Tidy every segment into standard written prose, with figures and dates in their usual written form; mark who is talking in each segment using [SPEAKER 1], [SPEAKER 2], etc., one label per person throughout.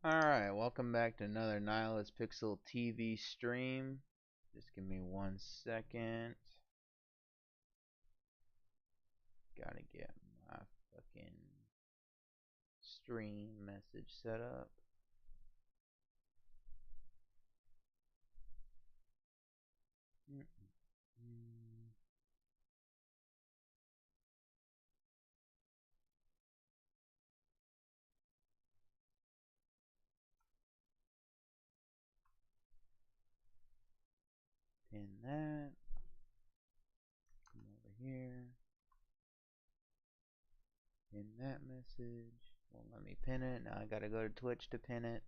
[SPEAKER 1] Alright, welcome back to another Nihilist Pixel TV stream. Just give me 1 second. Gotta get my fucking stream message set up. Pin that. Come over here. Pin that message. Won't let me pin it. Now I gotta go to Twitch to pin it.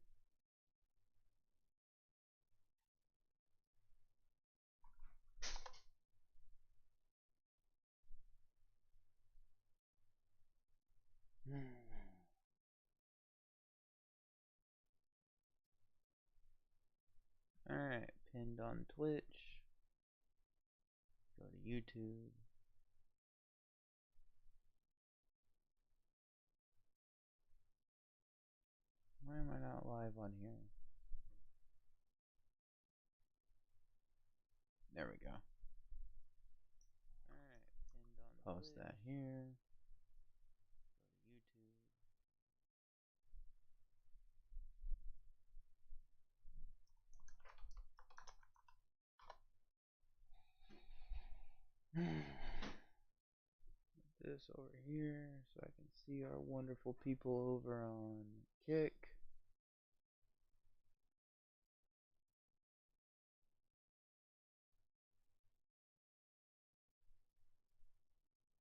[SPEAKER 1] Alright, pinned on Twitch. Go to YouTube. Why am I not live on here? There we go. Alright, pinned on Post Twitch. That here. Go to YouTube. This over here so I can see our wonderful people over on Kick.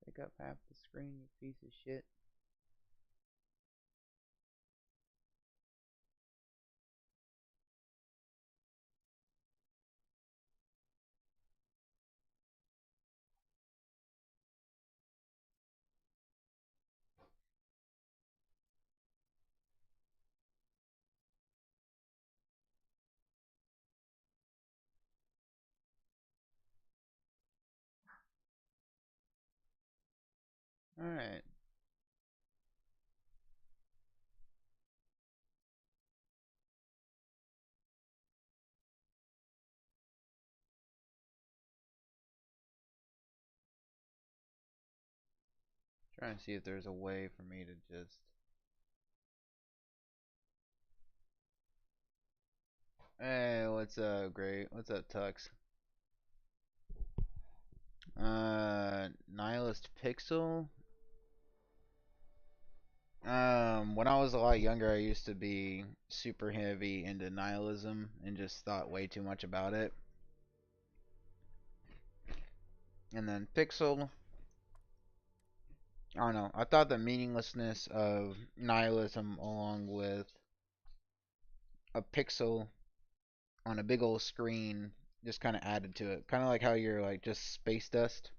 [SPEAKER 1] Take up half the screen, you piece of shit. Alright. Trying to see if there's a way for me to just... Hey, what's up, Great? What's up, Tux? Nihilist Pixel? When I was a lot younger, I used to be super heavy into nihilism and just thought way too much about it. And then Pixel, I don't know. I thought the meaninglessness of nihilism along with a pixel on a big old screen just kind of added to it. Kind of like how you're like just space dust.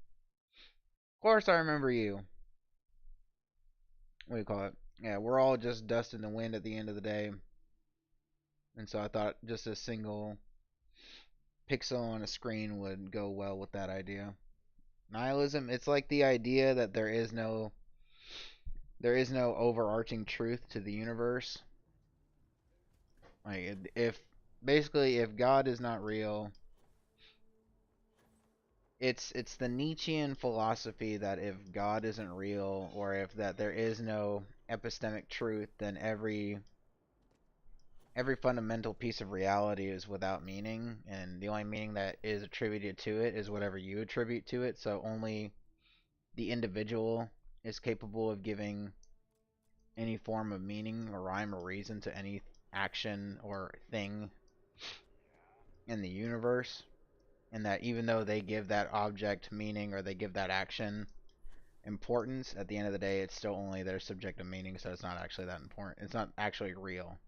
[SPEAKER 1] Of course, I remember you. What do you call it? Yeah, we're all just dust in the wind at the end of the day. And so I thought just a single pixel on a screen would go well with that idea. Nihilism, it's like the idea that there is no overarching truth to the universe. Like if basically if God is not real, it's the Nietzschean philosophy that if God isn't real or if that there is no epistemic truth, then every fundamental piece of reality is without meaning, and the only meaning that is attributed to it is whatever you attribute to it. So only the individual is capable of giving any form of meaning or rhyme or reason to any action or thing in the universe, and that even though they give that object meaning or they give that action importance, at the end of the day it's still only their subjective meaning, so it's not actually that important. It's not actually real.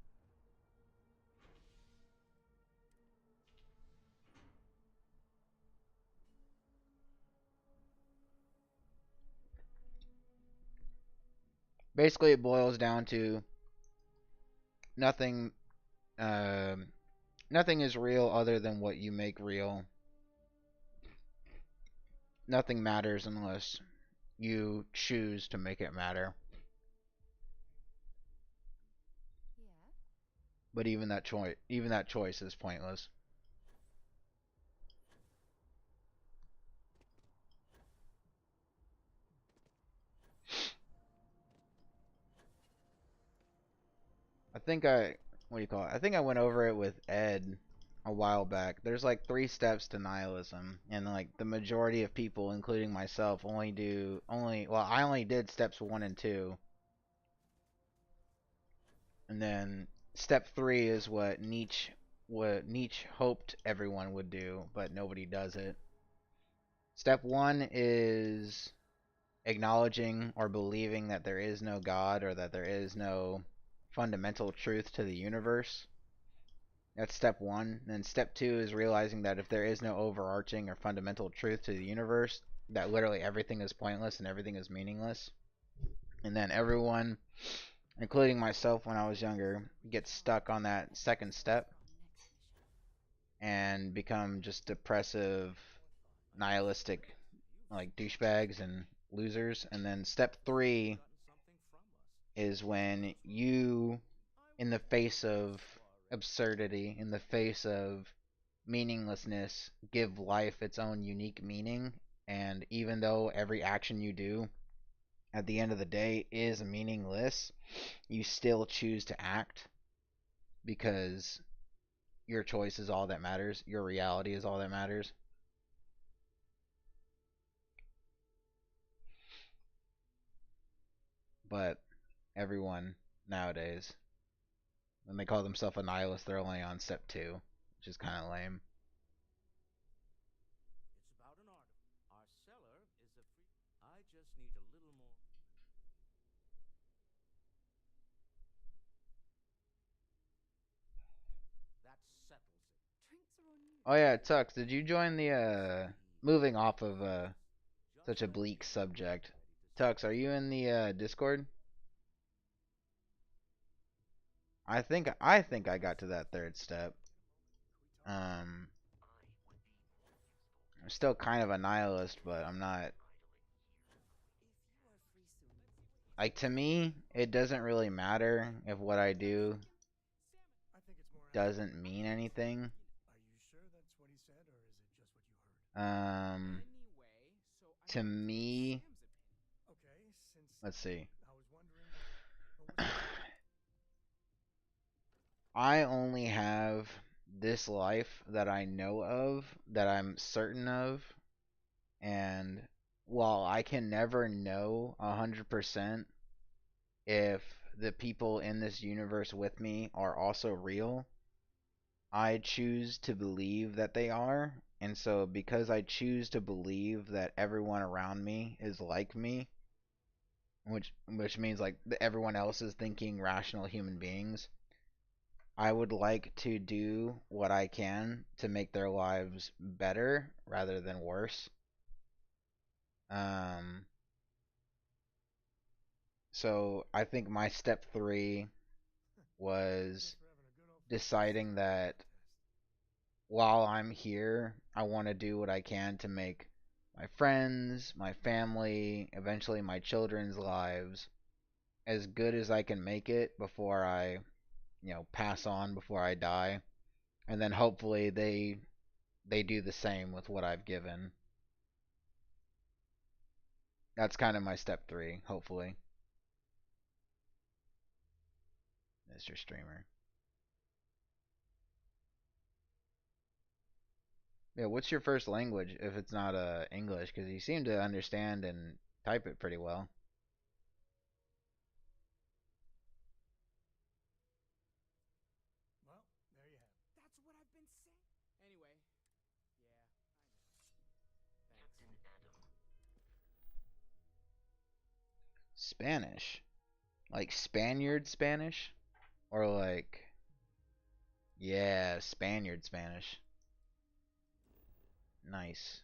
[SPEAKER 1] Basically it boils down to nothing um, nothing is real other than what you make real. Nothing matters unless you choose to make it matter. But even that choice is pointless. I think I what do you call it? I think I went over it with Ed a while back. There's like 3 steps to nihilism, and like the majority of people, including myself, I only did steps 1 and 2, and then step 3 is what Nietzsche hoped everyone would do, but nobody does it. Step 1 is acknowledging or believing that there is no God or that there is no fundamental truth to the universe. That's step 1. Then step 2 is realizing that if there is no overarching or fundamental truth to the universe, that literally everything is pointless and everything is meaningless. And then everyone, including myself when I was younger, gets stuck on that second step and become just depressive, nihilistic, like douchebags and losers. And then step 3 is when you, in the face of absurdity, in the face of meaninglessness, give life its own unique meaning. And even though every action you do at the end of the day is meaningless, you still choose to act because your choice is all that matters. Your reality is all that matters. But everyone nowadays, when they call themselves a nihilist, they're only on step 2, which is kind of lame. Oh yeah, Tux, did you join the moving off of such a bleak subject? Tux, are you in the Discord? I think I got to that third step. Um I'm still kind of a nihilist, but I'm not like, to me, it doesn't really matter if what I do doesn't mean anything. Um to me, let's see. I only have this life that I know of, that I'm certain of, and while I can never know 100% if the people in this universe with me are also real, I choose to believe that they are. And so, because I choose to believe that everyone around me is like me, which means like everyone else is thinking rational human beings, I would like to do what I can to make their lives better rather than worse. Um, so I think my step 3 was deciding that while I'm here, I want to do what I can to make my friends, my family, eventually my children's lives as good as I can make it before I, pass on, before I die. And then hopefully they do the same with what I've given. That's kind of my step 3, hopefully, Mr. Streamer. Yeah, what's your first language if it's not English? Because you seem to understand and type it pretty well. Spanish, like Spaniard Spanish, or like, yeah, Spaniard Spanish. Nice.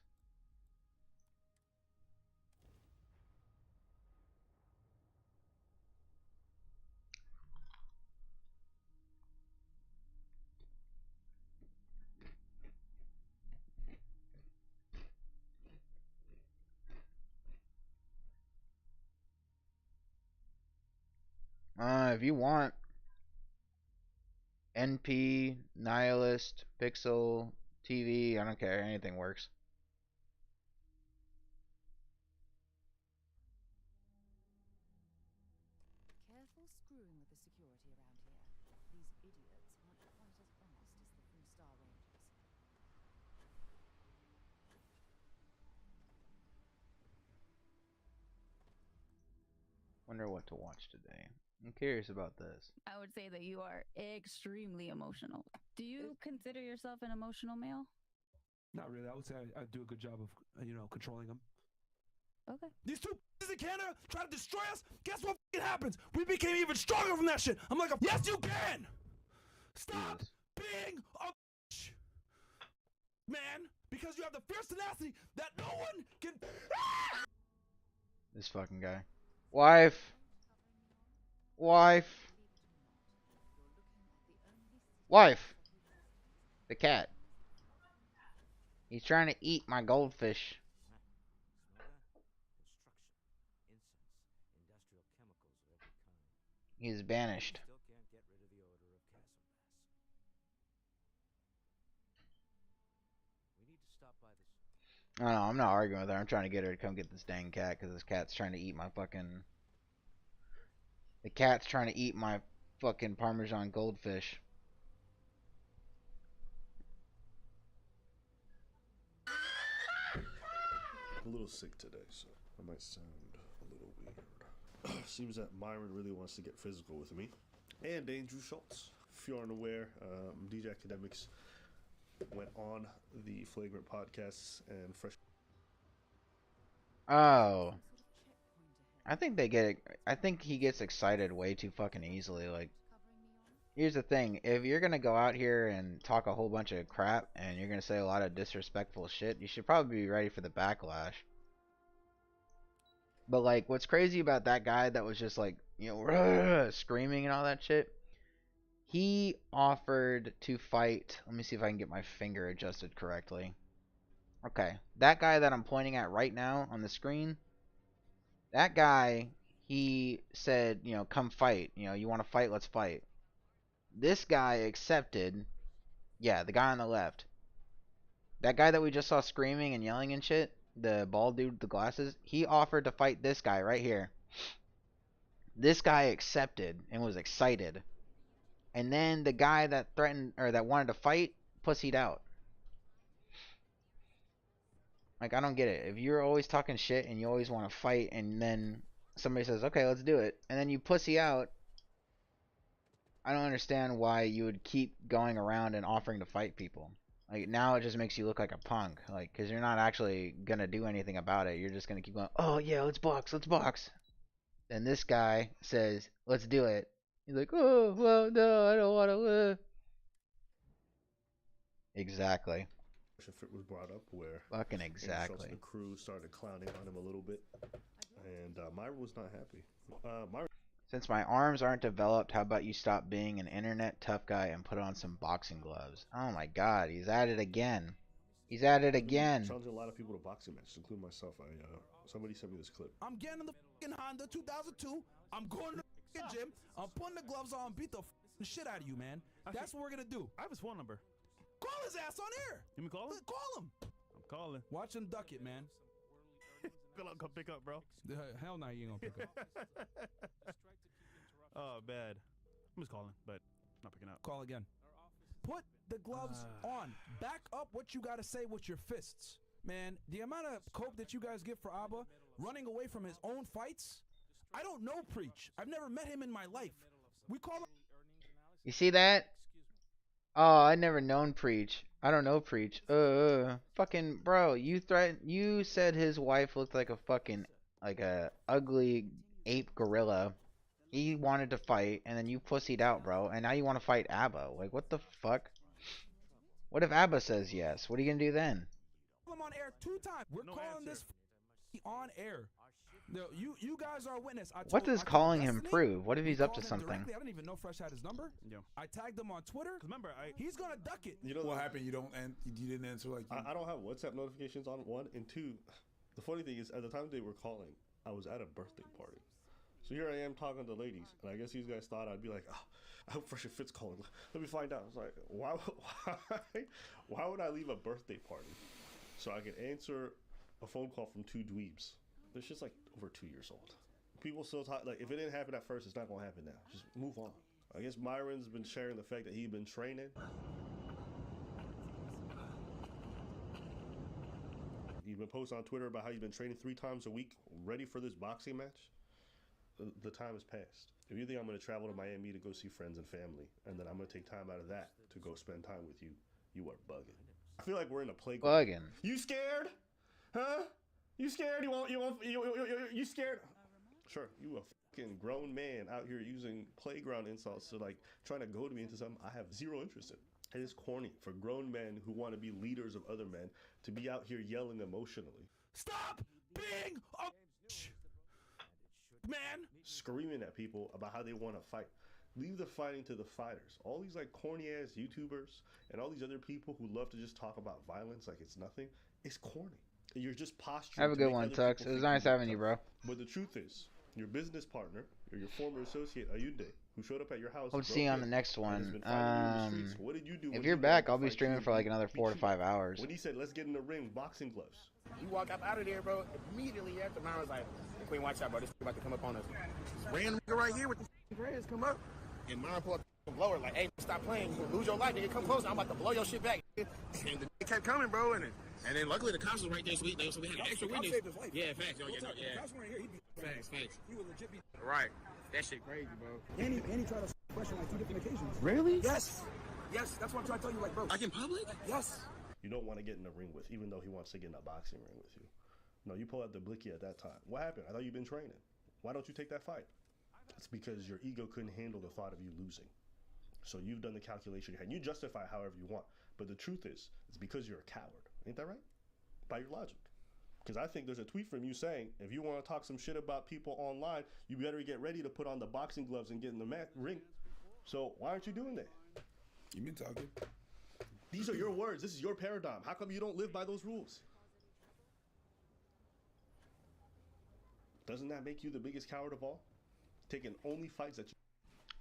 [SPEAKER 1] If you want, NP, Nihilist, Pixel, TV. I don't care. Anything works.
[SPEAKER 2] Careful screwing with the security around here. These idiots aren't quite as fast as the Star Rangers.
[SPEAKER 1] Wonder what to watch today. I'm curious about this.
[SPEAKER 3] I would say that you are extremely emotional. Do you consider yourself an emotional male?
[SPEAKER 4] Not really. I would say I do a good job of, controlling them.
[SPEAKER 3] Okay.
[SPEAKER 4] These two in Canada try to destroy us. Guess what happens? We became even stronger from that shit. I'm like, yes, you can. Stop being a man, because you have the fierce tenacity that no one can.
[SPEAKER 1] This fucking guy. Wife. Wife. Wife. The cat. He's trying to eat my goldfish. He's banished. I don't know, I'm not arguing with her. I'm trying to get her to come get this dang cat because this cat's trying to eat my fucking... The cat's trying to eat my fucking Parmesan goldfish.
[SPEAKER 5] A little sick today, so I might sound a little weird. Seems that Myron really wants to get physical with me. And Andrew Schultz. If you aren't aware, DJ Academics went on the Flagrant podcasts and fresh.
[SPEAKER 1] Oh. I think they get... I think he gets excited way too fucking easily. Like, here's the thing. If you're gonna go out here and talk a whole bunch of crap and you're gonna say a lot of disrespectful shit, you should probably be ready for the backlash. But, like, what's crazy about that guy that was just, like, you know, screaming and all that shit, he offered to fight... Let me see if I can get my finger adjusted correctly. Okay. That guy that I'm pointing at right now on the screen, that guy, he said, you know, come fight. You know, you want to fight? Let's fight. This guy accepted... Yeah, the guy on the left. That guy that we just saw screaming and yelling and shit, the bald dude with the glasses, he offered to fight this guy right here. This guy accepted and was excited. And then the guy that threatened or that wanted to fight pussied out. Like, I don't get it. If you're always talking shit and you always want to fight and then somebody says, okay, let's do it, and then you pussy out, I don't understand why you would keep going around and offering to fight people. Like, now it just makes you look like a punk. Like, because you're not actually going to do anything about it. You're just going to keep going, oh, yeah, let's box, let's box. And this guy says, let's do it. He's like, oh, well, no, I don't want to. Exactly.
[SPEAKER 5] Fit was brought up where
[SPEAKER 1] Fucking exactly.
[SPEAKER 5] The crew started clowning on him a little bit, and Myron was not happy. Myron.
[SPEAKER 1] Since my arms aren't developed, how about you stop being an internet tough guy and put on some boxing gloves? Oh my god, he's at it again. He's at it again.
[SPEAKER 5] Challenging a lot of people to boxing matches, including myself. Somebody sent me this clip.
[SPEAKER 4] I'm getting in the fucking Honda 2002. I'm going to the gym. I'm putting the gloves on, beat the shit out of you, man. That's what we're gonna do.
[SPEAKER 6] I have his phone number.
[SPEAKER 4] Call his ass on air.
[SPEAKER 6] You me call him?
[SPEAKER 4] Call him.
[SPEAKER 6] I'm calling.
[SPEAKER 4] Watch him duck it, man.
[SPEAKER 6] Come pick up, bro.
[SPEAKER 4] Hell no, you ain't gonna pick up.
[SPEAKER 6] Oh, bad. I'm just calling, but not picking up.
[SPEAKER 4] Call again. Put the gloves on. Back up what you gotta say with your fists. Man, the amount of cope that you guys get for Abba running away from his own fights, I don't know Preach. I've never met him in my life. We call him...
[SPEAKER 1] You see that? Oh, I never known Preach. I don't know Preach. Fucking bro, you said his wife looked like a fucking, like a ugly ape gorilla. He wanted to fight, and then you pussied out, bro. And now you want to fight Abba. Like, what the fuck? What if Abba says yes? What are you gonna do then?
[SPEAKER 4] I'm on air 2 times. We're calling this on air. No, you guys are a witness.
[SPEAKER 1] What does calling him prove? What if he's up to something?
[SPEAKER 4] I didn't even know Fresh had his number.
[SPEAKER 6] Yeah.
[SPEAKER 4] I tagged him on Twitter.
[SPEAKER 6] Remember,
[SPEAKER 4] he's gonna duck it.
[SPEAKER 5] You know
[SPEAKER 7] what happened? You didn't answer like you...
[SPEAKER 5] I don't have WhatsApp notifications on, 1, and 2. The funny thing is, at the time they were calling, I was at a birthday party. So here I am talking to ladies, and I guess these guys thought I'd be like, oh, I hope Fresh and Fit's calling. Let me find out. I was like, why would I leave a birthday party so I could answer a phone call from two dweebs? They're just like over 2 years old. People still talk like if it didn't happen at first, it's not gonna happen now. Just move on. I guess Myron's been sharing the fact that he's been training. He's been posting on Twitter about how he's been training 3 times a week, ready for this boxing match. The time has passed. If you think I'm going to travel to Miami to go see friends and family, and then I'm going to take time out of that to go spend time with you, you are bugging. I feel like we're in a playground.
[SPEAKER 1] Bugging.
[SPEAKER 5] You scared? Huh? You scared? You scared? Sure, you a fucking grown man out here using playground insults to like trying to goad me into something I have zero interest in. It is corny for grown men who want to be leaders of other men to be out here yelling emotionally.
[SPEAKER 4] Stop being a man.
[SPEAKER 5] Screaming at people about how they want to fight. Leave the fighting to the fighters. All these like corny ass YouTubers and all these other people who love to just talk about violence like it's nothing. It's corny. You're just posturing.
[SPEAKER 1] Have a good one, Tux. It was nice having you, bro.
[SPEAKER 5] But the truth is, your business partner or your former associate Ayude, who showed up at your house.
[SPEAKER 1] Hope to see you on the next one.
[SPEAKER 5] What did you do?
[SPEAKER 1] If you're back, I'll be streaming for like another 4 to 5 hours.
[SPEAKER 5] When he said, "Let's get in the ring, boxing gloves."
[SPEAKER 8] You walk up out of there, bro. Immediately after, mine was like, "The Queen, watch out, bro. This about to come up on us." This random nigga right here with the dreads come up, and mine pull up the blower like, "Hey, stop playing. You gonna lose your life, nigga. Come closer. I'm about to blow your shit back." And the nigga kept coming, bro, and then luckily the cops was right there, so we had an extra witness. Yeah, facts. Facts.
[SPEAKER 4] He would legit be
[SPEAKER 8] Right. That shit crazy, bro.
[SPEAKER 4] and he tried to question like 2 different occasions.
[SPEAKER 8] Really?
[SPEAKER 4] Yes, that's what I'm trying to tell you, like, bro.
[SPEAKER 8] Like in public?
[SPEAKER 4] Yes.
[SPEAKER 5] You don't want to get in the ring with, even though he wants to get in a boxing ring with you. No, you pull out the blicky at that time. What happened? I thought you've been training. Why don't you take that fight? It's because your ego couldn't handle the thought of you losing. So you've done the calculation and you justify it however you want. But the truth is, it's because you're a coward. Ain't that right? By your logic. Because I think there's a tweet from you saying, if you want to talk some shit about people online, you better get ready to put on the boxing gloves and get in the ring. So why aren't you doing that?
[SPEAKER 7] You been talking?
[SPEAKER 5] These are your words. This is your paradigm. How come you don't live by those rules? Doesn't that make you the biggest coward of all? Taking only fights that you...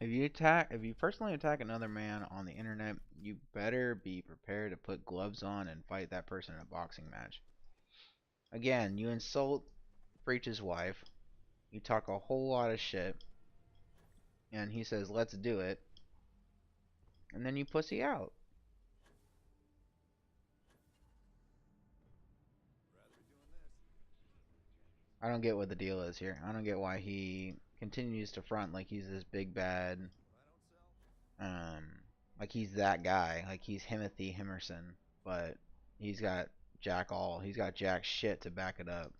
[SPEAKER 1] If you personally attack another man on the internet, you better be prepared to put gloves on and fight that person in a boxing match. Again, you insult Breach's wife, you talk a whole lot of shit, and he says, "Let's do it," and then you pussy out. I don't get what the deal is here. I don't get why he continues to front like he's this big bad, like he's that guy, like he's Timothy Himerson, but he's got jack shit to back it up.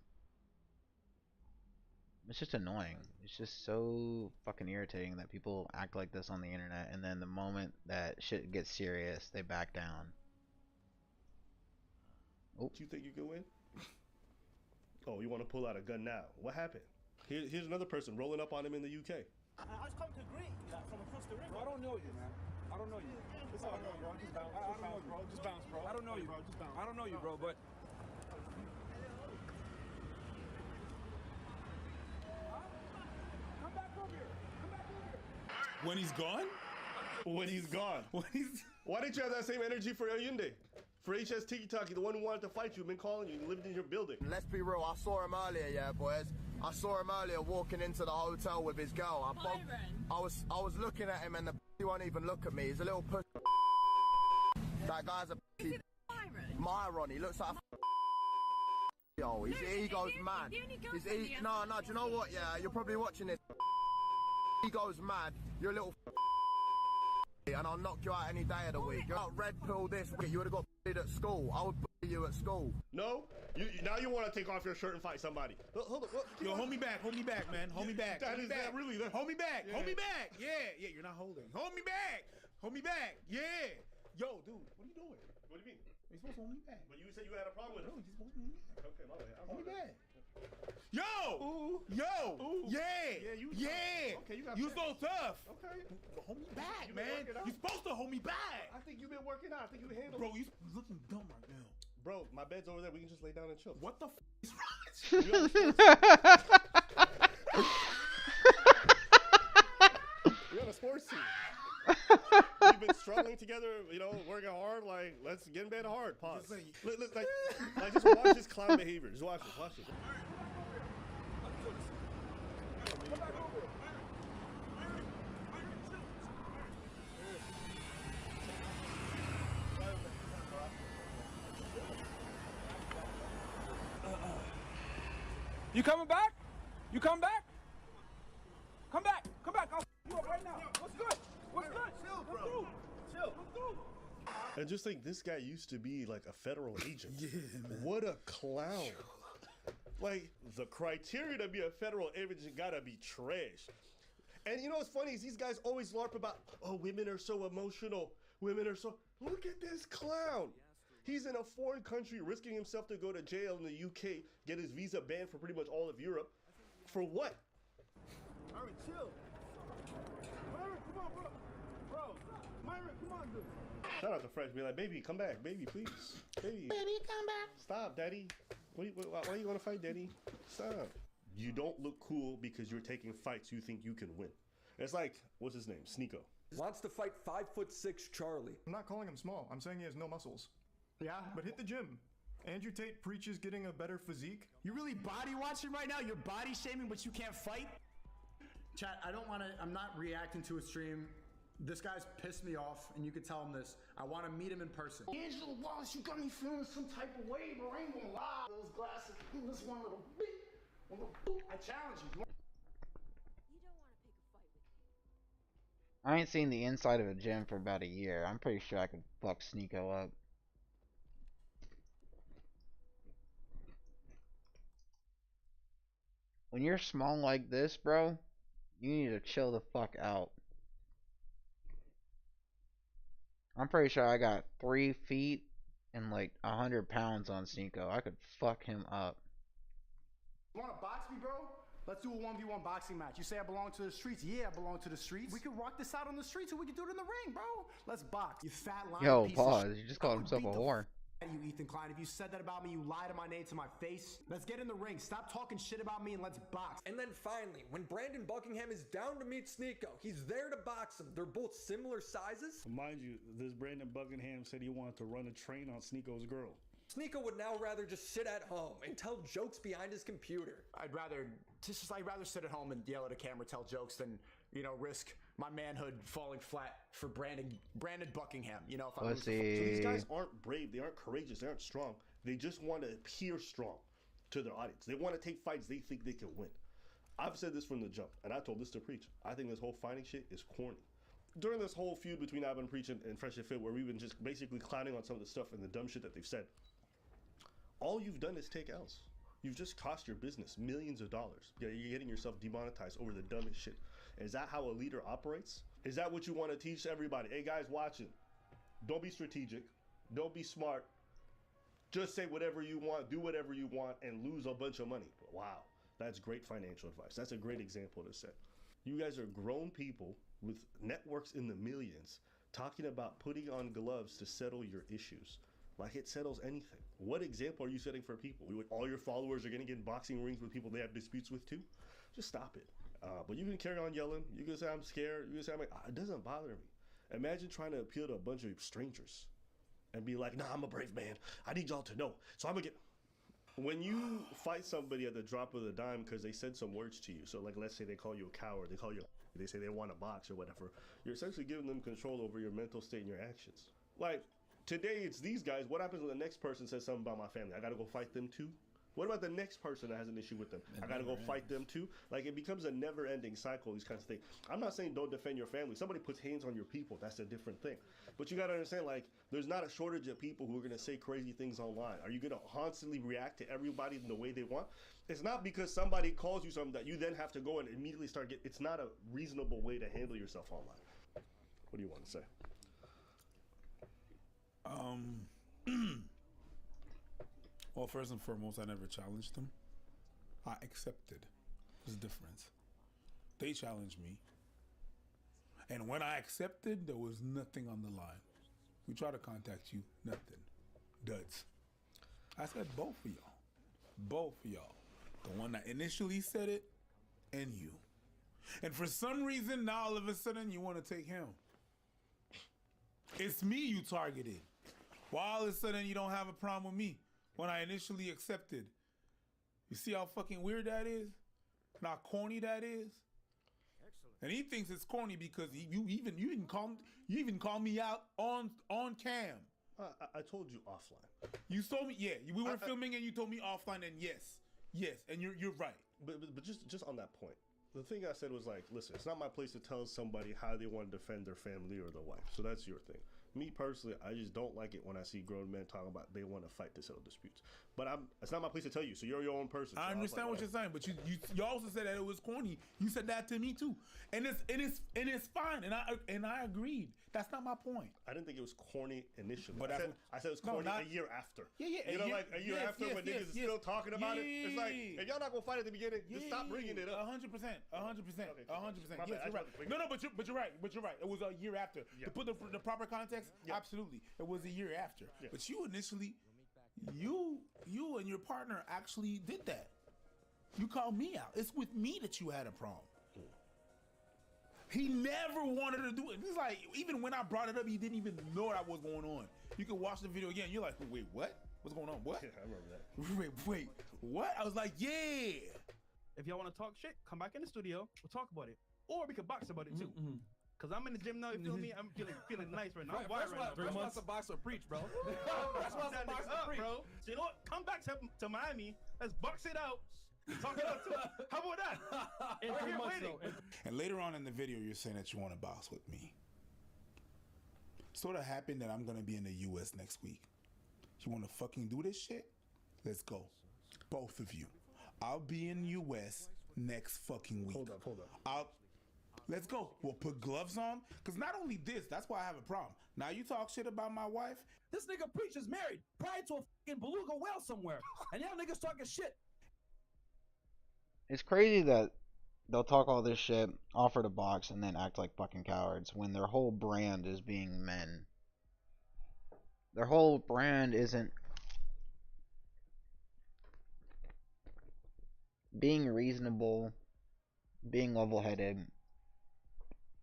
[SPEAKER 1] It's just annoying. It's just so fucking irritating that people act like this on the internet, and then the moment that shit gets serious, they back down.
[SPEAKER 5] Oh, do you think you can win? Oh, you want to pull out a gun now? What happened? Here's another person rolling up on him in the UK.
[SPEAKER 9] I just come to greet from across the river.
[SPEAKER 4] I don't know you, man. I don't know you.
[SPEAKER 9] It's all good, bro. Just bounce. Just bounce, bro. Just bounce, bro.
[SPEAKER 4] I don't know you,
[SPEAKER 9] bro. Just bounce.
[SPEAKER 4] I don't know you, bro, but come back over here. Come back over here.
[SPEAKER 7] When he's gone?
[SPEAKER 5] When he's gone. Why didn't you have that same energy for Ayunde? For HS Tiki Taki, the one who wanted to fight you, been calling you, and lived in your building.
[SPEAKER 8] Let's be real, I saw him earlier, yeah, boys. I saw him earlier walking into the hotel with his girl. I was looking at him and he won't even look at me. He's a little pussy. That guy's a pussy. Myron, he looks like a yo, his ego's mad. No, do you know what, yeah, you're probably watching this. Ego's mad, you're a little and I'll knock you out any day of the week. You're not red pill this week, you would have got bullied at school. I would bully you at school.
[SPEAKER 5] No? Now you want to take off your shirt and fight somebody. Hold on.
[SPEAKER 6] Yo, hold me back, man. Hold me back.
[SPEAKER 5] That is that really the...
[SPEAKER 6] Hold me back.
[SPEAKER 5] Yeah.
[SPEAKER 6] Hold me back. Yeah, you're not holding. Hold me back. Yeah. Yo, dude, what are you doing?
[SPEAKER 5] What do you mean?
[SPEAKER 6] You're supposed to hold me back.
[SPEAKER 5] But you said you had a problem with it.
[SPEAKER 6] No, you're supposed to hold me back.
[SPEAKER 5] Okay, my bad.
[SPEAKER 6] Hold me back. Yo! Yeah!
[SPEAKER 5] Okay, you got
[SPEAKER 6] You
[SPEAKER 5] sense.
[SPEAKER 6] so tough!
[SPEAKER 5] Okay.
[SPEAKER 6] Hold me back,
[SPEAKER 5] You been
[SPEAKER 6] man!
[SPEAKER 5] working out?
[SPEAKER 6] You're supposed to hold me back!
[SPEAKER 5] I think you've been working out. I think you can handle
[SPEAKER 6] Bro,
[SPEAKER 5] it.
[SPEAKER 6] you looking dumb right now.
[SPEAKER 5] Bro, my bed's over there. We can just lay down and chill.
[SPEAKER 6] What the f is
[SPEAKER 5] We're on a sports team. been struggling together, you know, working hard. Like, let's get in bed hard. Pause. Like, just watch his clown behavior. Just watch it. Watch it.
[SPEAKER 4] You coming back? You come back? Come back. Come back. I'll you up right now. What's good? What's good?
[SPEAKER 9] Chill, bro. Chill.
[SPEAKER 5] And just think, this guy used to be like a federal agent. Yeah, man. What a clown. Like, the criteria to be a federal agent gotta be trash. And you know what's funny is these guys always LARP about, oh, women are so emotional. Women are so... Look at this clown. He's in a foreign country risking himself to go to jail in the UK, get his visa banned for pretty much all of Europe. For what?
[SPEAKER 9] Myron, chill. Myron, come on, bro. Bro, Myron, come on, dude.
[SPEAKER 5] Shout out to Fresh. Be like, baby, come back. Baby, please. Baby, come back. Stop, daddy. Why are you want to fight, daddy? Stop. You don't look cool because you're taking fights you think you can win. It's like, what's his name? Sneeko.
[SPEAKER 10] Wants to fight 5'6" Charlie.
[SPEAKER 11] I'm not calling him small. I'm saying he has no muscles. Yeah, but hit the gym. Andrew Tate preaches getting a better physique.
[SPEAKER 12] You really body watching right now? You're body shaming, but you can't fight? Chat, I'm not reacting to a stream. This guy's pissed me off, and you can tell him this. I want to meet him in person.
[SPEAKER 13] Angela Wallace, you got me feeling some type of way, bro. I ain't gonna lie. Those glasses, this one little bit. I challenge you.
[SPEAKER 1] I ain't seen the inside of a gym for about a year. I'm pretty sure I could fuck Sneeko up. When you're small like this, bro, you need to chill the fuck out. I'm pretty sure I got 3 feet and like 100 pounds on Sneeko. I could fuck him up.
[SPEAKER 12] You wanna box me, bro? Let's do a 1v1 boxing match. You say I belong to the streets? Yeah, I belong to the streets. We could rock this out on the streets or we could do it in the ring, bro. Let's box. You fat lying
[SPEAKER 1] Yo,
[SPEAKER 12] piece
[SPEAKER 1] pause.
[SPEAKER 12] of shit.
[SPEAKER 1] You just called himself a whore.
[SPEAKER 12] You Ethan Klein, if you said that about me, you lied to my name, to my face. Let's get in the ring. Stop talking shit about me and let's box.
[SPEAKER 10] And then finally, when Brandon Buckingham is down to meet Sneeko, he's there to box him. They're both similar sizes.
[SPEAKER 14] Mind you, this Brandon Buckingham said he wanted to run a train on Sneeko's girl.
[SPEAKER 10] Sneeko would now rather just sit at home and tell jokes behind his computer.
[SPEAKER 12] I'd rather sit at home and yell at a camera, tell jokes than, you know, risk my manhood falling flat for Brandon Buckingham. You know, if I lose
[SPEAKER 5] So these guys aren't brave, they aren't courageous, they aren't strong. They just want to appear strong to their audience. They want to take fights they think they can win. I've said this from the jump, and I told this to Preach. I think this whole fighting shit is corny. During this whole feud between I've been Preach and Fresh and Fit, where we've been just basically clowning on some of the stuff and the dumb shit that they've said, all you've done is take L's. You've just cost your business millions of dollars. You're getting yourself demonetized over the dumbest shit. Is that how a leader operates? Is that what you want to teach everybody? Hey guys watching, don't be strategic, don't be smart, just say whatever you want, do whatever you want, and lose a bunch of money. Wow, that's great financial advice. That's a great example to set. You guys are grown people with networks in the millions talking about putting on gloves to settle your issues. Like it settles anything. What example are you setting for people? All your followers are going to get in boxing rings with people they have disputes with too? Just stop it. But you can carry on yelling. You can say I'm scared. You can say it doesn't bother me. Imagine trying to appeal to a bunch of strangers and be like, nah, I'm a brave man. I need y'all to know. So I'm going to get... When you fight somebody at the drop of the dime because they said some words to you, so like let's say they call you a coward, they say they want to box or whatever, you're essentially giving them control over your mental state and your actions. Like, today it's these guys. What happens when the next person says something about my family? I gotta go fight them too? What about the next person that has an issue with them? I gotta go fight them too? Like, it becomes a never-ending cycle, these kinds of things. I'm not saying don't defend your family. Somebody puts hands on your people, that's a different thing. But you gotta understand, like, there's not a shortage of people who are gonna say crazy things online. Are you gonna constantly react to everybody in the way they want? It's not because somebody calls you something that you then have to go and immediately start getting... It's not a reasonable way to handle yourself online. What do you want to say?
[SPEAKER 7] Well, first and foremost, I never challenged them. I accepted. There's a difference. They challenged me. And when I accepted, there was nothing on the line. We tried to contact you, nothing. Duds. I said both of y'all. Both of y'all. The one that initially said it, and you. And for some reason, now all of a sudden, you want to take him. It's me you targeted. Why all of a sudden you don't have a problem with me when I initially accepted? You see how fucking weird that is? And how corny that is? And he thinks it's corny because you even call me out on cam.
[SPEAKER 5] I told you offline.
[SPEAKER 7] You told me, yeah. We were filming and you told me offline, and yes, and you're right.
[SPEAKER 5] But just on that point, the thing I said was like, listen, it's not my place to tell somebody how they want to defend their family or their wife. So that's your thing. Me personally, I just don't like it when I see grown men talking about they want to fight to settle disputes. But it's not my place to tell you. So you're your own person.
[SPEAKER 7] I understand what you're saying, but you also said that it was corny. You said that to me too, and it's fine, and I agreed. That's not my point.
[SPEAKER 5] I didn't think it was corny initially.
[SPEAKER 7] But
[SPEAKER 5] I said it was corny a year after.
[SPEAKER 7] Yeah.
[SPEAKER 5] You know, like a year after when niggas are still talking about it. It's like, if y'all not gonna fight at the beginning, just stop bringing it up.
[SPEAKER 7] 100%. 100%. Yes, you're right. No, but you're right. It was a year after. To put the proper context, absolutely, it was a year after.
[SPEAKER 5] Yeah.
[SPEAKER 7] But you initially, you and your partner actually did that. You called me out. It's with me that you had a problem. He never wanted to do it. It's like, even when I brought it up, he didn't even know that was going on. You can watch the video again. You're like, wait, what? What's going on? What?
[SPEAKER 5] Yeah, I remember that.
[SPEAKER 7] Wait, what? I was like, yeah.
[SPEAKER 15] If y'all want to talk shit, come back in the studio. We'll talk about it. Or we can box about it too. Cause I'm in the gym now, you feel me? I'm feeling nice right now. I'm wired right now.
[SPEAKER 4] That's why it's a box or preach, bro. That's why it's a box or preach,
[SPEAKER 15] bro. So you know what? Come back to Miami. Let's box it out. Talk it out too. How about that?
[SPEAKER 4] In 3 months, though.
[SPEAKER 7] And later on in the video, you're saying that you want to box with me. Sort of happened that I'm gonna be in the U.S. next week. You want to fucking do this shit? Let's go, both of you. I'll be in the U.S. next fucking week.
[SPEAKER 5] Hold up.
[SPEAKER 7] Let's go. We'll put gloves on. Because not only this, that's why I have a problem. Now you talk shit about my wife.
[SPEAKER 4] This nigga Preach is married, probably to a fucking beluga whale somewhere. And y'all niggas talking shit.
[SPEAKER 1] It's crazy that they'll talk all this shit, offer to box, and then act like fucking cowards when their whole brand is being men. Their whole brand isn't being reasonable, being level-headed.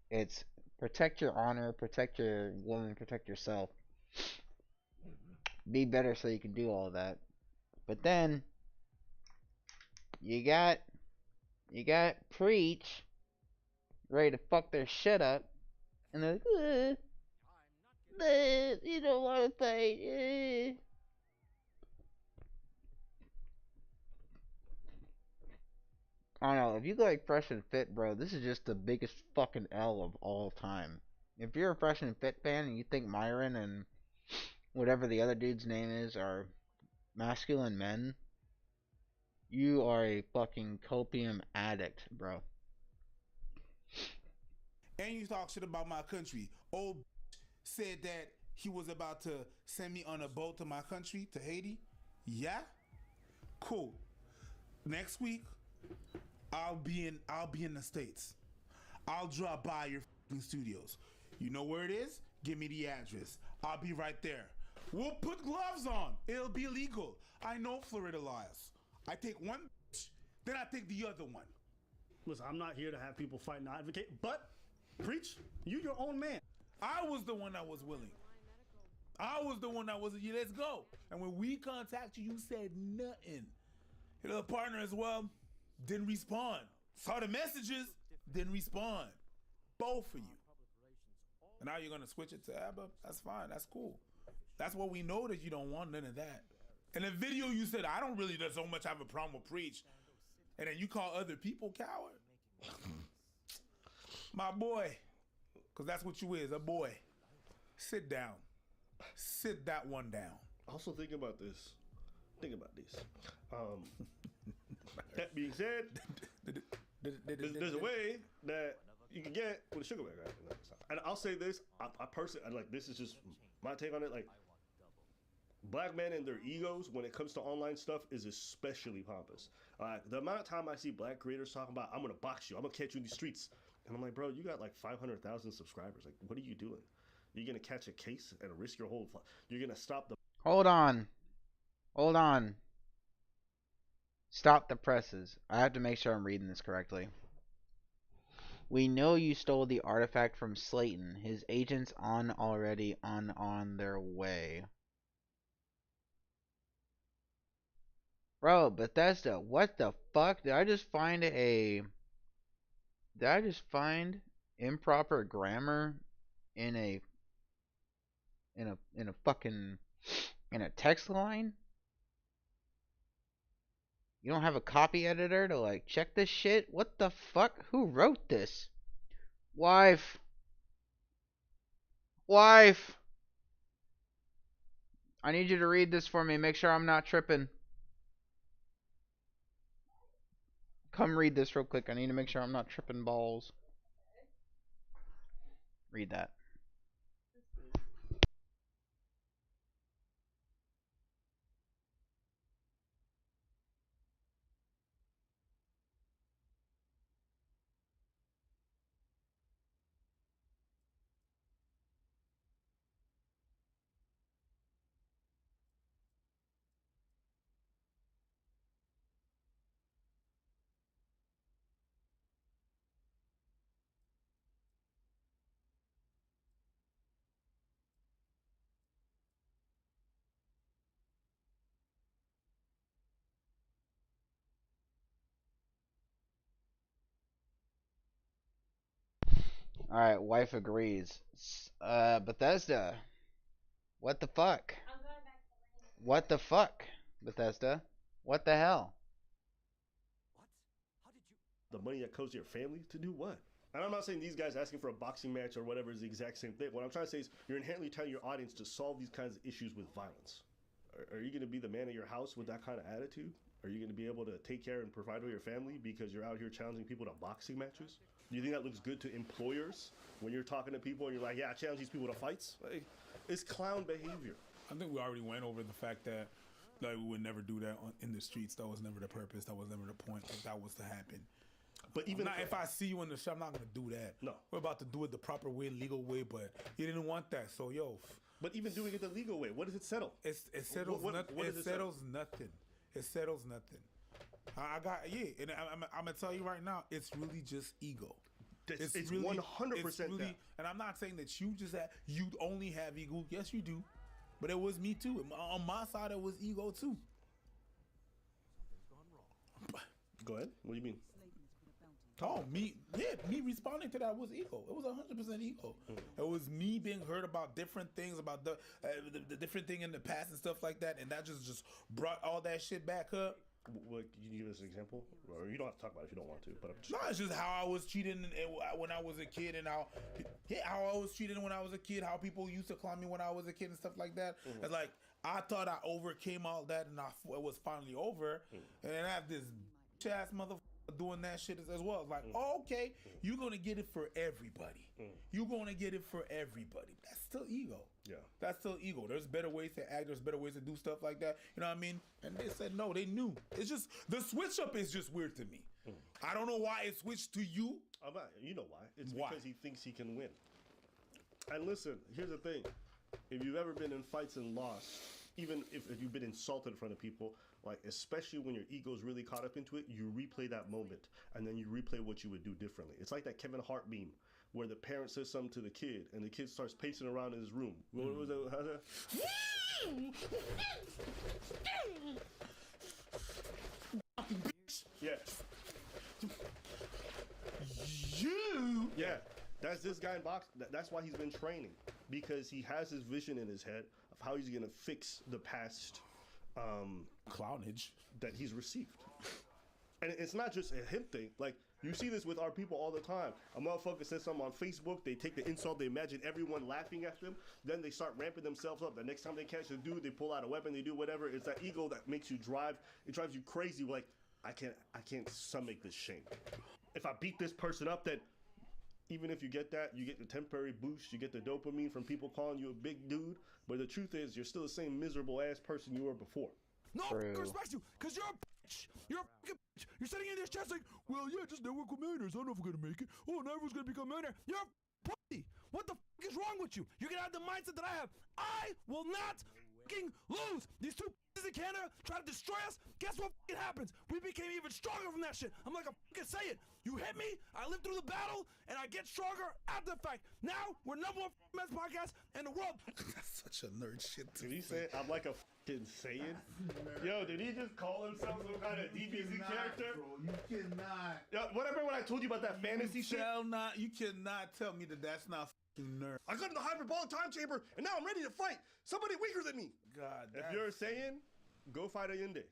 [SPEAKER 1] It's protect your honor, protect your woman, protect yourself. Be better so you can do all that. But then you got Preach ready to fuck their shit up, and they're like, you don't want to fight. I don't know, if you go like Fresh and Fit, bro, this is just the biggest fucking L of all time. If you're a Fresh and Fit fan and you think Myron and whatever the other dude's name is are masculine men, you are a fucking copium addict, bro.
[SPEAKER 7] And you talk shit about my country. Old said that he was about to send me on a boat to my country, to Haiti. Yeah? Cool. Next week, I'll be in the States. I'll drop by your fucking studios. You know where it is? Give me the address. I'll be right there. We'll put gloves on. It'll be legal. I know Florida laws. I take one, then I take the other one.
[SPEAKER 14] Listen, I'm not here to have people fight and advocate, but Preach, you your own man.
[SPEAKER 7] I was the one that was willing. I was the one that was, yeah, let's go. And when we contacted you, you said nothing. Your little partner as well didn't respond. Saw the messages, didn't respond. Both of you. And now you're going to switch it to Abba? That's fine. That's cool. That's what we know, that you don't want none of that. In the video, you said, I don't really so much have a problem with Preach. And then you call other people coward? My boy, because that's what you is, a boy. Sit down. Sit that one down.
[SPEAKER 5] Also, think about this. That being said, there's a way that you can get with a sugar back. And I'll say this, I personally, like, this is just my take on it. Like, black men and their egos when it comes to online stuff is especially pompous. The amount of time I see black creators talking about, I'm gonna box you, I'm gonna catch you in the streets, and I'm like, bro, you got like 500,000 subscribers. Like, what are you doing? You're gonna catch a case and risk your whole. You're gonna stop the.
[SPEAKER 1] Hold on. Stop the presses. I have to make sure I'm reading this correctly. We know you stole the artifact from Slayton. His agents already on their way. Bro, Bethesda, what the fuck? Did I just find improper grammar in a fucking in a text line? You don't have a copy editor to like check this shit? What the fuck? Who wrote this? Wife. Wife. I need you to read this for me. Make sure I'm not tripping. Come read this real quick. I need to make sure I'm not tripping balls. Read that. Alright, wife agrees. Bethesda. What the fuck? What the fuck, Bethesda? What the hell?
[SPEAKER 5] The money that goes to your family to do what? And I'm not saying these guys asking for a boxing match or whatever is the exact same thing. What I'm trying to say is you're inherently telling your audience to solve these kinds of issues with violence. Are you going to be the man of your house with that kind of attitude? Are you going to be able to take care and provide for your family because you're out here challenging people to boxing matches? Do you think that looks good to employers when you're talking to people and you're like, yeah, I challenge these people to fights? Like, it's clown behavior.
[SPEAKER 7] I think we already went over the fact that like we would never do that in the streets. That was never the purpose. That was never the point. Like, that was to happen.
[SPEAKER 5] But even
[SPEAKER 7] if I see you in the shop, I'm not gonna do that.
[SPEAKER 5] No,
[SPEAKER 7] we're about to do it the proper way, legal way. But you didn't want that, so yo.
[SPEAKER 5] But even doing it the legal way, what does it settle?
[SPEAKER 7] It settles nothing. It settles nothing. It settles nothing. And I'm gonna tell you right now, it's really just ego.
[SPEAKER 5] It's really 100% that.
[SPEAKER 7] And I'm not saying that you only have ego. Yes, you do. But it was me too. On my side, it was ego too.
[SPEAKER 5] Go ahead. What do you mean?
[SPEAKER 7] Oh, me responding to that was ego. It was 100% ego. It was me being heard about different things, about the different thing in the past and stuff like that, and that just brought all that shit back up.
[SPEAKER 5] What, can you give us an example? Or you don't have to talk about it if you don't want to. But
[SPEAKER 7] it's just how I was treated when I was a kid, and how I was treated when I was a kid. How people used to clown me when I was a kid and stuff like that. Mm-hmm. It's like I thought I overcame all that, and it was finally over. Mm-hmm. And then I have this ass motherfucker doing that shit as well. It's like, okay, you're gonna get it for everybody. You're gonna get it for everybody. That's still ego.
[SPEAKER 5] Yeah,
[SPEAKER 7] that's still ego. There's better ways to act. There's better ways to do stuff like that. You know what I mean? And they said no. They knew. It's just the switch up is just weird to me. I don't know why it switched to you.
[SPEAKER 5] You know why? It's because he thinks he can win. And listen, here's the thing: if you've ever been in fights and lost, even if you've been insulted in front of people, like especially when your ego's really caught up into it, you replay that moment and then you replay what you would do differently. It's like that Kevin Hart meme where the parent says something to the kid and the kid starts pacing around in his room. What was that? Yeah. Yeah. That's this guy in boxing. That's why he's been training, because he has his vision in his head of how he's gonna fix the past
[SPEAKER 7] clownage
[SPEAKER 5] that he's received. And it's not just a him thing. Like, you see this with our people all the time. A motherfucker says something on Facebook, they take the insult, they imagine everyone laughing at them, then they start ramping themselves up. The next time they catch a dude, they pull out a weapon, they do whatever. It's that ego that makes you it drives you crazy. Like, I can't stomach this shame. If I beat this person up, then even if you get that, you get the temporary boost, you get the dopamine from people calling you a big dude, but the truth is, you're still the same miserable ass person you were before.
[SPEAKER 4] No one respects you, because you're a bitch. You're a fucking bitch. You're sitting in this chest like, well, yeah, just network with millionaires. I don't know if we're going to make it. Oh, now everyone's going to become a millionaire. You're a pussy. What the fuck is wrong with you? You're going to have the mindset that I have. I will not fucking lose. These two in Canada try to destroy us. Guess what fucking happens? We became even stronger from that shit. I'm like a fucking say it. You hit me, I live through the battle, and I get stronger after the fact. Now we're number one men's podcast in the world.
[SPEAKER 7] That's such a nerd shit.
[SPEAKER 5] Did he say I'm like a fucking Saiyan? Yo, did he just call himself some kind of DBZ character?
[SPEAKER 6] Bro, you cannot.
[SPEAKER 5] Yo, remember when I told you about that fantasy shit?
[SPEAKER 7] You cannot tell me that that's not fucking nerd.
[SPEAKER 5] I got in the hyperbolic time chamber, and now I'm ready to fight somebody weaker than me.
[SPEAKER 7] God,
[SPEAKER 5] if you're a Saiyan, go fight a Yende.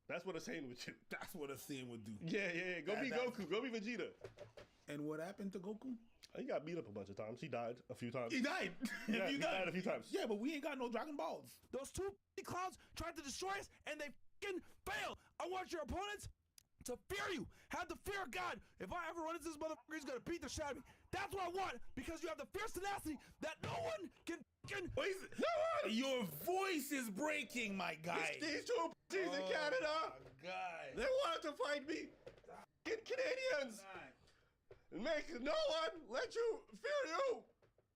[SPEAKER 5] That's what a Saiyan would do.
[SPEAKER 7] That's what a Saiyan would do.
[SPEAKER 5] Yeah. Go be Goku. Go be Vegeta.
[SPEAKER 7] And what happened to Goku?
[SPEAKER 5] He got beat up a bunch of times. He died a few times.
[SPEAKER 7] He died.
[SPEAKER 5] Yeah, he died a few times.
[SPEAKER 7] Yeah, but we ain't got no Dragon Balls.
[SPEAKER 4] Those two clowns tried to destroy us, and they fucking failed. I want your opponents to fear you. Have the fear of God. If I ever run into this motherfucker, he's gonna beat the shit out of me. That's what I want, because you have the fierce tenacity that no one can fucking.
[SPEAKER 5] No one!
[SPEAKER 7] Your voice is breaking, my guy.
[SPEAKER 5] These two in Canada.
[SPEAKER 7] God.
[SPEAKER 5] They wanted to fight me. Canadians. Make no one let you fear you.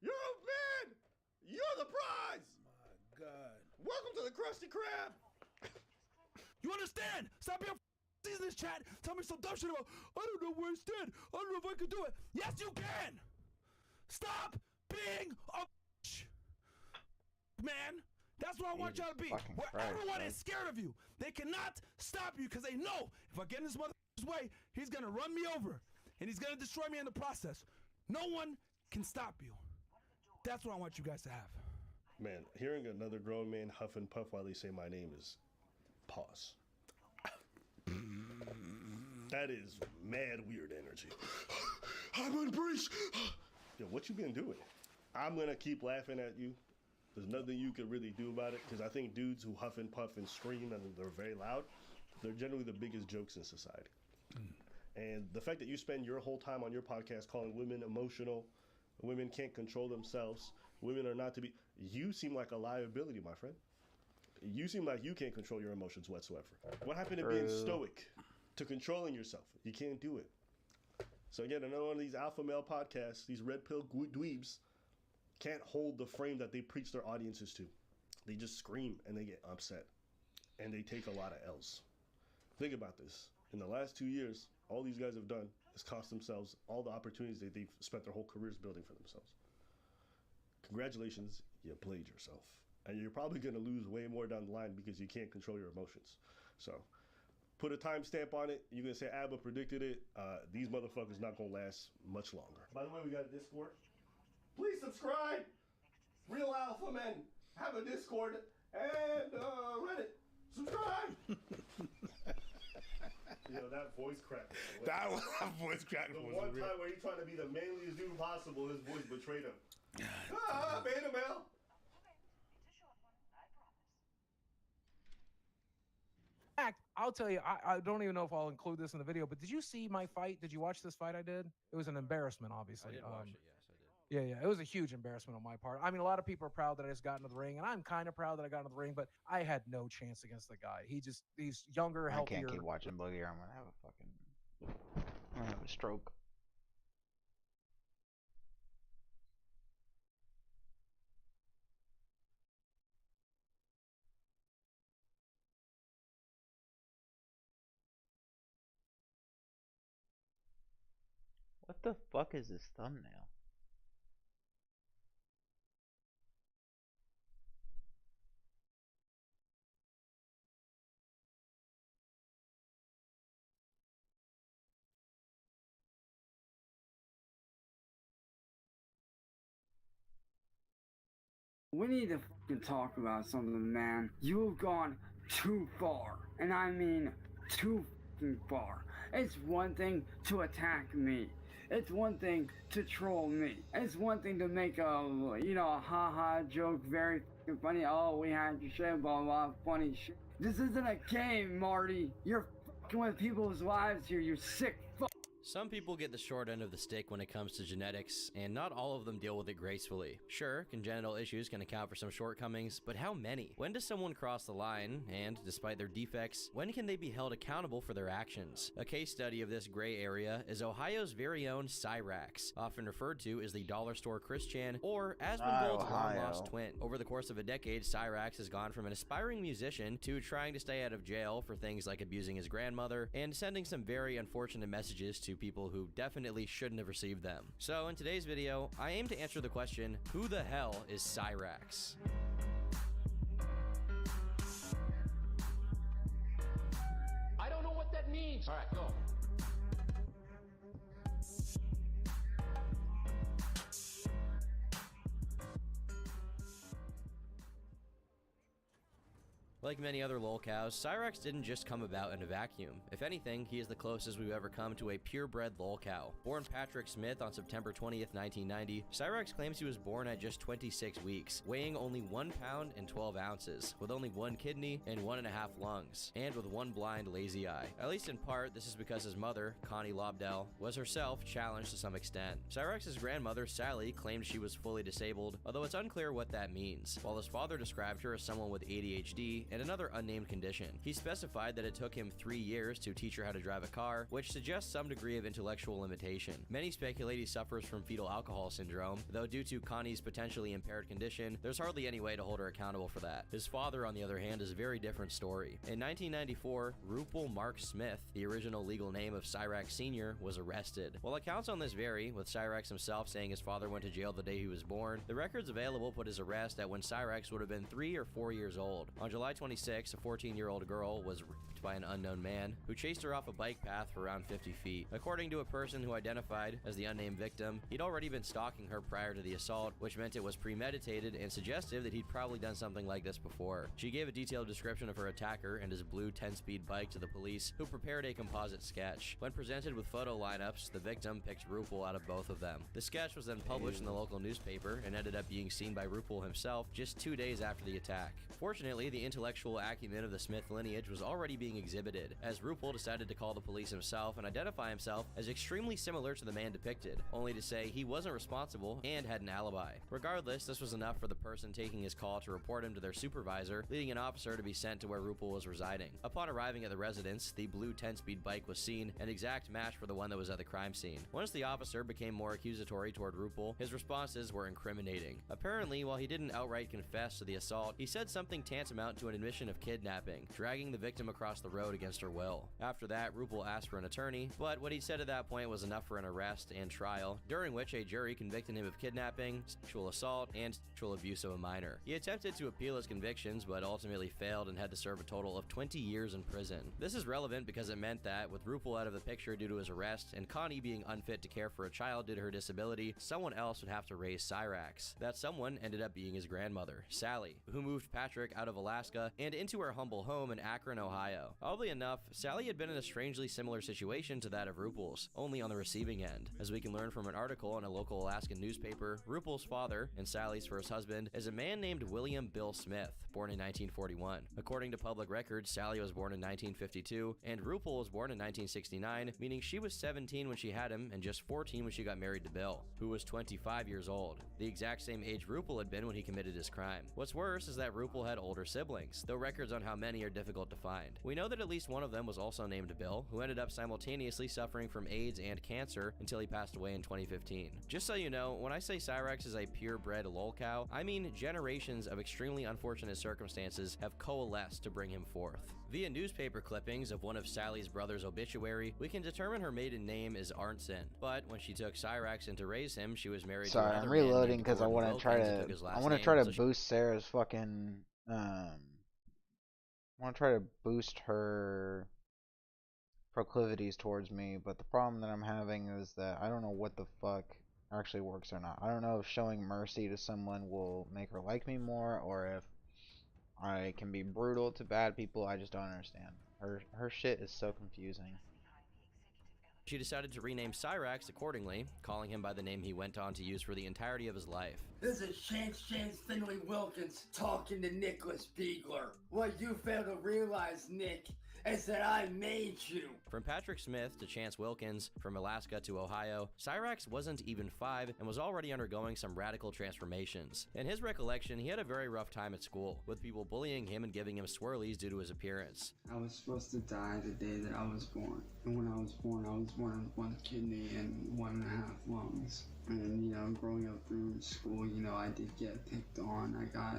[SPEAKER 5] You're a man. You're the prize.
[SPEAKER 7] My God.
[SPEAKER 5] Welcome to the Krusty Krab.
[SPEAKER 4] You understand? Stop being in this chat. Tell me some dumb shit about, I don't know where I stand. I don't know if I can do it. Yes, you can. Stop being a man. That's what I want y'all to be. Where everyone is scared of you. They cannot stop you because they know if I get in this motherfucker's way, he's going to run me over. And he's going to destroy me in the process. No one can stop you. That's what I want you guys to have.
[SPEAKER 5] Man, hearing another grown man huff and puff while they say my name is pause. That is mad weird energy. I'm on breach. Yo, what you been doing? I'm going to keep laughing at you. There's nothing you can really do about it, because I think dudes who huff and puff and scream and they're very loud, they're generally the biggest jokes in society. And the fact that you spend your whole time on your podcast calling women emotional, women can't control themselves, women are not to be... You seem like a liability, my friend. You seem like you can't control your emotions whatsoever. What happened to being stoic, to controlling yourself? You can't do it. So again, another one of these alpha male podcasts, these red pill dweebs, can't hold the frame that they preach their audiences to. They just scream and they get upset. And they take a lot of L's. Think about this. In the last 2 years, all these guys have done is cost themselves all the opportunities that they've spent their whole careers building for themselves. Congratulations, you played yourself. And you're probably going to lose way more down the line because you can't control your emotions. So, put a timestamp on it. You're going to say Abba predicted it. These motherfuckers not going to last much longer. By the way, we got a Discord. Please subscribe. Real Alpha Men have a Discord and Reddit. Subscribe. You know, that voice crack.
[SPEAKER 7] That voice crack
[SPEAKER 5] the
[SPEAKER 7] was
[SPEAKER 5] one
[SPEAKER 7] real.
[SPEAKER 5] time where he tried to be the manliest dude possible, his voice betrayed him. Beta male.
[SPEAKER 16] Fact, I'll tell you, I don't even know if I'll include this in the video, but did you see my fight? Did you watch this fight I did? It was an embarrassment, obviously.
[SPEAKER 17] I did watch it, yes, I did.
[SPEAKER 16] Yeah, it was a huge embarrassment on my part. I mean, a lot of people are proud that I just got into the ring, and I'm kind of proud that I got into the ring, but I had no chance against the guy. He's younger, healthier.
[SPEAKER 1] I can't keep watching Boogie, or I'm gonna have I'm gonna have a stroke. What the fuck is this thumbnail?
[SPEAKER 18] We need to fucking talk about something, man. You've gone too far. And I mean too fucking far. It's one thing to attack me. It's one thing to troll me. It's one thing to make a, a haha joke, very fucking funny. Oh, we had you shit, blah, blah, funny shit. This isn't a game, Marty. You're fucking with people's lives here, you sick fuck.
[SPEAKER 17] Some people get the short end of the stick when it comes to genetics, and not all of them deal with it gracefully. Sure, congenital issues can account for some shortcomings, but how many? When does someone cross the line, and, despite their defects, when can they be held accountable for their actions? A case study of this gray area is Ohio's very own Cyrax, often referred to as the dollar store Christian, or Asmongold's long-lost twin. Over the course of a decade, Cyrax has gone from an aspiring musician to trying to stay out of jail for things like abusing his grandmother, and sending some very unfortunate messages to people who definitely shouldn't have received them. So in today's video, I aim to answer the question, who the hell is Cyrax?
[SPEAKER 19] I don't know what that means. All right, go.
[SPEAKER 17] Like many other lolcows, Cyrax didn't just come about in a vacuum. If anything, he is the closest we've ever come to a purebred lolcow. Born Patrick Smith on September 20th, 1990, Cyrax claims he was born at just 26 weeks, weighing only 1 pound and 12 ounces, with only 1 kidney and 1.5 lungs, and with 1 blind lazy eye. At least in part, this is because his mother, Connie Lobdell, was herself challenged to some extent. Cyrax's grandmother, Sally, claimed she was fully disabled, although it's unclear what that means, while his father described her as someone with ADHD and another unnamed condition. He specified that it took him 3 years to teach her how to drive a car, which suggests some degree of intellectual limitation. Many speculate he suffers from fetal alcohol syndrome, though due to Connie's potentially impaired condition, there's hardly any way to hold her accountable for that. His father, on the other hand, is a very different story. In 1994, Rupel Mark Smith, the original legal name of Cyrax Sr., was arrested. While accounts on this vary, with Cyrax himself saying his father went to jail the day he was born, the records available put his arrest at when Cyrax would have been 3 or 4 years old. On July 26, a 14-year-old girl was raped by an unknown man who chased her off a bike path for around 50 feet. According to a person who identified as the unnamed victim, he'd already been stalking her prior to the assault, which meant it was premeditated and suggestive that he'd probably done something like this before. She gave a detailed description of her attacker and his blue 10-speed bike to the police, who prepared a composite sketch. When presented with photo lineups, the victim picked Rupel out of both of them. The sketch was then published in the local newspaper and ended up being seen by Rupel himself just 2 days after the attack. Fortunately, the intellectual acumen of the Smith lineage was already being exhibited, as Rupel decided to call the police himself and identify himself as extremely similar to the man depicted, only to say he wasn't responsible and had an alibi. Regardless, this was enough for the person taking his call to report him to their supervisor, leading an officer to be sent to where Rupel was residing. Upon arriving at the residence, the blue 10-speed bike was seen, an exact match for the one that was at the crime scene. Once the officer became more accusatory toward Rupel, his responses were incriminating. Apparently, while he didn't outright confess to the assault, he said something tantamount to an admission of kidnapping, dragging the victim across the road against her will. After that, Rupel asked for an attorney, but what he said at that point was enough for an arrest and trial, during which a jury convicted him of kidnapping, sexual assault, and sexual abuse of a minor. He attempted to appeal his convictions, but ultimately failed and had to serve a total of 20 years in prison. This is relevant because it meant that, with Rupel out of the picture due to his arrest, and Connie being unfit to care for a child due to her disability, someone else would have to raise Cyrax. That someone ended up being his grandmother, Sally, who moved Patrick out of Alaska and into her humble home in Akron, Ohio. Oddly enough, Sally had been in a strangely similar situation to that of Rupel's, only on the receiving end. As we can learn from an article in a local Alaskan newspaper, Rupel's father, and Sally's first husband, is a man named William Bill Smith, born in 1941. According to public records, Sally was born in 1952, and Rupel was born in 1969, meaning she was 17 when she had him and just 14 when she got married to Bill, who was 25 years old, the exact same age Rupel had been when he committed his crime. What's worse is that Rupel had older siblings, though records on how many are difficult to find. We know that at least one of them was also named Bill, who ended up simultaneously suffering from AIDS and cancer until he passed away in 2015. Just so you know, when I say Cyrax is a purebred lolcow, I mean generations of extremely unfortunate circumstances have coalesced to bring him forth. Via newspaper clippings of one of Sally's brother's obituary, we can determine her maiden name is Arntzen, but when she took Cyrax in to raise him, she was married to another
[SPEAKER 1] I'm reloading
[SPEAKER 17] man
[SPEAKER 1] because I want to try to boost Sarah's fucking I want to try to boost her proclivities towards me, but the problem that I'm having is that I don't know what the fuck actually works or not. I don't know if showing mercy to someone will make her like me more, or if I can be brutal to bad people. I just don't understand. Her shit is so confusing.
[SPEAKER 17] She decided to rename Cyrax accordingly, calling him by the name he went on to use for the entirety of his life.
[SPEAKER 18] This is Chance Finley Wilkins talking to Nicholas Beagler. What you fail to realize, Nick, It's that I made you.
[SPEAKER 17] From Patrick Smith to Chance Wilkins, from Alaska to Ohio, Cyrax wasn't even 5 and was already undergoing some radical transformations. In his recollection, he had a very rough time at school, with people bullying him and giving him swirlies due to his appearance.
[SPEAKER 18] I was supposed to die the day that I was born. And when I was born with 1 kidney and 1.5 lungs. And, growing up through school, I did get picked on. I got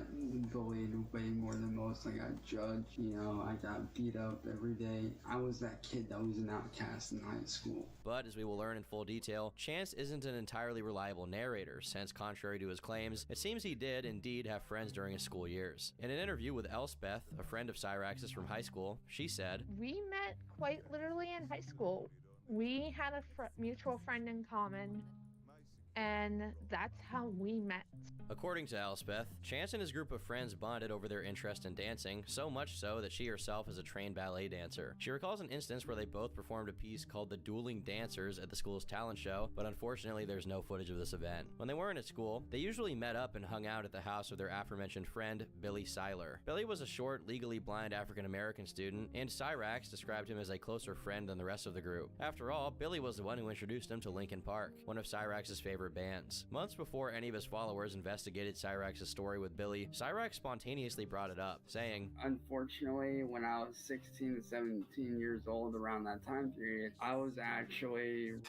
[SPEAKER 18] bullied way more than most. I got judged, I got beat up every day. I was that kid that was an outcast in high school.
[SPEAKER 17] But, as we will learn in full detail, Chance isn't an entirely reliable narrator, since contrary to his claims, it seems he did indeed have friends during his school years. In an interview with Elspeth, a friend of Cyrax's from high school, she said,
[SPEAKER 20] "We met quite literally in high school. We had a mutual friend in common, and that's how we met."
[SPEAKER 17] According to Elspeth, Chance and his group of friends bonded over their interest in dancing, so much so that she herself is a trained ballet dancer. She recalls an instance where they both performed a piece called The Dueling Dancers at the school's talent show, but unfortunately there's no footage of this event. When they weren't at school, they usually met up and hung out at the house of their aforementioned friend, Billy Seiler. Billy was a short, legally blind African-American student, and Cyrax described him as a closer friend than the rest of the group. After all, Billy was the one who introduced him to Linkin Park, one of Cyrax's favorite bands. Months before any of his followers investigated Cyrax's story with Billy, Cyrax spontaneously brought it up, saying,
[SPEAKER 18] "Unfortunately, when I was 16 to 17 years old around that time period, I was actually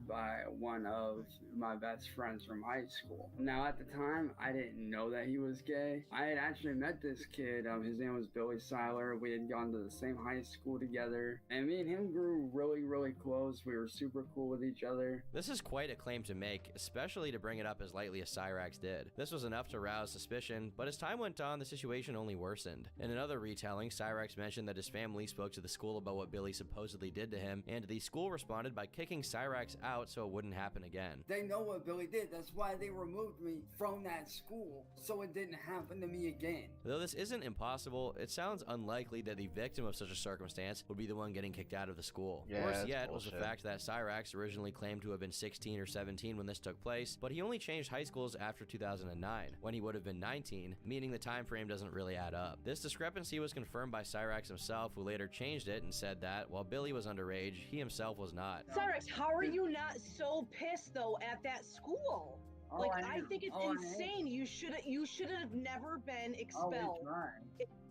[SPEAKER 18] by one of my best friends from high school. Now, at the time, I didn't know that he was gay. I had actually met this kid. His name was Billy Seiler. We had gone to the same high school together, and me and him grew really, really close. We were super cool with each other."
[SPEAKER 17] This is quite a claim to make, especially to bring it up as lightly as Cyrax did. This was enough to rouse suspicion, but as time went on, the situation only worsened. In another retelling, Cyrax mentioned that his family spoke to the school about what Billy supposedly did to him, and the school responded by kicking Cyrax out so it wouldn't happen again.
[SPEAKER 18] "They know what Billy did. That's why they removed me from that school, so it didn't happen to me again."
[SPEAKER 17] Though this isn't impossible, it sounds unlikely that the victim of such a circumstance would be the one getting kicked out of the school.
[SPEAKER 1] Yeah,
[SPEAKER 17] Worse
[SPEAKER 1] that's
[SPEAKER 17] yet was the
[SPEAKER 1] bullshit.
[SPEAKER 17] fact that Cyrax originally claimed to have been 16 or 17 when this took place, but he only changed high schools after 2009, when he would have been 19, meaning the time frame doesn't really add up. This discrepancy was confirmed by Cyrax himself, who later changed it and said that, while Billy was underage, he himself was not.
[SPEAKER 21] Cyrax, how are you not so pissed though at that school?
[SPEAKER 18] Oh,
[SPEAKER 21] Like,
[SPEAKER 18] I
[SPEAKER 21] I
[SPEAKER 18] am.
[SPEAKER 21] think it's
[SPEAKER 18] Oh, I am.
[SPEAKER 21] insane. You should have never been
[SPEAKER 18] Oh,
[SPEAKER 21] expelled.
[SPEAKER 18] we tried.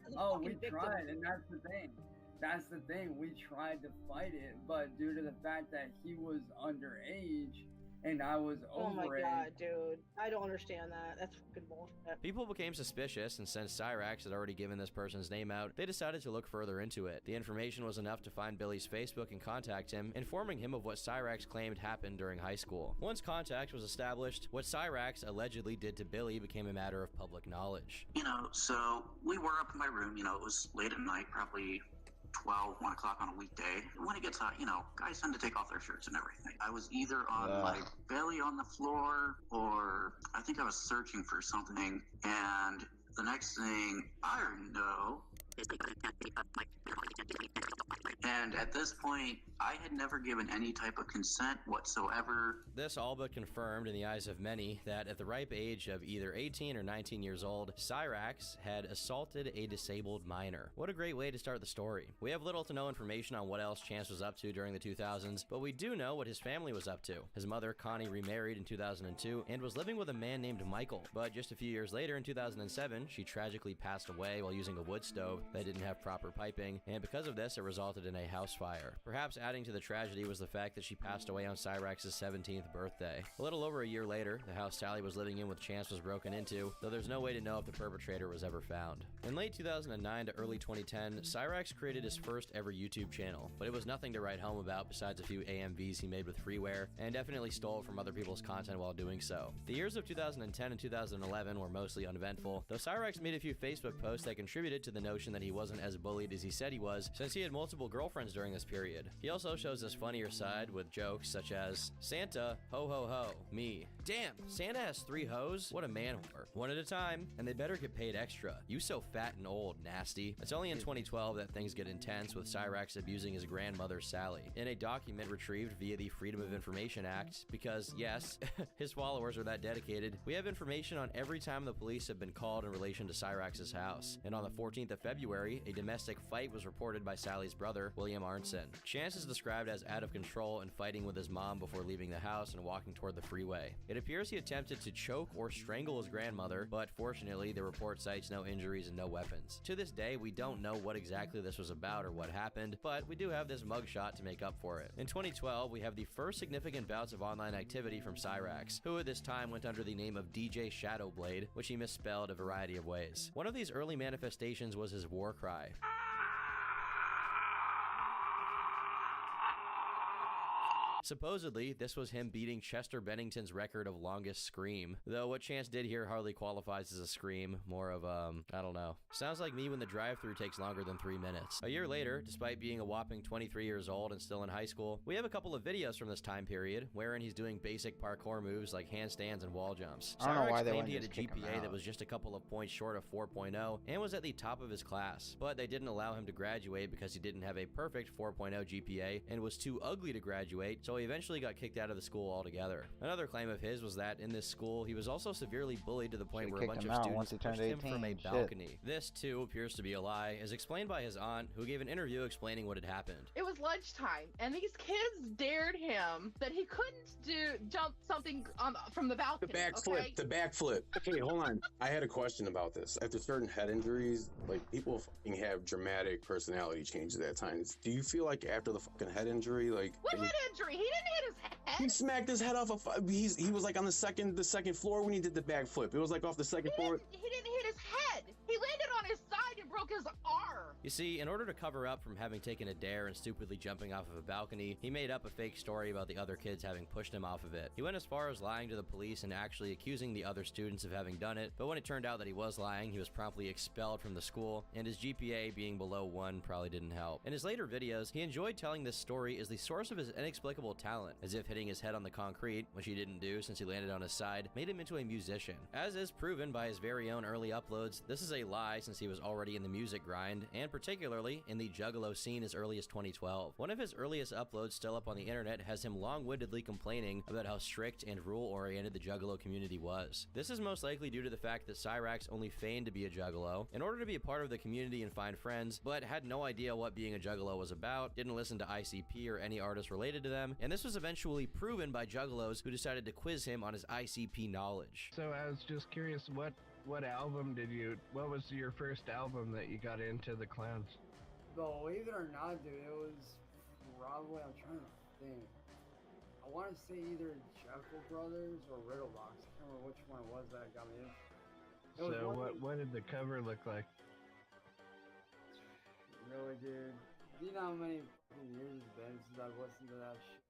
[SPEAKER 21] as a
[SPEAKER 18] Oh,
[SPEAKER 21] fucking
[SPEAKER 18] we
[SPEAKER 21] victim.
[SPEAKER 18] tried, and that's the thing. That's the thing. We tried to fight it, but due to the fact that he was underage and I was
[SPEAKER 21] Oh my
[SPEAKER 18] overage.
[SPEAKER 21] god, dude. I don't understand that. That's fucking bullshit.
[SPEAKER 17] People became suspicious, and since Cyrax had already given this person's name out, they decided to look further into it. The information was enough to find Billy's Facebook and contact him, informing him of what Cyrax claimed happened during high school. Once contact was established, what Cyrax allegedly did to Billy became a matter of public knowledge.
[SPEAKER 22] So we were up in my room, it was late at night, probably 1 o'clock on a weekday. When it gets hot, guys tend to take off their shirts and everything. I was either on my belly on the floor, or I think I was searching for something, and the next thing I know is and at this point, I had never given any type of consent whatsoever.
[SPEAKER 17] This all but confirmed in the eyes of many that at the ripe age of either 18 or 19 years old, Cyrax had assaulted a disabled minor. What a great way to start the story. We have little to no information on what else Chance was up to during the 2000s, but we do know what his family was up to. His mother, Connie, remarried in 2002 and was living with a man named Michael. But just a few years later, in 2007, she tragically passed away while using a wood stove that didn't have proper piping, and because of this, it resulted in a house fire. Perhaps adding to the tragedy was the fact that she passed away on Cyrax's 17th birthday. A little over a year later, the house Sally was living in with Chance was broken into, though there's no way to know if the perpetrator was ever found. In late 2009 to early 2010, Cyrax created his first ever YouTube channel, but it was nothing to write home about besides a few AMVs he made with freeware, and definitely stole from other people's content while doing so. The years of 2010 and 2011 were mostly uneventful, though Cyrax made a few Facebook posts that contributed to the notion that he wasn't as bullied as he said he was, since he had multiple girlfriends during this period. He also shows his funnier side with jokes such as, "Santa, ho ho ho, me. Damn, Santa has 3 hoes? What a man whore. One at a time, and they better get paid extra. You so fat and old, nasty." It's only in 2012 that things get intense, with Cyrax abusing his grandmother, Sally, in a document retrieved via the Freedom of Information Act, because, yes, his followers are that dedicated. We have information on every time the police have been called in relation to Cyrax's house, and on the 14th of February, February, a domestic fight was reported by Sally's brother, William Arnson. Chance is described as out of control and fighting with his mom before leaving the house and walking toward the freeway. It appears he attempted to choke or strangle his grandmother, but fortunately, the report cites no injuries and no weapons. To this day, we don't know what exactly this was about or what happened, but we do have this mugshot to make up for it. In 2012, we have the first significant bouts of online activity from Cyrax, who at this time went under the name of DJ Shadowblade, which he misspelled a variety of ways. One of these early manifestations was his war cry. Supposedly, this was him beating Chester Bennington's record of longest scream, though what Chance did here hardly qualifies as a scream, more of I don't know. Sounds like me when the drive-thru takes longer than 3 minutes. A year later, despite being a whopping 23 years old and still in high school, we have a couple of videos from this time period wherein he's doing basic parkour moves like handstands and wall jumps. Cyrax claimed he had a GPA that was just a couple of points short of 4.0 and was at the top of his class, but they didn't allow him to graduate because he didn't have a perfect 4.0 GPA and was too ugly to graduate, so he eventually got kicked out of the school altogether. Another claim of his was that in this school, he was also severely bullied to the point where a bunch of students pushed him from a balcony. This, too, appears to be a lie, as explained by his aunt, who gave an interview explaining what had happened.
[SPEAKER 2] It was lunchtime, and these kids dared him that he couldn't jump something from the balcony.
[SPEAKER 3] The backflip,
[SPEAKER 2] okay?
[SPEAKER 3] the backflip. Okay, hold on. I had a question about this. After certain head injuries, like, people fucking have dramatic personality changes at times. Do you feel like after the fucking head injury, like...
[SPEAKER 2] What head injury? He didn't hit his head.
[SPEAKER 3] He smacked his head off he was like on the second floor when he did the backflip. It was like off the second floor.
[SPEAKER 2] He didn't hit his head. He landed on his side and broke his arm.
[SPEAKER 17] You see, in order to cover up from having taken a dare and stupidly jumping off of a balcony, he made up a fake story about the other kids having pushed him off of it. He went as far as lying to the police and actually accusing the other students of having done it, but when it turned out that he was lying, he was promptly expelled from the school, and his GPA being below 1 probably didn't help. In his later videos, he enjoyed telling this story as the source of his inexplicable talent, as if hitting his head on the concrete, which he didn't do since he landed on his side, made him into a musician. As is proven by his very own early uploads, this is a lie since he was already in the music grind, and particularly in the Juggalo scene as early as 2012. One of his earliest uploads still up on the internet has him long-windedly complaining about how strict and rule-oriented the Juggalo community was. This is most likely due to the fact that Cyrax only feigned to be a Juggalo in order to be a part of the community and find friends, but had no idea what being a Juggalo was about, didn't listen to ICP or any artists related to them, and this was eventually proven by Juggalos who decided to quiz him on his ICP knowledge.
[SPEAKER 23] So I was just curious, what what was your first album that you got into the clowns?
[SPEAKER 18] Believe it or not, dude, it was probably, I'm trying to think. I want to say either Jekyll Brothers or Riddlebox. I can't remember which one it was that got me in.
[SPEAKER 23] So what did the cover look like?
[SPEAKER 18] Really, dude? Do you know how many years it's been since I've listened to that shit?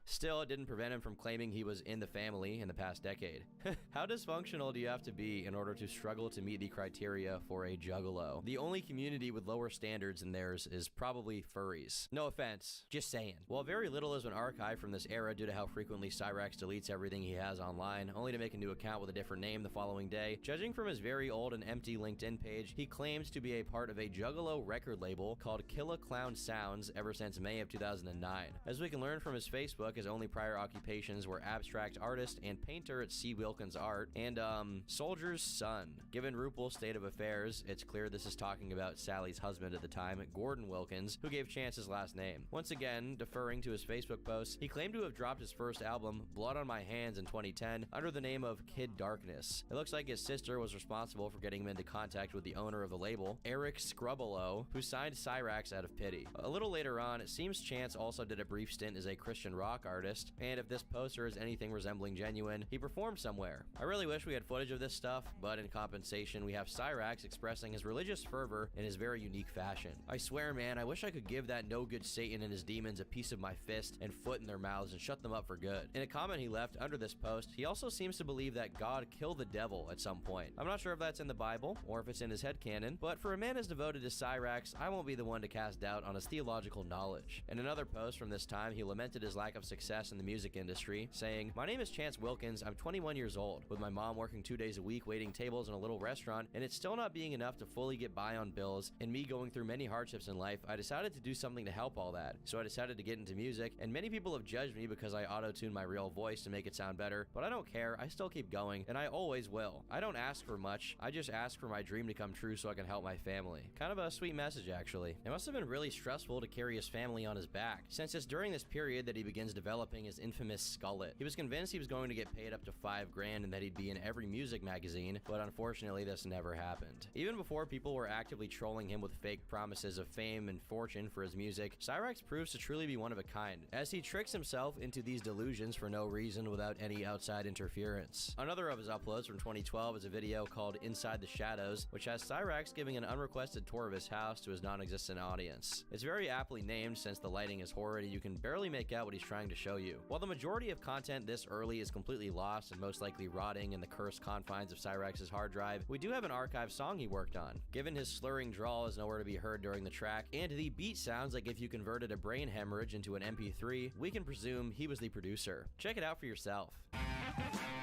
[SPEAKER 17] Still, it didn't prevent him from claiming he was in the family in the past decade. How dysfunctional do you have to be in order to struggle to meet the criteria for a Juggalo? The only community with lower standards than theirs is probably furries. No offense, just saying. While very little has been archived from this era due to how frequently Cyrax deletes everything he has online, only to make a new account with a different name the following day, judging from his very old and empty LinkedIn page, he claims to be a part of a Juggalo record label called Killa Clown Sounds ever since May of 2009. As we can learn from his Facebook, his only prior occupations were abstract artist and painter at C. Wilkins Art and, soldier's son. Given RuPaul's state of affairs, it's clear this is talking about Sally's husband at the time, Gordon Wilkins, who gave Chance his last name. Once again, deferring to his Facebook post, he claimed to have dropped his first album, Blood on My Hands, in 2010, under the name of Kid Darkness. It looks like his sister was responsible for getting him into contact with the owner of the label, Eric Scrubolo, who signed Cyrax out of pity. A little later on, it seems Chance also did a brief stint as a Christian rock artist, and if this poster is anything resembling genuine, he performed somewhere. I really wish we had footage of this stuff, but in compensation, we have Cyrax expressing his religious fervor in his very unique fashion. I swear, man, I wish I could give that no-good Satan and his demons a piece of my fist and foot in their mouths and shut them up for good. In a comment he left under this post, he also seems to believe that God killed the devil at some point. I'm not sure if that's in the Bible or if it's in his headcanon, but for a man as devoted to Cyrax, I won't be the one to cast doubt on his theological knowledge. In another post from this time, he lamented his lack of success in the music industry, saying, "My name is Chance Wilkins. I'm 21 years old, with my mom working 2 days a week waiting tables in a little restaurant, and it's still not being enough to fully get by on bills, and me going through many hardships in life. I decided to do something to help all that. So I decided to get into music, and many people have judged me because I auto-tune my real voice to make it sound better, but I don't care. I still keep going, and I always will. I don't ask for much. I just ask for my dream to come true so I can help my family." Kind of a sweet message, actually. It must have been really stressful to carry his family on his back, since it's during this period that he begins developing his infamous skullet. He was convinced he was going to get paid up to $5,000 and that he'd be in every music magazine, but unfortunately this never happened. Even before people were actively trolling him with fake promises of fame and fortune for his music, Cyrax proves to truly be one of a kind, as he tricks himself into these delusions for no reason without any outside interference. Another of his uploads from 2012 is a video called Inside the Shadows, which has Cyrax giving an unrequested tour of his house to his non-existent audience. It's very aptly named since the lighting is horrid and you can barely make out what he's trying to show you. While the majority of content this early is completely lost and most likely rotting in the cursed confines of Cyrax's hard drive, we do have an archive song he worked on. Given his slurring drawl is nowhere to be heard during the track, and the beat sounds like if you converted a brain hemorrhage into an MP3, we can presume he was the producer. Check it out for yourself.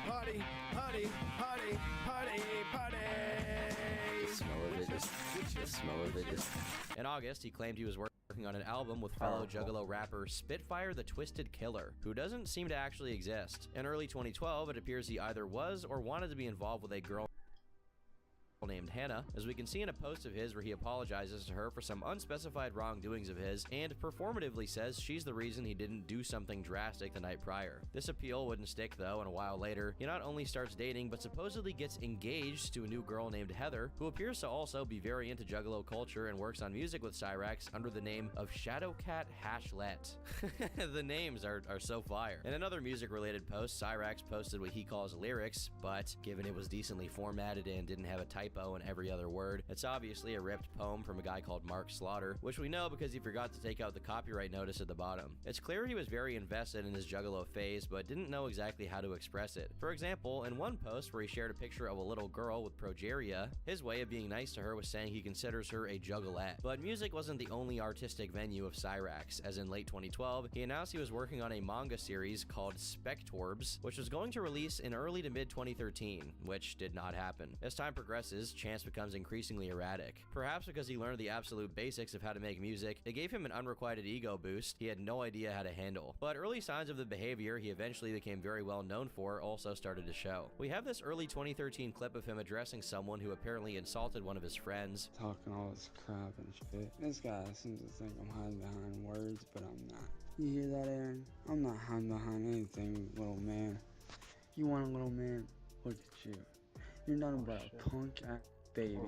[SPEAKER 8] Party, party, party, party, party.
[SPEAKER 17] The smell of it is... The smell of it is... In August, he claimed he was working on an album with fellow Juggalo rapper Spitfire the Twisted Killer, who doesn't seem to actually exist. In early 2012, it appears he either was or wanted to be involved with a girl named Hannah, as we can see in a post of his where he apologizes to her for some unspecified wrongdoings of his and performatively says she's the reason he didn't do something drastic the night prior. This appeal wouldn't stick though, and a while later, he not only starts dating but supposedly gets engaged to a new girl named Heather, who appears to also be very into Juggalo culture and works on music with Cyrax under the name of Shadowcat Hashlet. The names are so fire. In another music-related post, Cyrax posted what he calls lyrics, but given it was decently formatted and didn't have a typo in every other word, it's obviously a ripped poem from a guy called Mark Slaughter, which we know because he forgot to take out the copyright notice at the bottom. It's clear he was very invested in his Juggalo phase, but didn't know exactly how to express it. For example, in one post where he shared a picture of a little girl with progeria, his way of being nice to her was saying he considers her a juggalette. But music wasn't the only artistic venue of Cyrax, as in late 2012, he announced he was working on a manga series called Spectorbs, which was going to release in early to mid 2013, which did not happen. As time progresses, Chance becomes increasingly erratic. Perhaps because he learned the absolute basics of how to make music, it gave him an unrequited ego boost he had no idea how to handle. But early signs of the behavior he eventually became very well known for also started to show. We have this early 2013 clip of him addressing someone who apparently insulted one of his friends.
[SPEAKER 18] Talking all this crap and shit. This guy seems to think I'm hiding behind words, but I'm not. You hear that, Aaron? I'm not hiding behind anything, little man. You want a little man? Look at you. You're nothing but a punk ass baby.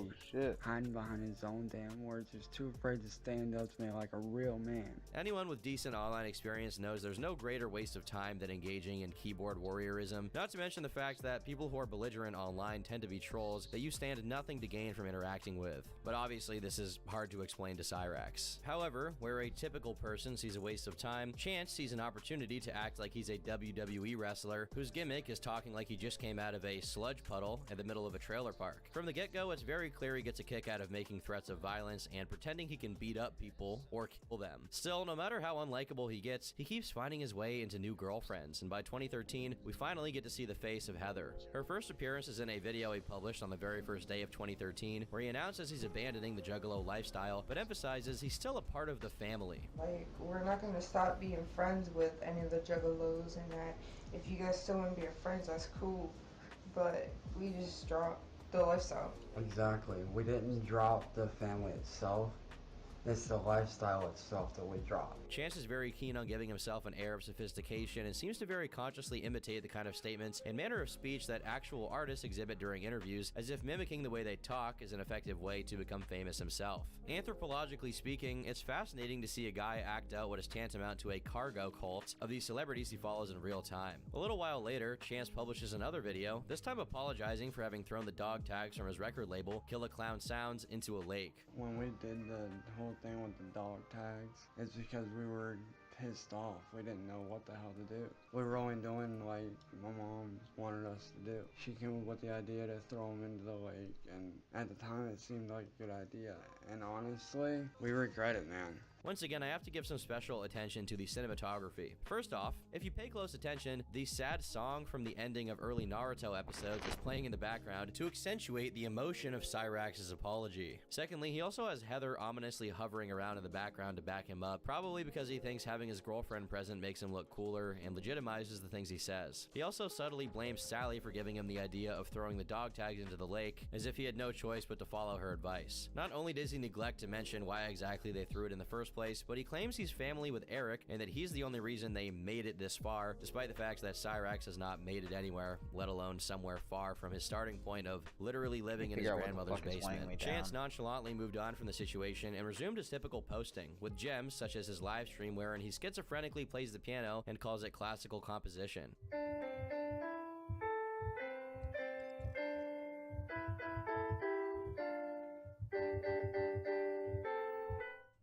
[SPEAKER 18] Hiding behind his own damn words. He's too afraid to stand up to me like a real man.
[SPEAKER 17] Anyone with decent online experience knows there's no greater waste of time than engaging in keyboard warriorism, not to mention the fact that people who are belligerent online tend to be trolls that you stand nothing to gain from interacting with. But obviously this is hard to explain to Cyrax. However, where a typical person sees a waste of time, Chance sees an opportunity to act like he's a WWE wrestler whose gimmick is talking like he just came out of a sludge puddle in the middle of a trailer park. From the get-go, it's very clear he gets a kick out of making threats of violence and pretending he can beat up people or kill them. Still, no matter how unlikable he gets, he keeps finding his way into new girlfriends, and by 2013, we finally get to see the face of Heather. Her first appearance is in a video he published on the very first day of 2013, where he announces he's abandoning the Juggalo lifestyle, but emphasizes he's still a part of the family.
[SPEAKER 9] Like, we're not going to stop being friends with any of the Juggalos, and that if you guys still want to be our friends, that's cool, but we just dropped the lifestyle.
[SPEAKER 18] Exactly. We didn't drop the family itself. It's the lifestyle itself that we drop.
[SPEAKER 17] Chance is very keen on giving himself an air of sophistication and seems to very consciously imitate the kind of statements and manner of speech that actual artists exhibit during interviews, as if mimicking the way they talk is an effective way to become famous himself. Anthropologically speaking, it's fascinating to see a guy act out what is tantamount to a cargo cult of these celebrities he follows in real time. A little while later, Chance publishes another video, this time apologizing for having thrown the dog tags from his record label, Kill a Clown Sounds, into a lake.
[SPEAKER 18] When we did the whole thing with the dog tags, it's because we were pissed off. We didn't know what the hell to do. We were only doing like my mom wanted us to do. She came up with the idea to throw them into the lake, and at the time it seemed like a good idea. And honestly, we regret it, man.
[SPEAKER 17] Once again, I have to give some special attention to the cinematography. First off, if you pay close attention, the sad song from the ending of early Naruto episodes is playing in the background to accentuate the emotion of Cyrax's apology. Secondly, he also has Heather ominously hovering around in the background to back him up, probably because he thinks having his girlfriend present makes him look cooler and legitimizes the things he says. He also subtly blames Sally for giving him the idea of throwing the dog tags into the lake, as if he had no choice but to follow her advice. Not only does he neglect to mention why exactly they threw it in the first place, but he claims he's family with Eric and that he's the only reason they made it this far, despite the fact that Cyrax has not made it anywhere, let alone somewhere far from his starting point of literally living in his grandmother's basement. Chance nonchalantly moved on from the situation and resumed his typical posting, with gems such as his live stream wherein he schizophrenically plays the piano and calls it classical composition.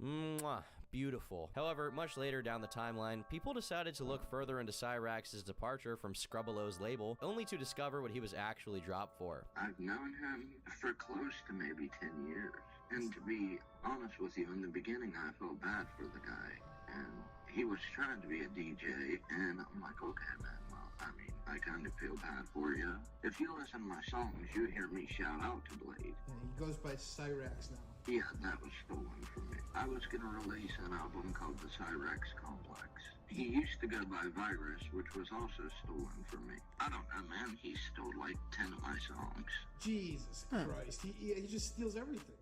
[SPEAKER 17] Mwah. Beautiful. However, much later down the timeline, people decided to look further into Cyrax's departure from Scrubbalow's label, only to discover what he was actually dropped for.
[SPEAKER 10] I've known him for close to maybe 10 years. And to be honest with you, in the beginning I felt bad for the guy. And he was trying to be a DJ, and I'm like, okay, man, well, I mean, I kind of feel bad for you. If you listen to my songs, you hear me shout out to Blade.
[SPEAKER 11] Yeah, he goes by Cyrax now.
[SPEAKER 10] Yeah, that was stolen from me. I was gonna release an album called the Cyrax Complex. He used to go by Virus, which was also stolen from me. I don't know, man. He stole like 10 of my songs.
[SPEAKER 11] Jesus Christ. He just steals everything,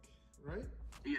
[SPEAKER 11] right?
[SPEAKER 10] Yeah.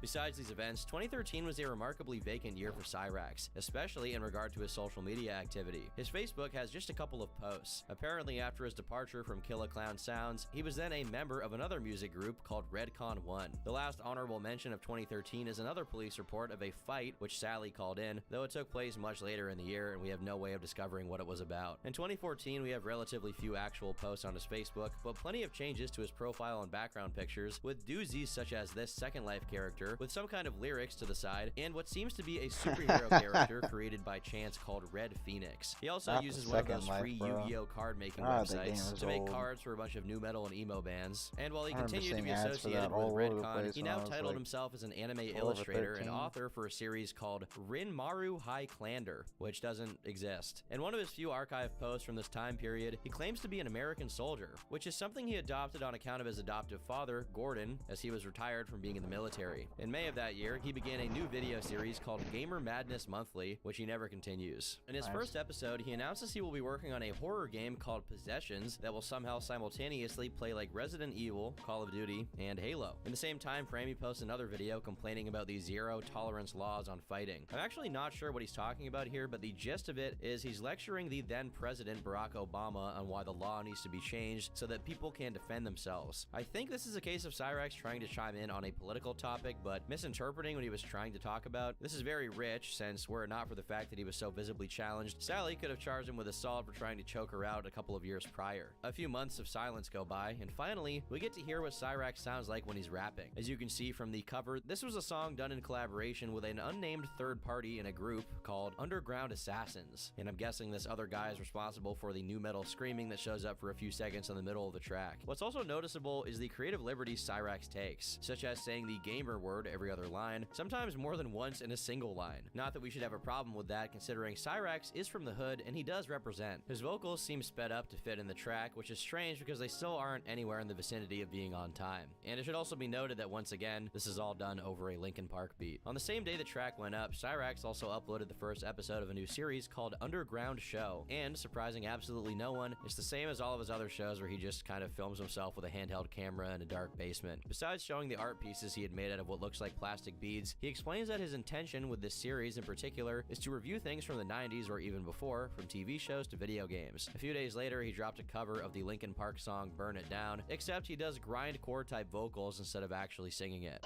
[SPEAKER 17] Besides these events, 2013 was a remarkably vacant year for Cyrax, especially in regard to his social media activity. His Facebook has just a couple of posts. Apparently, after his departure from Killa Clown Sounds, he was then a member of another music group called Redcon 1. The last honorable mention of 2013 is another police report of a fight which Sally called in, though it took place much later in the year and we have no way of discovering what it was about. In 2014, we have relatively few actual posts on his Facebook, but plenty of changes to his profile and background pictures, with doozies such as this Second Life character with some kind of lyrics to the side, and what seems to be a superhero character created by Chance called Red Phoenix. He also uses one of those free Yu-Gi-Oh card making websites to make cards for a bunch of new metal and emo bands. And while he continued to be associated with Redcon, he now titled himself as an anime illustrator and author for a series called Rinmaru Highlander, which doesn't exist. In one of his few archive posts from this time period, he claims to be an American soldier, which is something he adopted on account of his adoptive father, Gordon, as he was retired from being in the military. In May of that year, he began a new video series called Gamer Madness Monthly, which he never continues. In his first episode, he announces he will be working on a horror game called Possessions that will somehow simultaneously play like Resident Evil, Call of Duty, and Halo. In the same time frame, he posts another video complaining about the zero tolerance laws on fighting. I'm actually not sure what he's talking about here, but the gist of it is he's lecturing the then President Barack Obama on why the law needs to be changed so that people can defend themselves. I think this is a case of Cyrax trying to chime in on a political topic, but misinterpreting what he was trying to talk about. This is very rich, since were it not for the fact that he was so visibly challenged, Sally could have charged him with assault for trying to choke her out a couple of years prior. A few months of silence go by, and finally, we get to hear what Cyrax sounds like when he's rapping. As you can see from the cover, this was a song done in collaboration with an unnamed third party in a group called Underground Assassins, and I'm guessing this other guy is responsible for the new metal screaming that shows up for a few seconds in the middle of the track. What's also noticeable is the creative liberties Cyrax takes, such as saying the gamer word every other line, sometimes more than once in a single line. Not that we should have a problem with that, considering Cyrax is from the hood and he does represent. His vocals seem sped up to fit in the track, which is strange because they still aren't anywhere in the vicinity of being on time. And it should also be noted that once again, this is all done over a Linkin Park beat. On the same day the track went up, Cyrax also uploaded the first episode of a new series called Underground Show, and surprising absolutely no one, it's the same as all of his other shows where he just kind of films himself with a handheld camera in a dark basement. Besides showing the art pieces he had made out of what looks like plastic beads, he explains that his intention with this series in particular is to review things from the 90s or even before, from TV shows to video games. A few days later, he dropped a cover of the Linkin Park song Burn It Down, except he does grindcore type vocals instead of actually singing it.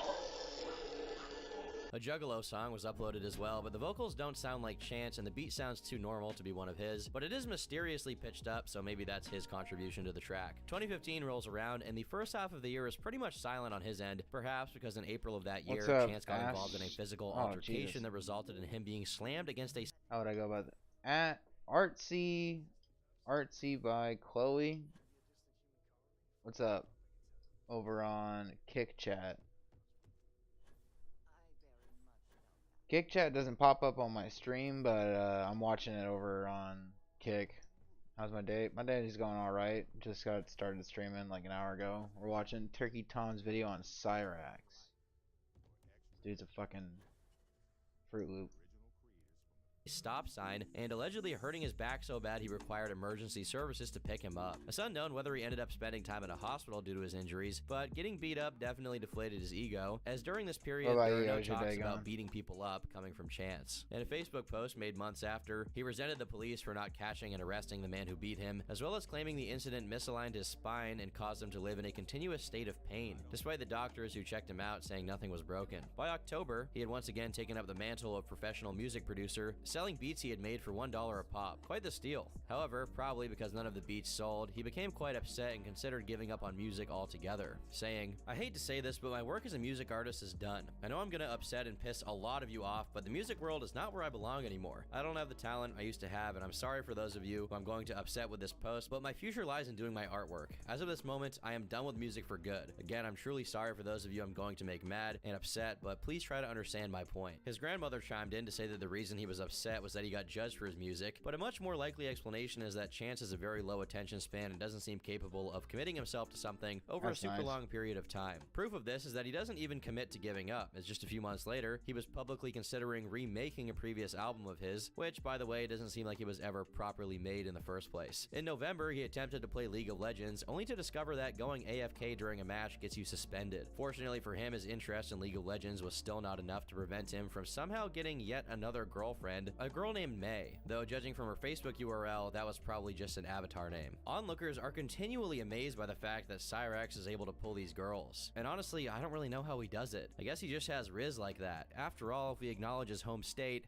[SPEAKER 17] A Juggalo song was uploaded as well, but the vocals don't sound like Chance and the beat sounds too normal to be one of his, but it is mysteriously pitched up, so maybe that's his contribution to the track. 2015 rolls around, and the first half of the year is pretty much silent on his end, perhaps because in April of that year, Chance got involved in a physical altercation that resulted in him being slammed against a...
[SPEAKER 1] How would I go about that? At Artsy by Chloe. What's up? Over on Kick Chat. Kick chat doesn't pop up on my stream, but I'm watching it over on Kick. How's my day? My day is going alright. Just got started streaming like an hour ago. We're watching Turkey Tom's video on Cyrax. Dude's a fucking Fruit Loop.
[SPEAKER 17] Stop sign and allegedly hurting his back so bad he required emergency services to pick him up. It's unknown whether he ended up spending time in a hospital due to his injuries, but getting beat up definitely deflated his ego, as during this period there were no talks about beating people up coming from Chance. In a Facebook post made months after, he resented the police for not catching and arresting the man who beat him, as well as claiming the incident misaligned his spine and caused him to live in a continuous state of pain, despite the doctors who checked him out saying nothing was broken. By October, he had once again taken up the mantle of professional music producer, selling beats he had made for $1 a pop. Quite the steal. However, probably because none of the beats sold, he became quite upset and considered giving up on music altogether, saying, "I hate to say this, but my work as a music artist is done. I know I'm gonna upset and piss a lot of you off, but the music world is not where I belong anymore. I don't have the talent I used to have, and I'm sorry for those of you who I'm going to upset with this post, but my future lies in doing my artwork. As of this moment, I am done with music for good. Again, I'm truly sorry for those of you I'm going to make mad and upset, but please try to understand my point." His grandmother chimed in to say that the reason he was upset was that he got judged for his music, but a much more likely explanation is that Chance has a very low attention span and doesn't seem capable of committing himself to something over a super long period of time. Proof of this is that he doesn't even commit to giving up, as just a few months later, he was publicly considering remaking a previous album of his, which, by the way, doesn't seem like it was ever properly made in the first place. In November, he attempted to play League of Legends, only to discover that going AFK during a match gets you suspended. Fortunately for him, his interest in League of Legends was still not enough to prevent him from somehow getting yet another girlfriend, a girl named May, though judging from her Facebook URL, that was probably just an avatar name. Onlookers are continually amazed by the fact that Cyrax is able to pull these girls, and honestly, I don't really know how he does it. I guess he just has Riz like that. After all, if we acknowledge his home state...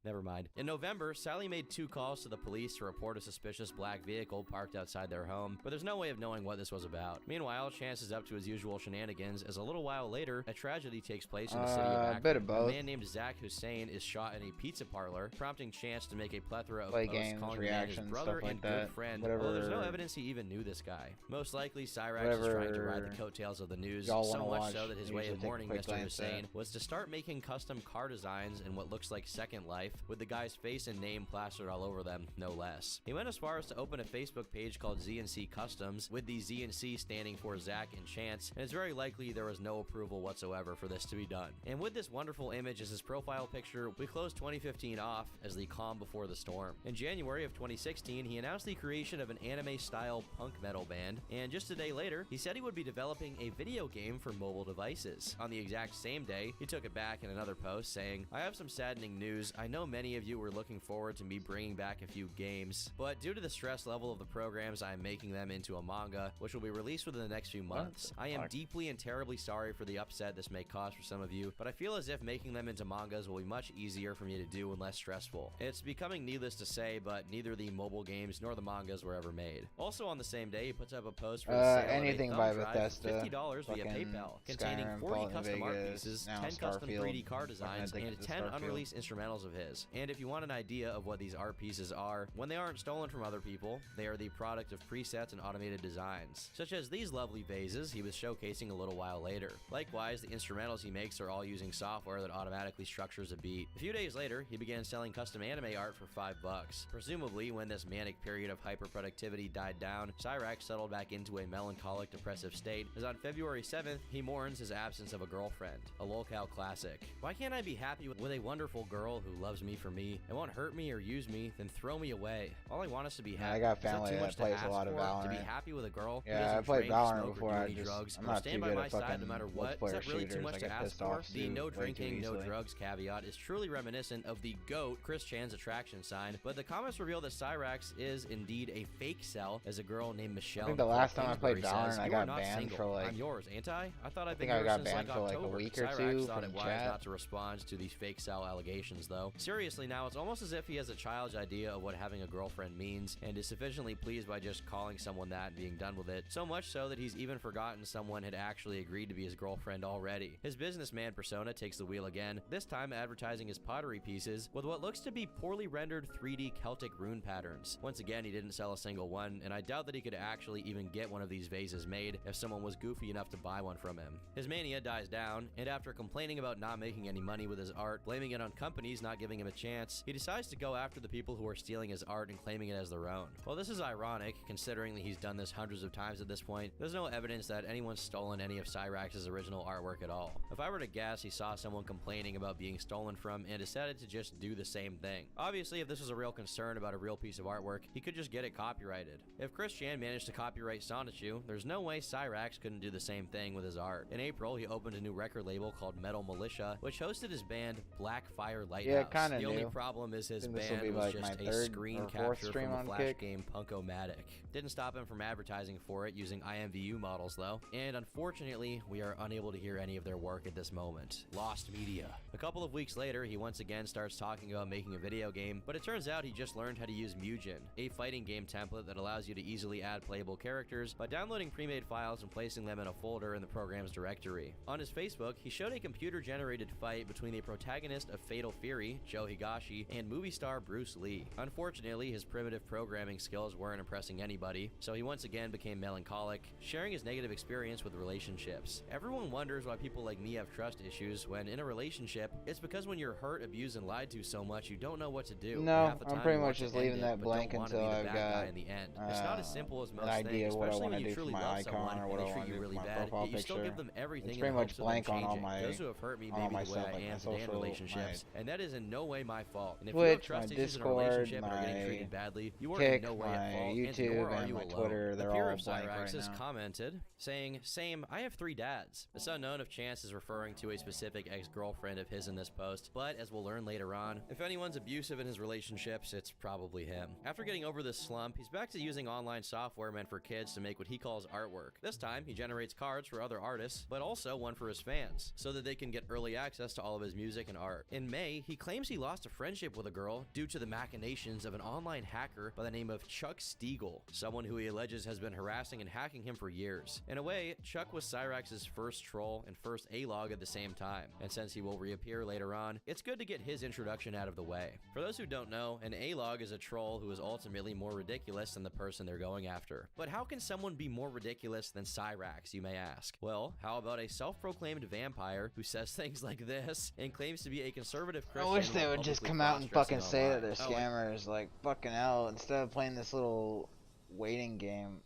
[SPEAKER 17] Never mind. In November, Sally made 2 calls to the police to report a suspicious black vehicle parked outside their home, but there's no way of knowing what this was about. Meanwhile, Chance is up to his usual shenanigans as a little while later, a tragedy takes place in the city of Akron. A man named Zach Hussein is shot in a pizza parlor, prompting Chance to make a plethora of posts calling the man his brother and good friend, although there's no evidence he even knew this guy. Most likely, Cyrax is trying to ride the coattails of the news, so much so that his way of mourning Mr. Hussein was to start making custom car designs in what looks like Second Life, with the guy's face and name plastered all over them, no less. He went as far as to open a Facebook page called ZNC Customs, with the ZNC standing for Zach and Chance, and it's very likely there was no approval whatsoever for this to be done. And with this wonderful image as his profile picture, we close 2015 off as the calm before the storm. In January of 2016, he announced the creation of an anime-style punk metal band, and just a day later, he said he would be developing a video game for mobile devices. On the exact same day, he took it back in another post saying, "I have some saddening news. I know many of you were looking forward to me bringing back a few games, but due to the stress level of the programs, I am making them into a manga, which will be released within the next few months. I am deeply and terribly sorry for the upset this may cause for some of you, but I feel as if making them into mangas will be much easier for me to do and less stressful. It's becoming needless to say, but neither the mobile games nor the mangas were ever made." Also on the same day, he puts up a post for the sale
[SPEAKER 1] anything
[SPEAKER 17] of a
[SPEAKER 1] by
[SPEAKER 17] thumb drive
[SPEAKER 1] Bethesda,
[SPEAKER 17] for $50 via PayPal, containing
[SPEAKER 1] Skyrim,
[SPEAKER 17] 40
[SPEAKER 1] Fallout New
[SPEAKER 17] custom art
[SPEAKER 1] Vegas,
[SPEAKER 17] pieces,
[SPEAKER 1] now
[SPEAKER 17] 10 custom
[SPEAKER 1] Starfield,
[SPEAKER 17] 3D car designs,
[SPEAKER 1] fucking
[SPEAKER 17] and
[SPEAKER 1] addicted to
[SPEAKER 17] 10
[SPEAKER 1] Starfield.
[SPEAKER 17] unreleased instrumentals of his. And if you want an idea of what these art pieces are, when they aren't stolen from other people, they are the product of presets and automated designs, such as these lovely vases he was showcasing a little while later. Likewise, the instrumentals he makes are all using software that automatically structures a beat. A few days later, he began selling custom anime art for $5. Presumably, when this manic period of hyperproductivity died down, Cyrax settled back into a melancholic, depressive state, as on February 7th, he mourns his absence of a girlfriend. A lolcow classic. Why can't I be happy with a wonderful girl who loves me for me and won't hurt me or use me, then throw me away? All I want is to be happy.
[SPEAKER 1] I got
[SPEAKER 17] Is that
[SPEAKER 1] family
[SPEAKER 17] too
[SPEAKER 1] that
[SPEAKER 17] much to
[SPEAKER 1] plays a
[SPEAKER 17] ask
[SPEAKER 1] lot of
[SPEAKER 17] for? To be
[SPEAKER 1] Valorant.
[SPEAKER 17] happy with a girl who
[SPEAKER 1] Yeah, I
[SPEAKER 17] doesn't
[SPEAKER 1] played
[SPEAKER 17] drink,
[SPEAKER 1] Valorant
[SPEAKER 17] smoke,
[SPEAKER 1] before.
[SPEAKER 17] or do
[SPEAKER 1] I
[SPEAKER 17] any
[SPEAKER 1] just
[SPEAKER 17] drugs,
[SPEAKER 1] I'm
[SPEAKER 17] or
[SPEAKER 1] not
[SPEAKER 17] stand
[SPEAKER 1] too
[SPEAKER 17] by
[SPEAKER 1] good
[SPEAKER 17] my
[SPEAKER 1] at
[SPEAKER 17] side
[SPEAKER 1] fucking
[SPEAKER 17] no matter what? Is
[SPEAKER 1] multiplayer
[SPEAKER 17] that really too
[SPEAKER 1] shooters.
[SPEAKER 17] much
[SPEAKER 1] I
[SPEAKER 17] to
[SPEAKER 1] get
[SPEAKER 17] ask
[SPEAKER 1] pissed
[SPEAKER 17] for?
[SPEAKER 1] off
[SPEAKER 17] The
[SPEAKER 1] too,
[SPEAKER 17] no
[SPEAKER 1] way too
[SPEAKER 17] drinking, no
[SPEAKER 1] easily.
[SPEAKER 17] drugs caveat is truly reminiscent of the GOAT, Chris Chan's attraction sign, but the comments reveal that Cyrax is indeed a fake cell, as a girl named Michelle.
[SPEAKER 1] I think the last time I played
[SPEAKER 17] Kingsbury
[SPEAKER 1] Valorant,
[SPEAKER 17] says,
[SPEAKER 1] I
[SPEAKER 17] "You
[SPEAKER 1] got
[SPEAKER 17] are not
[SPEAKER 1] banned
[SPEAKER 17] single.
[SPEAKER 1] for like.
[SPEAKER 17] I'm yours, ain't I? I thought I've
[SPEAKER 1] I
[SPEAKER 17] been
[SPEAKER 1] think I
[SPEAKER 17] yours
[SPEAKER 1] got
[SPEAKER 17] since
[SPEAKER 1] banned
[SPEAKER 17] like
[SPEAKER 1] for like a
[SPEAKER 17] October."
[SPEAKER 1] week or
[SPEAKER 17] Cyrax
[SPEAKER 1] two
[SPEAKER 17] thought
[SPEAKER 1] from
[SPEAKER 17] it wise
[SPEAKER 1] chat.
[SPEAKER 17] not to respond to these fake cell allegations, though. Seriously now, it's almost as if he has a child's idea of what having a girlfriend means, and is sufficiently pleased by just calling someone that and being done with it, so much so that he's even forgotten someone had actually agreed to be his girlfriend already. His businessman persona takes the wheel again, this time advertising his pottery pieces with what looks to be poorly rendered 3D Celtic rune patterns. Once again, he didn't sell a single one, and I doubt that he could actually even get one of these vases made if someone was goofy enough to buy one from him. His mania dies down, and after complaining about not making any money with his art, blaming it on companies not giving him a chance, he decides to go after the people who are stealing his art and claiming it as their own. While this is ironic, considering that he's done this hundreds of times at this point, there's no evidence that anyone's stolen any of Cyrax's original artwork at all. If I were to guess, he saw someone complaining about being stolen from and decided to just do the same thing. Obviously, if this was a real concern about a real piece of artwork, he could just get it copyrighted. If Chris Chan managed to copyright Sonichu, there's no way Cyrax couldn't do the same thing with his art. In April, he opened a new record label called Metal Militia, which hosted his band Blackfire Lighthouse.
[SPEAKER 1] Yeah, kinda
[SPEAKER 17] the only
[SPEAKER 1] new.
[SPEAKER 17] problem is his
[SPEAKER 1] I think this
[SPEAKER 17] band
[SPEAKER 1] will be
[SPEAKER 17] was
[SPEAKER 1] like
[SPEAKER 17] just
[SPEAKER 1] my
[SPEAKER 17] a
[SPEAKER 1] third
[SPEAKER 17] screen
[SPEAKER 1] or fourth
[SPEAKER 17] capture
[SPEAKER 1] stream
[SPEAKER 17] from the
[SPEAKER 1] on
[SPEAKER 17] Flash
[SPEAKER 1] Kick.
[SPEAKER 17] game Punko-Matic. Didn't stop him from advertising for it using IMVU models though, and unfortunately, we are unable to hear any of their work at this moment. Lost media. A couple of weeks later, he once again starts talking about making a video game, but it turns out he just learned how to use Mugen, a fighting game template that allows you to easily add playable characters by downloading pre-made files and placing them in a folder in the program's directory. On his Facebook, he showed a computer-generated fight between the protagonist of Fatal Fury, Joe Higashi, and movie star Bruce Lee. Unfortunately, his primitive programming skills weren't impressing anybody, so he once again became melancholic, sharing his negative experience with relationships. Everyone wonders why people like me have trust issues when in a relationship, it's because when you're hurt, abused, and lied to so much, you don't know what to do.
[SPEAKER 1] No,
[SPEAKER 17] Half the
[SPEAKER 1] I'm
[SPEAKER 17] time
[SPEAKER 1] pretty
[SPEAKER 17] you want
[SPEAKER 1] much
[SPEAKER 17] to
[SPEAKER 1] just
[SPEAKER 17] end
[SPEAKER 1] leaving
[SPEAKER 17] it,
[SPEAKER 1] that
[SPEAKER 17] but
[SPEAKER 1] blank
[SPEAKER 17] don't want to
[SPEAKER 1] until
[SPEAKER 17] be the
[SPEAKER 1] I've
[SPEAKER 17] bad guy
[SPEAKER 1] got
[SPEAKER 17] in the end. It's not as simple as most
[SPEAKER 1] an idea
[SPEAKER 17] things,
[SPEAKER 1] of what I
[SPEAKER 17] especially
[SPEAKER 1] want
[SPEAKER 17] when
[SPEAKER 1] to
[SPEAKER 17] you
[SPEAKER 1] do for
[SPEAKER 17] truly
[SPEAKER 1] my
[SPEAKER 17] love
[SPEAKER 1] icon
[SPEAKER 17] someone
[SPEAKER 1] or
[SPEAKER 17] and
[SPEAKER 1] what I
[SPEAKER 17] they treat
[SPEAKER 1] want to
[SPEAKER 17] you
[SPEAKER 1] do
[SPEAKER 17] really
[SPEAKER 1] for my
[SPEAKER 17] bad,
[SPEAKER 1] profile
[SPEAKER 17] yet you still
[SPEAKER 1] picture.
[SPEAKER 17] give them everything
[SPEAKER 1] It's
[SPEAKER 17] in
[SPEAKER 1] pretty
[SPEAKER 17] the
[SPEAKER 1] much
[SPEAKER 17] hopes of them
[SPEAKER 1] blank on all
[SPEAKER 17] changing.
[SPEAKER 1] my
[SPEAKER 17] Those who have hurt me
[SPEAKER 1] on all
[SPEAKER 17] maybe
[SPEAKER 1] my
[SPEAKER 17] the way
[SPEAKER 1] stuff,
[SPEAKER 17] I
[SPEAKER 1] like my
[SPEAKER 17] am today in
[SPEAKER 1] social,
[SPEAKER 17] relationships,
[SPEAKER 1] my
[SPEAKER 17] and that is in no way my fault. And if you have
[SPEAKER 1] Twitch, my
[SPEAKER 17] trust issues in a
[SPEAKER 1] Discord,
[SPEAKER 17] relationship and are getting
[SPEAKER 1] my
[SPEAKER 17] treated badly, you are
[SPEAKER 1] Kick,
[SPEAKER 17] in no way
[SPEAKER 1] my
[SPEAKER 17] at fault, and
[SPEAKER 1] YouTube,
[SPEAKER 17] nor are
[SPEAKER 1] and
[SPEAKER 17] you
[SPEAKER 1] my
[SPEAKER 17] alone.
[SPEAKER 1] Twitter,
[SPEAKER 17] The
[SPEAKER 1] they're
[SPEAKER 17] peer
[SPEAKER 1] all
[SPEAKER 17] of
[SPEAKER 1] blank
[SPEAKER 17] Cyrax
[SPEAKER 1] right
[SPEAKER 17] has
[SPEAKER 1] now.
[SPEAKER 17] commented, saying, "Same, I have 3 dads." It's unknown if Chance is referring to a specific ex-girlfriend of his in this post, but as we'll learn later on, if anyone's abusive in his relationships, it's probably him. After getting over this slump, he's back to using online software meant for kids to make what he calls artwork. This time, he generates cards for other artists, but also one for his fans, so that they can get early access to all of his music and art. In May, he claims he lost a friendship with a girl due to the machinations of an online hacker by the name of Chuck Stiegel, someone who he alleges has been harassing and hacking him for years. In a way, Chuck was Cyrax's first troll and first A-log at the same time, and since he will reappear later on, it's good to get his introduction out of the way. For those who don't know, an A-log is a troll who is ultimately more ridiculous than the person they're going after. But how can someone be more ridiculous than Cyrax, you may ask? Well, how about a self-proclaimed vampire who says things like this and claims to be a conservative Christian?
[SPEAKER 1] I wish they
[SPEAKER 17] while
[SPEAKER 1] would just
[SPEAKER 17] publicly
[SPEAKER 1] come out and
[SPEAKER 17] cross-dressing
[SPEAKER 1] fucking say that
[SPEAKER 17] online?
[SPEAKER 1] they're scammers, like fucking hell, instead of playing this little waiting game,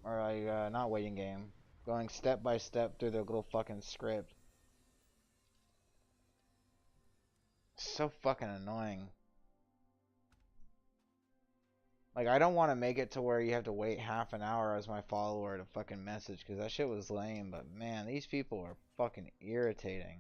[SPEAKER 1] or like, not waiting game, going step by step through their little fucking script. So fucking annoying. Like, I don't want to make it to where you have to wait half an hour as my follower to fucking message, because that shit was lame, but man, these people are fucking irritating.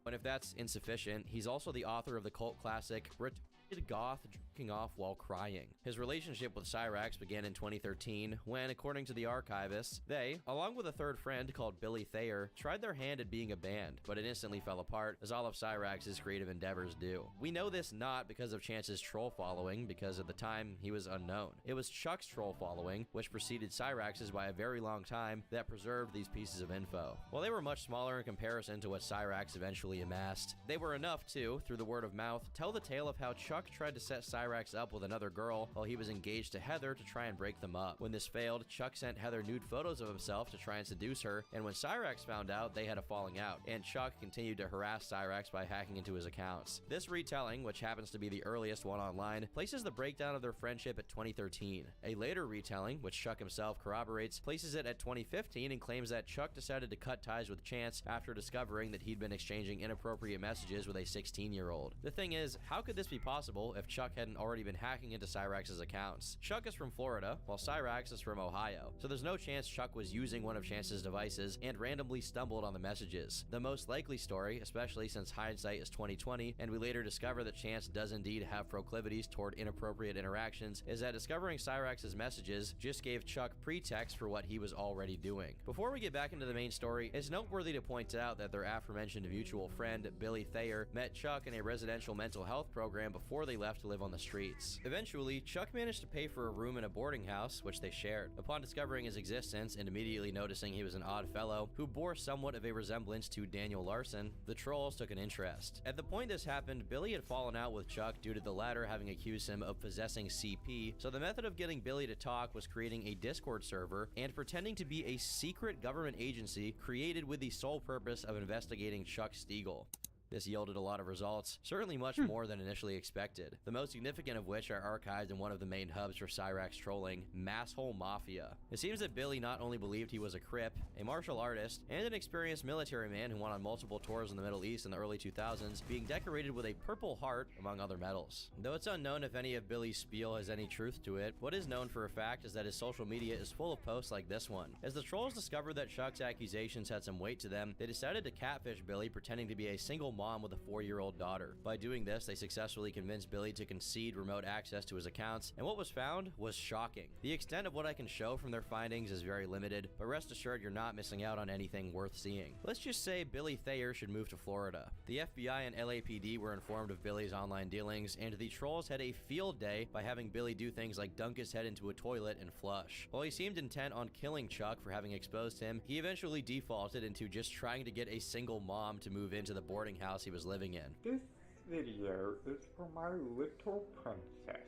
[SPEAKER 17] And if that's insufficient, he's also the author of the cult classic Retarded Goth Drinking Off While Crying. His relationship with Cyrax began in 2013 when, according to the archivists, they, along with a third friend called Billy Thayer, tried their hand at being a band, but it instantly fell apart, as all of Cyrax's creative endeavors do. We know this not because of Chance's troll following, because at the time, he was unknown. It was Chuck's troll following, which preceded Cyrax's by a very long time, that preserved these pieces of info. While they were much smaller in comparison to what Cyrax eventually amassed, they were enough to, through the word of mouth, tell the tale of how Chuck tried to set Cyrax up with another girl while he was engaged to Heather to try and break them up. When this failed, Chuck sent Heather nude photos of himself to try and seduce her, and when Cyrax found out, they had a falling out, and Chuck continued to harass Cyrax by hacking into his accounts. This retelling, which happens to be the earliest one online, places the breakdown of their friendship at 2013. A later retelling, which Chuck himself corroborates, places it at 2015 and claims that Chuck decided to cut ties with Chance after discovering that he'd been exchanging inappropriate messages with a 16-year-old. The thing is, how could this be possible possible if Chuck hadn't already been hacking into Cyrax's accounts. Chuck is from Florida, while Cyrax is from Ohio, so there's no chance Chuck was using one of Chance's devices and randomly stumbled on the messages. The most likely story, especially since hindsight is 2020, and we later discover that Chance does indeed have proclivities toward inappropriate interactions, is that discovering Cyrax's messages just gave Chuck pretext for what he was already doing. Before we get back into the main story, it's noteworthy to point out that their aforementioned mutual friend, Billy Thayer, met Chuck in a residential mental health program before they left to live on the streets. Eventually, Chuck managed to pay for a room in a boarding house, which they shared. Upon discovering his existence and immediately noticing he was an odd fellow who bore somewhat of a resemblance to Daniel Larson, the trolls took an interest. At the point this happened, Billy had fallen out with Chuck due to the latter having accused him of possessing CP, so the method of getting Billy to talk was creating a Discord server and pretending to be a secret government agency created with the sole purpose of investigating Chuck Stiegel. This yielded a lot of results, certainly much more than initially expected, the most significant of which are archived in one of the main hubs for Cyrax trolling, Masshole Mafia. It seems that Billy not only believed he was a Crip, a martial artist, and an experienced military man who went on multiple tours in the Middle East in the early 2000s, being decorated with a Purple Heart, among other medals. Though it's unknown if any of Billy's spiel has any truth to it, what is known for a fact is that his social media is full of posts like this one. As the trolls discovered that Chuck's accusations had some weight to them, they decided to catfish Billy, pretending to be a single mom with a 4-year-old daughter. By doing this, they successfully convinced Billy to concede remote access to his accounts, and what was found was shocking. The extent of what I can show from their findings is very limited, but rest assured you're not missing out on anything worth seeing. Let's just say Billy Thayer should move to Florida. The FBI and LAPD were informed of Billy's online dealings, and the trolls had a field day by having Billy do things like dunk his head into a toilet and flush. While he seemed intent on killing Chuck for having exposed him, he eventually defaulted into just trying to get a single mom to move into the boarding house he was living in.
[SPEAKER 12] This video is for my little princess.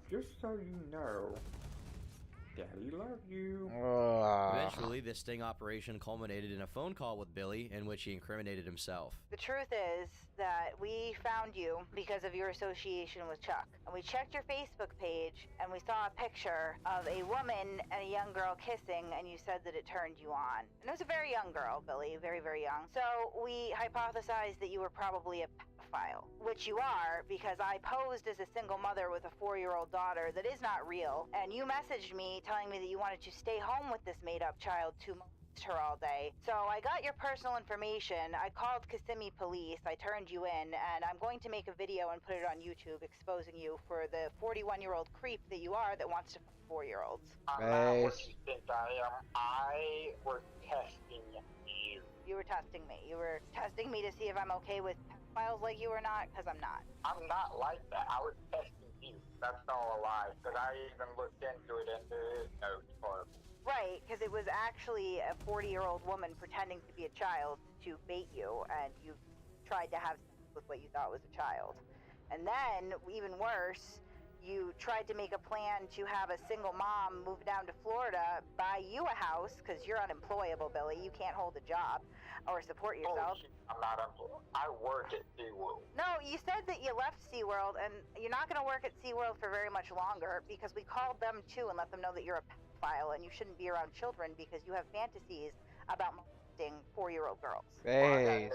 [SPEAKER 12] Just so you know, Daddy loves you.
[SPEAKER 17] Eventually, this sting operation culminated in a phone call with Billy in which he incriminated himself.
[SPEAKER 13] The truth is that we found you because of your association with Chuck. And we checked your Facebook page and we saw a picture of a woman and a young girl kissing, and you said that it turned you on. And it was a very young girl, Billy, very, very young. So we hypothesized that you were probably a pedophile, which you are, because I posed as a single mother with a 4-year-old daughter that is not real, and you messaged me telling me that you wanted to stay home with this made-up child to molest her all day. So I got your personal information, I called Kissimmee police, I turned you in, and I'm going to make a video and put it on YouTube exposing you for the 41-year-old creep that you are that wants to fuck 4-year-olds.
[SPEAKER 12] I'm not what you think I am. I was testing you.
[SPEAKER 13] You were testing me. You were testing me to see if I'm okay with pedophiles like you or not, because I'm not.
[SPEAKER 12] I'm not like that. I was testing you. That's all a lie, because I even looked into it and there is no part.
[SPEAKER 13] Right, because it was actually a 40-year-old woman pretending to be a child to bait you, and you tried to have sex with what you thought was a child. And then, even worse, you tried to make a plan to have a single mom move down to Florida, buy you a house, because you're unemployable, Billy. You can't hold a job or support yourself.
[SPEAKER 12] I'm not employed. I work at SeaWorld.
[SPEAKER 13] No, you said that you left SeaWorld, and you're not going to work at SeaWorld for very much longer, because we called them too and let them know that you're a pedophile and you shouldn't be around children because you have fantasies about molesting 4-year-old girls.
[SPEAKER 12] Hey.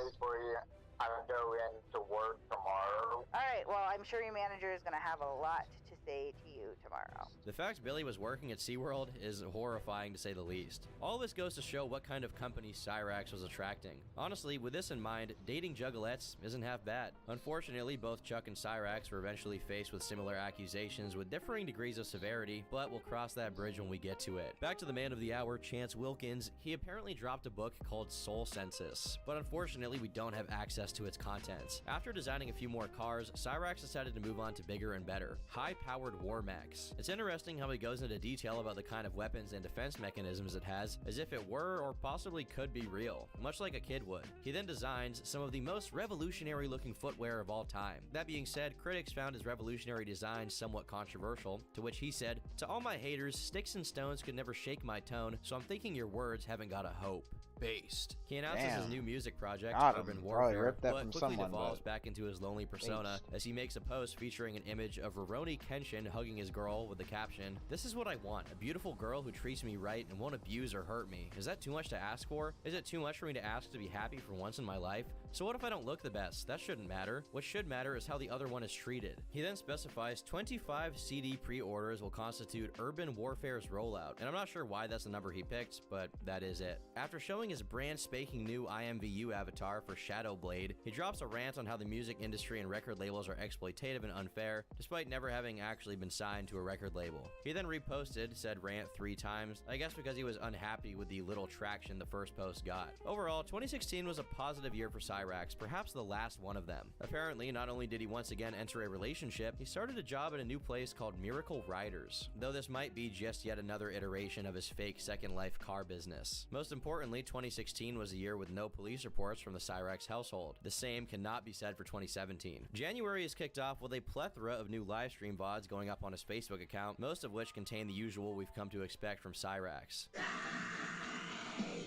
[SPEAKER 12] I'll go in to work tomorrow.
[SPEAKER 13] Alright, well, I'm sure your manager is going to have a lot to say to you tomorrow.
[SPEAKER 17] The fact Billy was working at SeaWorld is horrifying to say the least. All this goes to show what kind of company Cyrax was attracting. Honestly, with this in mind, dating juggalettes isn't half bad. Unfortunately, both Chuck and Cyrax were eventually faced with similar accusations with differing degrees of severity, but we'll cross that bridge when we get to it. Back to the man of the hour, Chance Wilkins. He apparently dropped a book called Soul Census, but unfortunately we don't have access to its contents. After designing a few more cars, Cyrax decided to move on to bigger and better, high-powered war mechs. It's interesting how he goes into detail about the kind of weapons and defense mechanisms it has, as if it were or possibly could be real, much like a kid would. He then designs some of the most revolutionary-looking footwear of all time. That being said, critics found his revolutionary design somewhat controversial, to which he said, "To all my haters, sticks and stones could never shake my tone, so I'm thinking your words haven't got a hope." Based. He announces his new music project, Urban Warfare, but quickly devolves back into his lonely persona as he makes a post featuring an image of Rurouni Kenshin hugging his girl with the caption, "This is what I want, a beautiful girl who treats me right and won't abuse or hurt me. Is that too much to ask for? Is it too much for me to ask to be happy for once in my life? So what if I don't look the best? That shouldn't matter. What should matter is how the other one is treated. He then specifies 25 CD pre-orders will constitute Urban Warfare's rollout, and I'm not sure why that's the number he picked, but that is it. After showing his brand spanking new IMVU avatar for Shadowblade, he drops a rant on how the music industry and record labels are exploitative and unfair, despite never having actually been signed to a record label. He then reposted said rant 3 times, I guess because he was unhappy with the little traction the first post got. Overall, 2016 was a positive year for Cyrax, perhaps the last one of them. Apparently, not only did he once again enter a relationship, he started a job at a new place called Miracle Riders, though this might be just yet another iteration of his fake Second Life car business. Most importantly, 2016 was a year with no police reports from the Cyrax household. The same cannot be said for 2017. January is kicked off with a plethora of new livestream VODs going up on his Facebook account, most of which contain the usual we've come to expect from Cyrax.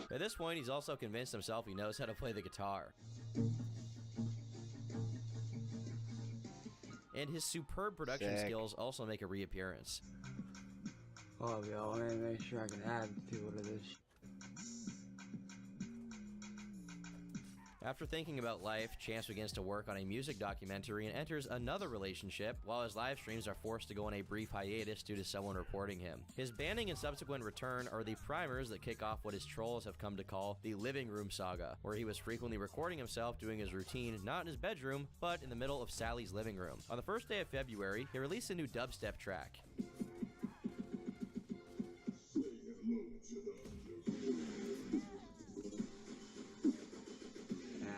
[SPEAKER 17] At this point, he's also convinced himself he knows how to play the guitar. And his superb production skills also make a reappearance.
[SPEAKER 18] Oh, yo, let me make sure I can add people to this.
[SPEAKER 17] After thinking about life, Chance begins to work on a music documentary and enters another relationship, while his live streams are forced to go on a brief hiatus due to someone reporting him. His banning and subsequent return are the primers that kick off what his trolls have come to call the living room saga, where he was frequently recording himself doing his routine not in his bedroom, but in the middle of Sally's living room. On the first day of February, he released a new dubstep track.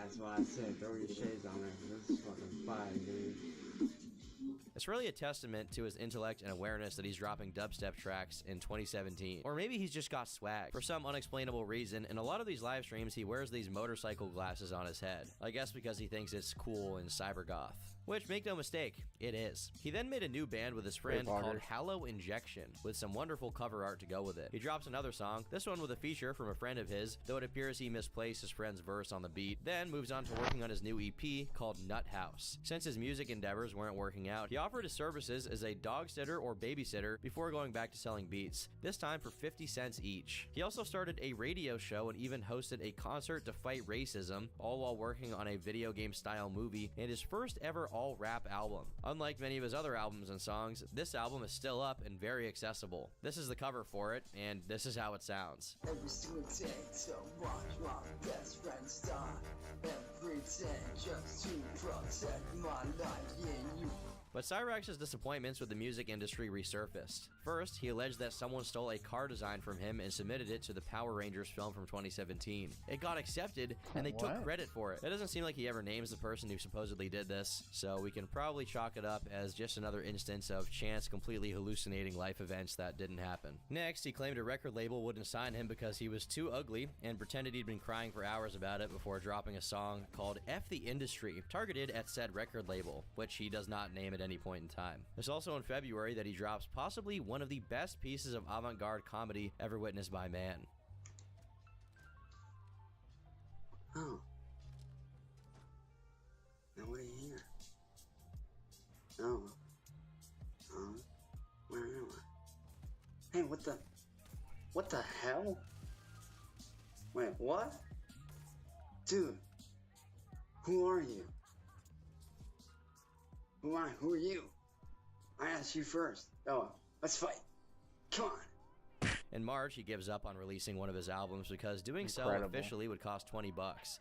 [SPEAKER 18] That's why I said throw your shades on there. This is fucking fire, dude.
[SPEAKER 17] It's really a testament to his intellect and awareness that he's dropping dubstep tracks in 2017. Or maybe he's just got swag. For some unexplainable reason, in a lot of these live streams, he wears these motorcycle glasses on his head. I guess because he thinks it's cool and cybergoth. Which, make no mistake, it is. He then made a new band with his friend called Hallow Injection, with some wonderful cover art to go with it. He drops another song, this one with a feature from a friend of his, though it appears he misplaced his friend's verse on the beat, then moves on to working on his new EP called Nut House. Since his music endeavors weren't working out, he offered his services as a dog sitter or babysitter before going back to selling beats, this time for 50 cents each. He also started a radio show and even hosted a concert to fight racism, all while working on a video game style movie and his first ever all-rap album. Unlike many of his other albums and songs, this album is still up and very accessible. This is the cover for it, and this is how it sounds.
[SPEAKER 6] Every single day to watch my best friends die. Every day just to protect my life, yeah, you.
[SPEAKER 17] But Cyrax's disappointments with the music industry resurfaced. First, he alleged that someone stole a car design from him and submitted it to the Power Rangers film from 2017. It got accepted, and they took credit for it. It doesn't seem like he ever names the person who supposedly did this, so we can probably chalk it up as just another instance of Chance completely hallucinating life events that didn't happen. Next, he claimed a record label wouldn't sign him because he was too ugly, and pretended he'd been crying for hours about it before dropping a song called F the Industry, targeted at said record label, which he does not name at any point in time. It's also in February that he drops possibly one of the best pieces of avant-garde comedy ever witnessed by man.
[SPEAKER 6] Oh. Nobody here. Oh. Where am I? Hey, what the hell? Wait, what? Dude. Who are you? Who am I? Who are you? I asked you first. Oh, let's fight. Come on.
[SPEAKER 17] In March, he gives up on releasing one of his albums because doing so officially would cost $20.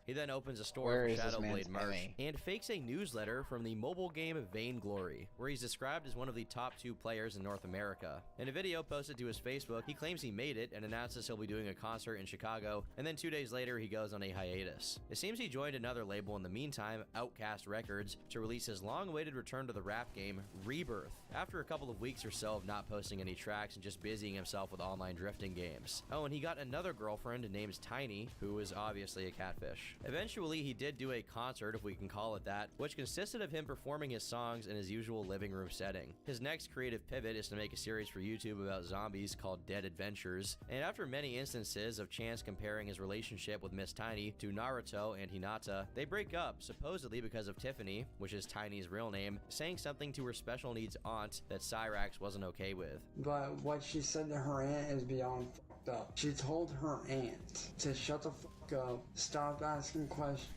[SPEAKER 17] He then opens a store for Shadowblade merch and fakes a newsletter from the mobile game Vainglory, where he's described as one of the top 2 players in North America. In a video posted to his Facebook, he claims he made it and announces he'll be doing a concert in Chicago, and then 2 days later he goes on a hiatus. It seems he joined another label in the meantime, Outcast Records, to release his long-awaited return to the rap game, Rebirth, after a couple of weeks or so of not posting any tracks and just busying himself with online drifting games. Oh, and he got another girlfriend named Tiny, who is obviously a catfish. Eventually, he did do a concert, if we can call it that, which consisted of him performing his songs in his usual living room setting. His next creative pivot is to make a series for YouTube about zombies called Dead Adventures, and after many instances of Chance comparing his relationship with Miss Tiny to Naruto and Hinata, they break up, supposedly because of Tiffany, which is Tiny's real name, saying something to her special needs aunt that Cyrax wasn't okay with.
[SPEAKER 18] But what she said to her aunt is beyond fucked up. She told her aunt to shut the fuck fuck up, stop asking questions,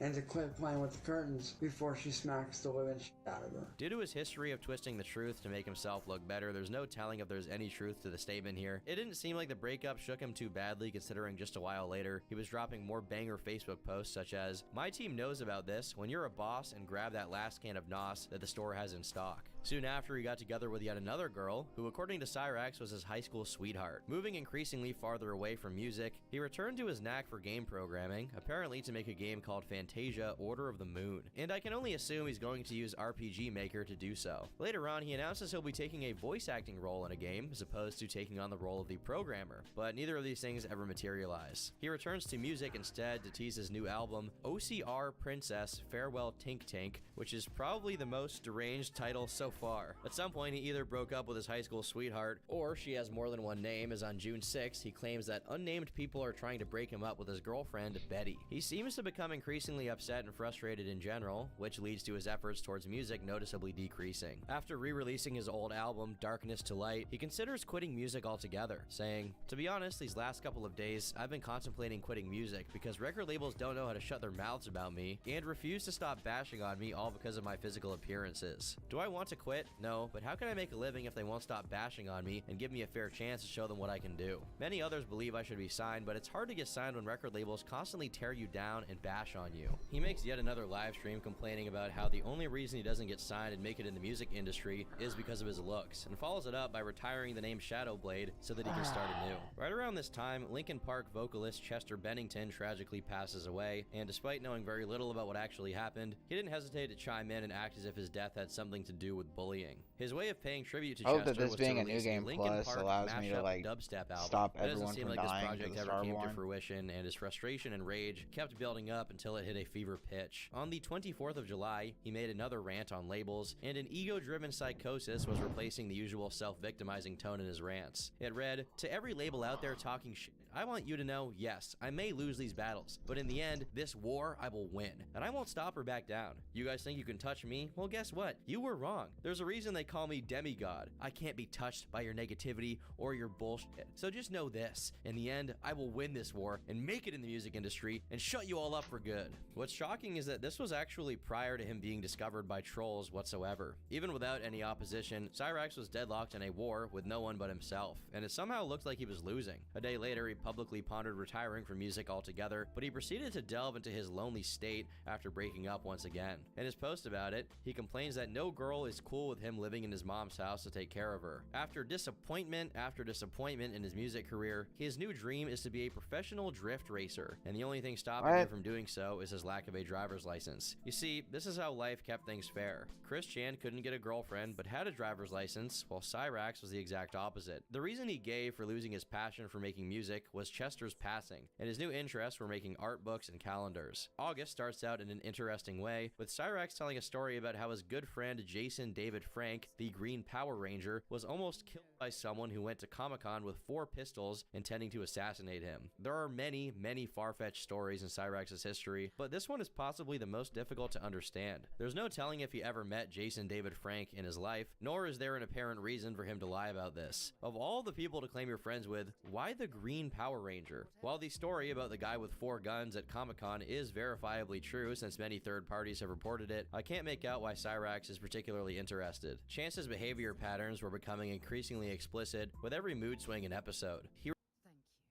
[SPEAKER 18] and to quit playing with the curtains before she smacks the living shit out of her.
[SPEAKER 17] Due to his history of twisting the truth to make himself look better, there's no telling if there's any truth to the statement here. It didn't seem like the breakup shook him too badly, considering just a while later, he was dropping more banger Facebook posts such as, "My team knows about this. When you're a boss and grab that last can of NOS that the store has in stock." Soon after, he got together with yet another girl, who according to Cyrax was his high school sweetheart. Moving increasingly farther away from music, he returned to his knack for game programming, apparently to make a game called Fantasia Order of the Moon. And I can only assume he's going to use RPG Maker to do so. Later on, he announces he'll be taking a voice acting role in a game, as opposed to taking on the role of the programmer, but neither of these things ever materialize. He returns to music instead to tease his new album, OCR Princess Farewell Tink Tank, which is probably the most deranged title so far. At some point, he either broke up with his high school sweetheart, or she has more than one name, as on June 6th, he claims that unnamed people are trying to break him up with his girlfriend, Betty. He seems to become increasingly upset and frustrated in general, which leads to his efforts towards music noticeably decreasing. After re-releasing his old album, Darkness to Light, he considers quitting music altogether, saying, "To be honest, these last couple of days, I've been contemplating quitting music because record labels don't know how to shut their mouths about me and refuse to stop bashing on me all because of my physical appearances. Do I want to quit? No, but how can I make a living if they won't stop bashing on me and give me a fair chance to show them what I can do?" Many others believe I should be signed, but it's hard to get signed when record labels constantly tear you down and bash on you. He makes yet another live stream complaining about how the only reason he doesn't get signed and make it in the music industry is because of his looks, and follows it up by retiring the name Shadowblade so that he can start anew. Right around this time, Linkin Park vocalist Chester Bennington tragically passes away, and despite knowing very little about what actually happened, he didn't hesitate to chime in and act as if his death had something to do with bullying. His way of paying tribute to
[SPEAKER 1] I hope
[SPEAKER 17] Chester
[SPEAKER 1] that this
[SPEAKER 17] was
[SPEAKER 1] being
[SPEAKER 17] to
[SPEAKER 1] a New
[SPEAKER 17] release
[SPEAKER 1] Game
[SPEAKER 17] Linkin
[SPEAKER 1] Plus
[SPEAKER 17] Park
[SPEAKER 1] allows me to
[SPEAKER 17] mashup
[SPEAKER 1] like
[SPEAKER 17] dubstep album.
[SPEAKER 1] stop
[SPEAKER 17] It doesn't
[SPEAKER 1] everyone
[SPEAKER 17] seem
[SPEAKER 1] from
[SPEAKER 17] like this
[SPEAKER 1] dying
[SPEAKER 17] project
[SPEAKER 1] for the
[SPEAKER 17] ever came to
[SPEAKER 1] Starborn.
[SPEAKER 17] fruition, and his frustration and rage kept building up until it hit a fever pitch. On the 24th of July, he made another rant on labels, and an ego-driven psychosis was replacing the usual self-victimizing tone in his rants. It read, "To every label out there talking shit, I want you to know, yes, I may lose these battles, but in the end, this war I will win, and I won't stop or back down. You guys think you can touch me? Well, guess what? You were wrong. There's a reason they call me demigod. I can't be touched by your negativity or your bullshit. So just know this, in the end, I will win this war and make it in the music industry and shut you all up for good." What's shocking is that this was actually prior to him being discovered by trolls whatsoever. Even without any opposition, Cyrax was deadlocked in a war with no one but himself, and it somehow looked like he was losing. A day later, he publicly pondered retiring from music altogether, but he proceeded to delve into his lonely state after breaking up once again. In his post about it, he complains that no girl is cool with him living in his mom's house to take care of her. After disappointment in his music career, his new dream is to be a professional drift racer, and the only thing stopping him from doing so is his lack of a driver's license. You see, this is how life kept things fair. Chris Chan couldn't get a girlfriend but had a driver's license, while Cyrax was the exact opposite. The reason he gave for losing his passion for making music was Chester's passing, and his new interests were making art books and calendars. August starts out in an interesting way, with Cyrax telling a story about how his good friend Jason David Frank, the Green Power Ranger, was almost killed by someone who went to Comic-Con with 4 pistols intending to assassinate him. There are many, many far-fetched stories in Cyrax's history, but this one is possibly the most difficult to understand. There's no telling if he ever met Jason David Frank in his life, nor is there an apparent reason for him to lie about this. Of all the people to claim you're friends with, why the Green Power Ranger? While the story about the guy with 4 guns at Comic-Con is verifiably true since many third parties have reported it, I can't make out why Cyrax is particularly interested. Chance's behavior patterns were becoming increasingly explicit with every mood swing and episode. He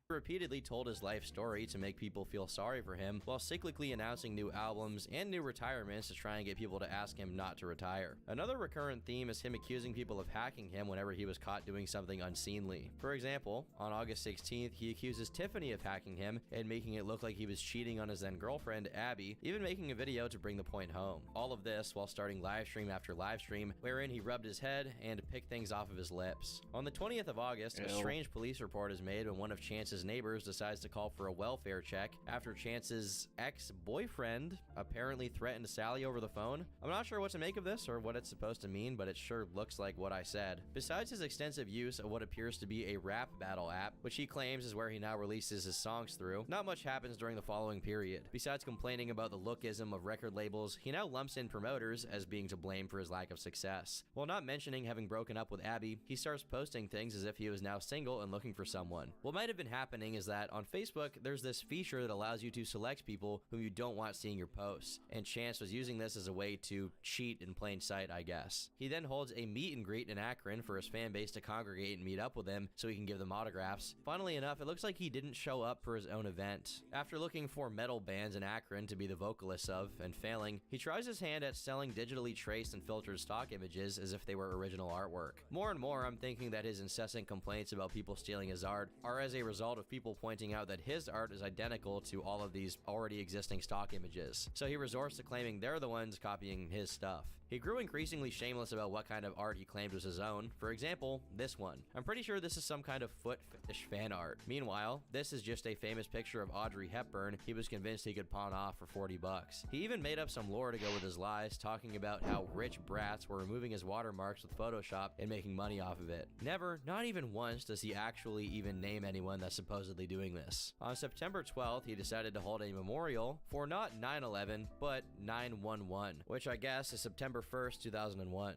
[SPEAKER 17] repeatedly told his life story to make people feel sorry for him, while cyclically announcing new albums and new retirements to try and get people to ask him not to retire. Another recurrent theme is him accusing people of hacking him whenever he was caught doing something unseemly. For example, on August 16th, he accuses Tiffany of hacking him and making it look like he was cheating on his then girlfriend, Abby, even making a video to bring the point home. All of this while starting livestream after livestream, wherein he rubbed his head and picked things off of his lips. On the 20th of August, a strange police report is made when one of Chance's neighbors decides to call for a welfare check after Chance's ex-boyfriend apparently threatened Sally over the phone. I'm not sure what to make of this or what it's supposed to mean, but it sure looks like what I said. Besides his extensive use of what appears to be a rap battle app, which he claims is where he now releases his songs through, not much happens during the following period. Besides complaining about the lookism of record labels, he now lumps in promoters as being to blame for his lack of success. While not mentioning having broken up with Abby, he starts posting things as if he was now single and looking for someone. What might have been happening happening is that on Facebook, there's this feature that allows you to select people whom you don't want seeing your posts, and Chance was using this as a way to cheat in plain sight, I guess. He then holds a meet and greet in Akron for his fan base to congregate and meet up with him so he can give them autographs. Funnily enough, it looks like he didn't show up for his own event. After looking for metal bands in Akron to be the vocalist of, and failing, he tries his hand at selling digitally traced and filtered stock images as if they were original artwork. More and more, I'm thinking that his incessant complaints about people stealing his art are as a result of people pointing out that his art is identical to all of these already existing stock images. So he resorts to claiming they're the ones copying his stuff. He grew increasingly shameless about what kind of art he claimed was his own. For example, this one. I'm pretty sure this is some kind of foot fetish fan art. Meanwhile, this is just a famous picture of Audrey Hepburn he was convinced he could pawn off for 40 bucks. He even made up some lore to go with his lies, talking about how rich brats were removing his watermarks with Photoshop and making money off of it. Never, not even once, does he actually even name anyone that's supposedly doing this. On September 12th, he decided to hold a memorial for not 9/11, but 9/11, which I guess is September 1st, 2001.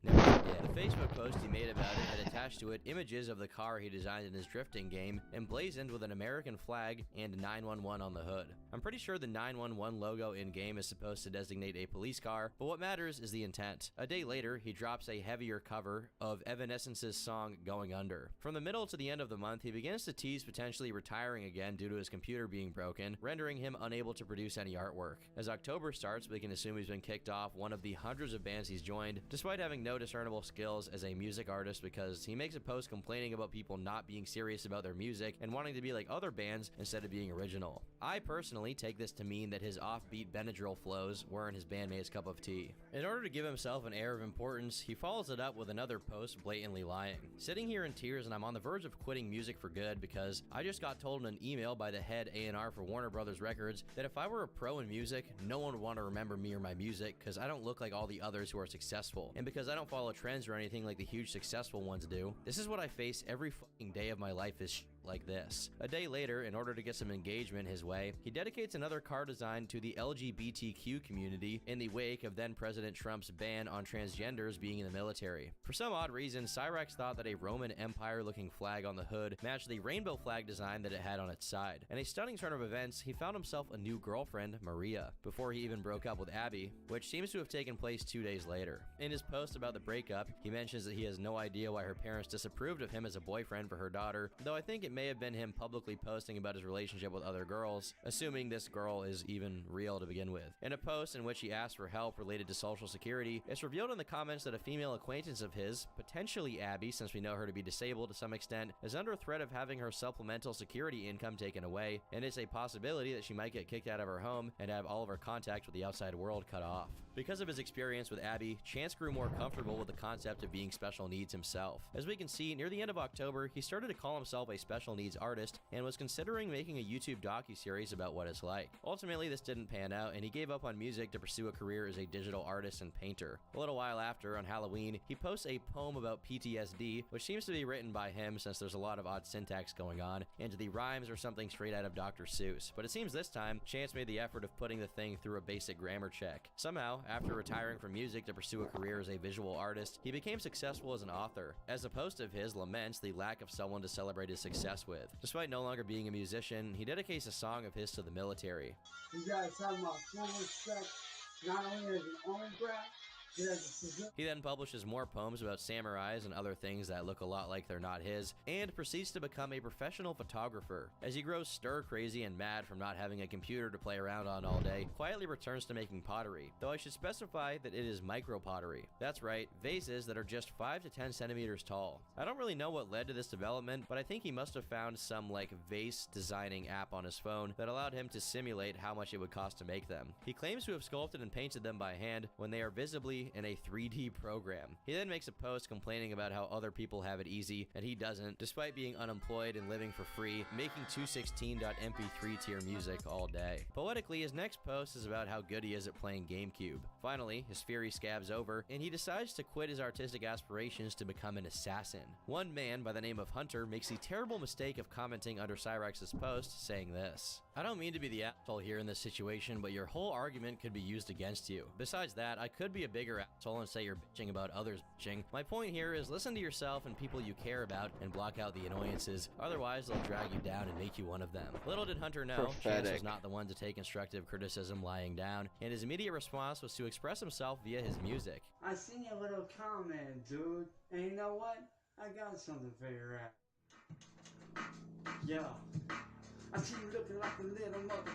[SPEAKER 17] Never forget. The Facebook post he made about it had attached to it images of the car he designed in his drifting game, emblazoned with an American flag and 911 on the hood. I'm pretty sure the 911 logo in-game is supposed to designate a police car, but what matters is the intent. A day later, he drops a heavier cover of Evanescence's song Going Under. From the middle to the end of the month, he begins to tease potentially retiring again due to his computer being broken, rendering him unable to produce any artwork. As October starts, we can assume he's been kicked off one of the hundreds of bands he's joined, despite having no discernible skills as a music artist, because he makes a post complaining about people not being serious about their music and wanting to be like other bands instead of being original. I personally take this to mean that his offbeat Benadryl flows weren't his bandmate's cup of tea. In order to give himself an air of importance, he follows it up with another post blatantly lying. Sitting here in tears, and I'm on the verge of quitting music for good because I just got told in an email by the head A&R for Warner Brothers Records that if I were a pro in music, no one would want to remember me or my music because I don't look like all the others who are successful, and because I don't follow trends or anything like the huge successful ones do. This is what I face every fucking day of my life, is like this. A day later, in order to get some engagement his way, he dedicates another car design to the LGBTQ community in the wake of then President Trump's ban on transgenders being in the military. For some odd reason, Cyrax thought that a Roman Empire looking flag on the hood matched the rainbow flag design that it had on its side. In a stunning turn of events, he found himself a new girlfriend, Maria, before he even broke up with Abby, which seems to have taken place 2 days later. In his post about the breakup, he mentions that he has no idea why her parents disapproved of him as a boyfriend for her daughter, though I think it may have been him publicly posting about his relationship with other girls, assuming this girl is even real to begin with. In a post in which he asked for help related to Social Security, it's revealed in the comments that a female acquaintance of his, potentially Abby since we know her to be disabled to some extent, is under threat of having her supplemental security income taken away, and it's a possibility that she might get kicked out of her home and have all of her contact with the outside world cut off. Because of his experience with Abby, Chance grew more comfortable with the concept of being special needs himself. As we can see, near the end of October, he started to call himself a special needs artist and was considering making a YouTube docuseries about what it's like. Ultimately, this didn't pan out, and he gave up on music to pursue a career as a digital artist and painter. A little while after, on Halloween, he posts a poem about PTSD, which seems to be written by him since there's a lot of odd syntax going on, and the rhymes are something straight out of Dr. Seuss. But it seems this time, Chance made the effort of putting the thing through a basic grammar check. Somehow, after retiring from music to pursue a career as a visual artist, he became successful as an author. As a post of his laments the lack of someone to celebrate his success with. Despite no longer being a musician, he dedicates a song of his to the military.
[SPEAKER 18] You guys have my full respect, not only as an army brat,
[SPEAKER 17] He then publishes more poems about samurais and other things that look a lot like they're not his, and proceeds to become a professional photographer. As he grows stir-crazy and mad from not having a computer to play around on all day, quietly returns to making pottery, though I should specify that it is micro-pottery. That's right, vases that are just 5 to 10 centimeters tall. I don't really know what led to this development, but I think he must have found some vase designing app on his phone that allowed him to simulate how much it would cost to make them. He claims to have sculpted and painted them by hand when they are visibly in a 3D program. He then makes a post complaining about how other people have it easy and he doesn't, despite being unemployed and living for free, making 216.mp3 tier music all day. Poetically, his next post is about how good he is at playing GameCube. Finally, his fury scabs over, and he decides to quit his artistic aspirations to become an assassin. One man by the name of Hunter makes the terrible mistake of commenting under Cyrax's post, saying this. I don't mean to be the asshole here in this situation, but your whole argument could be used against you. Besides that, I could be a bigger asshole and say you're bitching about others bitching. My point here is listen to yourself and people you care about and block out the annoyances, otherwise they'll drag you down and make you one of them. Little did Hunter know, Chance was not the one to take constructive criticism lying down, and his immediate response was to express himself via his music.
[SPEAKER 18] I seen your little comment, dude, and you know what? I got something for your ass. Yo, I see you looking like a little mother.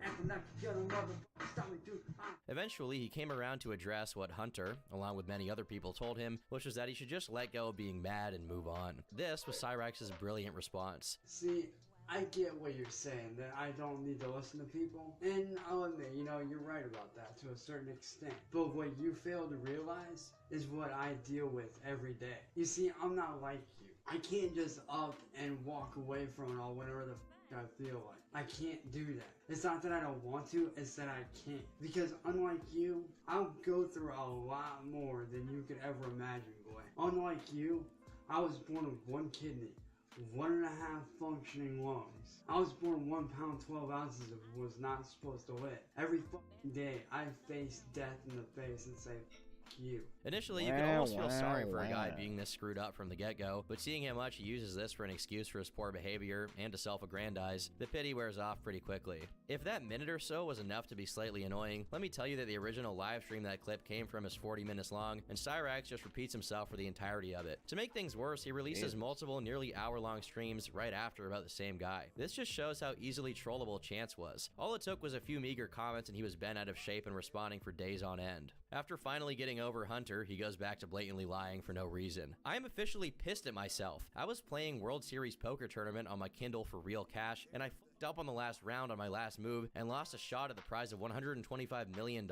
[SPEAKER 18] Acting like a little mother. Stop me, dude.
[SPEAKER 17] Eventually, he came around to address what Hunter, along with many other people, told him, which was that he should just let go of being mad and move on. This was Cyrax's brilliant response.
[SPEAKER 18] See, I get what you're saying, that I don't need to listen to people. And I'll admit, you know, you're right about that to a certain extent. But what you fail to realize is what I deal with every day. You see, I'm not like you. I can't just up and walk away from it all whenever the I feel like. I can't do that. It's not that I don't want to, it's that I can't. Because unlike you, I'll go through a lot more than you could ever imagine, boy. Unlike you, I was born with one kidney, 1.5 functioning lungs. I was born 1 pound 12 ounces of was not supposed to weigh. Every fucking day, I face death in the face and say, you.
[SPEAKER 17] Initially, you could almost feel sorry for a guy being this screwed up from the get-go, but seeing how much he uses this for an excuse for his poor behavior and to self-aggrandize, the pity wears off pretty quickly. If that minute or so was enough to be slightly annoying, let me tell you that the original live stream that clip came from is 40 minutes long, and Cyrax just repeats himself for the entirety of it. To make things worse, he releases multiple nearly hour-long streams right after about the same guy. This just shows how easily trollable Chance was. All it took was a few meager comments and he was bent out of shape and responding for days on end. After finally getting over Hunter, he goes back to blatantly lying for no reason. I am officially pissed at myself. I was playing World Series Poker Tournament on my Kindle for real cash, and I fucked up on the last round on my last move and lost a shot at the prize of $125 million.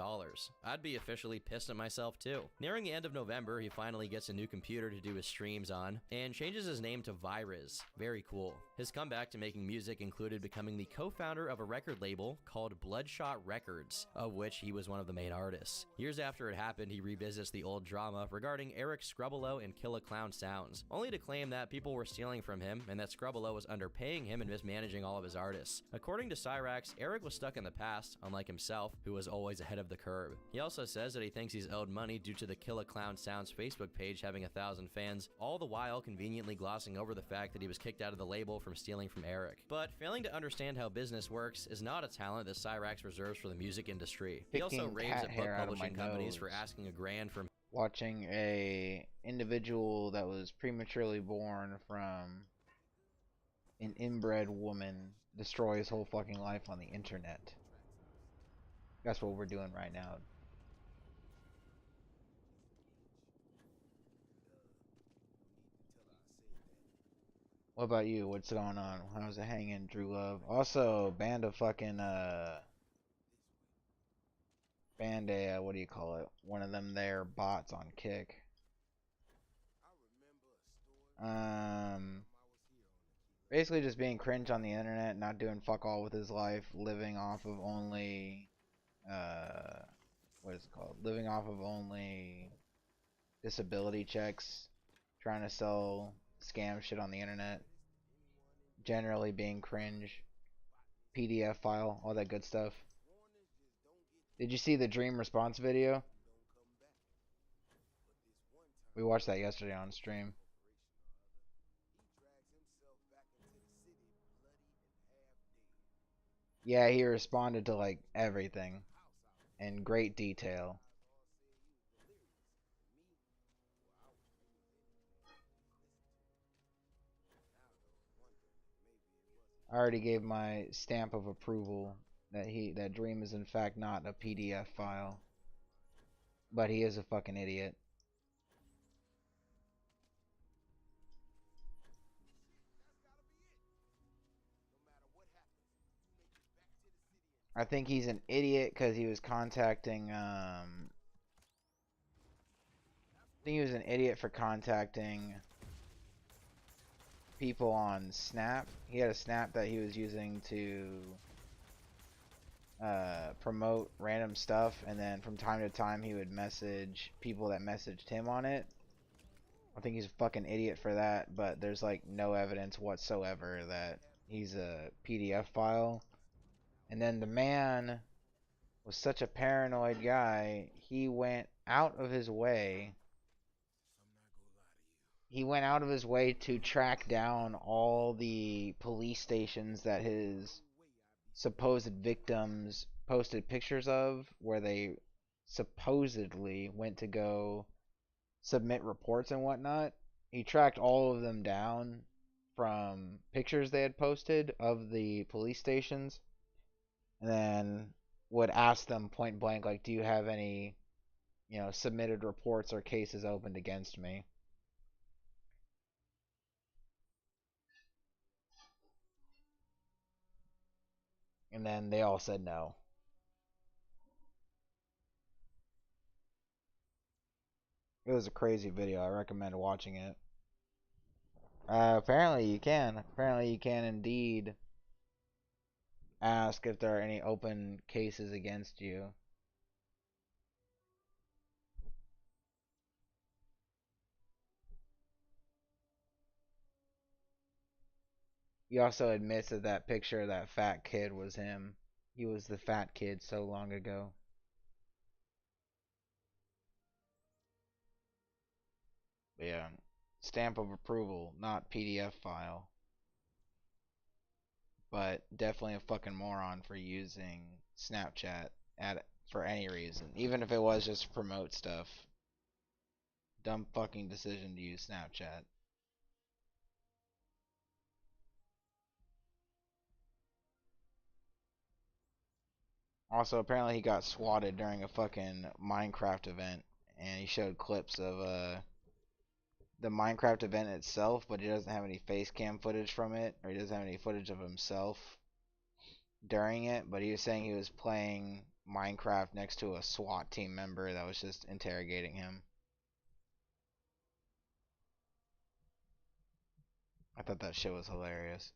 [SPEAKER 17] I'd be officially pissed at myself too. Nearing the end of November, he finally gets a new computer to do his streams on, and changes his name to Virus. Very cool. His comeback to making music included becoming the co-founder of a record label called Bloodshot Records, of which he was one of the main artists. Years after it happened, he revisits the old drama regarding Eric Scrubolo and Kill a Clown Sounds, only to claim that people were stealing from him and that Scrubolo was underpaying him and mismanaging all of his artists. According to Cyrax, Eric was stuck in the past, unlike himself, who was always ahead of the curve. He also says that he thinks he's owed money due to the Kill a Clown Sounds Facebook page having 1,000 fans, all the while conveniently glossing over the fact that he was kicked out of the label from stealing from Eric. But failing to understand how business works is not a talent that Cyrax reserves for the music industry. He also raves at book publishing companies for asking $1 grand from
[SPEAKER 1] watching a individual that was prematurely born from an inbred woman destroy his whole fucking life on the internet. That's what we're doing right now. What about you? What's going on? How's it hanging, Drew Love? Also, banned a fucking banned a what do you call it? One of them there bots on Kick. Basically just being cringe on the internet, not doing fuck all with his life, living off of only what is it called? Living off of only disability checks, trying to sell scam shit on the internet, generally being cringe, PDF file, all that good stuff. Did you see the dream response video? We watched that yesterday on stream. Yeah, he responded to like everything in great detail. I already gave my stamp of approval that Dream is in fact not a PDF file. But he is a fucking idiot. I think he's an idiot because he was contacting I think he was an idiot for contacting people on Snap. He had a Snap that he was using to promote random stuff, and then from time to time he would message people that messaged him on it. I think he's a fucking idiot for that, but there's like no evidence whatsoever that he's a PDF file. And then the man was such a paranoid guy, he went out of his way. He went out of his way to track down all the police stations that his supposed victims posted pictures of, where they supposedly went to go submit reports and whatnot. He tracked all of them down from pictures they had posted of the police stations, and then would ask them point blank, like, do you have any, submitted reports or cases opened against me? And then they all said no. It was a crazy video. I recommend watching it. Apparently you can. Apparently you can indeed ask if there are any open cases against you. He also admits that that picture of that fat kid was him. He was the fat kid so long ago. But yeah, stamp of approval, not PDF file. But definitely a fucking moron for using Snapchat for any reason. Even if it was just to promote stuff. Dumb fucking decision to use Snapchat. Also, apparently he got swatted during a fucking Minecraft event, and he showed clips of the Minecraft event itself, but he doesn't have any face cam footage from it, or he doesn't have any footage of himself during it, but he was saying he was playing Minecraft next to a SWAT team member that was just interrogating him. I thought that shit was hilarious.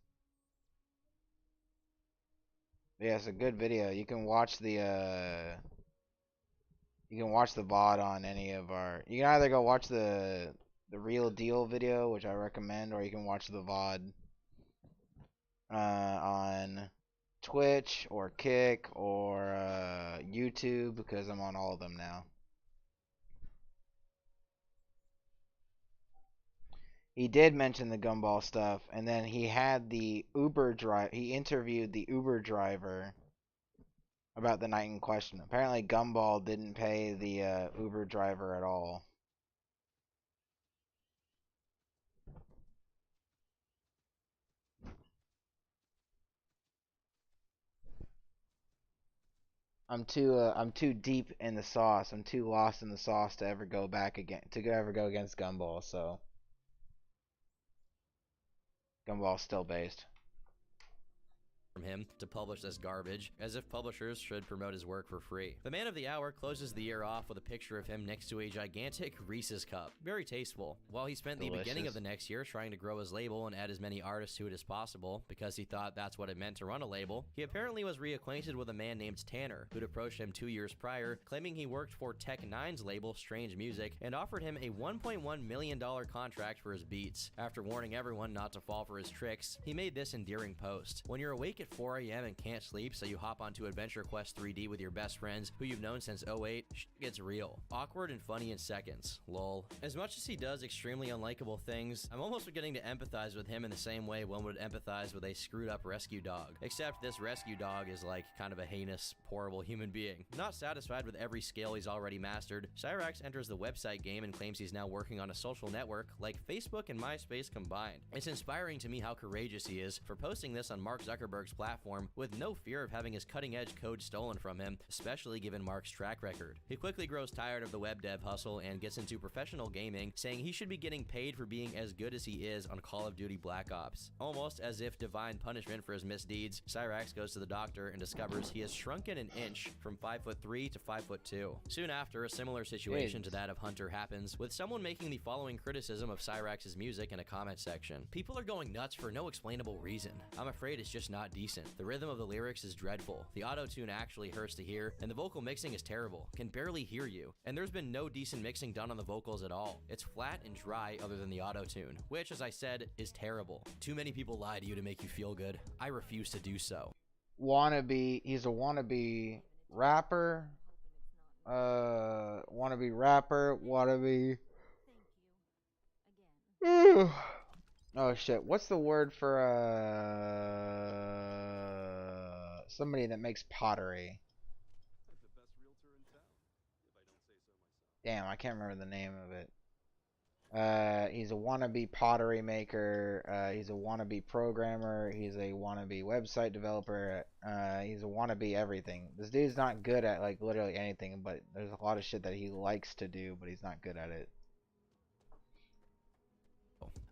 [SPEAKER 1] Yeah, it's a good video. You can watch the VOD on any of our. You can either go watch the Real Deal video, which I recommend, or you can watch the VOD on Twitch or Kick or YouTube, because I'm on all of them now. He did mention the gumball stuff, and then he had the he interviewed the Uber driver about the night in question. Apparently Gumball didn't pay the Uber driver at all. I'm too deep in the sauce. I'm too lost in the sauce to ever go back again, to ever go against Gumball, so Gumball's still based.
[SPEAKER 17] From him to publish this garbage, as if publishers should promote his work for free. The man of the hour closes the year off with a picture of him next to a gigantic Reese's cup. Very tasteful. While he spent the beginning of the next year trying to grow his label and add as many artists to it as possible, because he thought that's what it meant to run a label, he apparently was reacquainted with a man named Tanner, who'd approached him 2 years prior, claiming he worked for Tech Nine's label, Strange Music, and offered him a $1.1 million contract for his beats. After warning everyone not to fall for his tricks, he made this endearing post. When you're awake at 4 a.m. and can't sleep, so you hop onto Adventure Quest 3D with your best friends who you've known since 08, shit gets real. Awkward and funny in seconds. Lol. As much as he does extremely unlikable things, I'm almost beginning to empathize with him in the same way one would empathize with a screwed up rescue dog. Except this rescue dog is like kind of a heinous, horrible human being. Not satisfied with every skill he's already mastered, Cyrax enters the website game and claims he's now working on a social network like Facebook and MySpace combined. It's inspiring to me how courageous he is for posting this on Mark Zuckerberg's platform with no fear of having his cutting-edge code stolen from him, especially given Mark's track record. He quickly grows tired of the web dev hustle and gets into professional gaming, saying he should be getting paid for being as good as he is on Call of Duty Black Ops. Almost as if divine punishment for his misdeeds, Cyrax goes to the doctor and discovers he has shrunken an inch from 5'3" to 5'2". Soon after, a similar situation to that of Hunter happens, with someone making the following criticism of Cyrax's music in a comment section. People are going nuts for no explainable reason. I'm afraid it's just not decent. The rhythm of the lyrics is dreadful. The auto-tune actually hurts to hear, and the vocal mixing is terrible. Can barely hear you. And there's been no decent mixing done on the vocals at all. It's flat and dry other than the auto-tune, which, as I said, is terrible. Too many people lie to you to make you feel good. I refuse to do so.
[SPEAKER 1] wannabe. He's a wannabe rapper. Wannabe rapper. Wannabe. Oh shit! What's the word for somebody that makes pottery? Damn, I can't remember the name of it. He's a wannabe pottery maker. He's a wannabe programmer. He's a wannabe website developer. He's a wannabe everything. This dude's not good at like literally anything, but there's a lot of shit that he likes to do, but he's not good at it.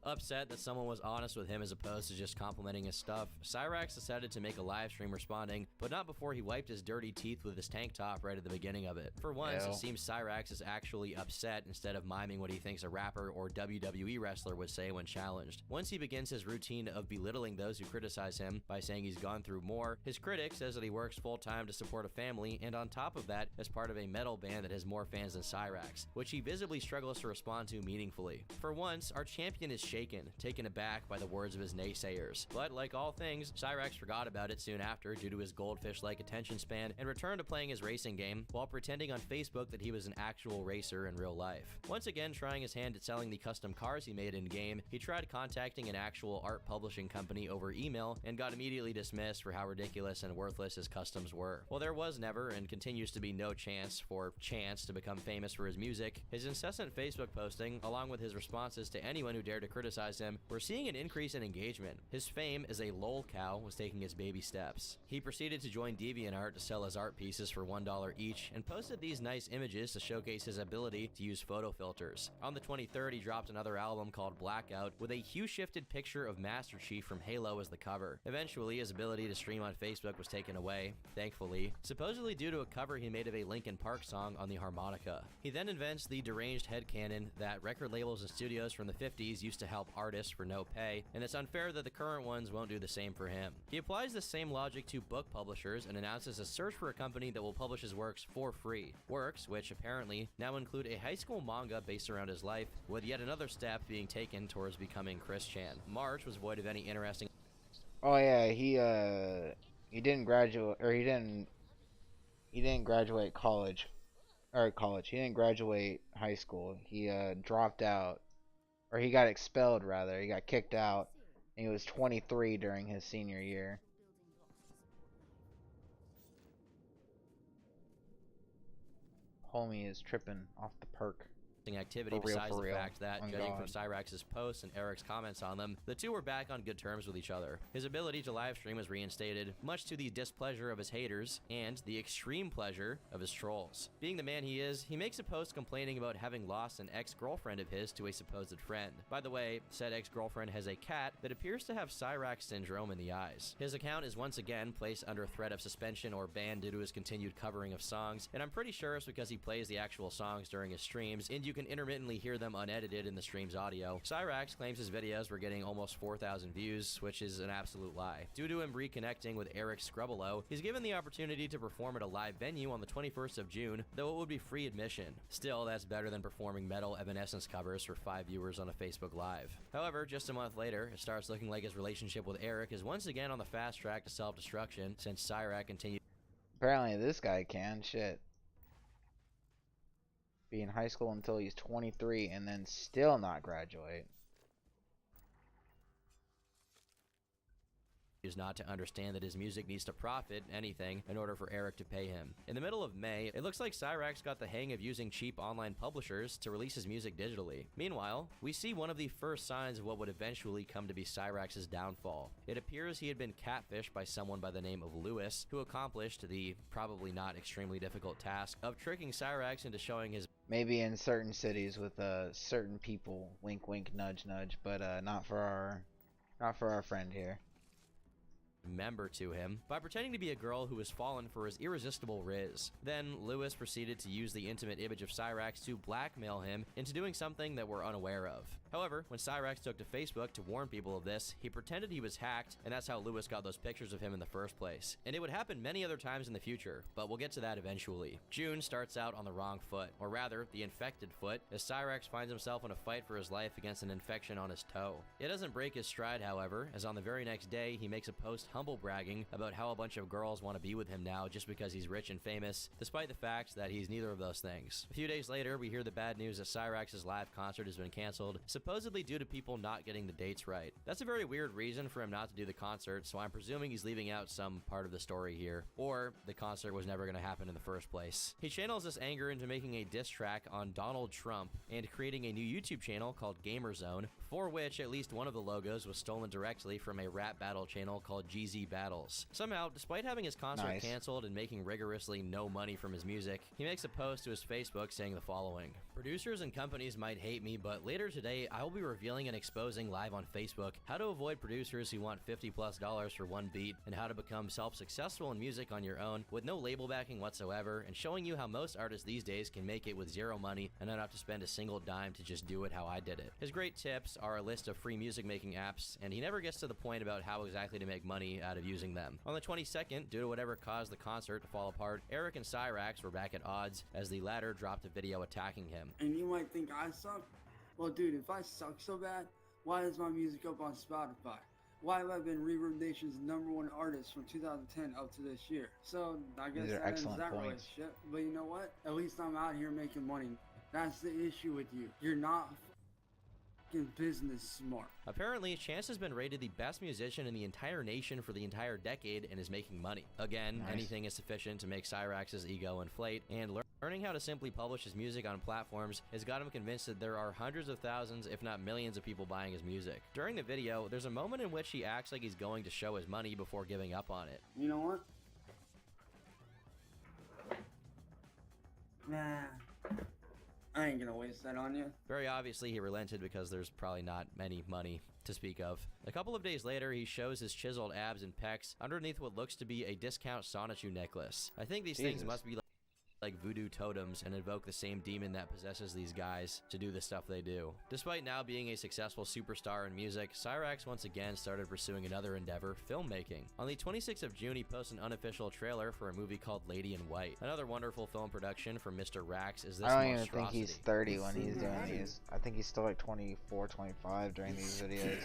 [SPEAKER 17] Upset that someone was honest with him as opposed to just complimenting his stuff, Cyrax decided to make a live stream responding, but not before he wiped his dirty teeth with his tank top right at the beginning of it. For once, it seems Cyrax is actually upset instead of miming what he thinks a rapper or WWE wrestler would say when challenged. Once he begins his routine of belittling those who criticize him by saying he's gone through more, his critic says that he works full-time to support a family, and on top of that, as part of a metal band that has more fans than Cyrax, which he visibly struggles to respond to meaningfully. For once, our champion is shaken, taken aback by the words of his naysayers. But like all things, Cyrax forgot about it soon after due to his goldfish-like attention span and returned to playing his racing game while pretending on Facebook that he was an actual racer in real life. Once again trying his hand at selling the custom cars he made in-game, he tried contacting an actual art publishing company over email and got immediately dismissed for how ridiculous and worthless his customs were. While there was never and continues to be no chance for Chance to become famous for his music, his incessant Facebook posting, along with his responses to anyone who dared to criticize him, we're seeing an increase in engagement. His fame as a lol cow was taking his baby steps. He proceeded to join DeviantArt to sell his art pieces for $1 each and posted these nice images to showcase his ability to use photo filters. On the 23rd, he dropped another album called Blackout with a hue-shifted picture of Master Chief from Halo as the cover. Eventually, his ability to stream on Facebook was taken away, thankfully, supposedly due to a cover he made of a Linkin Park song on the harmonica. He then invents the deranged headcanon that record labels and studios from the 50s used to help artists for no pay, and it's unfair that the current ones won't do the same for him. He applies the same logic to book publishers and announces a search for a company that will publish his works for free. Works which apparently now include a high school manga based around his life, with yet another step being taken towards becoming Chris Chan. March was void of any interesting.
[SPEAKER 1] Oh yeah, he didn't graduate, or he didn't graduate college. He didn't graduate high school. He dropped out, or he got expelled rather. He got kicked out, and he was 23 during his senior year. Homie is tripping off the perk.
[SPEAKER 17] Activity besides the fact that, judging from Cyrax's posts and Eric's comments on them, the two were back on good terms with each other. His ability to live stream was reinstated, much to the displeasure of his haters and the extreme pleasure of his trolls. Being the man he is, he makes a post complaining about having lost an ex-girlfriend of his to a supposed friend. By the way, said ex-girlfriend has a cat that appears to have Cyrax syndrome in the eyes. His account is once again placed under threat of suspension or ban due to his continued covering of songs, and I'm pretty sure it's because he plays the actual songs during his streams, and you can intermittently hear them unedited in the stream's audio. Cyrax claims his videos were getting almost 4,000 views, which is an absolute lie. Due to him reconnecting with Eric Scrubbelow, he's given the opportunity to perform at a live venue on the 21st of June, though it would be free admission. Still, that's better than performing metal Evanescence covers for 5 viewers on a Facebook Live. However, just a month later, it starts looking like his relationship with Eric is once again on the fast track to self-destruction, since Cyrax continues.
[SPEAKER 1] Apparently this guy can, shit. Be in high school until he's 23 and then still not graduate.
[SPEAKER 17] Is not to understand that his music needs to profit anything in order for Eric to pay him. In the middle of May, it looks like Cyrax got the hang of using cheap online publishers to release his music digitally. Meanwhile, we see one of the first signs of what would eventually come to be Cyrax's downfall. It appears he had been catfished by someone by the name of Lewis, who accomplished the probably not extremely difficult task of tricking Cyrax into showing his
[SPEAKER 1] maybe in certain cities with certain people, wink wink nudge nudge, but not for our friend here.
[SPEAKER 17] Member to him by pretending to be a girl who has fallen for his irresistible riz. Then Lewis proceeded to use the intimate image of Cyrax to blackmail him into doing something that we're unaware of. However, when Cyrax took to Facebook to warn people of this, he pretended he was hacked, and that's how Lewis got those pictures of him in the first place. And it would happen many other times in the future, but we'll get to that eventually. June starts out on the wrong foot, or rather, the infected foot, as Cyrax finds himself in a fight for his life against an infection on his toe. It doesn't break his stride, however, as on the very next day, he makes a post humble bragging about how a bunch of girls want to be with him now just because he's rich and famous, despite the fact that he's neither of those things. A few days later, we hear the bad news that Cyrax's live concert has been canceled, supposedly due to people not getting the dates right. That's a very weird reason for him not to do the concert, so I'm presuming he's leaving out some part of the story here, or the concert was never going to happen in the first place. He channels this anger into making a diss track on Donald Trump and creating a new YouTube channel called Gamerzone, for which at least one of the logos was stolen directly from a rap battle channel called GZ Battles. Somehow, despite having his concert canceled and making rigorously no money from his music, he makes a post to his Facebook saying the following: "Producers and companies might hate me, but later today I will be revealing and exposing live on Facebook how to avoid producers who want $50+ for one beat, and how to become self-successful in music on your own with no label backing whatsoever, and showing you how most artists these days can make it with zero money and not have to spend a single dime to just do it how I did it." His great tips are a list of free music making apps, and he never gets to the point about how exactly to make money out of using them. On the 22nd, due to whatever caused the concert to fall apart, Eric and Cyrax were back at odds as the latter dropped a video attacking him.
[SPEAKER 18] And you might think I suck. Well, dude, if I suck so bad, why is my music up on Spotify? Why have I been Reverb Nation's #1 artist from 2010 up to this year? So I guess that ends that relationship. But you know what? At least I'm out here making money. That's the issue with you. You're not business smart.
[SPEAKER 17] Apparently, Chance has been rated the best musician in the entire nation for the entire decade and is making money. Again, anything is sufficient to make Cyrax's ego inflate, and learning how to simply publish his music on platforms has got him convinced that there are hundreds of thousands, if not millions, of people buying his music. During the video, there's a moment in which he acts like he's going to show his money before giving up on it.
[SPEAKER 18] You know what? Nah. I ain't gonna waste that on you.
[SPEAKER 17] Very obviously, he relented because there's probably not any money to speak of. A couple of days later, he shows his chiseled abs and pecs underneath what looks to be a discount Sonichu necklace. I think these things must be like voodoo totems and invoke the same demon that possesses these guys to do the stuff they do. Despite now being a successful superstar in music, Cyrax once again started pursuing another endeavor, filmmaking. On the 26th of June, he posted an unofficial trailer for a movie called Lady in White. Another wonderful film production from Mr. Rax is this
[SPEAKER 1] I don't even think he's 30 when he's doing these. I think he's still like 24, 25 during these videos.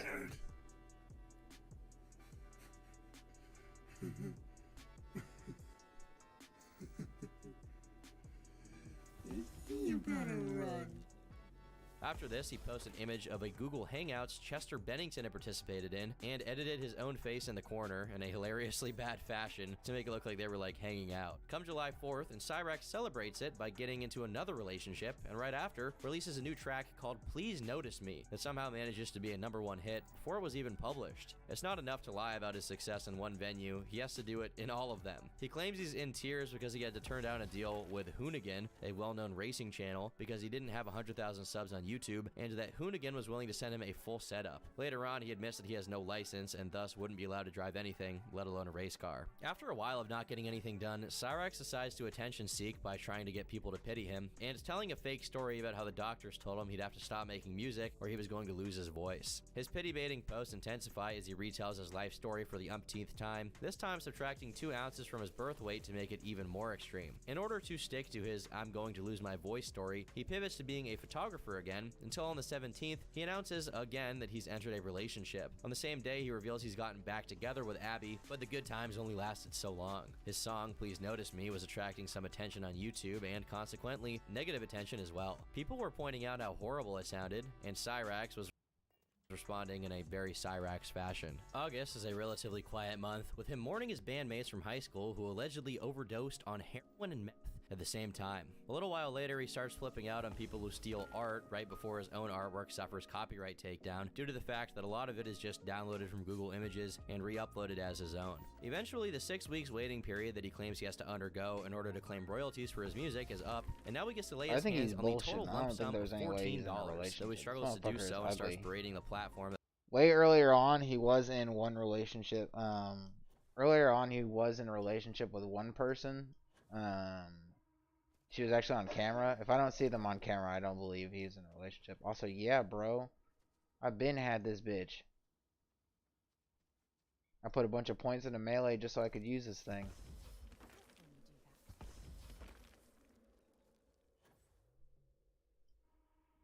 [SPEAKER 6] You better run.
[SPEAKER 17] After this, he posted an image of a Google Hangouts Chester Bennington had participated in and edited his own face in the corner in a hilariously bad fashion to make it look like they were like hanging out. Come July 4th, and Cyrax celebrates it by getting into another relationship, and right after, releases a new track called Please Notice Me that somehow manages to be a #1 hit before it was even published. It's not enough to lie about his success in one venue, he has to do it in all of them. He claims he's in tears because he had to turn down a deal with Hoonigan, a well-known racing channel, because he didn't have 100,000 subs on YouTube, and that Hoonigan was willing to send him a full setup. Later on, he admits that he has no license and thus wouldn't be allowed to drive anything, let alone a race car. After a while of not getting anything done, Cyrax decides to attention seek by trying to get people to pity him, and telling a fake story about how the doctors told him he'd have to stop making music or he was going to lose his voice. His pity-baiting posts intensify as he retells his life story for the umpteenth time, this time subtracting 2 ounces from his birth weight to make it even more extreme. In order to stick to his "I'm going to lose my voice" story, he pivots to being a photographer again, until on the 17th, he announces again that he's entered a relationship. On the same day, he reveals he's gotten back together with Abby, but the good times only lasted so long. His song, Please Notice Me, was attracting some attention on YouTube and consequently, negative attention as well. People were pointing out how horrible it sounded, and Cyrax was responding in a very Cyrax fashion. August is a relatively quiet month, with him mourning his bandmates from high school who allegedly overdosed on heroin and meth at the same time. A little while later, he starts flipping out on people who steal art right before his own artwork suffers copyright takedown due to the fact that a lot of it is just downloaded from Google Images and re-uploaded as his own. Eventually, the 6 weeks waiting period that he claims he has to undergo in order to claim royalties for his music is up, and now he gets to lay his hands on the total lump sum of $14, so he struggles to do so and starts berating the platform.
[SPEAKER 1] Way earlier on, he was in one relationship. Earlier on, he was in a relationship with one person. She was actually on camera. If I don't see them on camera, I don't believe he's in a relationship. Also, yeah, bro. I've been had this bitch. I put a bunch of points into melee just so I could use this thing.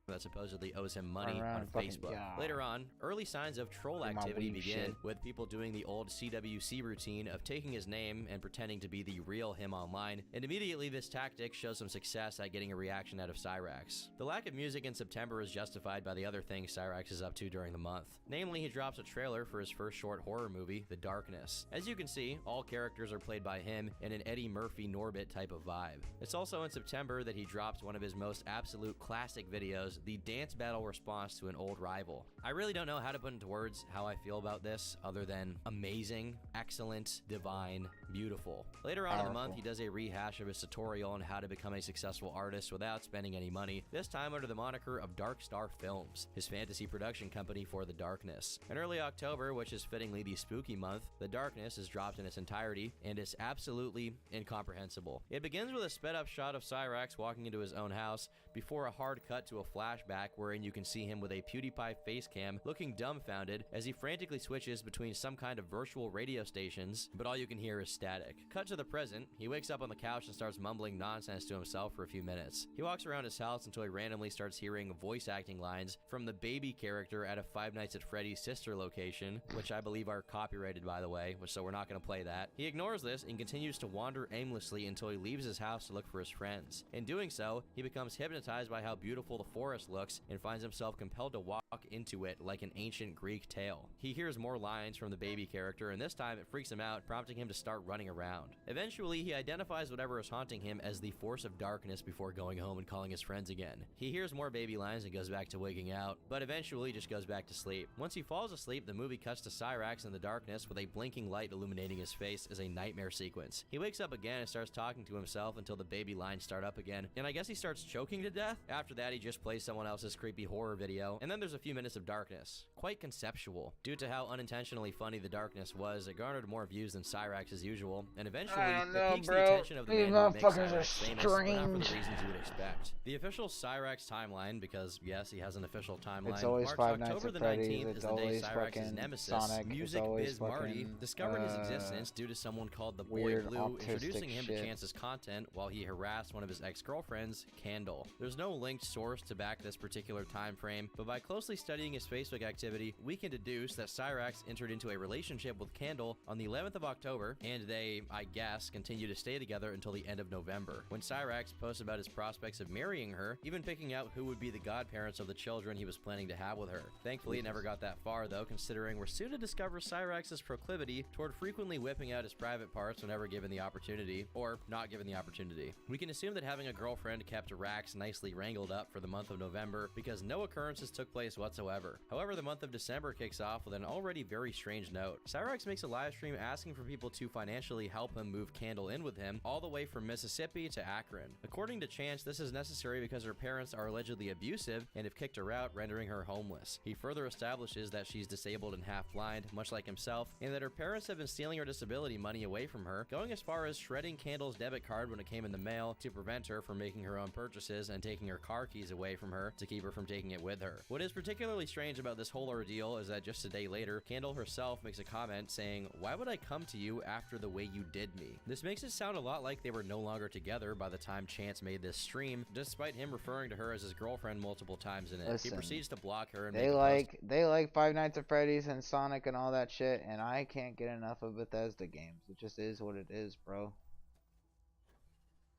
[SPEAKER 17] That supposedly owes him money
[SPEAKER 1] Run
[SPEAKER 17] on
[SPEAKER 1] around, fucking
[SPEAKER 17] Facebook.
[SPEAKER 1] God.
[SPEAKER 17] Later on, early signs of troll
[SPEAKER 1] Do my
[SPEAKER 17] activity
[SPEAKER 1] weeb
[SPEAKER 17] begin,
[SPEAKER 1] shit.
[SPEAKER 17] with people doing the old CWC routine of taking his name and pretending to be the real him online, and immediately this tactic shows some success at getting a reaction out of Cyrax. The lack of music in September is justified by the other things Cyrax is up to during the month. Namely, he drops a trailer for his first short horror movie, The Darkness. As you can see, all characters are played by him in an Eddie Murphy Norbit type of vibe. It's also in September that he drops one of his most absolute classic videos, the dance battle response to an old rival. I really don't know how to put into words how I feel about this other than amazing, excellent, divine, beautiful. Later on in the month, he does a rehash of his tutorial on how to become a successful artist without spending any money, this time under the moniker of Dark Star Films, his fantasy production company for The Darkness. In early October, which is fittingly the spooky month, The Darkness is dropped in its entirety and is absolutely incomprehensible. It begins with a sped up shot of Cyrax walking into his own house before a hard cut to a flashback wherein you can see him with a PewDiePie face cam looking dumbfounded as he frantically switches between some kind of virtual radio stations, but all you can hear is static. Cut to the present, he wakes up on the couch and starts mumbling nonsense to himself for a few minutes. He walks around his house until he randomly starts hearing voice acting lines from the baby character at a Five Nights at Freddy's sister location, which I believe are copyrighted by the way, so we're not going to play that. He ignores this and continues to wander aimlessly until he leaves his house to look for his friends. In doing so, he becomes hypnotized by how beautiful the forest looks and finds himself compelled to walk into it like an ancient Greek tale. He hears more lines from the baby character, and this time it freaks him out, prompting him to start running around. Eventually, he identifies whatever is haunting him as the force of darkness before going home and calling his friends again. He hears more baby lines and goes back to wigging out, but eventually just goes back to sleep. Once he falls asleep, the movie cuts to Cyrax in the darkness with a blinking light illuminating his face as a nightmare sequence. He wakes up again and starts talking to himself until the baby lines start up again, and I guess he starts choking to death. After that, he just plays someone else's creepy horror video, and then there's a few minutes of darkness. Quite conceptual. Due to how unintentionally funny The Darkness was, it garnered more views than Cyrax as usual, and eventually it piques the attention of the man who makes Cyrax famous, but not for the reasons you would expect. The official Cyrax timeline, because yes, he has an official timeline,
[SPEAKER 1] It's always
[SPEAKER 17] marks
[SPEAKER 1] Five Nights
[SPEAKER 17] October
[SPEAKER 1] at
[SPEAKER 17] the
[SPEAKER 1] Freddy's,
[SPEAKER 17] 19th
[SPEAKER 1] it's
[SPEAKER 17] is the day
[SPEAKER 1] always
[SPEAKER 17] Cyrax's
[SPEAKER 1] fucking
[SPEAKER 17] nemesis,
[SPEAKER 1] Sonic, it's
[SPEAKER 17] Music
[SPEAKER 1] always
[SPEAKER 17] Biz Marty,
[SPEAKER 1] fucking,
[SPEAKER 17] discovered his existence due to someone called the Boy
[SPEAKER 1] weird
[SPEAKER 17] Blue introducing
[SPEAKER 1] autistic
[SPEAKER 17] him
[SPEAKER 1] shit.
[SPEAKER 17] to Chance's content while he harassed one of his ex-girlfriends, Candle. There's no linked source to back this particular time frame, but by closely studying his Facebook activity, we can deduce that Cyrax entered into a relationship with Candle on the 11th of October, and they, I guess, continue to stay together until the end of November, when Cyrax posts about his prospects of marrying her, even picking out who would be the godparents of the children he was planning to have with her. Thankfully, it never got that far, though, considering we're soon to discover Cyrax's proclivity toward frequently whipping out his private parts whenever given the opportunity, or not given the opportunity. We can assume that having a girlfriend kept Rax nicely wrangled up for the month of November, because no occurrences took place whatsoever. However, the month of December kicks off with an already very strange note. Cyrax makes a live stream asking for people to financially help him move Candle in with him, all the way from Mississippi to Akron. According to Chance, this is necessary because her parents are allegedly abusive and have kicked her out, rendering her homeless. He further establishes that she's disabled and half blind, much like himself, and that her parents have been stealing her disability money away from her, going as far as shredding Candle's debit card when it came in the mail to prevent her from making her own purchases and taking her car keys away from her to keep her from taking it with her. What is particularly strange about this whole ordeal is that just a day later, Candle herself makes a comment saying, "Why would I come to you after the way you did me?" This makes it sound a lot like they were no longer together by the time Chance made this stream, despite him referring to her as his girlfriend multiple times in it.
[SPEAKER 1] Listen,
[SPEAKER 17] he proceeds to block her and
[SPEAKER 1] They
[SPEAKER 17] make a post.
[SPEAKER 1] they like Five Nights at Freddy's and Sonic and all that shit, and I can't get enough of Bethesda games. It just is what it is, bro.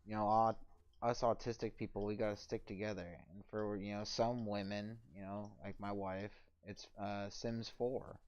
[SPEAKER 1] You know, us autistic people, we gotta stick together. And for, you know, some women, you know, like my wife, it's Sims 4.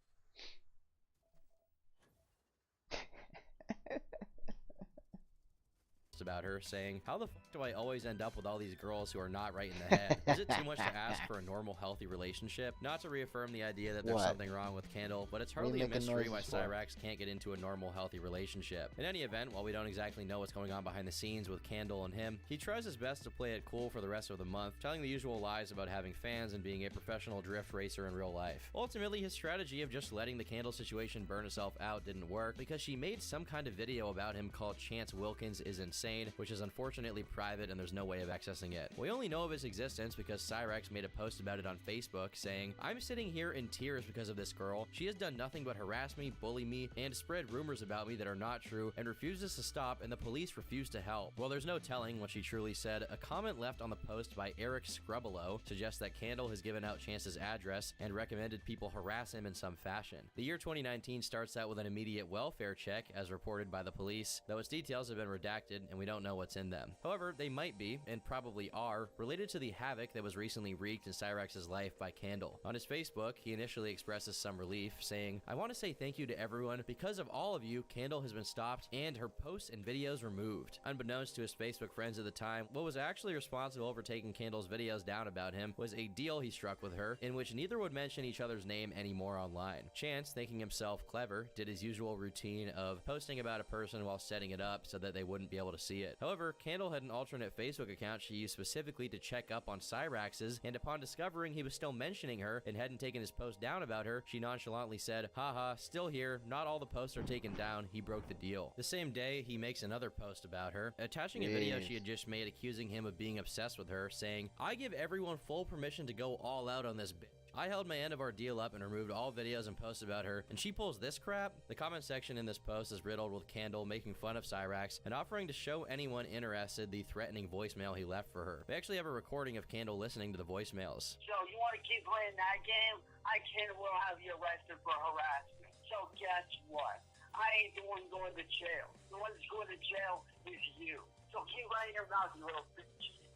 [SPEAKER 17] About her, saying, "How the f do I always end up with all these girls who are not right in the head? Is it too much to ask for a normal, healthy relationship?" Not to reaffirm the idea that there's
[SPEAKER 1] What?
[SPEAKER 17] something wrong with Candle, but it's hardly a
[SPEAKER 1] making
[SPEAKER 17] mystery why
[SPEAKER 1] noises for?
[SPEAKER 17] Cyrax can't get into a normal, healthy relationship. In any event, while we don't exactly know what's going on behind the scenes with Candle and him, he tries his best to play it cool for the rest of the month, telling the usual lies about having fans and being a professional drift racer in real life. Ultimately, his strategy of just letting the Candle situation burn itself out didn't work, because she made some kind of video about him called Chance Wilkins is Insane, insane, which is unfortunately private and there's no way of accessing it. We only know of its existence because Cyrax made a post about it on Facebook saying, "I'm sitting here in tears because of this girl. She has done nothing but harass me, bully me, and spread rumors about me that are not true and refuses to stop, and the police refuse to help." Well, there's no telling what she truly said. A comment left on the post by Eric Scrubbelow suggests that Candle has given out Chance's address and recommended people harass him in some fashion. The year 2019 starts out with an immediate welfare check, as reported by the police, though its details have been redacted and we don't know what's in them. However, they might be, and probably are, related to the havoc that was recently wreaked in Cyrax's life by Candle. On his Facebook, he initially expresses some relief, saying, "I want to say thank you to everyone. Because of all of you, Candle has been stopped and her posts and videos removed." Unbeknownst to his Facebook friends at the time, what was actually responsible for taking Candle's videos down about him was a deal he struck with her, in which neither would mention each other's name anymore online. Chance, thinking himself clever, did his usual routine of posting about a person while setting it up so that they wouldn't be able to see it. However, Candle had an alternate Facebook account she used specifically to check up on Cyrax's, and upon discovering he was still mentioning her and hadn't taken his post down about her, she nonchalantly said, "Haha, still here, not all the posts are taken down, he broke the deal." The same day, he makes another post about her, attaching a video she had just made accusing him of being obsessed with her, saying, "I give everyone full permission to go all out on this bitch. I held my end of our deal up and removed all videos and posts about her, and she pulls this crap?" The comment section in this post is riddled with Candle making fun of Cyrax and offering to show anyone interested the threatening voicemail he left for her. We actually have a recording of Candle listening to the voicemails.
[SPEAKER 4] So you want to keep playing that game? I can will have you arrested for harassment. So guess what? I ain't the one going to jail. The one that's going to jail is you. So keep running your mouth, you little bitch.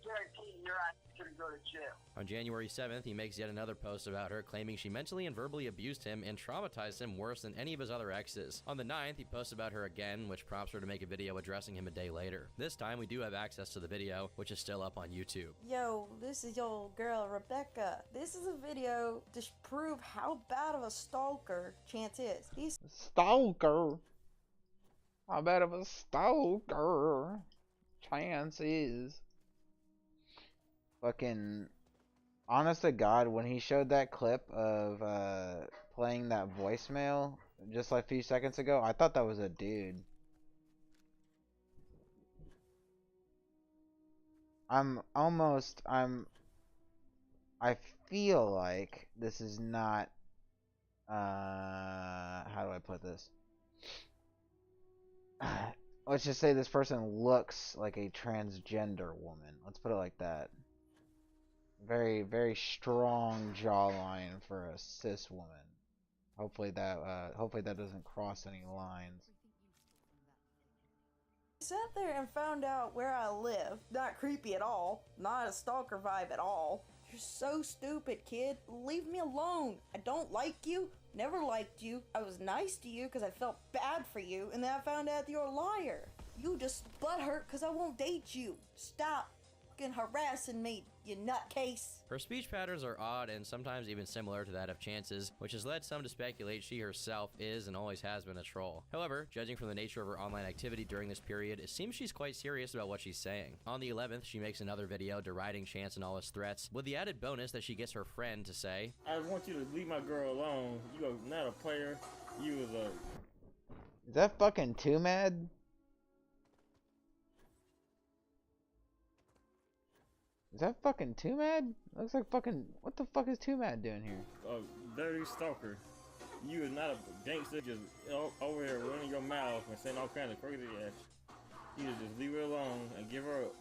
[SPEAKER 4] Guarantee your ass is going to go to jail.
[SPEAKER 17] On January 7th, he makes yet another post about her, claiming she mentally and verbally abused him and traumatized him worse than any of his other exes. On the 9th, he posts about her again, which prompts her to make a video addressing him a day later. This time, we do have access to the video, which is still up on YouTube.
[SPEAKER 14] Yo, this is your girl, Rebecca. This is a video to prove how bad of a stalker Chance is. He's
[SPEAKER 1] Stalker. How bad of a stalker Chance is. Fucking honest to God, when he showed that clip of playing that voicemail just like a few seconds ago, I thought that was a dude. I feel like this is not how do I put this? Let's just say this person looks like a transgender woman. Let's put it like that. Very, very strong jawline for a cis woman. Hopefully that doesn't cross any lines.
[SPEAKER 14] sat there and found out where I live. Not creepy at all. Not a stalker vibe at all. You're so stupid, kid. Leave me alone. I don't like you. Never liked you. I was nice to you because I felt bad for you, and then I found out you're a liar. You just butthurt because I won't date you. Stop fucking harassing me, you nutcase.
[SPEAKER 17] Her speech patterns are odd and sometimes even similar to that of Chance's, which has led some to speculate she herself is and always has been a troll. However, judging from the nature of her online activity during this period, it seems she's quite serious about what she's saying. On the 11th, she makes another video deriding Chance and all his threats, with the added bonus that she gets her friend to say,
[SPEAKER 15] "I want you to leave my girl alone. You are not a player. You was a..."
[SPEAKER 1] Is that fucking too mad? Is that fucking too mad? Looks like fucking. What the fuck is too mad doing here?
[SPEAKER 15] A dirty stalker. You is not a gangster just over here running your mouth and saying all kinds of crazy ass. You just leave her alone and give her up.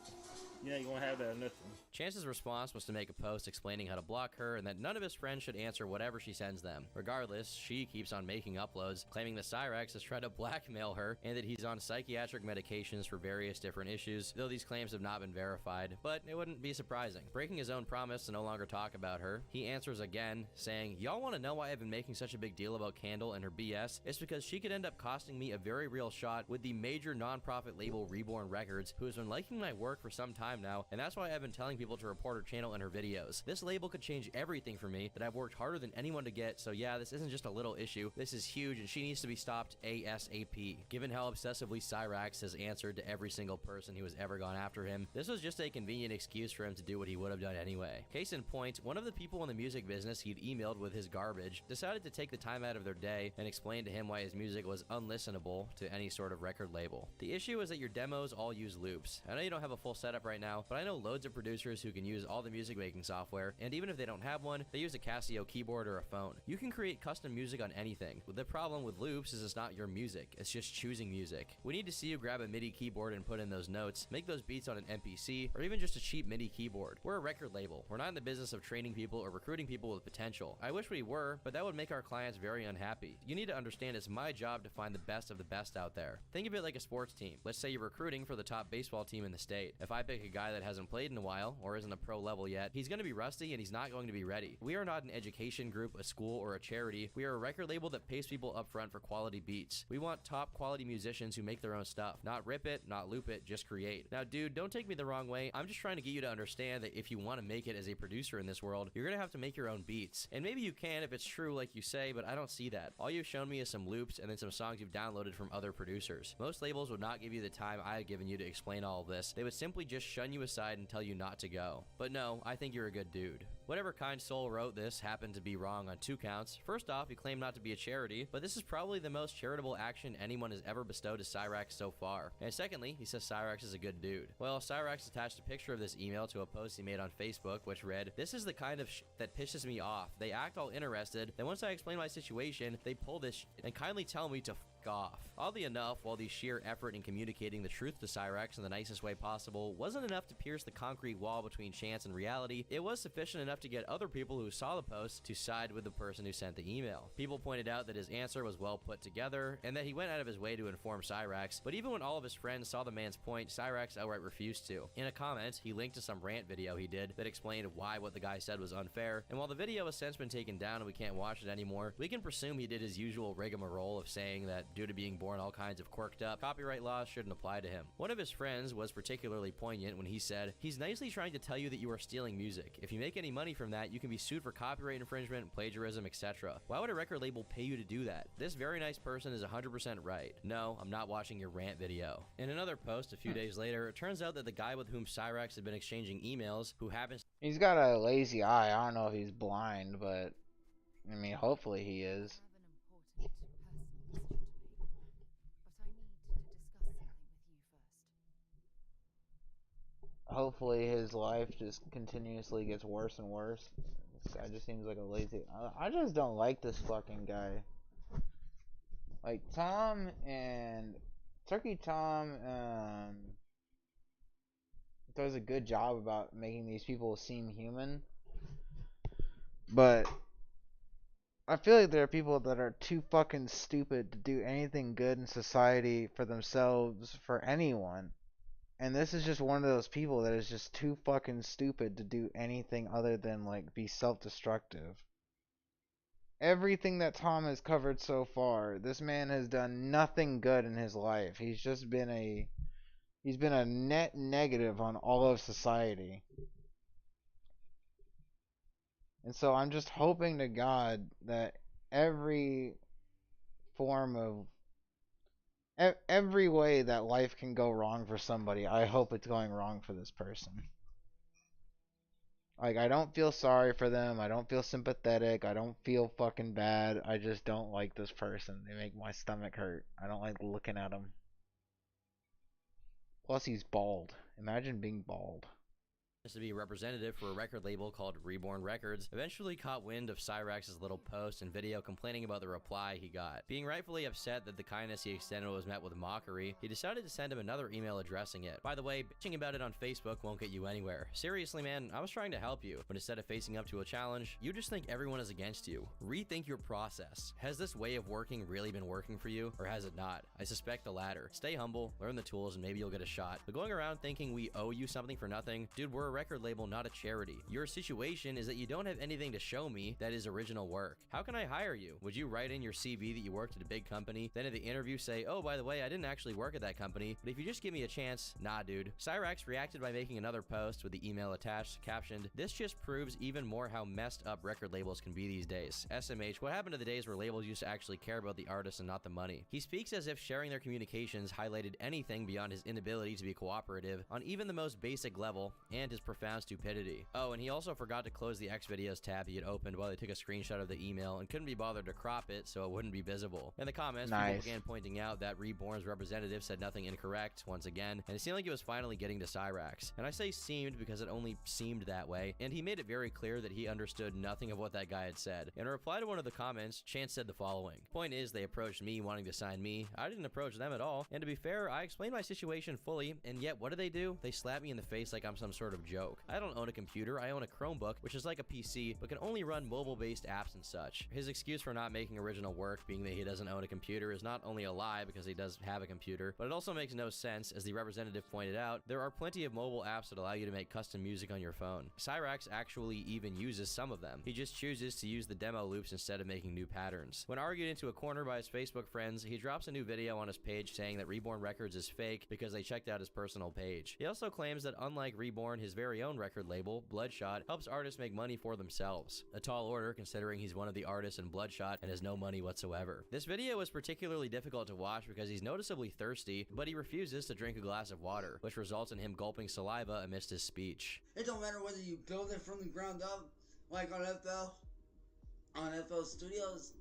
[SPEAKER 15] You ain't gonna have that or nothing.
[SPEAKER 17] Chance's response was to make a post explaining how to block her and that none of his friends should answer whatever she sends them. Regardless, she keeps on making uploads, claiming that Cyrax has tried to blackmail her and that he's on psychiatric medications for various different issues, though these claims have not been verified, but it wouldn't be surprising. Breaking his own promise to no longer talk about her, he answers again, saying, "Y'all want to know why I've been making such a big deal about Candle and her BS? It's because she could end up costing me a very real shot with the major non-profit label Reborn Records, who has been liking my work for some time time now, and that's why I've been telling people to report her channel and her videos. This label could change everything for me that I've worked harder than anyone to get, so yeah, this isn't just a little issue. This is huge, and she needs to be stopped ASAP. Given how obsessively Cyrax has answered to every single person who has ever gone after him, this was just a convenient excuse for him to do what he would have done anyway. Case in point, one of the people in the music business he'd emailed with his garbage decided to take the time out of their day and explain to him why his music was unlistenable to any sort of record label. The issue is that your demos all use loops. I know you don't have a full setup right now, but I know loads of producers who can use all the music making software, and even if they don't have one, they use a Casio keyboard or a phone. You can create custom music on anything. The problem with loops is it's not your music, it's just choosing music. We need to see you grab a MIDI keyboard and put in those notes, make those beats on an MPC, or even just a cheap MIDI keyboard. We're a record label. We're not in the business of training people or recruiting people with potential. I wish we were, but that would make our clients very unhappy. You need to understand it's my job to find the best of the best out there. Think of it like a sports team. Let's say you're recruiting for the top baseball team in the state. If I pick a guy that hasn't played in a while or isn't a pro level yet, he's going to be rusty and he's not going to be ready. We are not an education group, a school, or a charity. We are a record label that pays people up front for quality beats. We want top quality musicians who make their own stuff. Not rip it, not loop it, just create. Now dude, don't take me the wrong way. I'm just trying to get you to understand that if you want to make it as a producer in this world, you're going to have to make your own beats. And maybe you can if it's true like you say, but I don't see that. All you've shown me is some loops and then some songs you've downloaded from other producers. Most labels would not give you the time I had given you to explain all of this. They would simply just shun you aside and tell you not to go. But no, I think you're a good dude. Whatever kind soul wrote this happened to be wrong on 2 counts. First off, he claimed not to be a charity, but this is probably the most charitable action anyone has ever bestowed to Cyrax so far. And secondly, he says Cyrax is a good dude. Well, Cyrax attached a picture of this email to a post he made on Facebook, which read, "This is the kind of that pisses me off. They act all interested, then once I explain my situation, they pull this and kindly tell me to off." Oddly enough, while the sheer effort in communicating the truth to Cyrax in the nicest way possible wasn't enough to pierce the concrete wall between chance and reality, it was sufficient enough to get other people who saw the post to side with the person who sent the email. People pointed out that his answer was well put together, and that he went out of his way to inform Cyrax, but even when all of his friends saw the man's point, Cyrax outright refused to. In a comment, he linked to some rant video he did that explained why what the guy said was unfair, and while the video has since been taken down and we can't watch it anymore, we can presume he did his usual rigmarole of saying that due to being born all kinds of quirked up, copyright laws shouldn't apply to him. One of his friends was particularly poignant when he said, "He's nicely trying to tell you that you are stealing music. If you make any money from that, you can be sued for copyright infringement, plagiarism, etc. Why would a record label pay you to do that? This very nice person is 100% right. No, I'm not watching your rant video." In another post a few days later, it turns out that the guy with whom Cyrax had been exchanging emails, who happens
[SPEAKER 1] He's got a lazy eye. I don't know if he's blind, but I mean, hopefully he is. Hopefully his life just continuously gets worse and worse. This guy just seems like a lazy... I just don't like this fucking guy. Like, Tom and... Turkey Tom does a good job about making these people seem human. But I feel like there are people that are too fucking stupid to do anything good in society for themselves, for anyone. And this is just one of those people that is just too fucking stupid to do anything other than, like, be self-destructive. Everything that Tom has covered so far, this man has done nothing good in his life. He's been a net negative on all of society. And so I'm just hoping to God that every form of every way that life can go wrong for somebody, I hope it's going wrong for this person. Like, I don't feel sorry for them. I don't feel sympathetic. I don't feel fucking bad. I just don't like this person. They make my stomach hurt. I don't like looking at them. Plus, he's bald. Imagine being bald.
[SPEAKER 17] To be a representative for a record label called Reborn Records, eventually caught wind of Cyrax's little post and video complaining about the reply he got. Being rightfully upset that the kindness he extended was met with mockery, he decided to send him another email addressing it. By the way, bitching about it on Facebook won't get you anywhere. Seriously, man, I was trying to help you, but instead of facing up to a challenge, you just think everyone is against you. Rethink your process. Has this way of working really been working for you, or has it not? I suspect the latter. Stay humble, learn the tools, and maybe you'll get a shot. But going around thinking we owe you something for nothing, dude, we're a record label, not a charity. Your situation is that you don't have anything to show me that is original work. How can I hire you? Would you write in your CV that you worked at a big company, then at the interview say, oh, by the way, I didn't actually work at that company, but if you just give me a chance, nah, dude. Cyrax reacted by making another post with the email attached, captioned, this just proves even more how messed up record labels can be these days. SMH, what happened to the days where labels used to actually care about the artist and not the money? He speaks as if sharing their communications highlighted anything beyond his inability to be cooperative on even the most basic level, and his profound stupidity. Oh, and he also forgot to close the X videos tab he had opened while they took a screenshot of the email and couldn't be bothered to crop it so it wouldn't be visible. In the comments, people began pointing out that Reborn's representative said nothing incorrect once again, and it seemed like it was finally getting to Cyrax. And I say seemed because it only seemed that way, and he made it very clear that he understood nothing of what that guy had said. In a reply to one of the comments, Chance said the following. Point is, they approached me wanting to sign me. I didn't approach them at all, and to be fair, I explained my situation fully, and yet what do? They slap me in the face like I'm some sort of joke. I don't own a computer, I own a Chromebook, which is like a PC, but can only run mobile-based apps and such. His excuse for not making original work, being that he doesn't own a computer, is not only a lie because he does have a computer, but it also makes no sense. As the representative pointed out, there are plenty of mobile apps that allow you to make custom music on your phone. Cyrax actually even uses some of them. He just chooses to use the demo loops instead of making new patterns. When argued into a corner by his Facebook friends, he drops a new video on his page saying that Reborn Records is fake because they checked out his personal page. He also claims that unlike Reborn, his very own record label, Bloodshot, helps artists make money for themselves. A tall order considering he's one of the artists in Bloodshot and has no money whatsoever. This video was particularly difficult to watch because he's noticeably thirsty, but he refuses to drink a glass of water, which results in him gulping saliva amidst his speech.
[SPEAKER 5] It don't matter whether you build it from the ground up, like on FL Studios.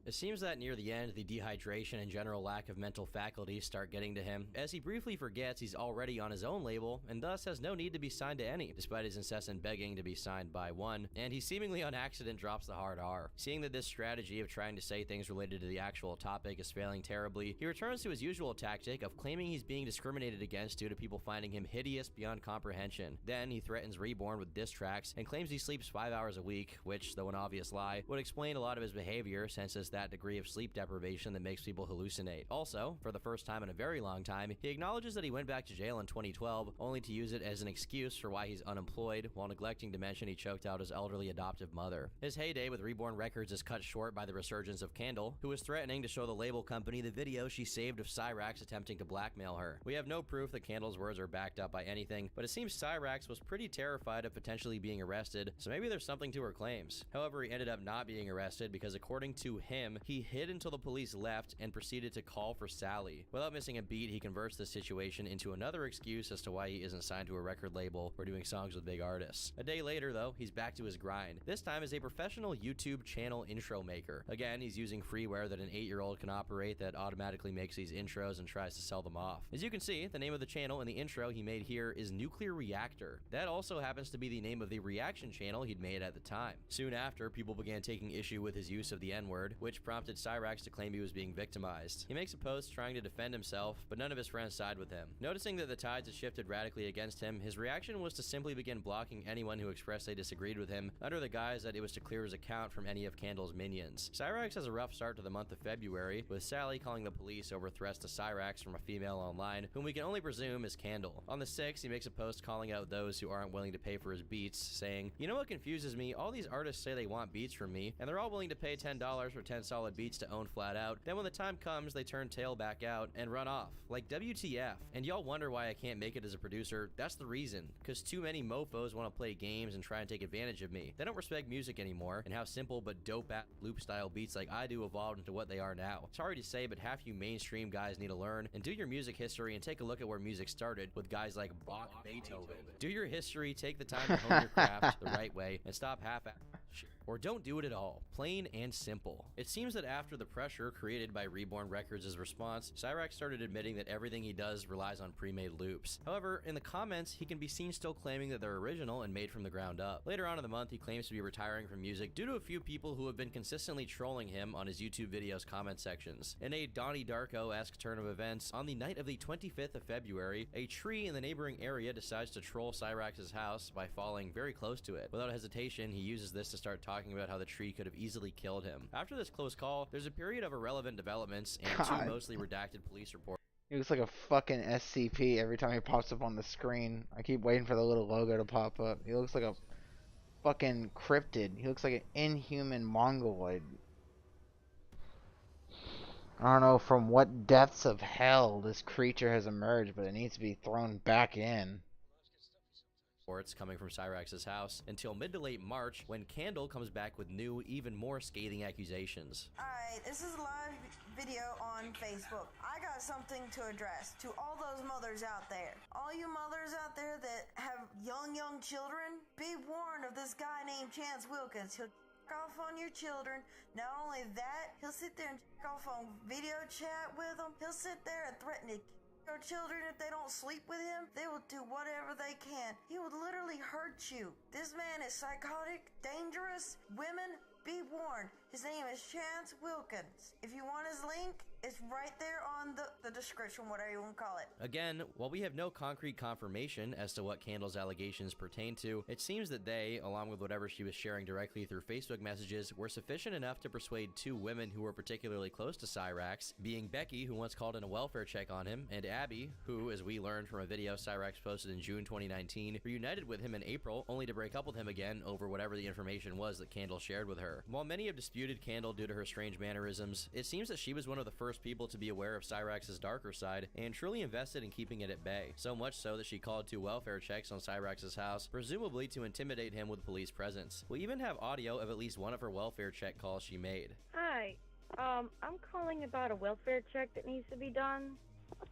[SPEAKER 17] It seems that near the end, the dehydration and general lack of mental faculties start getting to him, as he briefly forgets he's already on his own label, and thus has no need to be signed to any, despite his incessant begging to be signed by one, and he seemingly on accident drops the hard R. Seeing that this strategy of trying to say things related to the actual topic is failing terribly, he returns to his usual tactic of claiming he's being discriminated against due to people finding him hideous beyond comprehension. Then he threatens Reborn with diss tracks and claims he sleeps 5 hours a week, which, though an obvious lie, would explain a lot of his behavior since it's that degree of sleep deprivation that makes people hallucinate. Also, for the first time in a very long time, he acknowledges that he went back to jail in 2012, only to use it as an excuse for why he's unemployed, while neglecting to mention he choked out his elderly adoptive mother. His heyday with Reborn Records is cut short by the resurgence of Candle, who is threatening to show the label company the video she saved of Cyrax attempting to blackmail her. We have no proof that Candle's words are backed up by anything, but it seems Cyrax was pretty terrified of potentially being arrested, so maybe there's something to her claims. However, he ended up not being arrested because according to him, he hid until the police left and proceeded to call for Sally. Without missing a beat, he converts the situation into another excuse as to why he isn't signed to a record label or doing songs with big artists. A day later, though, he's back to his grind, this time as a professional YouTube channel intro maker. Again, he's using freeware that an 8-year-old can operate that automatically makes these intros and tries to sell them off. As you can see, the name of the channel in the intro he made here is Nuclear Reactor. That also happens to be the name of the reaction channel he'd made at the time. Soon after, people began taking issue with his use of the N-word, which prompted Cyrax to claim he was being victimized. He makes a post trying to defend himself, but none of his friends side with him. Noticing that the tides had shifted radically against him, his reaction was to simply begin blocking anyone who expressed they disagreed with him, under the guise that it was to clear his account from any of Candle's minions. Cyrax has a rough start to the month of February, with Sally calling the police over threats to Cyrax from a female online, whom we can only presume is Candle. On the 6th, he makes a post calling out those who aren't willing to pay for his beats, saying, "You know what confuses me? All these artists say they want beats from me, and they're all willing to pay $10 for 10 solid beats to own flat out. Then when the time comes, they turn tail back out and run off. Like WTF. And y'all wonder why I can't make it as a producer? That's the reason. Cause too many mofos want to play games and try and take advantage of me. They don't respect music anymore, and how simple but dope-ass loop-style beats like I do evolved into what they are now. Sorry to say, but half you mainstream guys need to learn and do your music history and take a look at where music started with guys like Bach, Beethoven. Do your history, take the time to hone your craft the right way, and stop half-assing shit. Or don't do it at all. Plain and simple. It seems that after the pressure created by Reborn Records' response, Cyrax started admitting that everything he does relies on pre-made loops. However, in the comments, he can be seen still claiming that they're original and made from the ground up. Later on in the month, he claims to be retiring from music due to a few people who have been consistently trolling him on his YouTube videos comment sections. In a Donnie Darko-esque turn of events, on the night of the 25th of February, a tree in the neighboring area decides to troll Cyrax's house by falling very close to it. Without hesitation, he uses this to start talking about how the tree could have easily killed him. After this close call, there's a period of irrelevant developments and two mostly redacted police reports.
[SPEAKER 1] He looks like a fucking SCP every time he pops up on the screen. I keep waiting for the little logo to pop up. He looks like a fucking cryptid. He looks like an inhuman mongoloid. I don't know from what depths of hell this creature has emerged, but it needs to be thrown back in.
[SPEAKER 17] Reports coming from Cyrax's house until mid to late March when Candle comes back with new, even more scathing accusations.
[SPEAKER 14] Alright, this is a live video on Facebook. I got something to address to all those mothers out there. All you mothers out there that have young children, be warned of this guy named Chance Wilkins. He'll off on your children. Not only that, he'll sit there and off on video chat with them. He'll sit there and threaten to your children if they don't sleep with him. They will do whatever they can. He would literally hurt you. This man is psychotic, dangerous. Women, be warned. His name is Chance Wilkins. If you want his link, it's right there on the description, whatever you want to call it.
[SPEAKER 17] Again, while we have no concrete confirmation as to what Candle's allegations pertain to, it seems that they, along with whatever she was sharing directly through Facebook messages, were sufficient enough to persuade two women who were particularly close to Cyrax, being Becky, who once called in a welfare check on him, and Abby, who, as we learned from a video Cyrax posted in June 2019, reunited with him in April, only to break up with him again over whatever the information was that Candle shared with her. While many have disputed Candle due to her strange mannerisms, it seems that she was one of the first people to be aware of Cyrax's darker side and truly invested in keeping it at bay. So much so that she called 2 welfare checks on Cyrax's house, presumably to intimidate him with police presence. We even have audio of at least one of her welfare check calls she made.
[SPEAKER 7] Hi, I'm calling about a welfare check that needs to be done.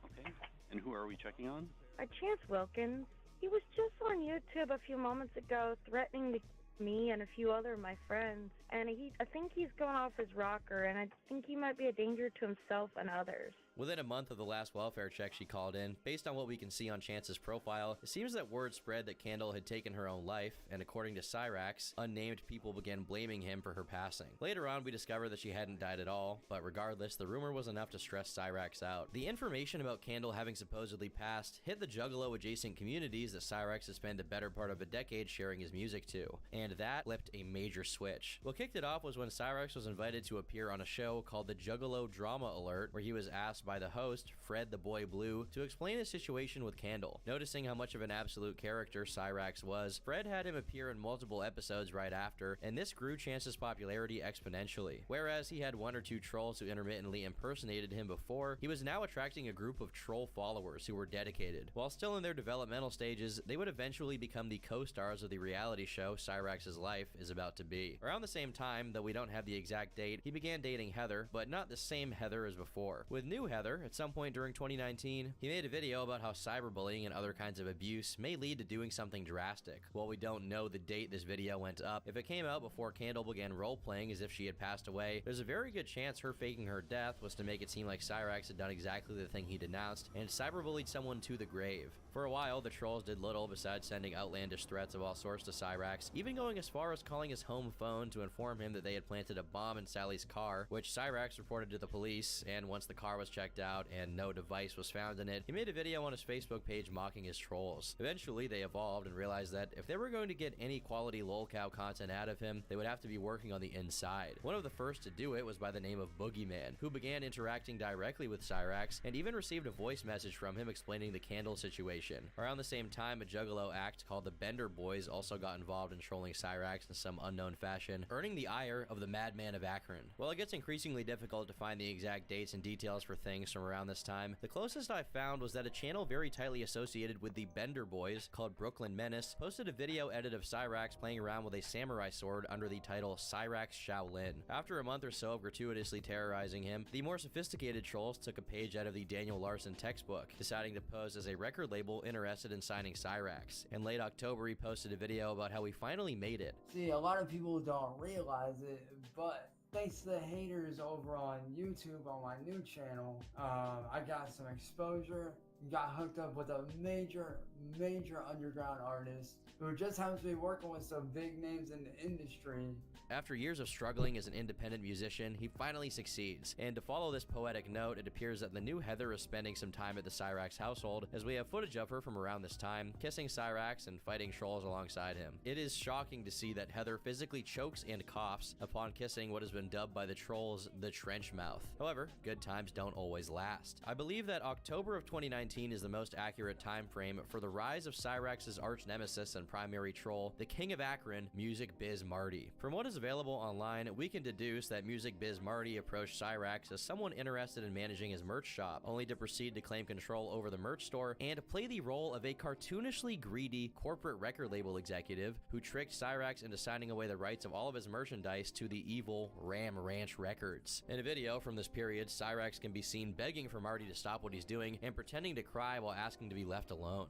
[SPEAKER 16] Okay, and who are we checking on?
[SPEAKER 7] Chance Wilkins. He was just on YouTube a few moments ago threatening to me and a few other of my friends, and I think he's going off his rocker, and I think he might be a danger to himself and others.
[SPEAKER 17] Within a month of the last welfare check she called in, based on what we can see on Chance's profile, it seems that word spread that Candle had taken her own life, and according to Cyrax, unnamed people began blaming him for her passing. Later on, we discovered that she hadn't died at all, but regardless, the rumor was enough to stress Cyrax out. The information about Candle having supposedly passed hit the Juggalo-adjacent communities that Cyrax has spent the better part of a decade sharing his music to, and that flipped a major switch. What kicked it off was when Cyrax was invited to appear on a show called the Juggalo Drama Alert, where he was asked by the host, Fred the Boy Blue, to explain his situation with Candle. Noticing how much of an absolute character Cyrax was, Fred had him appear in multiple episodes right after, and this grew Chance's popularity exponentially. Whereas he had 1 or 2 trolls who intermittently impersonated him before, he was now attracting a group of troll followers who were dedicated. While still in their developmental stages, they would eventually become the co-stars of the reality show Cyrax's life is about to be. Around the same time, though we don't have the exact date, he began dating Heather, but not the same Heather as before. With new Heather, at some point during 2019, he made a video about how cyberbullying and other kinds of abuse may lead to doing something drastic. While we don't know the date this video went up, if it came out before Candle began role-playing as if she had passed away, there's a very good chance her faking her death was to make it seem like Cyrax had done exactly the thing he denounced and cyberbullied someone to the grave. For a while, the trolls did little besides sending outlandish threats of all sorts to Cyrax, even going as far as calling his home phone to inform him that they had planted a bomb in Sally's car, which Cyrax reported to the police, and once the car was checked out and no device was found in it, he made a video on his Facebook page mocking his trolls. Eventually, they evolved and realized that if they were going to get any quality lolcow content out of him, they would have to be working on the inside. One of the first to do it was by the name of Boogeyman, who began interacting directly with Cyrax and even received a voice message from him explaining the Candle situation. Around the same time, a Juggalo act called the Bender Boys also got involved in trolling Cyrax in some unknown fashion, earning the ire of the Madman of Akron. While it gets increasingly difficult to find the exact dates and details for things from around this time, the closest I found was that a channel very tightly associated with the Bender Boys, called Brooklyn Menace, posted a video edit of Cyrax playing around with a samurai sword under the title Cyrax Shaolin. After a month or so of gratuitously terrorizing him, the more sophisticated trolls took a page out of the Daniel Larson textbook, deciding to pose as a record label interested in signing Cyrax. In late October, he posted a video about how we finally made it.
[SPEAKER 18] See, a lot of people don't realize it, but thanks to the haters over on YouTube on my new channel, I got some exposure, got hooked up with a major major underground artist who just happens to be working with some big names in the industry.
[SPEAKER 17] After years of struggling as an independent musician, he finally succeeds. And to follow this poetic note, it appears that the new Heather is spending some time at the Cyrax household, as we have footage of her from around this time, kissing Cyrax and fighting trolls alongside him. It is shocking to see that Heather physically chokes and coughs upon kissing what has been dubbed by the trolls the trench mouth. However, good times don't always last. I believe that October of 2019 is the most accurate time frame for the rise of Cyrax's arch nemesis and primary troll, the King of Akron, Music Biz Marty. From what is available online, we can deduce that Music Biz Marty approached Cyrax as someone interested in managing his merch shop, only to proceed to claim control over the merch store and play the role of a cartoonishly greedy corporate record label executive who tricked Cyrax into signing away the rights of all of his merchandise to the evil Ram Ranch Records. In a video from this period, Cyrax can be seen begging for Marty to stop what he's doing and pretending to cry while asking to be left alone.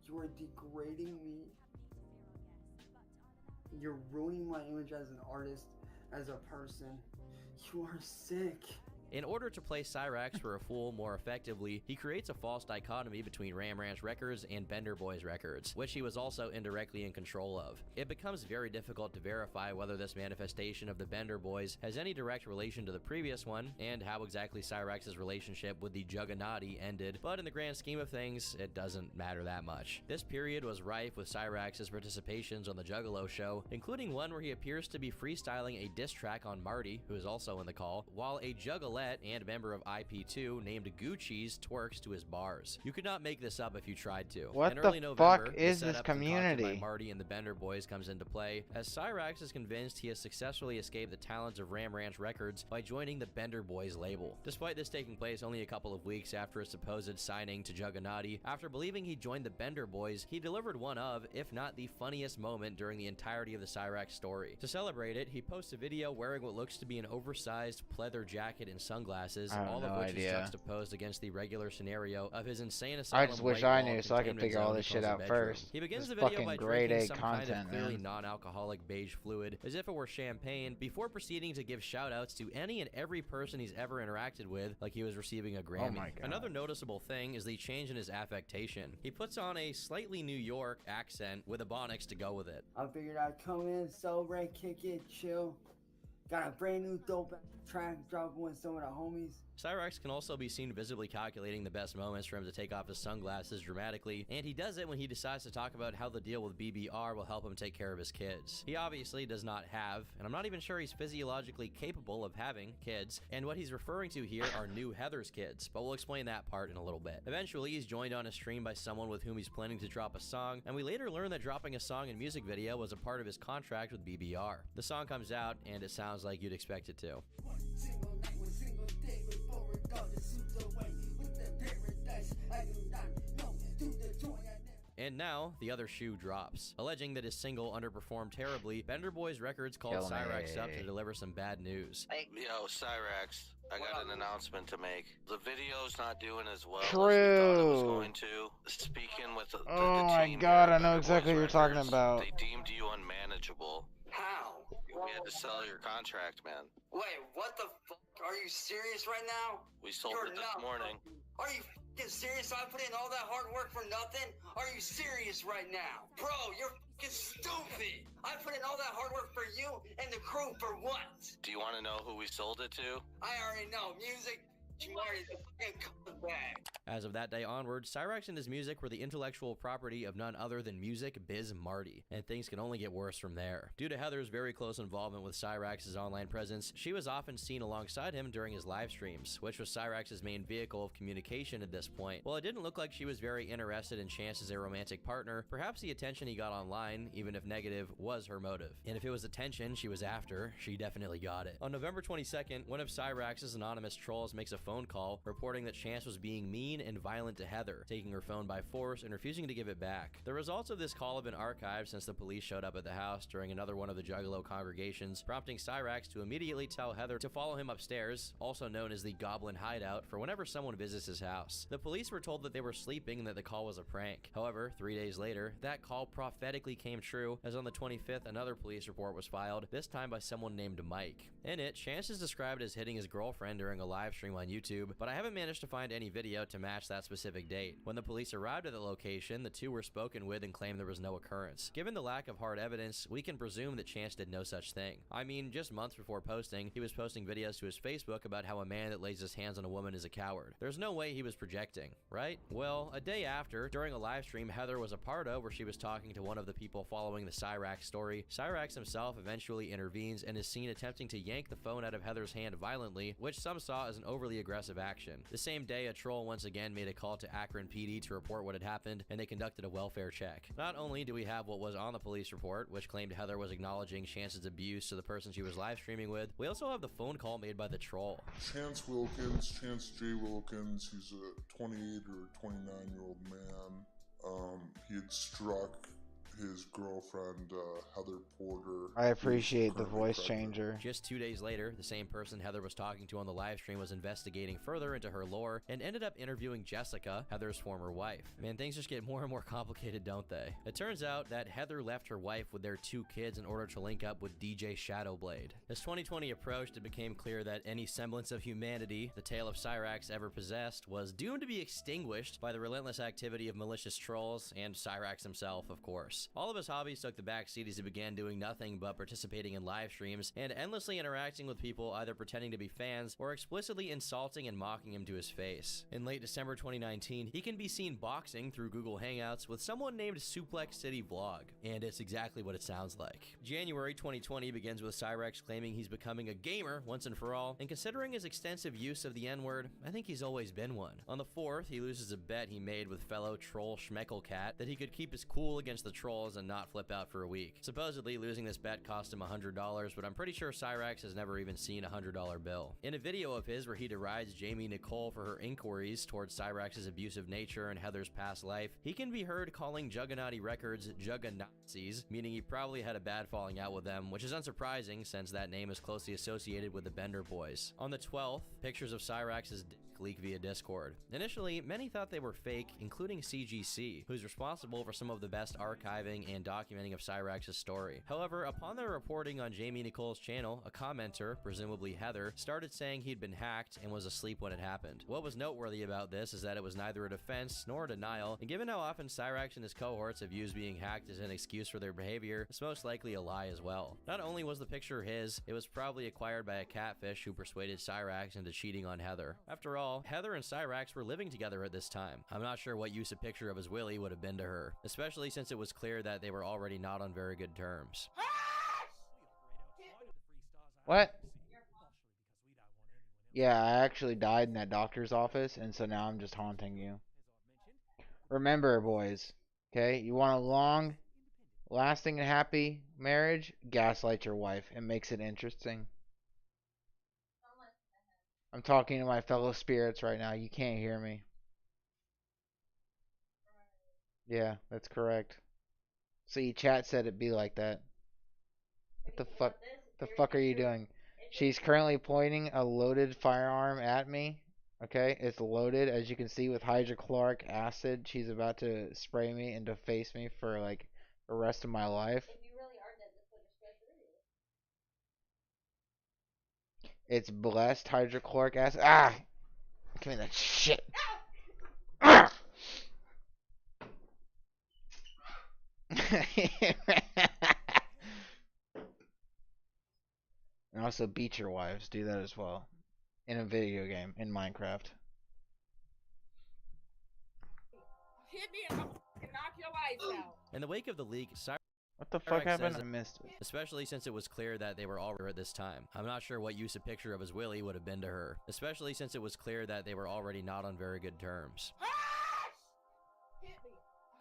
[SPEAKER 18] You are degrading me. You're ruining my image as an artist, as a person. You are sick.
[SPEAKER 17] In order to play Cyrax for a fool more effectively, he creates a false dichotomy between Ram Ranch Records and Bender Boys Records, which he was also indirectly in control of. It becomes very difficult to verify whether this manifestation of the Bender Boys has any direct relation to the previous one, and how exactly Cyrax's relationship with the Juggernaut ended, but in the grand scheme of things, it doesn't matter that much. This period was rife with Cyrax's participations on the Juggalo show, including one where he appears to be freestyling a diss track on Marty, who is also in the call, while a Juggalette and member of IP2 named Gucci's twerks to his bars. You could not make this up if you tried to.
[SPEAKER 1] What
[SPEAKER 17] in
[SPEAKER 1] the
[SPEAKER 17] early November,
[SPEAKER 1] fuck is
[SPEAKER 17] the
[SPEAKER 1] this
[SPEAKER 17] setup concocted
[SPEAKER 1] community?
[SPEAKER 17] by Marty and the Bender Boys comes into play, as Cyrax is convinced he has successfully escaped the talons of Ram Ranch Records by joining the Bender Boys label. Despite this taking place only a couple of weeks after his supposed signing to Juggernaut, after believing he joined the Bender Boys, he delivered one of, if not the funniest moment during the entirety of the Cyrax story. To celebrate it, he posts a video wearing what looks to be an oversized pleather jacket and sunglasses, all of which is juxtaposed against the regular scenario of his insane asylum.
[SPEAKER 1] I just wish I knew so I could figure all this shit out first.
[SPEAKER 17] He begins
[SPEAKER 1] This
[SPEAKER 17] the video
[SPEAKER 1] fucking
[SPEAKER 17] by
[SPEAKER 1] grade
[SPEAKER 17] drinking
[SPEAKER 1] A
[SPEAKER 17] some
[SPEAKER 1] content,
[SPEAKER 17] kind of clearly
[SPEAKER 1] man.
[SPEAKER 17] non-alcoholic beige fluid, as if it were champagne, before proceeding to give shout-outs to any and every person he's ever interacted with, like he was receiving a Grammy.
[SPEAKER 1] my God.
[SPEAKER 17] Another noticeable thing is the change in his affectation. He puts on a slightly New York accent with ebonics to go with it.
[SPEAKER 18] I figured I'd come in, celebrate, kick it, chill. Got a brand new dope track dropping with some of the homies.
[SPEAKER 17] Cyrax can also be seen visibly calculating the best moments for him to take off his sunglasses dramatically, and he does it when he decides to talk about how the deal with BBR will help him take care of his kids. He obviously does not have, and I'm not even sure he's physiologically capable of having, kids, and what he's referring to here are new Heather's kids, but we'll explain that part in a little bit. Eventually, he's joined on a stream by someone with whom he's planning to drop a song, and we later learn that dropping a song and music video was a part of his contract with BBR. The song comes out, and it sounds like you'd expect it to.
[SPEAKER 6] Single night, one single day before it all just slips away with the paradise. I do not know through the joy I never.
[SPEAKER 17] And now, the other shoe drops. Alleging that his single underperformed terribly, Bender Boys Records called
[SPEAKER 1] Kill me.
[SPEAKER 17] Cyrax up to deliver some bad news.
[SPEAKER 19] Yo, Cyrax, I got an announcement to make. The video's not doing as well
[SPEAKER 1] True.
[SPEAKER 19] as we thought it was going to. Speaking with the
[SPEAKER 1] Oh my
[SPEAKER 19] team
[SPEAKER 1] God,
[SPEAKER 19] here
[SPEAKER 1] I
[SPEAKER 19] at
[SPEAKER 1] know
[SPEAKER 19] Bender
[SPEAKER 1] exactly
[SPEAKER 19] Boys
[SPEAKER 1] what you're talking
[SPEAKER 19] Records,
[SPEAKER 1] about.
[SPEAKER 19] They deemed you unmanageable.
[SPEAKER 6] How?
[SPEAKER 19] We had to sell your contract, man.
[SPEAKER 6] Wait, what the fuck? Are you serious right now?
[SPEAKER 19] We sold
[SPEAKER 6] You're
[SPEAKER 19] it this
[SPEAKER 6] not
[SPEAKER 19] morning.
[SPEAKER 6] Are you fucking serious? I put in all that hard work for nothing? Are you serious right now? Bro, you're fucking stupid. I put in all that hard work for you and the crew for what?
[SPEAKER 19] Do you want to know who we sold it to?
[SPEAKER 6] I already know. Music, Marty, the fucking comeback.
[SPEAKER 17] As of that day onward, Cyrax and his music were the intellectual property of none other than Music Biz Marty, and things can only get worse from there. Due to Heather's very close involvement with Cyrax's online presence, she was often seen alongside him during his live streams, which was Cyrax's main vehicle of communication at this point. While it didn't look like she was very interested in Chance as a romantic partner, perhaps the attention he got online, even if negative, was her motive. And if it was attention she was after, she definitely got it. On November 22nd, one of Cyrax's anonymous trolls makes a phone call reporting that Chance was being mean and violent to Heather, taking her phone by force and refusing to give it back. The results of this call have been archived since the police showed up at the house during another one of the Juggalo congregations, prompting Cyrax to immediately tell Heather to follow him upstairs, also known as the Goblin Hideout, for whenever someone visits his house. The police were told that they were sleeping and that the call was a prank. However, 3 days later, that call prophetically came true, as on the 25th another police report was filed, this time by someone named Mike. In it, Chance is described as hitting his girlfriend during a live stream on YouTube, but I haven't managed to find any video to match that specific date. When the police arrived at the location, the two were spoken with and claimed there was no occurrence. Given the lack of hard evidence, we can presume that Chance did no such thing. I mean, just months before posting, he was posting videos to his Facebook about how a man that lays his hands on a woman is a coward. There's no way he was projecting, right? Well, a day after, during a live stream Heather was a part of where she was talking to one of the people following the Cyrax story, Cyrax himself eventually intervenes and is seen attempting to yank the phone out of Heather's hand violently, which some saw as an overly aggressive action. The same day, a troll once again made a call to Akron PD to report what had happened, and they conducted a welfare check. Not only do we have what was on the police report, which claimed Heather was acknowledging Chance's abuse to the person she was live streaming with, we also have the phone call made by the troll.
[SPEAKER 20] Chance Wilkins, Chance J. Wilkins, he's a 28 or 29-year-old man. He had struck his girlfriend, Heather Porter.
[SPEAKER 1] I appreciate the voice changer.
[SPEAKER 17] Just 2 days later, the same person Heather was talking to on the live stream was investigating further into her lore and ended up interviewing Jessica, Heather's former wife. Man, things just get more and more complicated, don't they? It turns out that Heather left her wife with their 2 kids in order to link up with DJ Shadowblade. As 2020 approached, it became clear that any semblance of humanity the tale of Cyrax ever possessed was doomed to be extinguished by the relentless activity of malicious trolls and Cyrax himself, of course. All of his hobbies took the backseat as he began doing nothing but participating in live streams and endlessly interacting with people either pretending to be fans or explicitly insulting and mocking him to his face. In late December 2019, he can be seen boxing through Google Hangouts with someone named Suplex City Vlog, and it's exactly what it sounds like. January 2020 begins with Cyrax claiming he's becoming a gamer once and for all, and considering his extensive use of the N-word, I think he's always been one. On the 4th, he loses a bet he made with fellow troll Schmecklecat that he could keep his cool against the trolls and not flip out for a week. Supposedly, losing this bet cost him $100, but I'm pretty sure Cyrax has never even seen a $100 bill. In a video of his where he derides Jamie Nicole for her inquiries towards Cyrax's abusive nature and Heather's past life, he can be heard calling Juggernauty Records Jugganazis, meaning he probably had a bad falling out with them, which is unsurprising since that name is closely associated with the Bender Boys. On the 12th, pictures of Cyrax's dick leak via Discord. Initially, many thought they were fake, including CGC, who's responsible for some of the best archiving and documenting of Cyrax's story. However, upon their reporting on Jamie Nicole's channel, a commenter, presumably Heather, started saying he'd been hacked and was asleep when it happened. What was noteworthy about this is that it was neither a defense nor a denial, and given how often Cyrax and his cohorts have used being hacked as an excuse for their behavior, it's most likely a lie as well. Not only was the picture his, it was probably acquired by a catfish who persuaded Cyrax into cheating on Heather. After all, Heather and Cyrax were living together at this time. I'm not sure what use a picture of his willy would have been to her, especially since it was clear that they were already not on very good terms.
[SPEAKER 1] What? Yeah, I actually died in that doctor's office, and so now I'm just haunting you. Remember, boys, okay? You want a long, lasting, and happy marriage? Gaslight your wife. It makes it interesting. I'm talking to my fellow spirits right now. You can't hear me. Yeah, that's correct. See, chat said it'd be like that. What the fuck? The fuck are you doing? She's currently pointing a loaded firearm at me. Okay, it's loaded, as you can see, with hydrochloric acid. She's about to spray me and deface me for like the rest of my life. It's blessed hydrochloric acid. Ah! Give me that shit. Ah! And also beat your wives. Do that as well. In a video game. In Minecraft.
[SPEAKER 2] Hit me and I'll knock your lights out.
[SPEAKER 17] In the wake of the leak,
[SPEAKER 1] What the fuck happened? I missed it.
[SPEAKER 17] Especially since it was clear that they were all at this time. I'm not sure what use a picture of his willy would have been to her, especially since it was clear that they were already not on very good terms.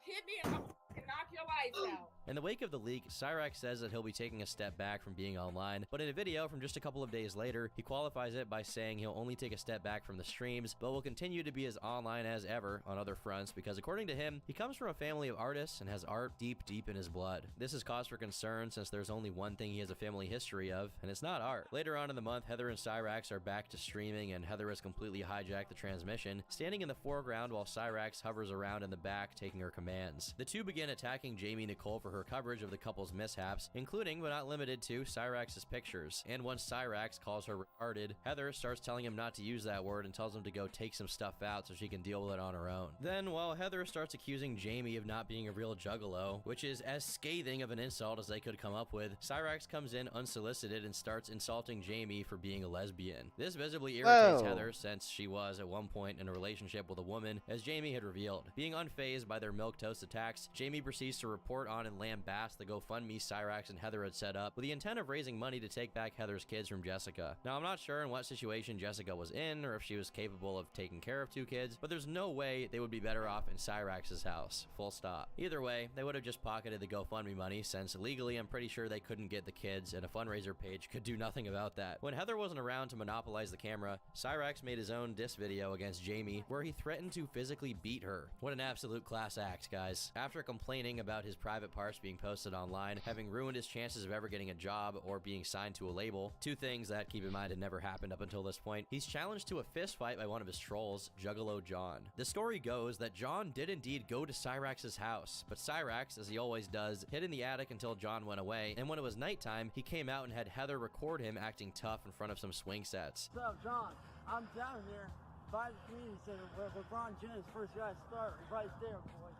[SPEAKER 2] Hit me and I'll knock your lights out.
[SPEAKER 17] In the wake of the leak, Cyrax says that he'll be taking a step back from being online, but in a video from just a couple of days later, he qualifies it by saying he'll only take a step back from the streams, but will continue to be as online as ever on other fronts because according to him, he comes from a family of artists and has art deep in his blood. This is cause for concern since there's only one thing he has a family history of, and it's not art. Later on in the month, Heather and Cyrax are back to streaming and Heather has completely hijacked the transmission, standing in the foreground while Cyrax hovers around in the back taking her commands. The two begin attacking Jamie Nicole for her coverage of the couple's mishaps, including but not limited to Cyrax's pictures. And once Cyrax calls her retarded, Heather starts telling him not to use that word and tells him to go take some stuff out so she can deal with it on her own. Then, while Heather starts accusing Jamie of not being a real juggalo, which is as scathing of an insult as they could come up with, Cyrax comes in unsolicited and starts insulting Jamie for being a lesbian. This visibly irritates Heather, since she was at one point in a relationship with a woman, as Jamie had revealed. Being unfazed by their milquetoast attacks, Jamie proceeds to report on and lambaste the GoFundMe Cyrax and Heather had set up with the intent of raising money to take back Heather's kids from Jessica. Now, I'm not sure in what situation Jessica was in or if she was capable of taking care of 2 kids, but there's no way they would be better off in Cyrax's house. Full stop. Either way, they would have just pocketed the GoFundMe money, since legally I'm pretty sure they couldn't get the kids and a fundraiser page could do nothing about that. When Heather wasn't around to monopolize the camera, Cyrax made his own diss video against Jamie where he threatened to physically beat her. What an absolute class act, guys. After complaining about his private parts being posted online, having ruined his chances of ever getting a job or being signed to a label, 2 things that, keep in mind, had never happened up until this point, he's challenged to a fist fight by one of his trolls, Juggalo John. The story goes that John did indeed go to Cyrax's house, but Cyrax, as he always does, hid in the attic until John went away, and when it was nighttime, he came out and had Heather record him acting tough in front of some swing sets.
[SPEAKER 18] What's up, John? I'm down here by the community center where LeBron James first got started, right there, boy.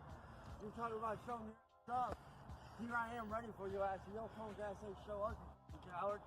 [SPEAKER 18] You're talking about showing your up. Here I am ready for your ass. You don't come gas ain't show up.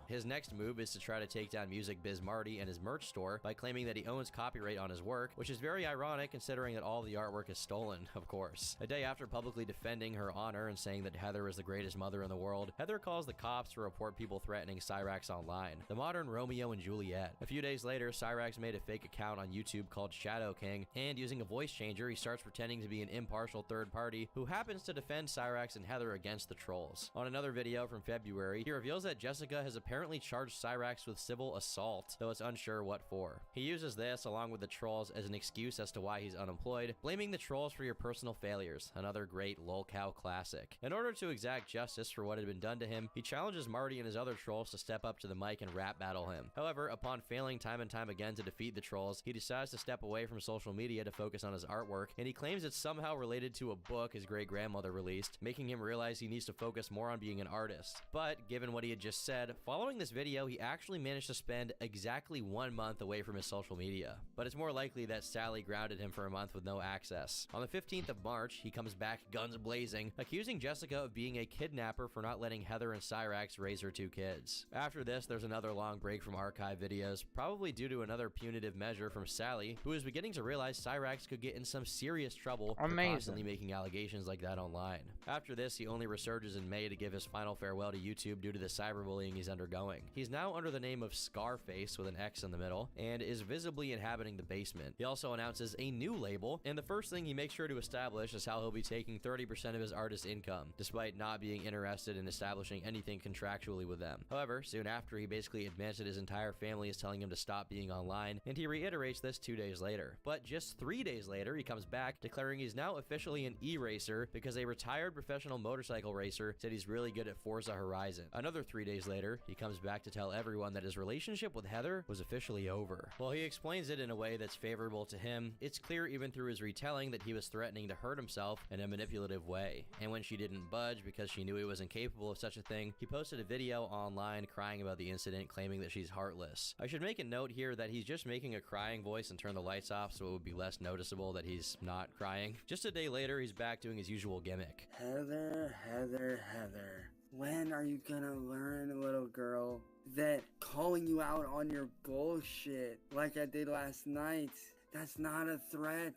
[SPEAKER 17] His next move is to try to take down Music Biz Marty and his merch store by claiming that he owns copyright on his work, which is very ironic considering that all the artwork is stolen, of course. A day after publicly defending her honor and saying that Heather is the greatest mother in the world, Heather calls the cops to report people threatening Cyrax online, the modern Romeo and Juliet. A few days later, Cyrax made a fake account on YouTube called Shadow King, and using a voice changer, he starts pretending to be an impartial third party who happens to defend Cyrax and Heather against the trolls. On another video from February, he reveals that Jessica has apparently charged Cyrax with civil assault, though it's unsure what for. He uses this, along with the trolls, as an excuse as to why he's unemployed, blaming the trolls for your personal failures, another great lolcow classic. In order to exact justice for what had been done to him, he challenges Marty and his other trolls to step up to the mic and rap battle him. However, upon failing time and time again to defeat the trolls, he decides to step away from social media to focus on his artwork, and he claims it's somehow related to a book his great-grandmother released, making him realize he needs to focus more on being an artist. But, given what he had just said, following this video, he actually managed to spend exactly 1 month away from his social media. But it's more likely that Sally grounded him for a month with no access. On the 15th of March, he comes back guns blazing, accusing Jessica of being a kidnapper for not letting Heather and Cyrax raise her 2 kids. After this, there's another long break from archive videos, probably due to another punitive measure from Sally, who is beginning to realize Cyrax could get in some serious trouble for constantly making allegations like that online. After this, he only resurges in May to give his final farewell to YouTube due to the cyberbullying he's undergoing. He's now under the name of Scarface with an X in the middle, and is visibly inhabiting the basement. He also announces a new label, and the first thing he makes sure to establish is how he'll be taking 30% of his artist's income, despite not being interested in establishing anything contractually with them. However, soon after, he basically admits that his entire family is telling him to stop being online, and he reiterates this 2 days later. But just 3 days later, he comes back, declaring he's now officially an e-racer because a retired professional motorcycle racer said he's really good at Forza Horizon. Another 3 days later, he comes back to tell everyone that his relationship with Heather was officially over. While he explains it in a way that's favorable to him, it's clear even through his retelling that he was threatening to hurt himself in a manipulative way. And when she didn't budge because she knew he was incapable of such a thing, he posted a video online crying about the incident, claiming that she's heartless. I should make a note here that he's just making a crying voice and turn the lights off so it would be less noticeable that he's not crying. Just a day later, he's back doing his usual gimmick.
[SPEAKER 18] Heather, Heather, Heather. When are you gonna learn, little girl, that calling you out on your bullshit like I did last night, that's not a threat?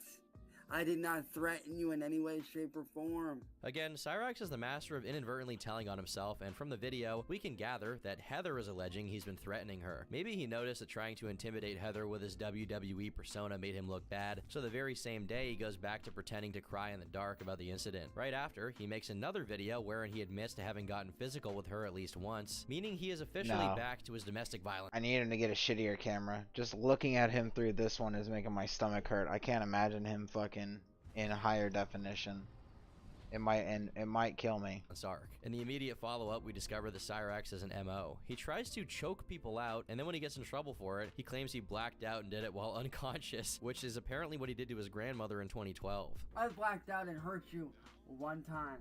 [SPEAKER 18] I did not threaten you in any way, shape, or form.
[SPEAKER 17] Again, Cyrax is the master of inadvertently telling on himself, and from the video, we can gather that Heather is alleging he's been threatening her. Maybe he noticed that trying to intimidate Heather with his WWE persona made him look bad, so the very same day he goes back to pretending to cry in the dark about the incident. Right after, he makes another video wherein he admits to having gotten physical with her at least once, meaning he is officially back to his domestic violence.
[SPEAKER 1] I need him to get a shittier camera. Just looking at him through this one is making my stomach hurt. I can't imagine him fucking in higher definition. It might kill me.
[SPEAKER 17] In the immediate follow-up, we discover that Cyrax is an MO. He tries to choke people out, and then when he gets in trouble for it, he claims he blacked out and did it while unconscious, which is apparently what he did to his grandmother in 2012.
[SPEAKER 18] I blacked out and hurt you one time.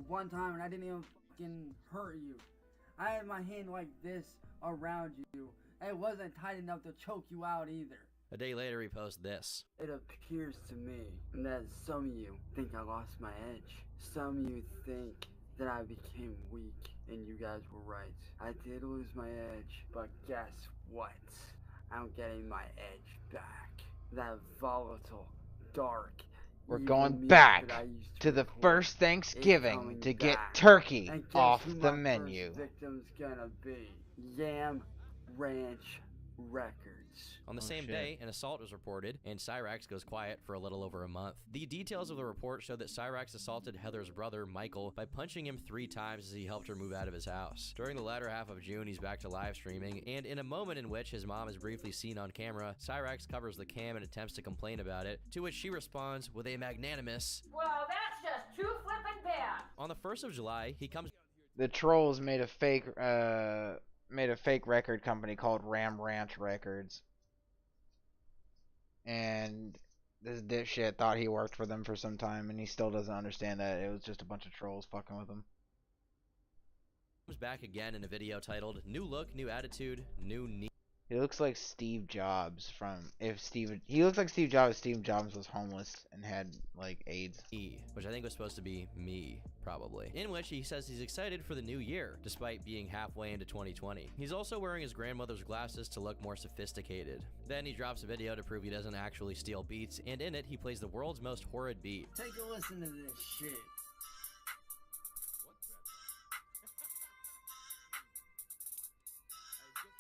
[SPEAKER 18] one time and I didn't even fucking hurt you. I had my hand like this around you. And it wasn't tight enough to choke you out either.
[SPEAKER 17] A day later, he posts this.
[SPEAKER 18] It appears to me that some of you think I lost my edge. Some of you think that I became weak, and you guys were right. I did lose my edge, but guess what? I'm getting my edge back. That volatile, dark,
[SPEAKER 1] We're
[SPEAKER 18] evil
[SPEAKER 1] going
[SPEAKER 18] music
[SPEAKER 1] back
[SPEAKER 18] that I used
[SPEAKER 1] to the
[SPEAKER 18] record
[SPEAKER 1] first
[SPEAKER 18] is
[SPEAKER 1] Thanksgiving
[SPEAKER 18] coming
[SPEAKER 1] to get
[SPEAKER 18] back.
[SPEAKER 1] turkey
[SPEAKER 18] And guess
[SPEAKER 1] off
[SPEAKER 18] who
[SPEAKER 1] the
[SPEAKER 18] my
[SPEAKER 1] menu.
[SPEAKER 18] first victim's gonna be? Yam Ranch Records.
[SPEAKER 17] On the same day, an assault was reported, and Cyrax goes quiet for a little over a month. The details of the report show that Cyrax assaulted Heather's brother, Michael, by punching him 3 times as he helped her move out of his house. During the latter half of June, he's back to live streaming, and in a moment in which his mom is briefly seen on camera, Cyrax covers the cam and attempts to complain about it, to which she responds with a magnanimous,
[SPEAKER 3] "Well, that's just too flippin' bad."
[SPEAKER 17] On the 1st of July, he comes...
[SPEAKER 1] The trolls made a fake record company called Ram Ranch Records. And this dipshit thought he worked for them for some time, and he still doesn't understand that it was just a bunch of trolls fucking with him.
[SPEAKER 17] Comes back again in a video titled New Look, New Attitude, New Knee.
[SPEAKER 1] He looks like Steve Jobs he looks like Steve Jobs if Steve Jobs was homeless and had like AIDS.
[SPEAKER 17] Which I think was supposed to be me, probably. In which he says he's excited for the new year, despite being halfway into 2020. He's also wearing his grandmother's glasses to look more sophisticated. Then he drops a video to prove he doesn't actually steal beats, and in it he plays the world's most horrid beat.
[SPEAKER 18] Take a listen to this shit.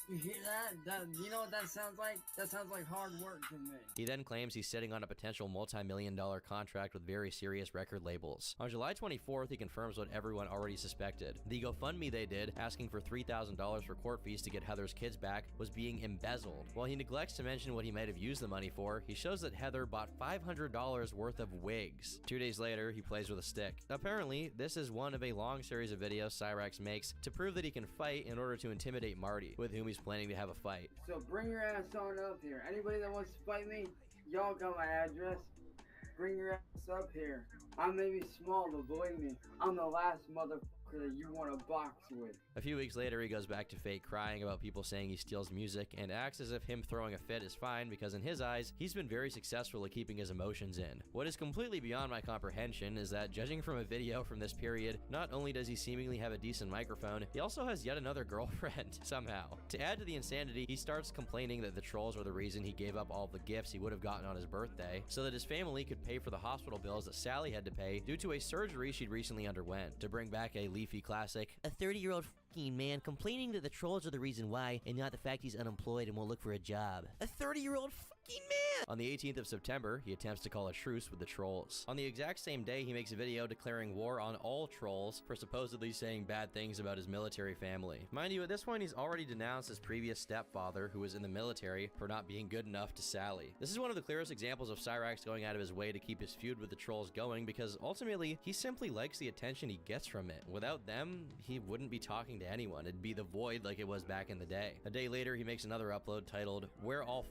[SPEAKER 18] You hear that? You know what that sounds like? That sounds like hard work to me.
[SPEAKER 17] He then claims he's sitting on a potential multi-million-dollar contract with very serious record labels. On July 24th, he confirms what everyone already suspected. The GoFundMe they did, asking for $3,000 for court fees to get Heather's kids back, was being embezzled. While he neglects to mention what he might have used the money for, he shows that Heather bought $500 worth of wigs. 2 days later, he plays with a stick. Apparently, this is one of a long series of videos Cyrax makes to prove that he can fight in order to intimidate Marty, with whom he's planning to have a fight.
[SPEAKER 18] So bring your ass on up here. Anybody that wants to fight me, y'all got my address. Bring your ass up here. I may be small, but believe me, I'm the last motherfucker that you want to box with.
[SPEAKER 17] A few weeks later, he goes back to fake crying about people saying he steals music and acts as if him throwing a fit is fine because in his eyes, he's been very successful at keeping his emotions in. What is completely beyond my comprehension is that, judging from a video from this period, not only does he seemingly have a decent microphone, he also has yet another girlfriend, somehow. To add to the insanity, he starts complaining that the trolls are the reason he gave up all the gifts he would have gotten on his birthday, so that his family could pay for the hospital bills that Sally had to pay due to a surgery she'd recently underwent. To bring back a leafy classic,
[SPEAKER 21] a 30-year-old man complaining that the trolls are the reason why and not the fact he's unemployed and won't look for a job. A 30-year-old man!
[SPEAKER 17] On the 18th of September, he attempts to call a truce with the trolls. On the exact same day, he makes a video declaring war on all trolls for supposedly saying bad things about his military family. Mind you, at this point, he's already denounced his previous stepfather, who was in the military, for not being good enough to Sally. This is one of the clearest examples of Cyrax going out of his way to keep his feud with the trolls going, because ultimately, he simply likes the attention he gets from it. Without them, he wouldn't be talking to anyone. It'd be the void like it was back in the day. A day later, he makes another upload titled, We're All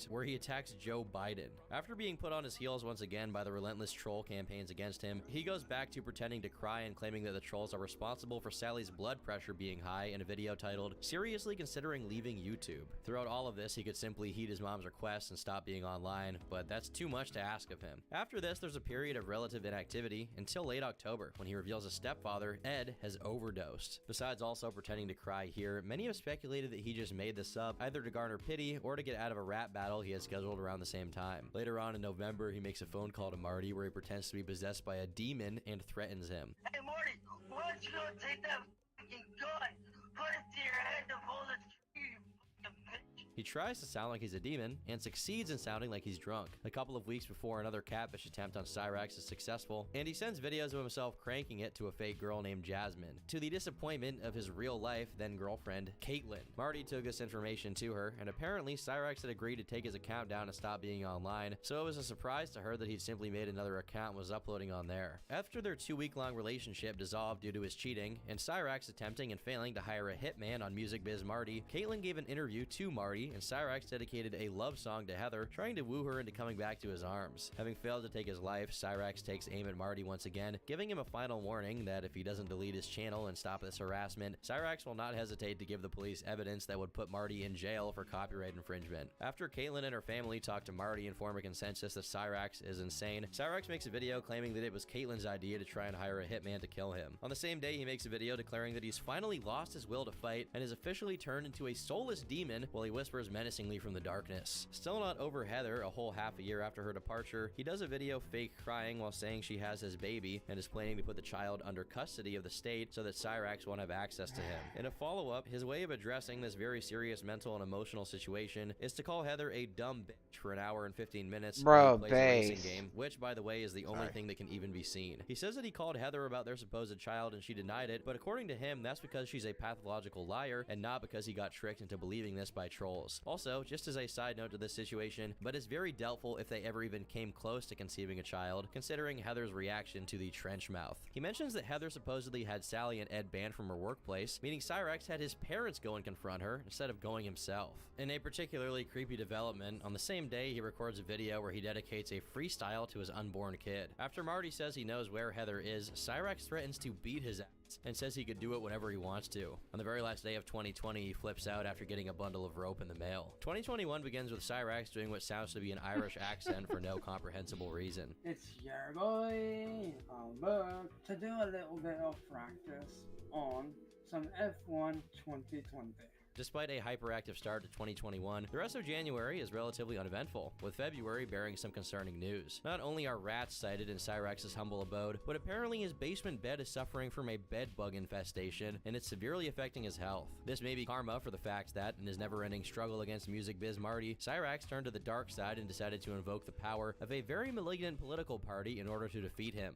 [SPEAKER 17] where he attacks Joe Biden. After being put on his heels once again by the relentless troll campaigns against him, he goes back to pretending to cry and claiming that the trolls are responsible for Sally's blood pressure being high in a video titled, Seriously Considering Leaving YouTube. Throughout all of this, he could simply heed his mom's request and stop being online, but that's too much to ask of him. After this, there's a period of relative inactivity until late October, when he reveals his stepfather, Ed, has overdosed. Besides also pretending to cry here, many have speculated that he just made this up, either to garner pity or to get out of a rap battle he had scheduled around the same time. Later on in November, he makes a phone call to Marty where he pretends to be possessed by a demon and threatens him.
[SPEAKER 6] Hey Marty, why don't you go take that fucking gun, put it to your head and pull the trigger, you fucking bitch.
[SPEAKER 17] He tries to sound like he's a demon and succeeds in sounding like he's drunk. A couple of weeks before another catfish attempt on Cyrax is successful, and he sends videos of himself cranking it to a fake girl named Jasmine, to the disappointment of his real-life then-girlfriend, Caitlin. Marty took this information to her, and apparently Cyrax had agreed to take his account down and stop being online, so it was a surprise to her that he'd simply made another account and was uploading on there. After their 2-week-long relationship dissolved due to his cheating, and Cyrax attempting and failing to hire a hitman on Music Biz Marty, Caitlin gave an interview to Marty Marty, and Cyrax dedicated a love song to Heather, trying to woo her into coming back to his arms. Having failed to take his life, Cyrax takes aim at Marty once again, giving him a final warning that if he doesn't delete his channel and stop this harassment, Cyrax will not hesitate to give the police evidence that would put Marty in jail for copyright infringement. After Caitlin and her family talk to Marty and form a consensus that Cyrax is insane, Cyrax makes a video claiming that it was Caitlin's idea to try and hire a hitman to kill him. On the same day, he makes a video declaring that he's finally lost his will to fight and is officially turned into a soulless demon while he whispers menacingly from the darkness. Still not over Heather, a whole half a year after her departure, he does a video fake crying while saying she has his baby and is planning to put the child under custody of the state so that Cyrax won't have access to him. In a follow-up, his way of addressing this very serious mental and emotional situation is to call Heather a dumb bitch for an hour and 15 minutes while he plays a racing game, which, by the way, is the only thing that can even be seen. He says that he called Heather about their supposed child and she denied it, but according to him, that's because she's a pathological liar and not because he got tricked into believing this by trolls. Also, just as a side note to this situation, but it's very doubtful if they ever even came close to conceiving a child, considering Heather's reaction to the trench mouth. He mentions that Heather supposedly had Sally and Ed banned from her workplace, meaning Cyrax had his parents go and confront her instead of going himself. In a particularly creepy development, on the same day he records a video where he dedicates a freestyle to his unborn kid. After Marty says he knows where Heather is, Cyrax threatens to beat his ass and says he could do it whenever he wants to. On the very last day of 2020, he flips out after getting a bundle of rope in the mail. 2021 begins with Cyrax doing what sounds to be an Irish accent for no comprehensible reason.
[SPEAKER 18] It's your boy, Albert, to do a little bit of practice on some F1 2020.
[SPEAKER 17] Despite a hyperactive start to 2021, the rest of January is relatively uneventful, with February bearing some concerning news. Not only are rats sighted in Cyrax's humble abode, but apparently his basement bed is suffering from a bed bug infestation, and it's severely affecting his health. This may be karma for the fact that, in his never-ending struggle against music biz Marty, Cyrax turned to the dark side and decided to invoke the power of a very malignant political party in order to defeat him.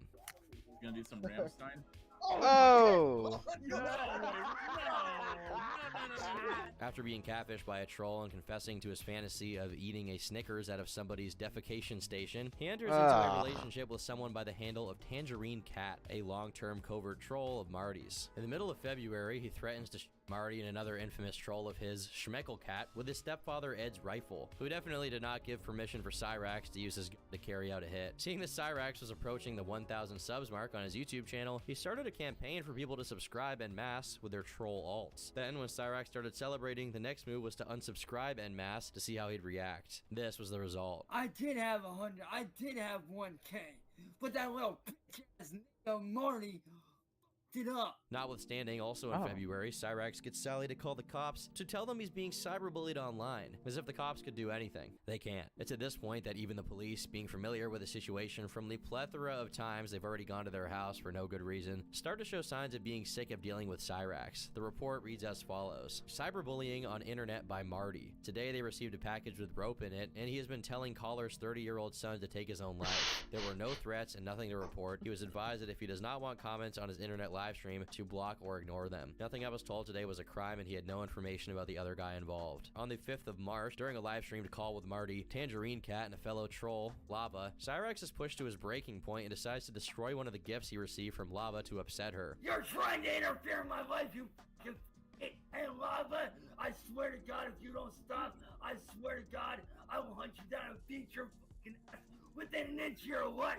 [SPEAKER 8] You gonna do some Ramstein?
[SPEAKER 1] Oh!
[SPEAKER 17] After being catfished by a troll and confessing to his fantasy of eating a Snickers out of somebody's defecation station, he enters into a relationship with someone by the handle of Tangerine Cat, a long-term covert troll of Marty's. In the middle of February, he threatens to shoot Marty and another infamous troll of his, Schmeckle Cat, with his stepfather Ed's rifle, who definitely did not give permission for Cyrax to use his gun to carry out a hit. Seeing that Cyrax was approaching the 1,000 subs mark on his YouTube channel, he started a campaign for people to subscribe en masse with their troll alts. Then, when Cyrax started celebrating, the next move was to unsubscribe en masse to see how he'd react. This was the result.
[SPEAKER 18] I did have 100, I did have 1K, but that little bitch-ass nigga Marty it up.
[SPEAKER 17] Notwithstanding, also in February, Cyrax gets Sally to call the cops to tell them he's being cyberbullied online, as if the cops could do anything. They can't. It's at this point that even the police, being familiar with the situation from the plethora of times they've already gone to their house for no good reason, start to show signs of being sick of dealing with Cyrax. The report reads as follows: cyberbullying on internet by Marty. Today they received a package with rope in it, and he has been telling caller's 30-year-old son to take his own life. There were no threats and nothing to report. He was advised that if he does not want comments on his internet live stream, to block or ignore them. Nothing I was told today was a crime, and he had no information about the other guy involved. On the 5th of March, during a live streamed call with Marty, Tangerine Cat, and a fellow troll, Lava, Cyrax is pushed to his breaking point and decides to destroy one of the gifts he received from Lava to upset her.
[SPEAKER 18] You're trying to interfere in my life, you fucking hey, Lava, I swear to God, if you don't stop, I swear to God, I will hunt you down and beat your fucking ass within an inch of your life.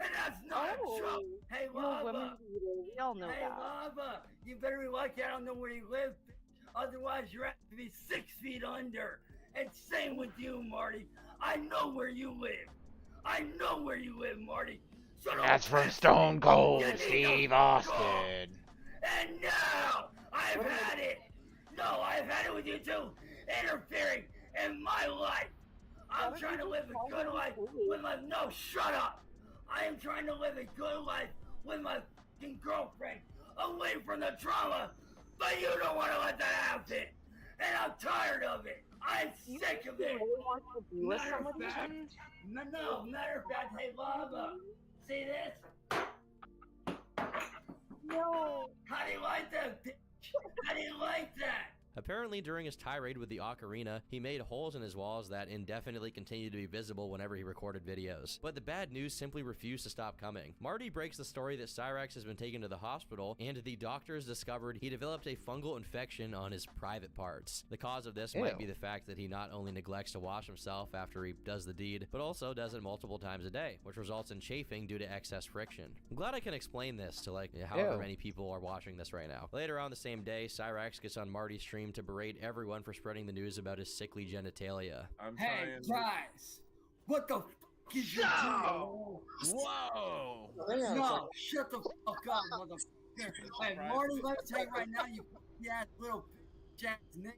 [SPEAKER 18] And that's not a joke. Hey, Lava.
[SPEAKER 7] We all know
[SPEAKER 18] hey,
[SPEAKER 7] that.
[SPEAKER 18] Lava. You better be lucky I don't know where you live. Otherwise, you're have to be 6 feet under. And same with you, Marty. I know where you live. I know where you live, Marty. So
[SPEAKER 1] that's from Stone Cold Steve Austin.
[SPEAKER 18] And now, I've had it. No, I've had it with you two interfering in my life. I'm trying to live a good life with my... No, shut up. I am trying to live a good life with my fucking girlfriend, away from the drama, but you don't want to let that happen, and I'm tired of it. I'm sick of it. Matter of fact, hey, Lava, see this?
[SPEAKER 7] No.
[SPEAKER 18] How do you like that, bitch? How do you like that?
[SPEAKER 17] Apparently, during his tirade with the ocarina, he made holes in his walls that indefinitely continued to be visible whenever he recorded videos. But the bad news simply refused to stop coming. Marty breaks the story that Cyrax has been taken to the hospital, and the doctors discovered he developed a fungal infection on his private parts. The cause of this might be the fact that he not only neglects to wash himself after he does the deed, but also does it multiple times a day, which results in chafing due to excess friction. I'm glad I can explain this to like however many people are watching this right now. Later on the same day, Cyrax gets on Marty's stream to berate everyone for spreading the news about his sickly genitalia.
[SPEAKER 18] Hey guys, what the fuck is your deal?
[SPEAKER 15] Whoa!
[SPEAKER 18] No, shut the fuck up, motherfucker. Hey, Marty, let me tell you right now, you ass little bitch ass nigga,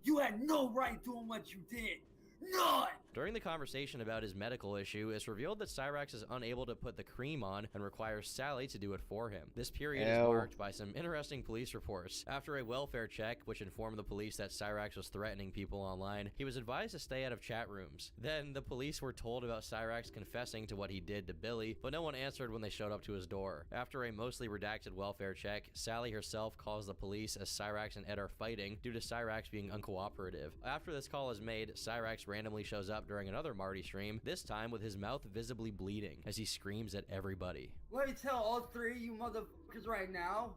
[SPEAKER 18] you had no right doing what you did. None!
[SPEAKER 17] During the conversation about his medical issue, it's revealed that Cyrax is unable to put the cream on and requires Sally to do it for him. This period is marked by some interesting police reports. After a welfare check, which informed the police that Cyrax was threatening people online, he was advised to stay out of chat rooms. Then, the police were told about Cyrax confessing to what he did to Billy, but no one answered when they showed up to his door. After a mostly redacted welfare check, Sally herself calls the police as Cyrax and Ed are fighting due to Cyrax being uncooperative. After this call is made, Cyrax randomly shows up during another Marty stream, this time with his mouth visibly bleeding, as he screams at everybody.
[SPEAKER 18] Let me tell all three of you motherfuckers right now,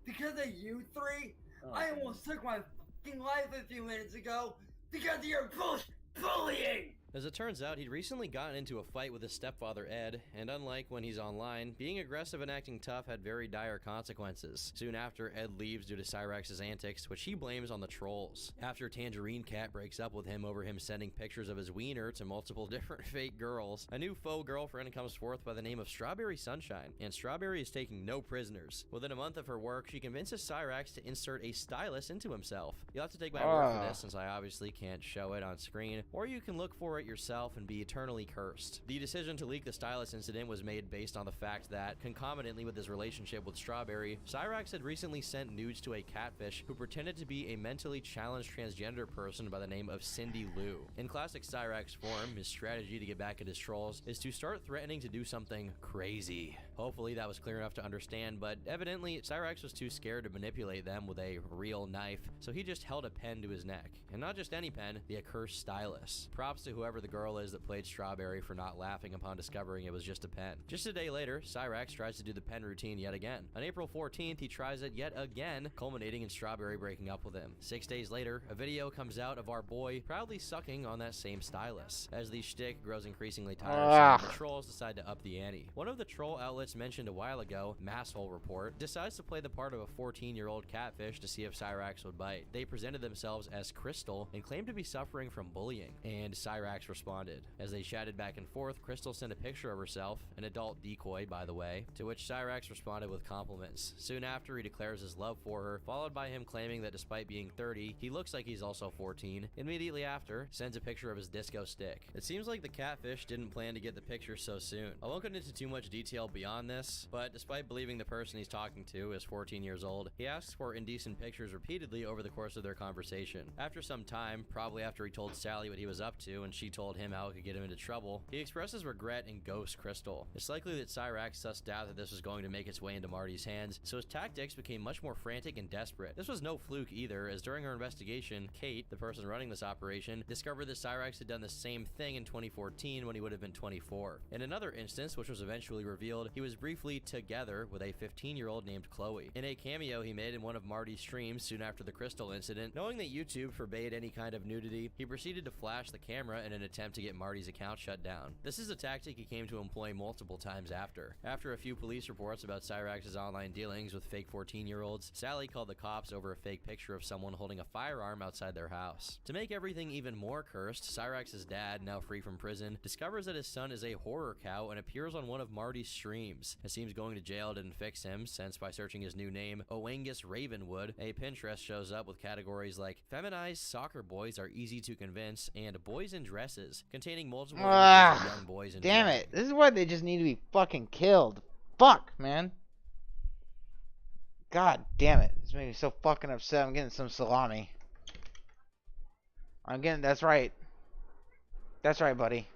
[SPEAKER 18] because of you three, I almost took my fucking life a few minutes ago because of your bullshit bullying!
[SPEAKER 17] As it turns out, he'd recently gotten into a fight with his stepfather Ed, and unlike when he's online, being aggressive and acting tough had very dire consequences. Soon after, Ed leaves due to Cyrax's antics, which he blames on the trolls. After Tangerine Cat breaks up with him over him sending pictures of his wiener to multiple different fake girls, a new faux girlfriend comes forth by the name of Strawberry Sunshine, and Strawberry is taking no prisoners. Within a month of her work, she convinces Cyrax to insert a stylus into himself. You'll have to take my word for this, since I obviously can't show it on screen, or you can look for it yourself and be eternally cursed. The decision to leak the stylus incident was made based on the fact that, concomitantly with his relationship with Strawberry, Cyrax had recently sent nudes to a catfish who pretended to be a mentally challenged transgender person by the name of Cindy Lou. In classic Cyrax form, his strategy to get back at his trolls is to start threatening to do something crazy. Hopefully that was clear enough to understand, but evidently Cyrax was too scared to manipulate them with a real knife, so he just held a pen to his neck. And not just any pen, the accursed stylus. Props to whoever the girl is that played Strawberry for not laughing upon discovering it was just a pen. Just a day later, Cyrax tries to do the pen routine yet again. On April 14th, he tries it yet again, culminating in Strawberry breaking up with him. 6 days later, a video comes out of our boy proudly sucking on that same stylus. As the shtick grows increasingly tiresome, the trolls decide to up the ante. One of the troll outlets mentioned a while ago, Masshole Report, decides to play the part of a 14-year-old catfish to see if Cyrax would bite. They presented themselves as Crystal and claimed to be suffering from bullying, and Cyrax responded. As they chatted back and forth, Crystal sent a picture of herself, an adult decoy by the way, to which Cyrax responded with compliments. Soon after, he declares his love for her, followed by him claiming that despite being 30, he looks like he's also 14. Immediately after, sends a picture of his disco stick. It seems like the catfish didn't plan to get the picture so soon. I won't get into too much detail beyond this, but despite believing the person he's talking to is 14 years old, he asks for indecent pictures repeatedly over the course of their conversation. After some time, probably after he told Sally what he was up to and she told him how it could get him into trouble, he expresses regret and ghosts Crystal. It's likely that Cyrax sussed out that this was going to make its way into Marty's hands, so his tactics became much more frantic and desperate. This was no fluke either, as during her investigation, Kate, the person running this operation, discovered that Cyrax had done the same thing in 2014 when he would have been 24. In another instance, which was eventually revealed, he was briefly together with a 15-year-old named Chloe. In a cameo he made in one of Marty's streams soon after the Crystal incident, knowing that YouTube forbade any kind of nudity, he proceeded to flash the camera in an attempt to get Marty's account shut down. This is a tactic he came to employ multiple times after. After a few police reports about Cyrax's online dealings with fake 14-year-olds, Sally called the cops over a fake picture of someone holding a firearm outside their house. To make everything even more cursed, Cyrax's dad, now free from prison, discovers that his son is a horror cow and appears on one of Marty's streams. It seems going to jail didn't fix him, since by searching his new name, Oangus Ravenwood, a Pinterest shows up with categories like feminized soccer boys are easy to convince and boys in dresses, containing multiple images of young boys in
[SPEAKER 1] Damn
[SPEAKER 17] drag.
[SPEAKER 1] it. This is why they just need to be fucking killed. Fuck, man. God damn it. This makes me so fucking upset. I'm getting some salami. That's right. That's right, buddy.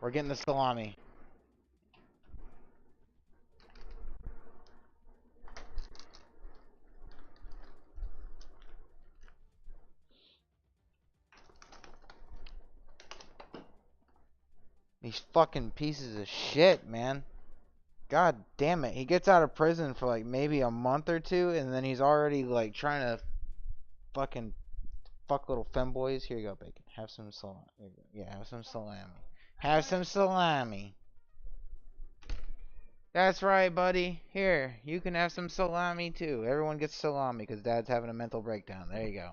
[SPEAKER 1] We're getting the salami. These fucking pieces of shit, man. God damn it. He gets out of prison for like maybe a month or two, and then he's already like trying to fucking fuck little femboys. Here you go, bacon. Have some salami. Yeah, have some salami. Have some salami. That's right, buddy. Here, you can have some salami too. Everyone gets salami because Dad's having a mental breakdown. There you go.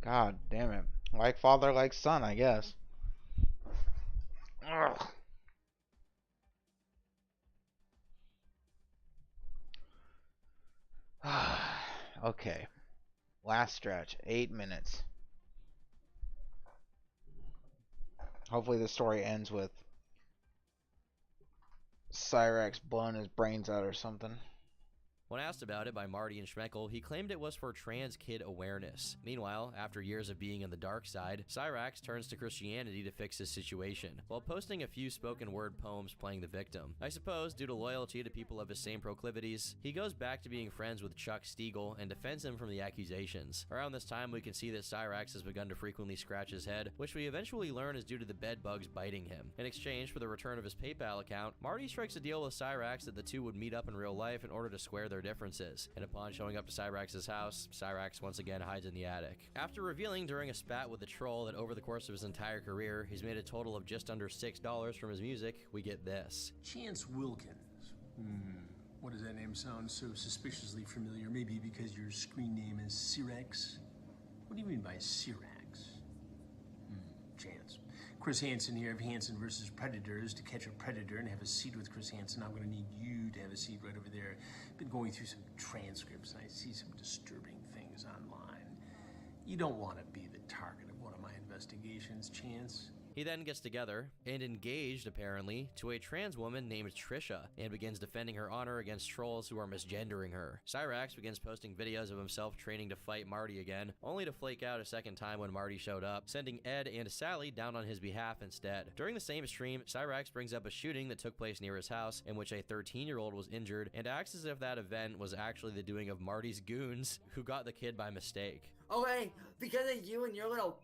[SPEAKER 1] God damn it. Like father, like son, I guess. Ugh. Okay. Last stretch. 8 minutes. Hopefully the story ends with Cyrax blowing his brains out or something.
[SPEAKER 17] When asked about it by Marty and Schmeckel, he claimed it was for trans kid awareness. Meanwhile, after years of being on the dark side, Cyrax turns to Christianity to fix his situation, while posting a few spoken word poems playing the victim. I suppose, due to loyalty to people of his same proclivities, he goes back to being friends with Chuck Stiegel and defends him from the accusations. Around this time, we can see that Cyrax has begun to frequently scratch his head, which we eventually learn is due to the bed bugs biting him. In exchange for the return of his PayPal account, Marty strikes a deal with Cyrax that the two would meet up in real life in order to square their differences, and upon showing up to Cyrax's house, Cyrax once again hides in the attic. After revealing during a spat with the troll that over the course of his entire career, he's made a total of just under $6 from his music, we get this.
[SPEAKER 11] Chance Wilkins. What does that name sound so suspiciously familiar? Maybe because your screen name is Cyrax? What do you mean by Cyrax? Chance. Chris Hansen here of Hansen versus Predators. To catch a predator and have a seat with Chris Hansen, I'm going to need you to have a seat right over there. Been going through some transcripts and I see some disturbing things online. You don't want to be the target of one of my investigations, Chance.
[SPEAKER 17] He then gets together, and engaged apparently, to a trans woman named Trisha, and begins defending her honor against trolls who are misgendering her. Cyrax begins posting videos of himself training to fight Marty again, only to flake out a second time when Marty showed up, sending Ed and Sally down on his behalf instead. During the same stream, Cyrax brings up a shooting that took place near his house, in which a 13-year-old was injured, and acts as if that event was actually the doing of Marty's goons, who got the kid by mistake.
[SPEAKER 18] Oh, hey, because of you and your little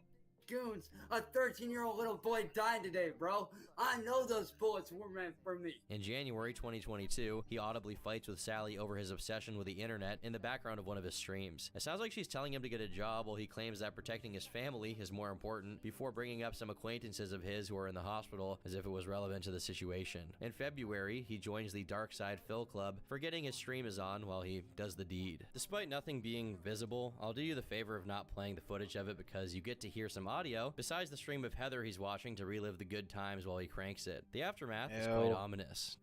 [SPEAKER 18] goons, a 13-year-old little boy died today, bro. I know those bullets were meant for me.
[SPEAKER 17] In January 2022, he audibly fights with Sally over his obsession with the internet in the background of one of his streams. It sounds like she's telling him to get a job while he claims that protecting his family is more important, before bringing up some acquaintances of his who are in the hospital as if it was relevant to the situation. In February, he joins the Dark Side Phil Club, forgetting his stream is on while he does the deed. Despite nothing being visible, I'll do you the favor of not playing the footage of it because you get to hear some audio, besides the stream of Heather he's watching to relive the good times while he cranks it. The aftermath is quite ominous.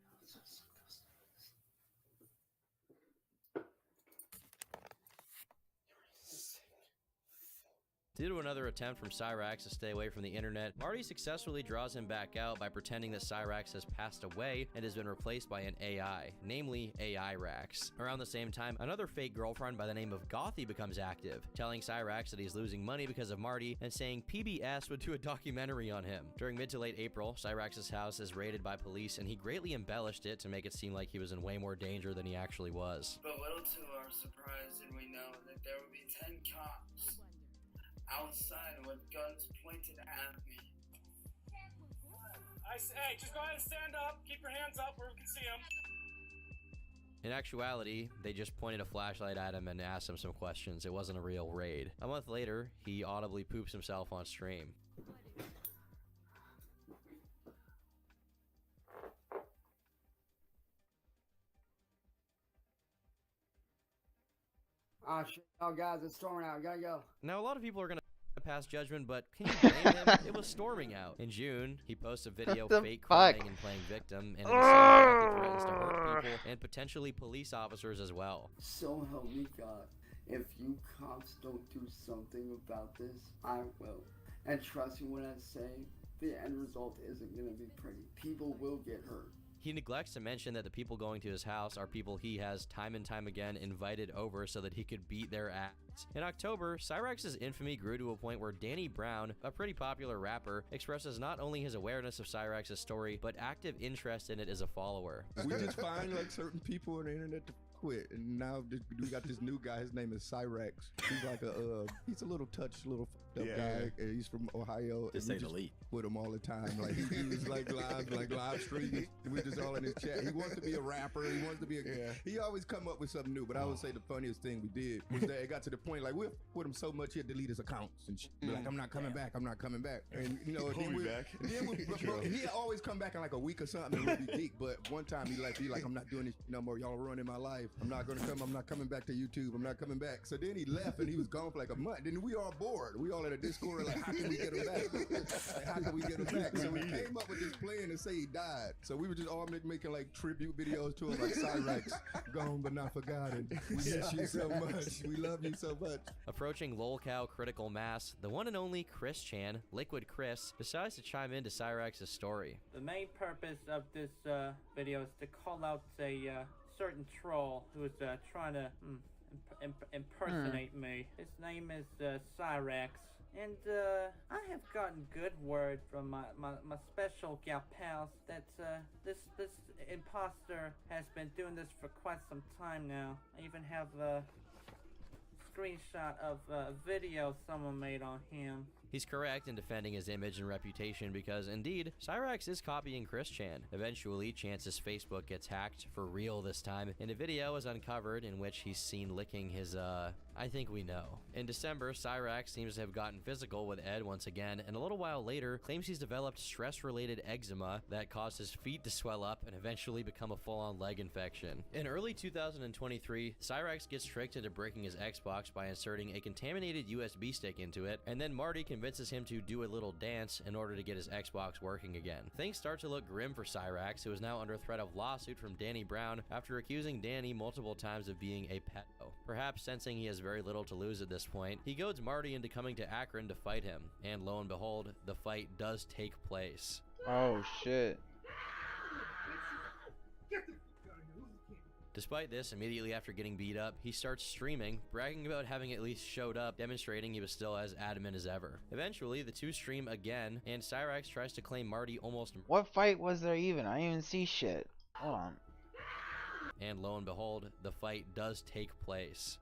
[SPEAKER 17] Due to another attempt from Cyrax to stay away from the internet, Marty successfully draws him back out by pretending that Cyrax has passed away and has been replaced by an AI, namely AI-Rax. Around the same time, another fake girlfriend by the name of Gothy becomes active, telling Cyrax that he's losing money because of Marty and saying PBS would do a documentary on him. During mid to late April, Cyrax's house is raided by police and he greatly embellished it to make it seem like he was in way more danger than he actually was.
[SPEAKER 9] But little to our surprise did we know that there would be 10 cops outside with guns pointed at me.
[SPEAKER 22] Hey, just go ahead and stand up. Keep your hands up where we can see them.
[SPEAKER 17] In actuality, they just pointed a flashlight at him and asked him some questions. It wasn't a real raid. A month later, he audibly poops himself on stream.
[SPEAKER 18] Ah, shit. Oh, guys, it's storming out. Gotta go.
[SPEAKER 17] Now, a lot of people are gonna pass judgment, but can you blame him? It was storming out. In June, he posts a video fake crying and playing victim, and in the same breath, he threatens to hurt people and potentially police officers as well.
[SPEAKER 18] So help me God. If you cops don't do something about this, I will. And trust me when I say, the end result isn't gonna be pretty. People will get hurt.
[SPEAKER 17] He neglects to mention that the people going to his house are people he has time and time again invited over so that he could beat their ass. In October, Cyrax's infamy grew to a point where Danny Brown, a pretty popular rapper, expresses not only his awareness of Cyrax's story, but active interest in it as a follower.
[SPEAKER 10] We just find like certain people on the internet to quit, and now we got this new guy. His name is Cyrax. He's like he's a little touched, little fucked up guy, and he's from Ohio.
[SPEAKER 8] To say the least.
[SPEAKER 10] With him all the time, like he was like live streaming. We just all in his chat. He wants to be a rapper. He wants to be He always come up with something new. But I would say the funniest thing we did was that it got to the point like we with him so much he'd delete his accounts and shit. Be like, I'm not coming back. I'm not coming back. And you know, he always come back in like a week or something and we'd be geek. But one time he like I'm not doing this no more. Y'all ruining my life. I'm not coming back to YouTube. I'm not coming back. So then he left and he was gone for like a month. Then we all bored. We all in a Discord like, how can we get him back? Like, how can we get him back? So we came up with this plan to say he died. So we were just all making like tribute videos to him, like Cyrax, gone but not forgotten. We miss you so much. We love you so much.
[SPEAKER 17] Approaching lolcow critical mass, the one and only Chris Chan, Liquid Chris, decides to chime into Cyrax's story.
[SPEAKER 12] The main purpose of this video is to call out a certain troll who is trying to impersonate me. His name is Cyrax. And I have gotten good word from my special gal pals that this imposter has been doing this for quite some time now. I even have a screenshot of a video someone made on him.
[SPEAKER 17] He's correct in defending his image and reputation because, indeed, Cyrax is copying Chris Chan. Eventually, Chance's Facebook gets hacked, for real this time, and a video is uncovered in which he's seen licking his, I think we know. In December, Cyrax seems to have gotten physical with Ed once again, and a little while later, claims he's developed stress-related eczema that caused his feet to swell up and eventually become a full-on leg infection. In early 2023, Cyrax gets tricked into breaking his Xbox by inserting a contaminated USB stick into it, and then Marty convinces him to do a little dance in order to get his Xbox working again. Things start to look grim for Cyrax, who is now under threat of lawsuit from Danny Brown after accusing Danny multiple times of being a pedo. Perhaps sensing he has very little to lose at this point, he goads Marty into coming to Akron to fight him, and lo and behold, the fight does take place.
[SPEAKER 1] Oh shit.
[SPEAKER 17] Despite this, immediately after getting beat up, he starts streaming, bragging about having at least showed up, demonstrating he was still as adamant as ever. Eventually, the two stream again, and Cyrax tries to claim Marty almost...
[SPEAKER 1] What fight was there even? I didn't even see shit. Hold on.
[SPEAKER 17] And lo and behold, the fight does take place.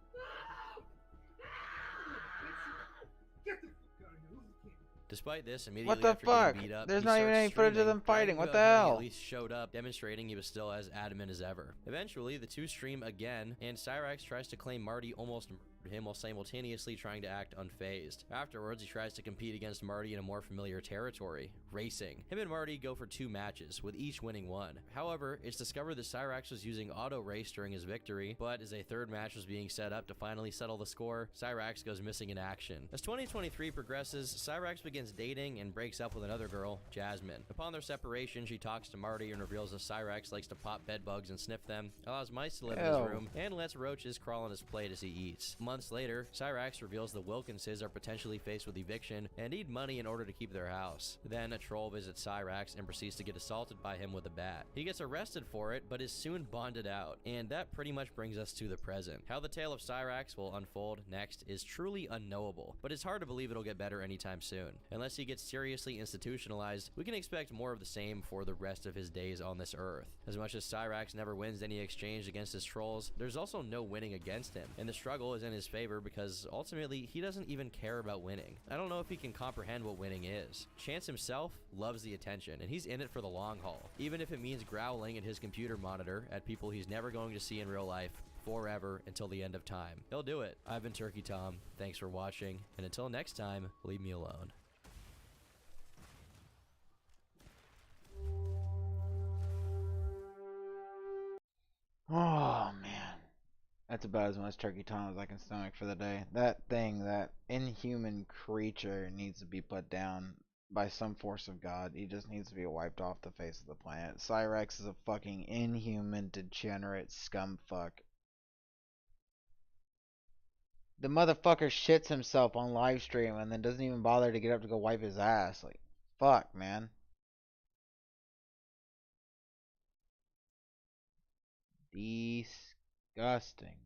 [SPEAKER 17] Despite this, immediately after getting beat up,
[SPEAKER 1] there's not even any footage of them fighting. What the hell?
[SPEAKER 17] At least showed up, demonstrating he was still as adamant as ever. Eventually, the two stream again, and Cyrax tries to claim Marty almost murdered him while simultaneously trying to act unfazed. Afterwards, he tries to compete against Marty in a more familiar territory, racing. Him and Marty go for 2 matches, with each winning one. However, it's discovered that Cyrax was using auto race during his victory, but as a third match was being set up to finally settle the score, Cyrax goes missing in action. As 2023 progresses, Cyrax begins dating and breaks up with another girl, Jasmine. Upon their separation, she talks to Marty and reveals that Cyrax likes to pop bed bugs and sniff them, allows mice to live in his room, and lets roaches crawl on his plate as he eats. Months later, Cyrax reveals the Wilkinses are potentially faced with eviction and need money in order to keep their house. Then a troll visits Cyrax and proceeds to get assaulted by him with a bat. He gets arrested for it, but is soon bonded out. And that pretty much brings us to the present. How the tale of Cyrax will unfold next is truly unknowable, but it's hard to believe it'll get better anytime soon. Unless he gets seriously institutionalized, we can expect more of the same for the rest of his days on this earth. As much as Cyrax never wins any exchange against his trolls, there's also no winning against him, and the struggle is in his favor because ultimately he doesn't even care about winning. I don't know if he can comprehend what winning is. Chance himself loves the attention, and he's in it for the long haul, even if it means growling at his computer monitor at people he's never going to see in real life forever until the end of time. He'll do it. I've been Turkey Tom. Thanks for watching, and until next time, leave me alone.
[SPEAKER 1] Oh man, that's about as much Turkey Tom as I can stomach for the day. That thing, that inhuman creature, needs to be put down by some force of God. He just needs to be wiped off the face of the planet. Cyrax is a fucking inhuman, degenerate scumfuck. The motherfucker shits himself on live stream and then doesn't even bother to get up to go wipe his ass. Like, fuck, man. Disgusting.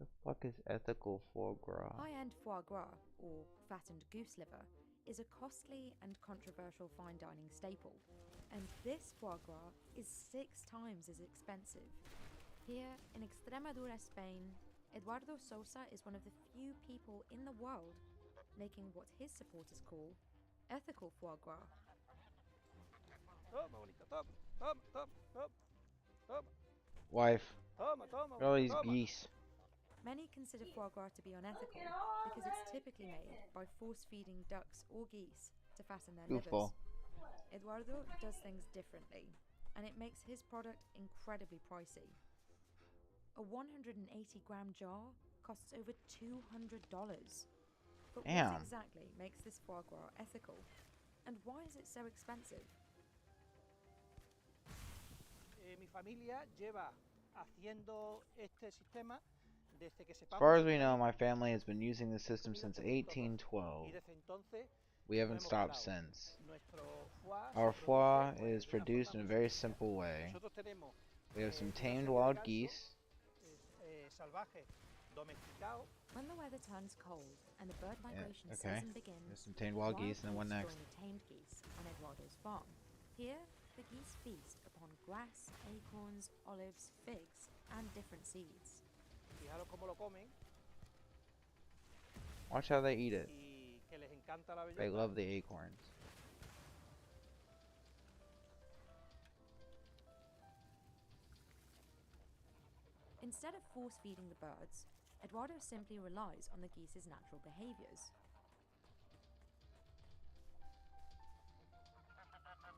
[SPEAKER 1] The fuck is ethical foie gras?
[SPEAKER 4] High-end foie gras, or fattened goose liver, is a costly and controversial fine dining staple, and this foie gras is 6 times as expensive. Here in Extremadura, Spain, Eduardo Sosa is one of the few people in the world making what his supporters call ethical foie gras.
[SPEAKER 1] Wife. Look at all these geese.
[SPEAKER 4] Many consider foie gras to be unethical because it's typically made by force-feeding ducks or geese to fatten their
[SPEAKER 1] Goofball.
[SPEAKER 4] livers. Eduardo does things differently, and it makes his product incredibly pricey. A 180-gram jar costs over $200. But
[SPEAKER 1] Damn.
[SPEAKER 4] what exactly makes this foie gras ethical? And why is it so expensive?
[SPEAKER 13] Mi familia lleva haciendo este sistema desde que
[SPEAKER 1] As
[SPEAKER 13] sepamos.
[SPEAKER 1] far as we know, my family has been using this system since 1812. We haven't stopped since. Our foie is produced in a very simple way. We have some tamed wild geese.
[SPEAKER 4] When the weather turns cold and the bird migration
[SPEAKER 1] okay.
[SPEAKER 4] season begins,
[SPEAKER 1] There's some tamed wild geese, and then one next.
[SPEAKER 4] join the tamed geese on Eduardo's farm. Here, the geese feast upon grass, acorns, olives, figs, and different seeds.
[SPEAKER 13] Fijaros cómo lo comen.
[SPEAKER 1] Watch how they eat it.
[SPEAKER 13] Y que les encanta la
[SPEAKER 1] They
[SPEAKER 13] bellota.
[SPEAKER 1] love the acorns.
[SPEAKER 4] Instead of force-feeding the birds, Eduardo simply relies on the geese's natural behaviors.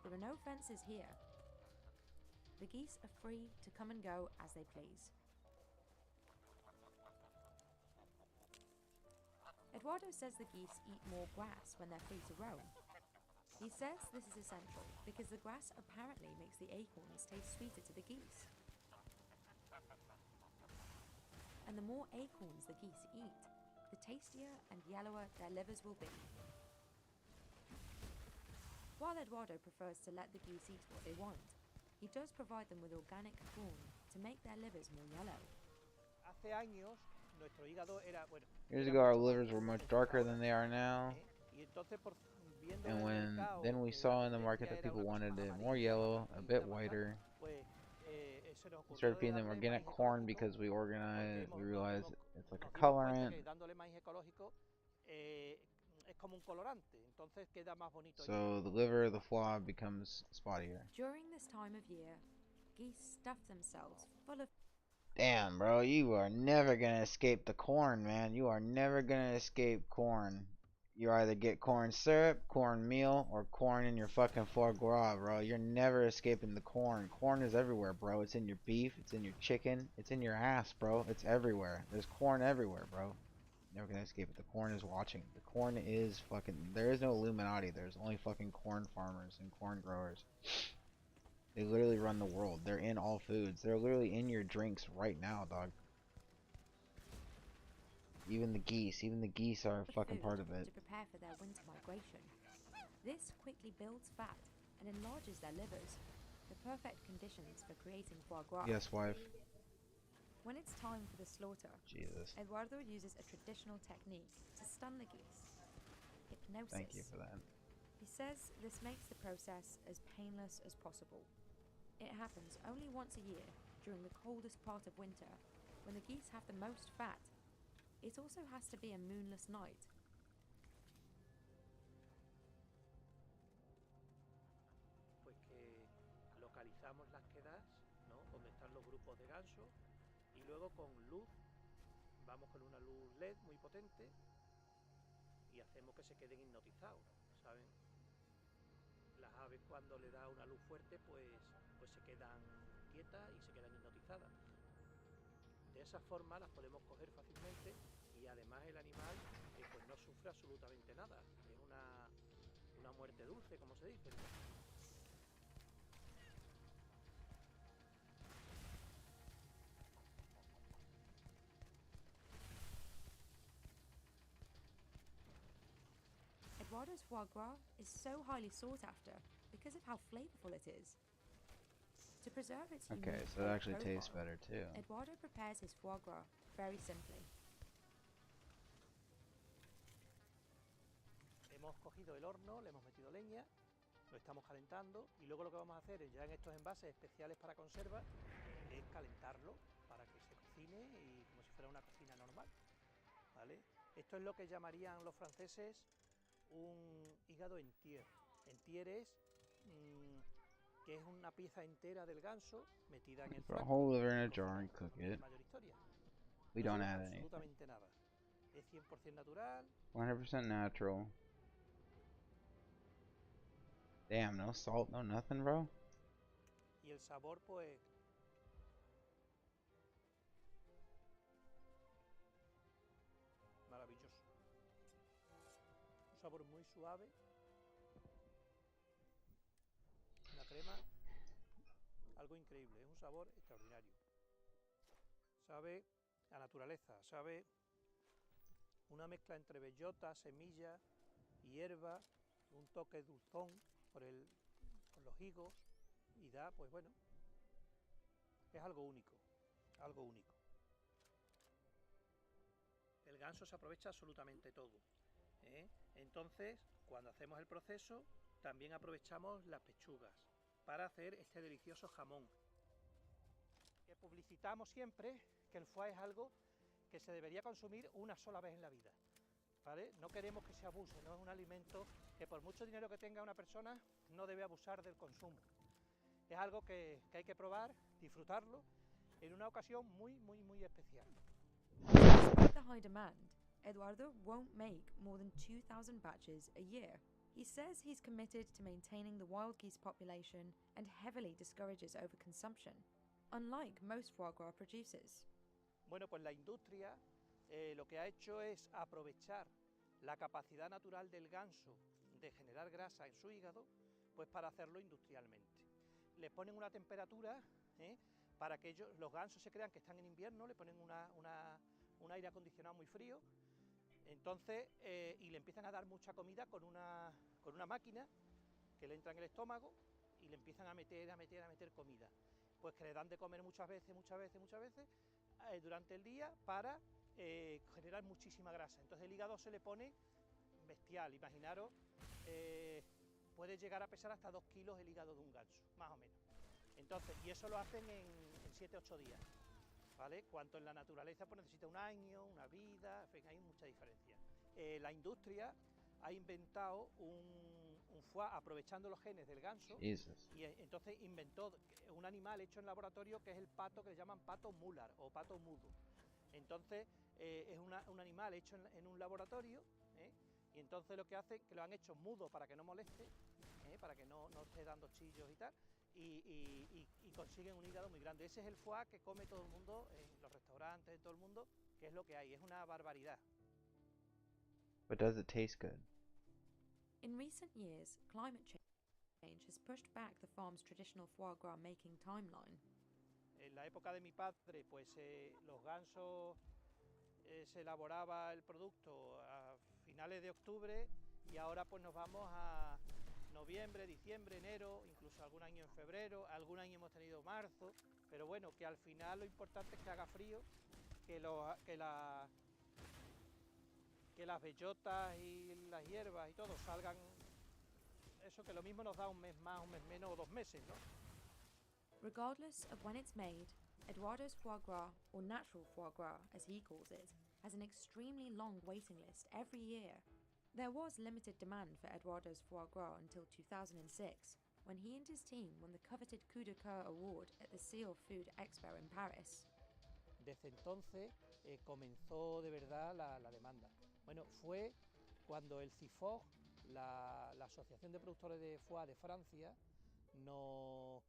[SPEAKER 4] There are no fences here. The geese are free to come and go as they please. Eduardo says the geese eat more grass when they're free to roam. He says this is essential because the grass apparently makes the acorns taste sweeter to the geese. And the more acorns the geese eat, the tastier and yellower their livers will be. While Eduardo prefers to let the geese eat what they want, he does provide them with organic corn to make their livers more yellow.
[SPEAKER 13] Hace años, nuestro hígado era, bueno,
[SPEAKER 1] Years ago, our livers were much darker than they are now.
[SPEAKER 13] y entonces viendo
[SPEAKER 1] And
[SPEAKER 13] en el
[SPEAKER 1] when
[SPEAKER 13] mercado
[SPEAKER 1] then we
[SPEAKER 13] que
[SPEAKER 1] saw in the
[SPEAKER 13] la
[SPEAKER 1] market that
[SPEAKER 13] era
[SPEAKER 1] people
[SPEAKER 13] una cosa
[SPEAKER 1] wanted
[SPEAKER 13] más
[SPEAKER 1] it more
[SPEAKER 13] amarilla,
[SPEAKER 1] yellow, a
[SPEAKER 13] y
[SPEAKER 1] bit
[SPEAKER 13] blanca,
[SPEAKER 1] whiter.
[SPEAKER 13] pues se nos
[SPEAKER 1] We
[SPEAKER 13] ocurrió
[SPEAKER 1] started
[SPEAKER 13] de
[SPEAKER 1] feeding them
[SPEAKER 13] darle
[SPEAKER 1] organic
[SPEAKER 13] maíz
[SPEAKER 1] corn
[SPEAKER 13] ecológico,
[SPEAKER 1] because we
[SPEAKER 13] porque
[SPEAKER 1] realized it's like a
[SPEAKER 13] nos dimos cuenta
[SPEAKER 1] colorant.
[SPEAKER 13] que dándole maíz ecológico es como un colorante, entonces queda más bonito el
[SPEAKER 1] So the liver, the foie becomes spottier.
[SPEAKER 4] During this time of year, geese stuff themselves full of
[SPEAKER 1] Damn, bro, you are never gonna escape the corn, man. You are never gonna escape corn. You either get corn syrup, corn meal, or corn in your fucking foie gras, bro. You're never escaping the corn. Corn is everywhere, bro. It's in your beef, it's in your chicken, it's in your ass, bro. It's everywhere. There's corn everywhere, bro. Never gonna escape it. The corn is watching. The corn is fucking... There is no Illuminati. There's only fucking corn farmers and corn growers. They literally run the world. They're in all foods. They're literally in your drinks right now, dog. Even the geese are a fucking part of it.
[SPEAKER 4] to prepare for their winter migration. This quickly builds fat and enlarges their livers, the perfect conditions for creating foie gras.
[SPEAKER 1] Yes, wife.
[SPEAKER 4] When it's time for the slaughter,
[SPEAKER 1] Jesus.
[SPEAKER 4] Eduardo uses a traditional technique to stun the geese. Hypnosis.
[SPEAKER 1] Thank you for that.
[SPEAKER 4] He says this makes the process as painless as possible. It happens only once a year, during the coldest part of winter, when the geese have the most fat. It also has to be a moonless night.
[SPEAKER 13] Pues que localizamos las quedas, ¿no? Donde están los grupos de gansos, y luego con luz, vamos con una luz LED muy potente y hacemos que se queden hipnotizados, ¿saben? Las aves cuando le da una luz fuerte pues se quedan quietas y se quedan hipnotizadas. De esa forma las podemos coger fácilmente y además el animal pues no sufre absolutamente nada. Es una muerte dulce, como se dice, ¿no?
[SPEAKER 4] Eduardo's foie gras is so highly sought after because of how flavorful it is. To preserve its
[SPEAKER 1] Okay,
[SPEAKER 4] unique
[SPEAKER 1] so it
[SPEAKER 4] flavor
[SPEAKER 1] actually tastes
[SPEAKER 4] profile,
[SPEAKER 1] better too.
[SPEAKER 4] Eduardo prepares his foie gras very simply.
[SPEAKER 13] Hemos cogido el horno, le hemos metido leña, lo estamos calentando y luego lo que vamos a hacer ya en estos envases especiales para conserva es calentarlo para que se cocine y como si fuera una cocina normal, ¿vale? Esto es lo que llamarían los franceses un hígado en tier. En tier es que es una pieza entera del ganso metida en el
[SPEAKER 1] Put a
[SPEAKER 13] flanco.
[SPEAKER 1] whole liver in a jar and cook it.
[SPEAKER 13] Mayor historia.
[SPEAKER 1] We
[SPEAKER 13] No
[SPEAKER 1] don't
[SPEAKER 13] lleva
[SPEAKER 1] add anything.
[SPEAKER 13] absolutamente nada. Es 100% natural.
[SPEAKER 1] 100% natural. Damn, no salt, no nothing, bro.
[SPEAKER 13] Y el sabor pues maravilloso. Un sabor muy suave. Una crema, algo increíble, es un sabor extraordinario. Sabe a naturaleza, sabe una mezcla entre bellota, semilla, hierba, un toque dulzón por los higos y da, pues bueno, es algo único, algo único. El ganso se aprovecha absolutamente todo, ¿eh? Entonces, cuando hacemos el proceso, también aprovechamos las pechugas para hacer este delicioso jamón. Que publicitamos siempre que el foie es algo que se debería consumir una sola vez en la vida, ¿vale? No queremos que se abuse, no es un alimento que por mucho dinero que tenga una persona no debe abusar del consumo. Es algo que hay que probar, disfrutarlo en una ocasión muy, muy, muy especial.
[SPEAKER 4] Despite the high demand, Eduardo won't make more than 2,000 batches a year. He says he's committed to maintaining the wild geese population and heavily discourages overconsumption, unlike most foie gras producers.
[SPEAKER 13] Bueno, pues la industria lo que ha hecho es aprovechar la capacidad natural del ganso de generar grasa en su hígado, pues para hacerlo industrialmente. Le ponen una temperatura para que los gansos se crean que están en invierno, le ponen un aire acondicionado muy frío, entonces y le empiezan a dar mucha comida con una máquina que le entra en el estómago y le empiezan a meter comida, pues que le dan de comer muchas veces durante el día para generar muchísima grasa. Entonces el hígado se le pone bestial, imaginaros, puede llegar a pesar hasta 2 kilos el hígado de un ganso, más o menos. Entonces, y eso lo hacen en 7-8 días, ¿vale? Cuanto en la naturaleza pues necesita un año, una vida, en fin, hay mucha diferencia. La industria ha inventado un foie aprovechando los genes del ganso.
[SPEAKER 1] Jesus.
[SPEAKER 13] Y entonces inventó un animal hecho en laboratorio que es el pato que le llaman pato mular o pato mudo. Entonces es un animal hecho en un laboratorio, y entonces lo que hace que lo han hecho mudo para que no moleste, para que no esté dando chillos y tal, y consiguen un hígado muy grande. Ese es el foie que come todo el mundo en los restaurantes, en todo el mundo, que es lo que hay, es una barbaridad.
[SPEAKER 1] But does it taste good?
[SPEAKER 4] In recent years, climate change has pushed back the farm's traditional foie gras making timeline.
[SPEAKER 13] En la época de mi padre, pues los gansos se elaboraba el producto a finales de octubre y ahora pues nos vamos a noviembre, diciembre, enero, incluso algún año en febrero, algún año hemos tenido marzo, pero bueno, que al final lo importante es que haga frío, que las bellotas y las hierbas y todo salgan, eso que lo mismo nos da un mes más, un mes menos o 2 meses, ¿no?
[SPEAKER 4] Regardless of when it's made, Eduardo's foie gras, or natural foie gras as he calls it, has an extremely long waiting list every year. There was limited demand for Eduardo's foie gras until 2006, when he and his team won the coveted Coup de Coeur award at the Seal Food Expo in Paris.
[SPEAKER 13] Desde entonces comenzó de verdad la demanda. Bueno, fue cuando el CIFOG, la Asociación de Productores de Foie de Francia, no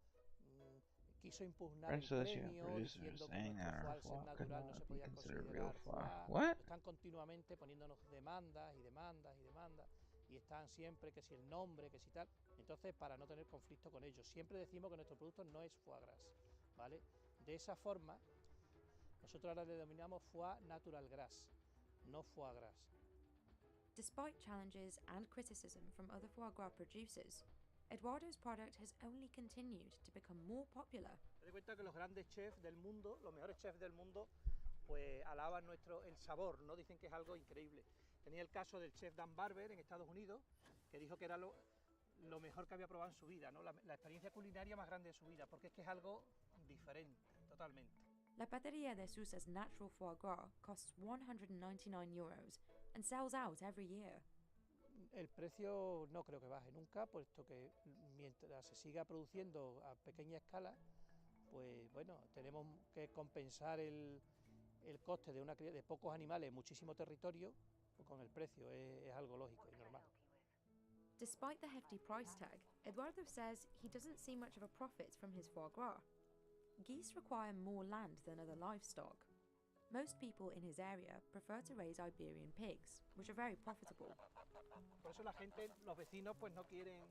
[SPEAKER 13] quiso impugnar el premio diciendo que nuestro foie al ser natural no se podía considerar foie.
[SPEAKER 1] What?
[SPEAKER 13] Están continuamente poniéndonos demandas y demandas y demandas y están siempre que si el nombre, que si tal. Entonces, para no tener conflicto con ellos, siempre decimos que nuestro producto no es foie gras, ¿vale? De esa forma, nosotros ahora le denominamos foie natural gras, no foie gras.
[SPEAKER 4] Despite challenges and criticism from other foie gras producers, Eduardo's product has only continued to become more popular.
[SPEAKER 13] Te das cuenta que los grandes chefs del mundo, los mejores chefs del mundo, pues alaban el sabor, ¿no? Dicen que es algo increíble. Tenía el caso del chef Dan Barber en Estados Unidos, que dijo que era lo mejor que había probado en su vida, ¿no? La experiencia culinaria más grande de su vida, porque es que es algo diferente, totalmente.
[SPEAKER 4] La Pateria de Sousa's natural foie gras costs €199 and sells out every year.
[SPEAKER 13] El precio no creo que baje nunca, puesto que mientras se siga produciendo a pequeña escala, pues bueno, tenemos que compensar el coste de una cría de pocos animales en muchísimo territorio, pues con el precio, es algo lógico y normal.
[SPEAKER 4] Despite the hefty price tag, Eduardo says he doesn't see much of a profit from his foie gras. Geese require more land than other livestock. Most people in his area prefer to raise Iberian pigs, which are very profitable.
[SPEAKER 13] Por eso la gente, los vecinos, pues no tienen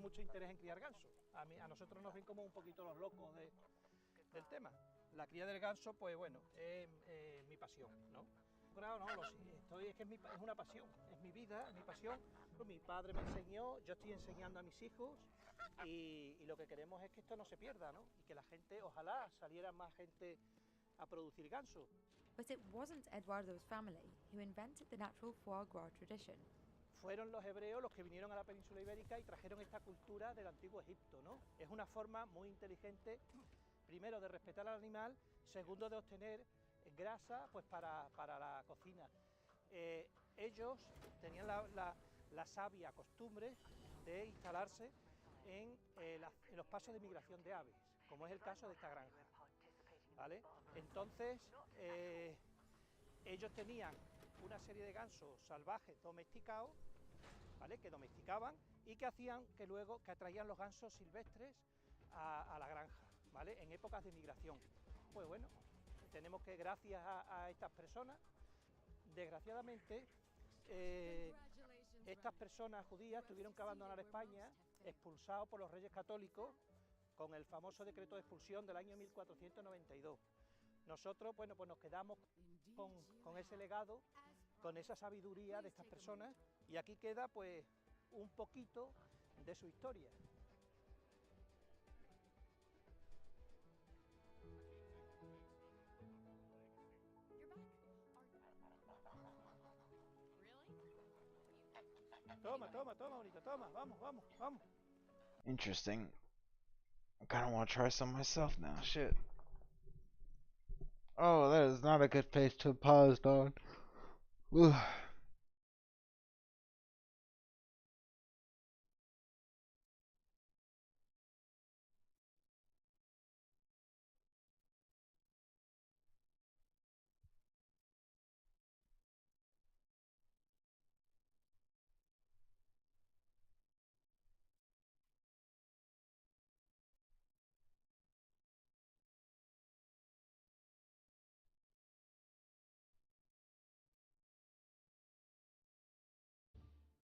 [SPEAKER 13] mucho interés en criar ganso. A nosotros nos ven como un poquito los locos del tema. La cría del ganso, pues bueno, es mi pasión, ¿no? Claro, no, es una pasión, es mi vida, es mi pasión. Pues mi padre me enseñó, yo estoy enseñando a mis hijos y lo que queremos es que esto no se pierda, ¿no? Y que la gente, ojalá saliera más gente a producir ganso.
[SPEAKER 4] But it wasn't Eduardo's family who invented the natural foie gras tradition.
[SPEAKER 13] Fueron los hebreos los que vinieron a la península ibérica y trajeron esta cultura del antiguo Egipto, ¿no? Es una forma muy inteligente, primero de respetar al animal, segundo de obtener grasa pues para la cocina. Ellos tenían la sabia costumbre de instalarse en los pasos de migración de aves, como es el caso de esta granja, ¿vale? Entonces, ellos tenían una serie de gansos salvajes domesticados, ¿vale? Que domesticaban y que hacían que luego atraían los gansos silvestres a la granja, ¿vale? En épocas de migración. Pues bueno, tenemos que, gracias a estas personas, desgraciadamente, estas personas judías tuvieron que abandonar España, expulsados por los reyes católicos, con el famoso decreto de expulsión del año 1492. Nosotros, bueno, pues nos quedamos con ese legado, con esa sabiduría de estas personas, y aquí queda pues un poquito de su historia. Toma, bonito, toma, vamos.
[SPEAKER 1] Interesting. I kind of want to try some myself now. Shit. Oh, that is not a good place to pause, dog. Ugh.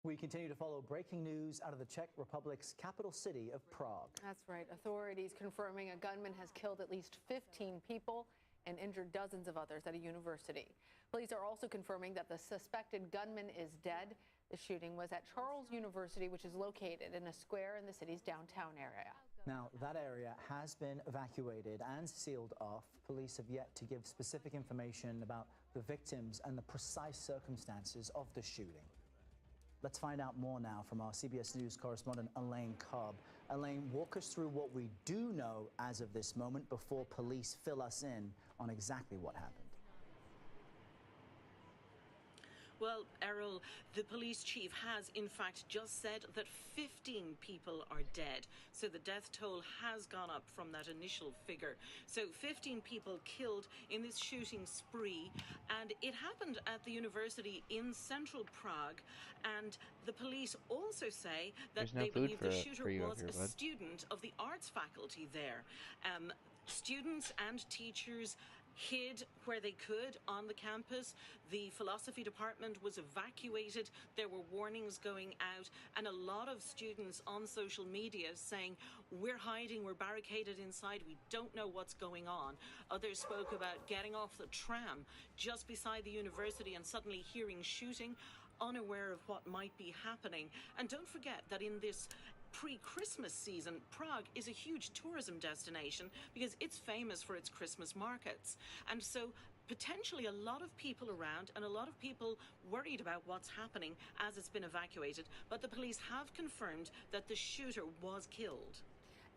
[SPEAKER 5] We continue to follow breaking news out of the Czech Republic's capital city of Prague.
[SPEAKER 14] That's right. Authorities confirming a gunman has killed at least 15 people and injured dozens of others at a university. Police are also confirming that the suspected gunman is dead. The shooting was at Charles University, which is located in a square in the city's downtown area.
[SPEAKER 5] Now, that area has been evacuated and sealed off. Police have yet to give specific information about the victims and the precise circumstances of the shooting. Let's find out more now from our CBS News correspondent Elaine Cobb. Elaine, walk us through what we do know as of this moment before police fill us in on exactly what happened.
[SPEAKER 16] Well, Errol, the police chief has in fact just said that 15 people are dead. So the death toll has gone up from that initial figure. So 15 people killed in this shooting spree. And it happened at the university in central Prague. And the police also say that they believe the shooter was a student of the arts faculty there. Students and teachers hid where they could on the campus. The philosophy department was evacuated. There were warnings going out, and a lot of students on social media saying, we're hiding, we're barricaded inside, we don't know what's going on. Others spoke about getting off the tram just beside the university and suddenly hearing shooting, unaware of what might be happening. And don't forget that in this pre-Christmas season, Prague is a huge tourism destination because it's famous for its Christmas markets. And so potentially a lot of people around and a lot of people worried about what's happening as it's been evacuated. But the police have confirmed that the shooter was killed.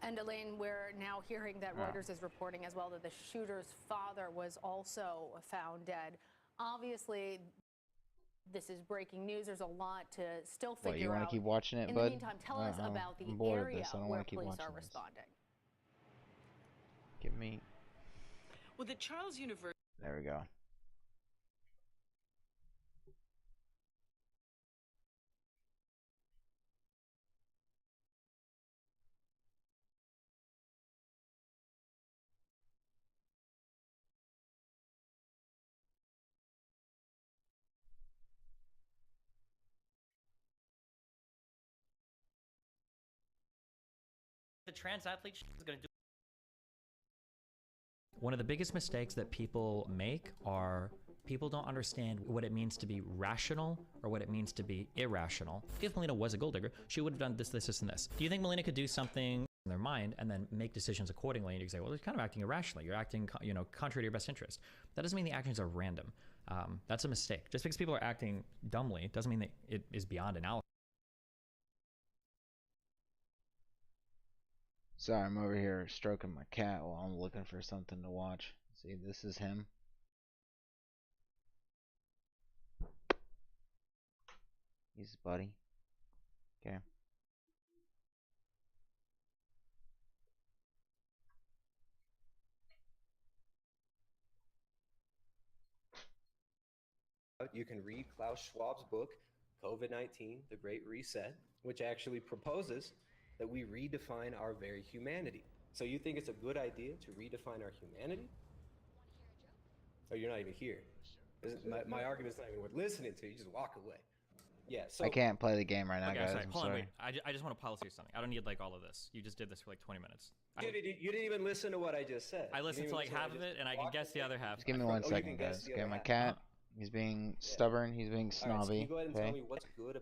[SPEAKER 14] And Elaine, we're now hearing that Reuters is reporting as well that the shooter's father was also found dead. Obviously, this is breaking news. There's a lot to still figure out.
[SPEAKER 1] What, you want to keep watching it,
[SPEAKER 14] In
[SPEAKER 1] bud?
[SPEAKER 14] the meantime, tell us about the area where police are responding.
[SPEAKER 1] Give me.
[SPEAKER 16] Well, the Charles University.
[SPEAKER 1] There we go.
[SPEAKER 19] The trans athlete is going to do.
[SPEAKER 23] One of the biggest mistakes that people make are people don't understand what it means to be rational or what it means to be irrational. If Melina was a gold digger, she would have done this, this, and this. Do you think Melina could do something in their mind and then make decisions accordingly? And you can say, well, you're kind of acting irrationally. You're acting, contrary to your best interest. That doesn't mean the actions are random. That's a mistake. Just because people are acting dumbly doesn't mean that it is beyond analysis.
[SPEAKER 1] Sorry, I'm over here stroking my cat while I'm looking for something to watch. See, this is him. He's a buddy. Okay.
[SPEAKER 24] You can read Klaus Schwab's book, COVID-19, The Great Reset, which actually proposes that we redefine our very humanity. So you think it's a good idea to redefine our humanity? Oh, you're not even here. My argument's not even worth listening to. You just walk away. Yeah, so...
[SPEAKER 1] I can't play the game right now, guys.
[SPEAKER 23] Sorry.
[SPEAKER 1] I'm
[SPEAKER 23] Hold
[SPEAKER 1] sorry.
[SPEAKER 23] on, wait. I just want to policy something. I don't need like all of this. You just did this for like 20 minutes.
[SPEAKER 24] You didn't even listen to what I just said.
[SPEAKER 23] I listened to like half of it, and I can guess the other half.
[SPEAKER 1] Just give me 1 second, guys. Okay, my cat. He's being stubborn. He's being snobby. Okay.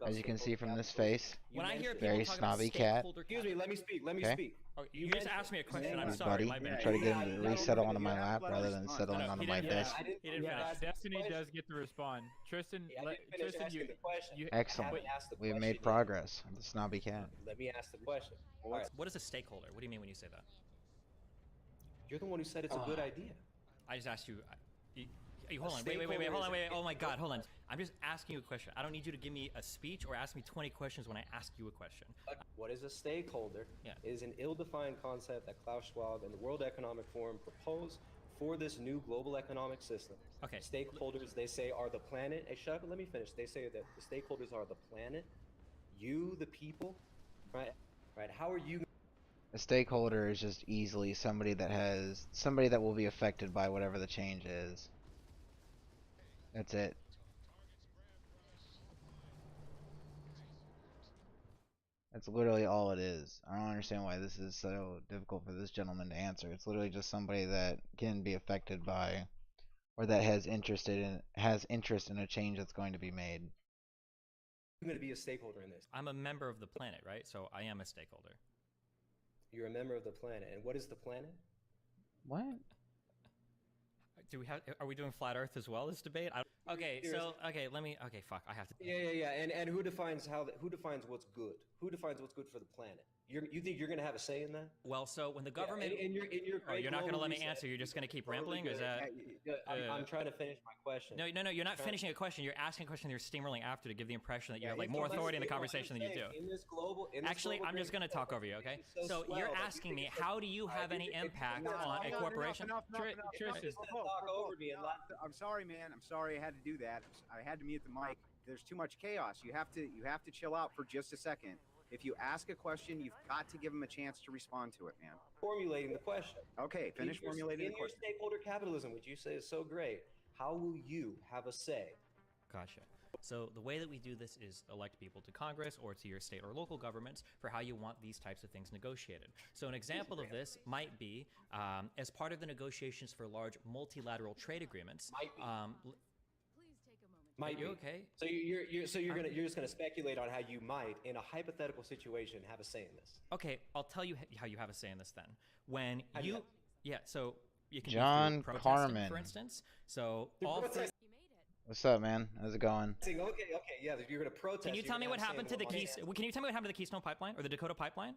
[SPEAKER 1] As you can see from this face,
[SPEAKER 23] When I hear
[SPEAKER 1] very snobby cat.
[SPEAKER 24] Excuse me. Let me speak. Let me
[SPEAKER 1] Okay.
[SPEAKER 24] speak.
[SPEAKER 23] Oh, you just asked me a question. I'm
[SPEAKER 1] He's
[SPEAKER 23] sorry.
[SPEAKER 1] buddy.
[SPEAKER 23] My bad.
[SPEAKER 1] Try to get him to resettle onto my lap rather than settling onto my desk.
[SPEAKER 25] He didn't finish. Destiny does get to respond. Tristan, Tristan, you
[SPEAKER 1] Excellent. We have made progress. The snobby cat.
[SPEAKER 24] Let me ask the question.
[SPEAKER 23] What is a stakeholder? What do you mean when you say that?
[SPEAKER 24] You're the one who said it's a good idea.
[SPEAKER 23] I just asked you. Hold on, wait, hold on, wait. Oh my God, hold on. I'm just asking you a question. I don't need you to give me a speech or ask me 20 questions when I ask you a question.
[SPEAKER 24] What is a stakeholder? Is an ill-defined concept that Klaus Schwab and the World Economic Forum propose for this new global economic system.
[SPEAKER 23] Okay.
[SPEAKER 24] Stakeholders, they say, are the planet. Hey, shut up and let me finish. They say that the stakeholders are the planet, you, the people, right? Right. How are you?
[SPEAKER 1] A stakeholder is just easily somebody that will be affected by whatever the change is. That's it. That's literally all it is. I don't understand why this is so difficult for this gentleman to answer. It's literally just somebody that can be affected by, or that has interest in a change that's going to be made.
[SPEAKER 24] going to be a stakeholder in this?
[SPEAKER 23] I'm a member of the planet, right? So I am a stakeholder.
[SPEAKER 24] You're a member of the planet. And what is the planet?
[SPEAKER 1] What?
[SPEAKER 23] Do we have? Are we doing flat Earth as well? This debate? Okay, so let me. Okay, fuck. I have to.
[SPEAKER 24] Yeah. And who defines who defines what's good? Who defines what's good for the planet? You think you're going to have a say in that?
[SPEAKER 23] Well, so when the government,
[SPEAKER 24] in your
[SPEAKER 23] you're not going to let me answer. You're just going to keep rambling. Is that?
[SPEAKER 24] I'm trying to finish my question.
[SPEAKER 23] No. You're not finishing a question. You're asking a question. You're steamrolling after to give the impression that you have like more authority in the conversation than you do. Actually, I'm just going to talk over you. Okay. So you're asking me, how do you have any impact on a corporation?
[SPEAKER 2] I'm sorry, man. I'm sorry I had to do that. I had to mute the mic. There's too much chaos. You have to chill out for just a second. If you ask a question, you've got to give them a chance to respond to it, man.
[SPEAKER 24] Formulating the question.
[SPEAKER 2] Okay, finish formulating the question.
[SPEAKER 24] In your stakeholder capitalism, which you say is so great, how will you have a say?
[SPEAKER 23] Gotcha. So the way that we do this is elect people to Congress or to your state or local governments for how you want these types of things negotiated. So an example of this might be as part of the negotiations for large multilateral trade agreements.
[SPEAKER 24] Might be.
[SPEAKER 23] Okay.
[SPEAKER 24] So you're just gonna speculate on how you might, in a hypothetical situation, have a say in this.
[SPEAKER 23] Okay, I'll tell you how you have a say in this then. When so you can
[SPEAKER 1] John
[SPEAKER 23] do
[SPEAKER 1] Carmen,
[SPEAKER 23] for instance. So
[SPEAKER 1] what's up, man? How's it going?
[SPEAKER 24] Okay, yeah. You're gonna protest.
[SPEAKER 23] Can you tell me what happened to the Keystone? Can you tell me what happened to the Keystone Pipeline or the Dakota Pipeline?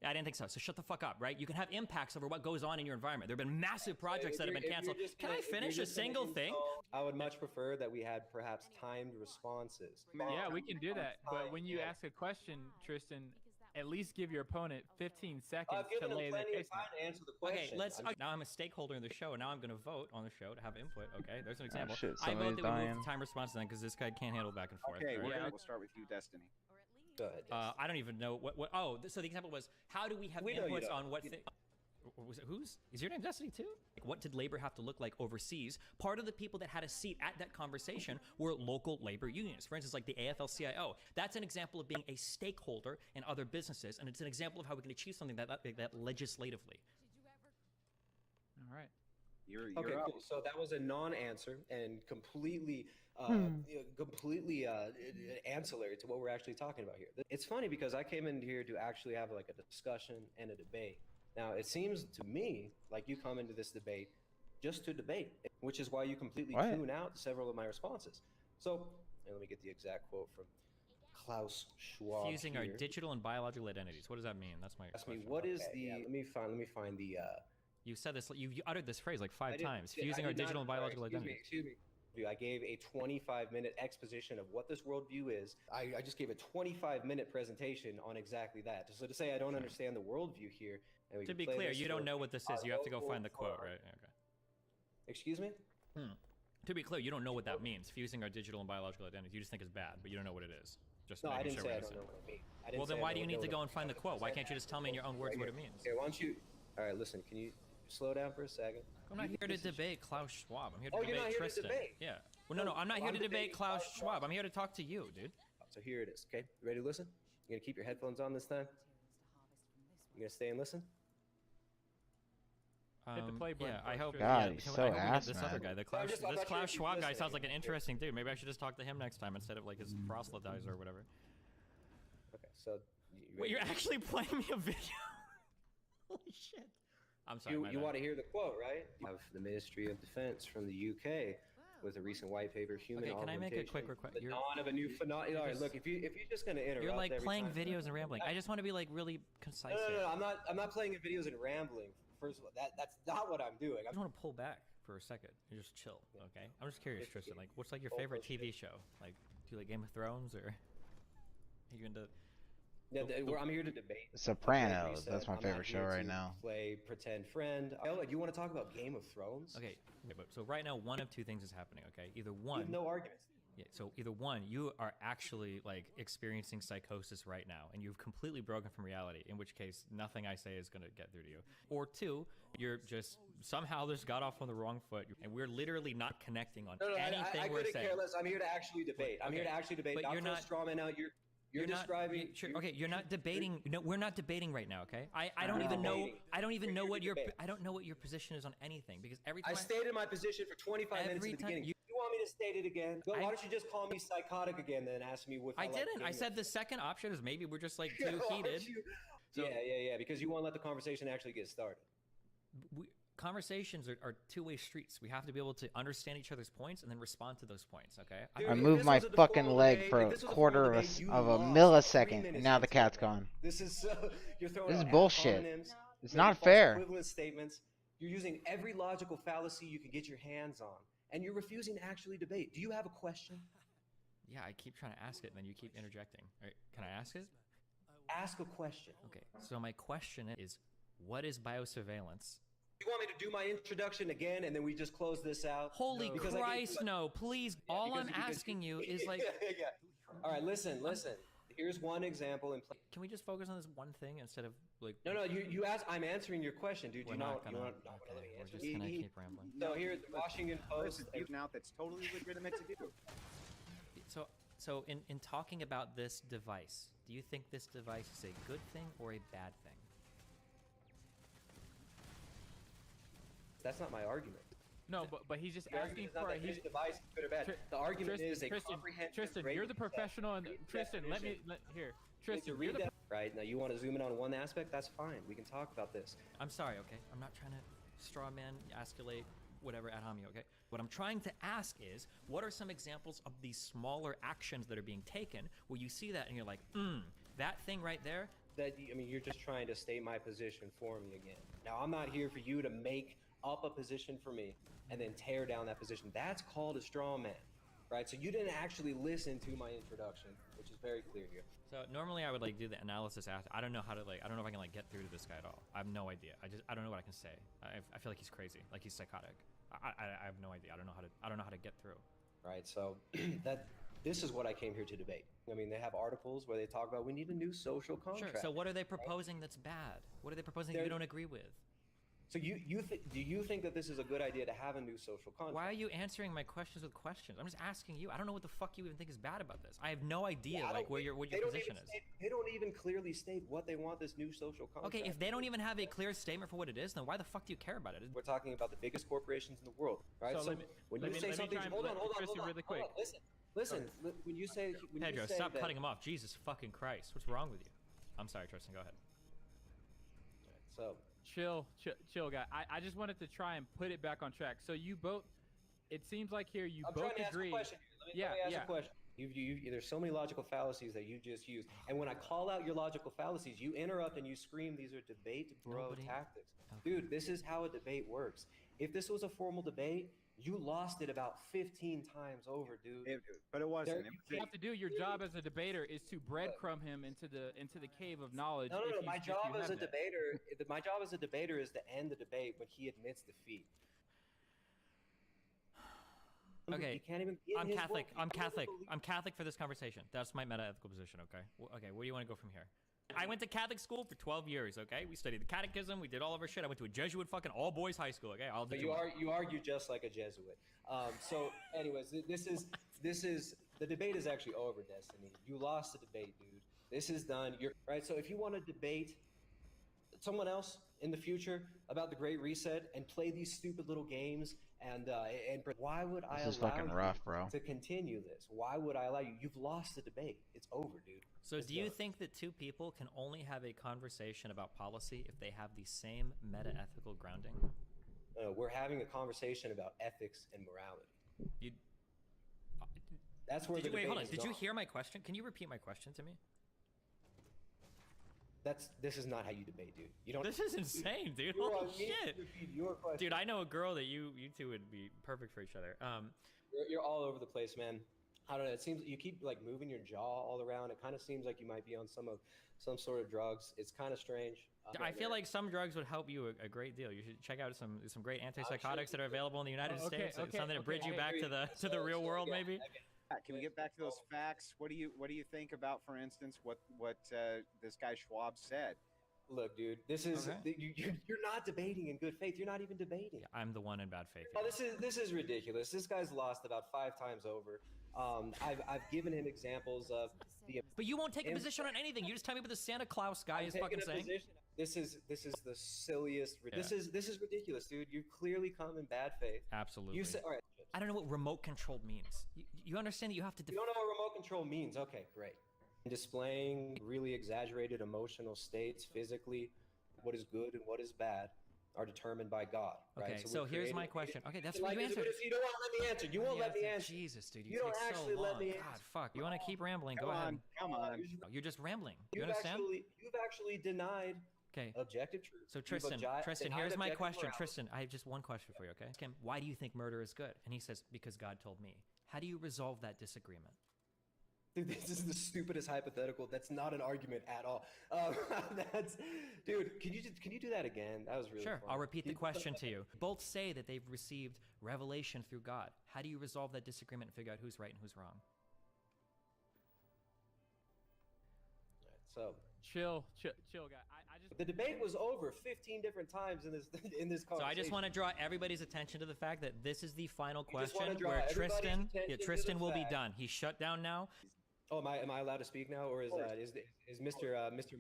[SPEAKER 23] Yeah, I didn't think so. So shut the fuck up, right? You can have impacts over what goes on in your environment. There have been massive projects that have been canceled. Can I finish a single thing?
[SPEAKER 24] I would much prefer that we had perhaps timed responses.
[SPEAKER 25] Yeah, we can do that. But when you ask a question, Tristan, at least give your opponent 15 seconds to lay their case out.
[SPEAKER 24] Answer the question.
[SPEAKER 23] Okay, now I'm a stakeholder in the show, and now I'm going to vote on the show to have input. Okay, there's an example.
[SPEAKER 1] Shit,
[SPEAKER 23] I vote that we
[SPEAKER 1] dying.
[SPEAKER 23] move to time response then, because this guy can't handle back and forth.
[SPEAKER 2] Okay,
[SPEAKER 23] right?
[SPEAKER 2] we'll start with you, Destiny.
[SPEAKER 24] Go ahead.
[SPEAKER 23] I don't even know what. Oh, so the example was, how do we have inputs on what thing? Was it whose? Is your name Destiny too? Like, what did labor have to look like overseas? Part of the people that had a seat at that conversation were local labor unions. For instance, like the AFL-CIO. That's an example of being a stakeholder in other businesses, and it's an example of how we can achieve something that legislatively.
[SPEAKER 25] All right.
[SPEAKER 24] You're cool. So that was a non-answer and completely ancillary to what we're actually talking about here. It's funny because I came in here to actually have like a discussion and a debate. Now, it seems to me like you come into this debate just to debate, which is why you completely tune out several of my responses. So, let me get the exact quote from Klaus Schwab.
[SPEAKER 23] Fusing our digital and biological identities. What does that mean? That's my question.
[SPEAKER 24] What is the? Let me find the.
[SPEAKER 23] You said this. You uttered this phrase like 5 times. Fusing our digital and biological identities.
[SPEAKER 24] Excuse me. I gave a 25-minute exposition of what this worldview is. I just gave a 25-minute presentation on exactly that. So to say I don't understand the worldview here. And
[SPEAKER 23] to be clear, you don't know what this is. You have to go find the quote, right? Okay.
[SPEAKER 24] Excuse me?
[SPEAKER 23] To be clear, you don't know what that means. Fusing our digital and biological identities. You just think it's bad, but you don't know what it is. Just
[SPEAKER 24] no, I didn't say I don't know what it means.
[SPEAKER 23] Well, then why do you need to go and find the quote? Why can't you just tell me in your own words what it means?
[SPEAKER 24] Okay, why don't you? All right, listen. Can you slow down for a second?
[SPEAKER 23] I'm not here to debate Klaus Schwab. I'm here to debate
[SPEAKER 24] you're not
[SPEAKER 23] Tristan.
[SPEAKER 24] Here to debate.
[SPEAKER 23] Yeah. Well, no, I'm not here to debate Klaus Schwab. I'm here to talk to you, dude.
[SPEAKER 24] So here it is. Okay, you ready to listen? You gonna keep your headphones on this time? You gonna stay and listen?
[SPEAKER 23] Yeah, I hope.
[SPEAKER 1] God, he's so ass,
[SPEAKER 23] this
[SPEAKER 1] man.
[SPEAKER 23] other guy, this Klaus Schwab guy, sounds like an interesting dude. Maybe I should just talk to him next time instead of like his proselytizer or whatever.
[SPEAKER 24] Okay, so.
[SPEAKER 23] Wait, you're actually playing me a video? Holy shit! I'm sorry.
[SPEAKER 24] You want to hear the quote, right? Of the Ministry of Defense from the UK with a recent white paper, human
[SPEAKER 23] can I make a quick request?
[SPEAKER 24] The dawn of a new phenomenon. All right, look, if you're just gonna interrupt,
[SPEAKER 23] you're like playing
[SPEAKER 24] time,
[SPEAKER 23] videos and rambling. I just want to be like really concise.
[SPEAKER 24] No, I'm not playing videos and rambling. First of all, that's not what I'm doing.
[SPEAKER 23] I just want to pull back for a second and just chill, okay? I'm just curious, Tristan. Like, what's like your favorite TV show? Like, do you like Game of Thrones or are you into?
[SPEAKER 24] Yeah, I'm here to debate.
[SPEAKER 1] Sopranos. That's my favorite show right now.
[SPEAKER 24] Play pretend friend. You want to talk about Game of Thrones?
[SPEAKER 23] Okay, but so right now, one of two things is happening. Okay, either one.
[SPEAKER 24] You have no arguments.
[SPEAKER 23] Yeah, so either one, you are actually like experiencing psychosis right now, and you've completely broken from reality. In which case, nothing I say is going to get through to you. Or two, you're just somehow just got off on the wrong foot, and we're literally not connecting on anything
[SPEAKER 24] I
[SPEAKER 23] we're
[SPEAKER 24] couldn't
[SPEAKER 23] saying.
[SPEAKER 24] care less. I'm here to actually debate. I'm here to actually debate.
[SPEAKER 23] But
[SPEAKER 24] not
[SPEAKER 23] you're
[SPEAKER 24] throw
[SPEAKER 23] not
[SPEAKER 24] straw man out. You're describing.
[SPEAKER 23] Okay, you're not debating. No, we're not debating right now. Okay, I don't even know. I don't even know what your. I don't know what your position is on anything because every time
[SPEAKER 24] I stated my position for 25 minutes at the beginning. You want me to state it again? Why don't you just call me psychotic again and ask me what
[SPEAKER 23] I didn't. I said the second option is maybe we're just like too heated.
[SPEAKER 24] So, yeah, because you won't let the conversation actually get started.
[SPEAKER 23] Conversations are two-way streets. We have to be able to understand each other's points and then respond to those points, okay?
[SPEAKER 1] I moved my fucking leg for a quarter of a millisecond, and now the cat's gone.
[SPEAKER 24] This is you're throwing
[SPEAKER 1] This is
[SPEAKER 24] out
[SPEAKER 1] bullshit.
[SPEAKER 24] homonyms,
[SPEAKER 1] It's
[SPEAKER 24] making
[SPEAKER 1] not
[SPEAKER 24] false
[SPEAKER 1] fair.
[SPEAKER 24] Equivalent statements. You're using every logical fallacy you can get your hands on, and you're refusing to actually debate. Do you have a question?
[SPEAKER 23] Yeah, I keep trying to ask it, and then you keep interjecting. All right, can I ask it?
[SPEAKER 24] Ask a question.
[SPEAKER 23] Okay, so my question is, what is biosurveillance?
[SPEAKER 24] You want me to do my introduction again, and then we just close this out?
[SPEAKER 23] Holy Christ, no! Please, all I'm asking you is like.
[SPEAKER 24] Yeah. All right, listen. Here's one example.
[SPEAKER 23] Can we just focus on this one thing instead of like?
[SPEAKER 24] No. You asked. I'm answering your question, dude.
[SPEAKER 23] We're not gonna. We're just gonna keep rambling.
[SPEAKER 24] No, here the Washington Post.
[SPEAKER 2] Out that's totally legitimate to do.
[SPEAKER 23] So in talking about this device, do you think this device is a good thing or a bad thing?
[SPEAKER 24] That's not my argument.
[SPEAKER 25] No, but he's just asking for
[SPEAKER 24] his device is good or bad. The argument is a comprehensive.
[SPEAKER 25] Tristan, you're the professional, and Tristan, Tristan, you're the
[SPEAKER 24] right now. You want to zoom in on one aspect? That's fine. We can talk about this.
[SPEAKER 23] I'm sorry, okay? I'm not trying to straw man, escalate, whatever ad hominem, okay? What I'm trying to ask is, what are some examples of these smaller actions that are being taken where you see that and you're like, that thing right there?
[SPEAKER 24] You're just trying to state my position for me again. Now, I'm not here for you to make up a position for me and then tear down that position. That's called a straw man, right? So you didn't actually listen to my introduction, which is very clear here.
[SPEAKER 23] So normally I would do the analysis after. I don't know how to I don't know if I can get through to this guy at all. I have no idea. I don't know what I can say. I feel like he's crazy, like he's psychotic. I have no idea. I don't know how to get through.
[SPEAKER 24] Right. So this is what I came here to debate. They have articles where they talk about we need a new social contract.
[SPEAKER 23] Sure. So what are they proposing that's bad? What are they proposing that you don't agree with?
[SPEAKER 24] So do you think that this is a good idea to have a new social contract?
[SPEAKER 23] Why are you answering my questions with questions? I'm just asking you. I don't know what the fuck you even think is bad about this. I have no idea what your position is.
[SPEAKER 24] They don't even clearly state what they want this new social contract.
[SPEAKER 23] Okay, if they don't even have a clear statement for what it is, then why the fuck do you care about it?
[SPEAKER 24] We're talking about the biggest corporations in the world, right? So when you say something, hold on,
[SPEAKER 25] really quick.
[SPEAKER 24] Listen. When you say,
[SPEAKER 23] Pedro, stop cutting him off. Jesus fucking Christ, what's wrong with you? I'm sorry, Tristan. Go ahead.
[SPEAKER 24] So.
[SPEAKER 25] Chill, guy. I just wanted to try and put it back on track. So you both, it seems like here you both agree.
[SPEAKER 24] Let me ask a question. There's so many logical fallacies that you just used, and when I call out your logical fallacies, you interrupt and you scream, "These are debate bro tactics." Okay. Dude, this is how a debate works. If this was a formal debate, you lost it about 15 times over, dude.
[SPEAKER 2] But it wasn't.
[SPEAKER 25] What you have to do, your job as a debater, is to breadcrumb him into the cave of knowledge.
[SPEAKER 24] No. My job as a debater is to end the debate when he admits defeat.
[SPEAKER 23] Okay.
[SPEAKER 24] You can't even
[SPEAKER 23] I'm Catholic. I'm Catholic for this conversation. That's my meta-ethical position. Okay. Okay. Where do you want to go from here? I went to Catholic school for 12 years, okay? We studied the catechism, we did all of our shit. I went to a Jesuit fucking all-boys high school, okay?
[SPEAKER 24] So you argue just like a Jesuit. So anyways, this is the debate is actually over, Destiny. You lost the debate, dude. This is done. You're right. So if you want to debate someone else in the future about the Great Reset and play these stupid little games and why would I allow you to continue this? Why would I allow you? You've lost the debate. It's over, dude.
[SPEAKER 23] So do you think that two people can only have a conversation about policy if they have the same meta-ethical grounding?
[SPEAKER 24] We're having a conversation about ethics and morality. That's where
[SPEAKER 23] wait, hold on. Did you hear my question? Can you repeat my question to me?
[SPEAKER 24] This is not how you debate, dude. You don't.
[SPEAKER 23] This is insane, dude. Holy shit. Dude, I know a girl that you two would be perfect for each other.
[SPEAKER 24] You're all over the place, man. I don't know. It seems you keep moving your jaw all around. It kind of seems like you might be on some sort of drugs. It's kind of strange.
[SPEAKER 23] I feel like some drugs would help you a great deal. You should check out some great antipsychotics that are available in the United States. Something to bridge you back to the real world, maybe.
[SPEAKER 2] Can we get back to those facts? What do you think about, for instance, what this guy Schwab said?
[SPEAKER 24] Look, dude, this is you're not debating in good faith. You're not even debating.
[SPEAKER 23] Yeah, I'm the one in bad faith.
[SPEAKER 24] Oh, this is ridiculous. This guy's lost about 5 times over. I've given him examples of
[SPEAKER 23] But you won't take a position on anything. You just tell me what the Santa Claus guy is fucking saying.
[SPEAKER 24] This is the silliest. This is ridiculous, dude. You clearly come in bad faith.
[SPEAKER 23] Absolutely.
[SPEAKER 24] You say, all right.
[SPEAKER 23] I don't know what remote controlled means. You understand that you have to.
[SPEAKER 24] You don't know what remote control means? Okay, great. Displaying really exaggerated emotional states physically, what is good and what is bad, are determined by God. Right?
[SPEAKER 23] Okay, so here's my question. Okay, that's what you answered.
[SPEAKER 24] You don't want to let me answer. You won't let me answer.
[SPEAKER 23] Jesus, dude,
[SPEAKER 24] you don't actually let me answer.
[SPEAKER 23] God, fuck. You want to keep rambling? Go ahead.
[SPEAKER 2] Come on.
[SPEAKER 23] You're just rambling. You understand?
[SPEAKER 24] You've actually denied objective truth.
[SPEAKER 23] So Tristan, here's my question. Morality. Tristan, I have just one question for you, okay? Kim, why do you think murder is good? And he says, because God told me. How do you resolve that disagreement?
[SPEAKER 24] Dude, this is the stupidest hypothetical. That's not an argument at all. Dude, can you do that again? That was really
[SPEAKER 23] sure.
[SPEAKER 24] fun.
[SPEAKER 23] I'll repeat the question to you. Both say that they've received revelation through God. How do you resolve that disagreement and figure out who's right and who's wrong?
[SPEAKER 24] So
[SPEAKER 25] chill, guy. I just
[SPEAKER 24] the debate was over 15 different times in this conversation.
[SPEAKER 23] So I just want to draw everybody's attention to the fact that this is the final question where Tristan will be done. He's shut down now.
[SPEAKER 24] Oh, am I allowed to speak now, or is Mr.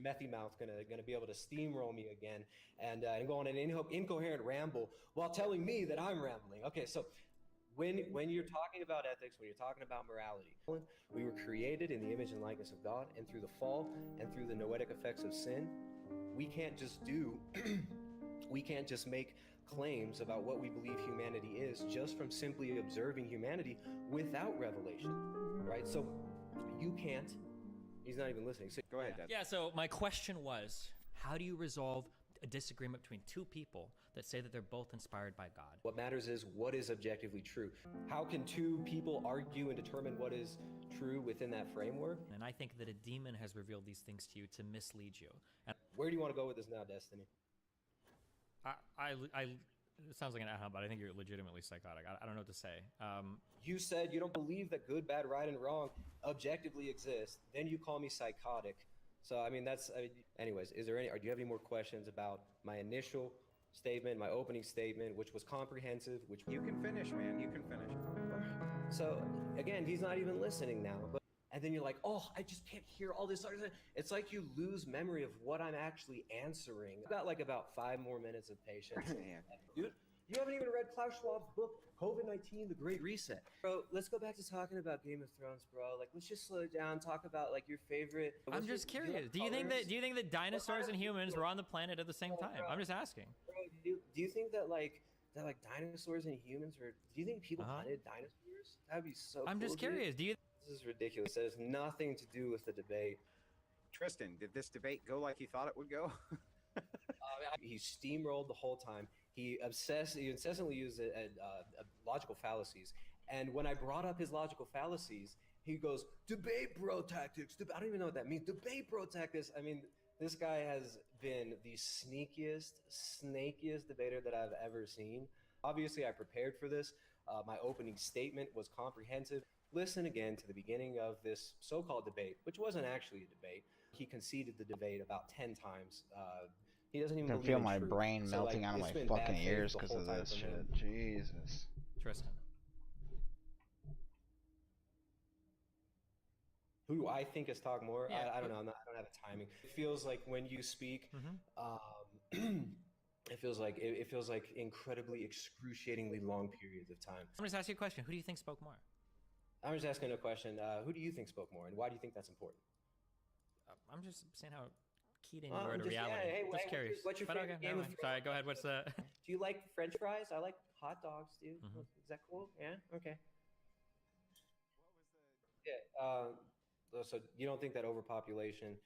[SPEAKER 24] Methy Mouth gonna be able to steamroll me again and go on an incoherent ramble while telling me that I'm rambling? Okay, so when you're talking about ethics, when you're talking about morality, we were created in the image and likeness of God, and through the fall and through the noetic effects of sin, we can't just make claims about what we believe humanity is just from simply observing humanity without revelation, right? So you can't. He's not even listening. So,
[SPEAKER 2] go ahead, Dad.
[SPEAKER 23] Yeah, so my question was, how do you resolve a disagreement between two people that say that they're both inspired by God?
[SPEAKER 24] What matters is what is objectively true. How can two people argue and determine what is true within that framework?
[SPEAKER 23] And I think that a demon has revealed these things to you to mislead you. And
[SPEAKER 24] where do you want to go with this now, Destiny?
[SPEAKER 23] It sounds like an ad-hom, but I think you're legitimately psychotic. I don't know what to say.
[SPEAKER 24] You said you don't believe that good, bad, right, and wrong objectively exist. Then you call me psychotic. So, anyways, do you have any more questions about my initial statement, my opening statement, which was comprehensive, which...
[SPEAKER 2] You can finish, man. You can finish.
[SPEAKER 24] So, again, he's not even listening now. And then you're like, oh, I just can't hear all this. It's like you lose memory of what I'm actually answering. I've got about 5 more minutes of patience. Dude, you haven't even read Klaus Schwab's book, COVID-19, The Great Reset. Bro, let's go back to talking about Game of Thrones, bro. Let's just slow down, talk about, your favorite...
[SPEAKER 23] I'm just curious. Do you think that dinosaurs and humans were on the planet at the same time? I'm just asking.
[SPEAKER 24] Bro, do you think that, dinosaurs and humans were... Do you think people hunted dinosaurs? That'd be so cool,
[SPEAKER 23] I'm just curious.
[SPEAKER 24] Dude. This is ridiculous. It has nothing to do with the debate.
[SPEAKER 2] Tristan, did this debate go like you thought it would go?
[SPEAKER 24] He steamrolled the whole time. He incessantly used logical fallacies. And when I brought up his logical fallacies, he goes, debate bro tactics. I don't even know what that means. Debate bro tactics. I mean, this guy has been the snakiest debater that I've ever seen. Obviously, I prepared for this. My opening statement was comprehensive. Listen again to the beginning of this so-called debate, which wasn't actually a debate. He conceded the debate about 10 times. He doesn't even believe
[SPEAKER 1] feel
[SPEAKER 24] in
[SPEAKER 1] my
[SPEAKER 24] truth.
[SPEAKER 1] brain melting out of my fucking ears because of this shit. Jesus.
[SPEAKER 23] Tristan.
[SPEAKER 24] Who I think has talked more?
[SPEAKER 23] Yeah,
[SPEAKER 24] I don't know. I don't have the timing. It feels like when you speak, it feels like incredibly excruciatingly long periods of time.
[SPEAKER 23] I'm just asking you a question. Who do you think spoke more?
[SPEAKER 24] I'm just asking a question. Who do you think spoke more, and why do you think that's important?
[SPEAKER 23] I'm just saying how keyed in you are to reality. Just curious.
[SPEAKER 24] What's your favorite game of Thrones?
[SPEAKER 23] Sorry, go ahead. What's the...
[SPEAKER 24] Do you like French fries? I like hot dogs, dude. Is that cool? Yeah? Okay. So you don't think that overpopulation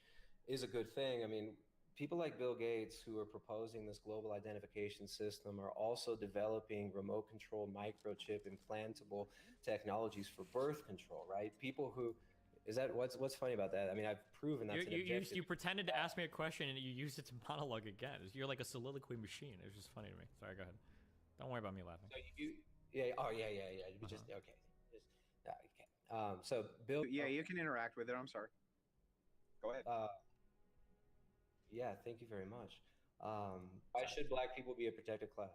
[SPEAKER 24] is a good thing? I mean, people like Bill Gates, who are proposing this global identification system, are also developing remote control microchip implantable technologies for birth control, right? People who... Is that what's funny about that? I mean, I've proven that's an objective.
[SPEAKER 23] You pretended to ask me a question and you used it to monologue again. You're like a soliloquy machine. It was just funny to me. Sorry, go ahead. Don't worry about me laughing.
[SPEAKER 24] So yeah. Just okay. So Bill.
[SPEAKER 2] Yeah, you can interact with it. I'm sorry. Go ahead.
[SPEAKER 24] Yeah, thank you very much. Why should black people be a protected class?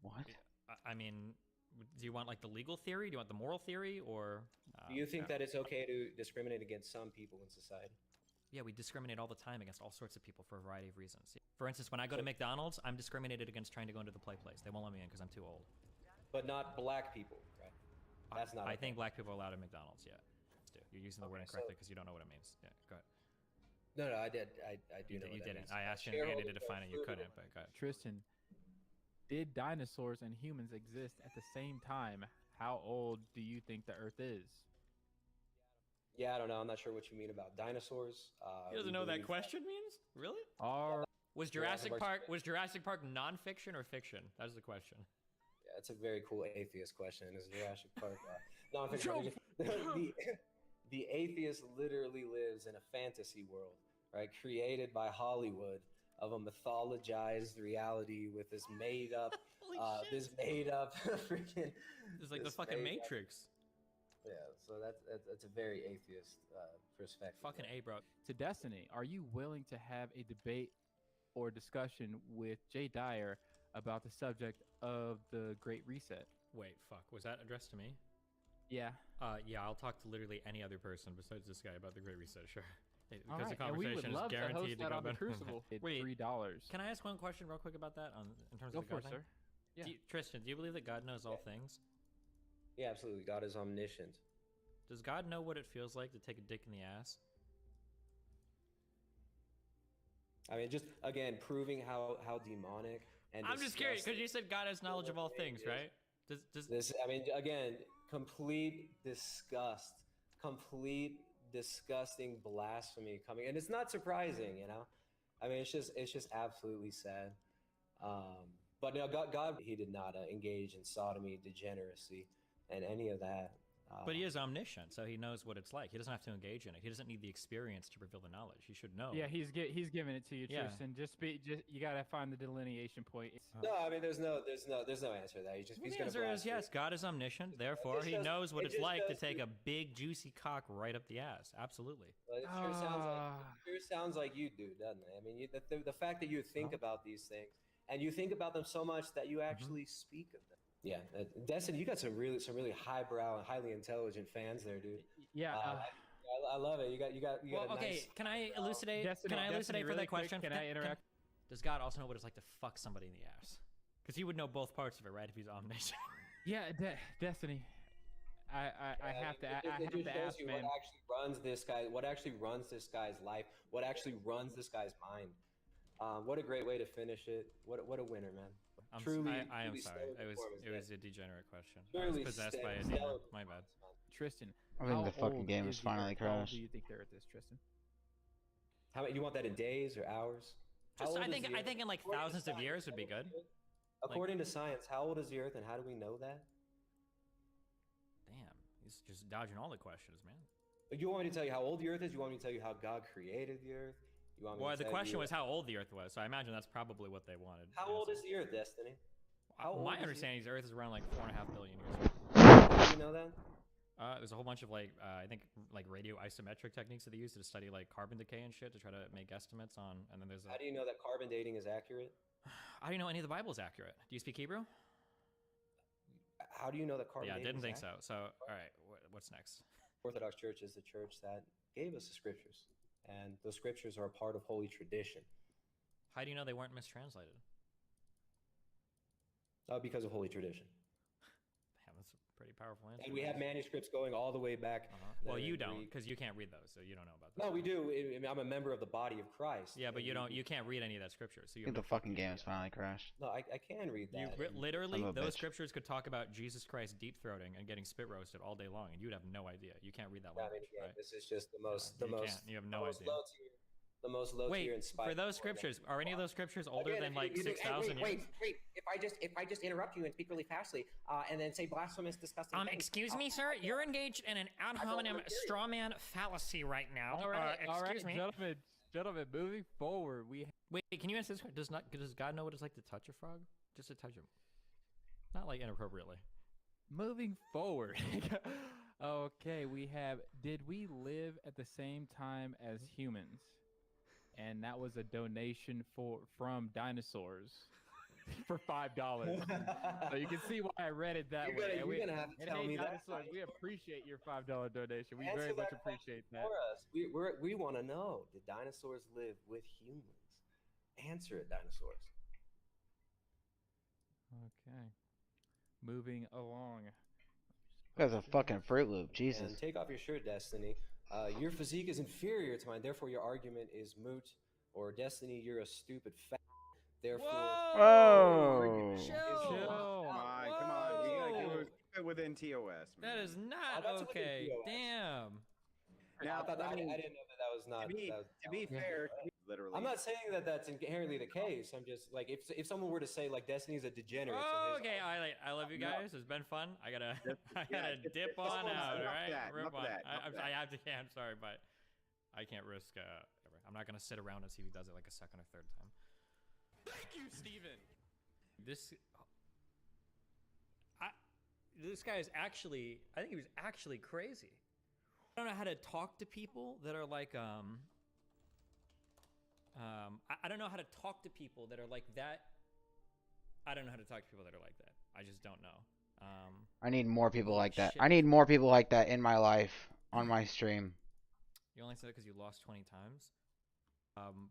[SPEAKER 1] What?
[SPEAKER 23] I mean, Do you want like the legal theory? Do you want the moral theory, or
[SPEAKER 24] Do you think that it's okay to discriminate against some people in society?
[SPEAKER 23] Yeah, we discriminate all the time against all sorts of people for a variety of reasons. For instance, when I go to McDonald's, I'm discriminated against trying to go into the play place. They won't let me in because I'm too old.
[SPEAKER 24] But not black people, right? That's not.
[SPEAKER 23] I think black people are allowed at McDonald's. Yeah, you're using the word incorrectly because you don't know what it means. Yeah, go ahead.
[SPEAKER 24] No, I did. I do know.
[SPEAKER 23] You
[SPEAKER 24] what that
[SPEAKER 23] didn't.
[SPEAKER 24] means.
[SPEAKER 23] I asked you Andy to define it. You couldn't. But go ahead.
[SPEAKER 25] Tristan, did dinosaurs and humans exist at the same time? How old do you think the Earth is?
[SPEAKER 24] Yeah, I don't know. I'm not sure what you mean about dinosaurs.
[SPEAKER 23] He doesn't know what that question means? Really? Was Jurassic Park nonfiction or fiction? That's the question.
[SPEAKER 24] Yeah, it's a very cool atheist question. Is Jurassic Park nonfiction? The atheist literally lives in a fantasy world, right? Created by Hollywood of a mythologized reality with this made up, freaking.
[SPEAKER 23] It's like the fucking Matrix.
[SPEAKER 24] Yeah, so that's a very atheist perspective.
[SPEAKER 23] Fucking A, bro.
[SPEAKER 25] To Destiny, are you willing to have a debate or discussion with Jay Dyer about the subject of the Great Reset?
[SPEAKER 23] Wait, fuck. Was that addressed to me?
[SPEAKER 25] Yeah.
[SPEAKER 23] Yeah, I'll talk to literally any other person besides this guy about the Great Reset, sure.
[SPEAKER 25] Because the conversation is guaranteed to go better. Crucible.
[SPEAKER 23] Wait,
[SPEAKER 25] $3.
[SPEAKER 23] Can I ask one question real quick about that in terms of the God thing?
[SPEAKER 25] Sir. Yeah.
[SPEAKER 23] Tristan, do you believe that God knows all things?
[SPEAKER 24] Yeah, absolutely. God is omniscient.
[SPEAKER 23] Does God know what it feels like to take a dick in the ass?
[SPEAKER 24] I mean, just again proving how demonic and.
[SPEAKER 23] I'm just curious because you said God has knowledge of all things, right? Does
[SPEAKER 24] this? I mean, again, complete disgusting blasphemy coming, and it's not surprising, you know. I mean, it's just absolutely sad. But no, God, he did not engage in sodomy, degeneracy, and any of that.
[SPEAKER 23] But he is omniscient, so he knows what it's like. He doesn't have to engage in it. He doesn't need the experience to reveal the knowledge. He should know.
[SPEAKER 25] Yeah, he's giving it to you, Tristan. Just you gotta find the delineation point.
[SPEAKER 24] No, I mean, there's no answer to that.
[SPEAKER 23] The answer is yes. God is omniscient. Therefore, he knows what it's like to take a big juicy cock right up the ass. Absolutely.
[SPEAKER 24] Well, it sure sounds like you do, doesn't it? I mean, the fact that you think about these things and you think about them so much that you actually speak of them. Yeah, Destiny, you got some really highbrow and highly intelligent fans there, dude.
[SPEAKER 25] Yeah,
[SPEAKER 24] I love it. You got.
[SPEAKER 23] Well, okay.
[SPEAKER 24] Nice,
[SPEAKER 23] can I elucidate?
[SPEAKER 25] Destiny,
[SPEAKER 23] can I elucidate
[SPEAKER 25] really
[SPEAKER 23] for that question?
[SPEAKER 25] Can I interact?
[SPEAKER 23] Does God also know what it's like to fuck somebody in the ass? Because he would know both parts of it, right? If he's omniscient.
[SPEAKER 25] Yeah, Destiny. I have to ask,
[SPEAKER 24] you
[SPEAKER 25] man.
[SPEAKER 24] What actually runs this guy's life? What actually runs this guy's mind? What a great way to finish it. What a winner, man.
[SPEAKER 23] I am sorry. It was a degenerate question. I was possessed by a demon. My bad.
[SPEAKER 25] Tristan,
[SPEAKER 1] I think the fucking game is finally crashed.
[SPEAKER 25] How do you think they're at this, Tristan?
[SPEAKER 24] How many? You want that in days or hours?
[SPEAKER 23] I think in like thousands of years would be good.
[SPEAKER 24] According to science, how old is the Earth, and how do we know that?
[SPEAKER 23] Damn, he's just dodging all the questions, man.
[SPEAKER 24] You want me to tell you how old the Earth is? You want me to tell you how God created the Earth?
[SPEAKER 23] Well, the question was how old the Earth was, so I imagine that's probably what they wanted.
[SPEAKER 24] How old is the Earth, Destiny?
[SPEAKER 23] My understanding is the Earth is around like 4.5 billion years old.
[SPEAKER 24] How do you know that?
[SPEAKER 23] There's a whole bunch of I think radio isometric techniques that they use to study like carbon decay and shit to try to make estimates on. And then there's.
[SPEAKER 24] How do you know that carbon dating is accurate?
[SPEAKER 23] How do you know any of the Bible is accurate? Do you speak Hebrew?
[SPEAKER 24] How do you know that carbon?
[SPEAKER 23] Yeah,
[SPEAKER 24] dating
[SPEAKER 23] didn't
[SPEAKER 24] is
[SPEAKER 23] think
[SPEAKER 24] accurate?
[SPEAKER 23] so. So, all right, what's next?
[SPEAKER 24] Orthodox Church is the church that gave us the scriptures, and those scriptures are a part of holy tradition.
[SPEAKER 23] How do you know they weren't mistranslated?
[SPEAKER 24] Because of holy tradition.
[SPEAKER 23] Damn, that's a pretty powerful answer.
[SPEAKER 24] And we have manuscripts going all the way back.
[SPEAKER 23] Well, you don't, because you can't read those, so you don't know about that.
[SPEAKER 24] No, we do. I'm a member of the body of Christ.
[SPEAKER 23] Yeah, but you can't read any of that scripture. So
[SPEAKER 1] I think the fucking game is finally crashed.
[SPEAKER 24] No, I can read that.
[SPEAKER 23] Literally, those scriptures could talk about Jesus Christ deep throating and getting spit roasted all day long, and you'd have no idea. You can't read that language, right?
[SPEAKER 24] This is just the most.
[SPEAKER 23] You have no idea.
[SPEAKER 24] The most low tier inspired.
[SPEAKER 23] For those scriptures, are any of those scriptures older than like 6,000 years?
[SPEAKER 24] Wait! If I just interrupt you and speak really fastly, and then say blasphemous, disgusting things.
[SPEAKER 23] Excuse me, sir. You're engaged in an ad hominem straw man fallacy right now.
[SPEAKER 25] All right,
[SPEAKER 23] excuse me,
[SPEAKER 25] gentlemen. Moving forward, wait.
[SPEAKER 23] Can you answer this? Does God know what it's like to touch a frog? Just to touch him, not like inappropriately.
[SPEAKER 25] Moving forward. Okay, we have. Did we live at the same time as humans? And that was a donation from dinosaurs. for $5. So you can see why I read it that way.
[SPEAKER 24] You're gonna have to
[SPEAKER 25] And
[SPEAKER 24] tell hey, me that.
[SPEAKER 25] dinosaurs, we appreciate your $5 donation. We
[SPEAKER 24] Answer
[SPEAKER 25] very much
[SPEAKER 24] that
[SPEAKER 25] appreciate
[SPEAKER 24] question
[SPEAKER 25] that.
[SPEAKER 24] for us. We want to know: did dinosaurs live with humans? Answer it, dinosaurs.
[SPEAKER 25] Okay. Moving along.
[SPEAKER 1] That's a fucking Fruit Loop, Jesus.
[SPEAKER 24] And take off your shirt, Destiny. Your physique is inferior to mine, therefore your argument is moot. Or Destiny, you're a stupid fat. Therefore,
[SPEAKER 1] Whoa!
[SPEAKER 25] Chill.
[SPEAKER 2] Come on. We gotta keep it within TOS, man.
[SPEAKER 23] That is not okay. Damn.
[SPEAKER 2] Now,
[SPEAKER 24] I didn't know that was not.
[SPEAKER 2] To be fair, literally.
[SPEAKER 24] I'm not saying that that's inherently the case. I'm just like, if someone were to say like Destiny's a degenerate.
[SPEAKER 23] Oh, okay, I love you guys. It's been fun. I gotta dip on out. All right, rip on. I have to. I'm sorry, but I can't risk. Whatever. I'm not gonna sit around and see who does it like a second or third time.
[SPEAKER 25] Thank you, Steven.
[SPEAKER 23] This guy is actually. I think he was actually crazy. I don't know how to talk to people that are like I don't know how to talk to people that are like that. I don't know how to talk to people that are like that. I just don't know.
[SPEAKER 1] I need more people like that.
[SPEAKER 23] shit.
[SPEAKER 1] I need more people like that in my life on my stream.
[SPEAKER 23] You only said it because you lost 20 times.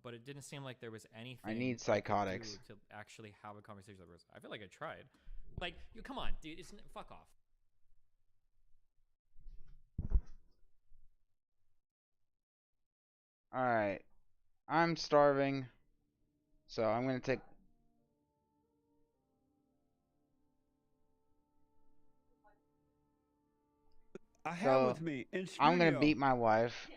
[SPEAKER 23] But it didn't seem like there was anything.
[SPEAKER 1] I need
[SPEAKER 23] could
[SPEAKER 1] psychotics.
[SPEAKER 23] do to actually have a conversation with the person. I feel like I tried. Like, come on, dude. Fuck off.
[SPEAKER 1] Alright. I'm starving. So I'm gonna take...
[SPEAKER 3] I have with me in
[SPEAKER 1] I'm gonna
[SPEAKER 3] studio.
[SPEAKER 1] beat my wife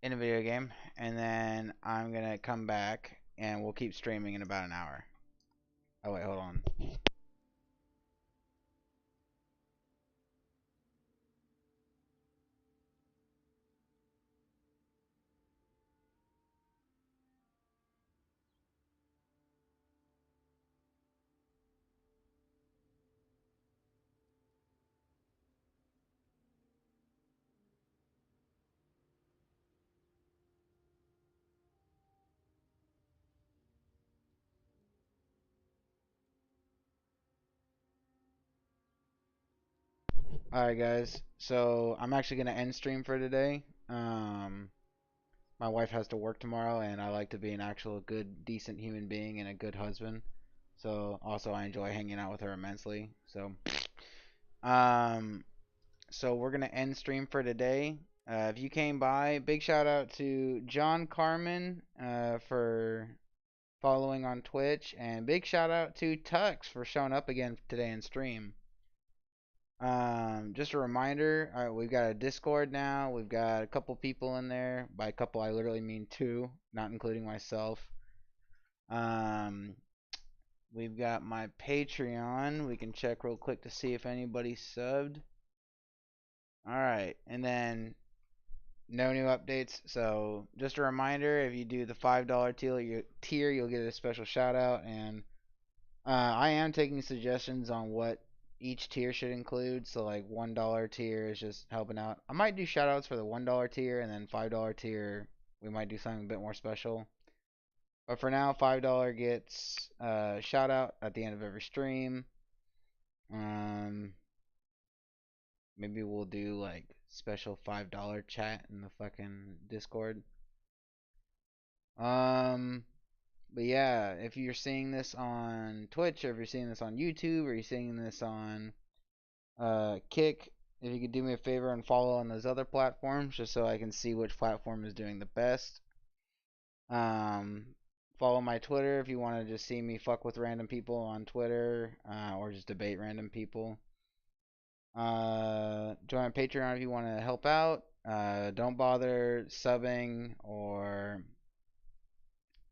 [SPEAKER 1] in a video game, and then I'm gonna come back, and we'll keep streaming in about an hour. Oh wait, hold on. Alright guys, so I'm actually gonna end stream for today. My wife has to work tomorrow, and I like to be an actual good, decent human being and a good husband. So also I enjoy hanging out with her immensely. So we're gonna end stream for today. If you came by, big shout out to John Carmen for following on Twitch, and big shout out to Tux for showing up again today in stream. Just a reminder, we've got a Discord now. We've got a couple people in there. By a couple, I literally mean 2, not including myself. We've got my Patreon. We can check real quick to see if anybody subbed. Alright, and then no new updates. So just a reminder, if you do the $5 tier, you'll get a special shout out. And I am taking suggestions on what each tier should include. So like $1 tier is just helping out. I might do shout outs for the $1 tier, and then $5 tier we might do something a bit more special. But for now, $5 gets shout out at the end of every stream. Maybe we'll do like special $5 chat in the fucking Discord. But yeah, if you're seeing this on Twitch, or if you're seeing this on YouTube, or you're seeing this on Kick, if you could do me a favor and follow on those other platforms, just so I can see which platform is doing the best. Follow my Twitter if you want to just see me fuck with random people on Twitter, or just debate random people. Join Patreon if you want to help out. Don't bother subbing or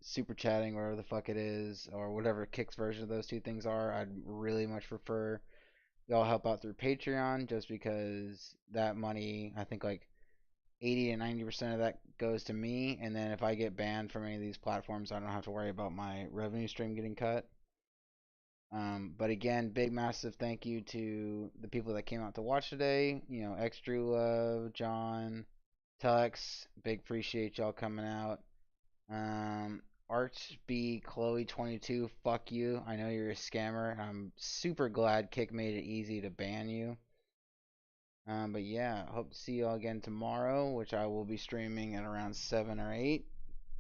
[SPEAKER 1] super chatting, whatever the fuck it is, or whatever Kick's version of those two things are. I'd really much prefer y'all help out through Patreon, just because that money, I think like 80 to 90% of that goes to me, and then if I get banned from any of these platforms, I don't have to worry about my revenue stream getting cut. But again, big massive thank you to the people that came out to watch today. You know, X Drew Love, John, Tux, big appreciate y'all coming out. Archb Chloe 22, fuck you. I know you're a scammer. I'm super glad Kick made it easy to ban you. But yeah, hope to see you all again tomorrow, which I will be streaming at around 7 or 8.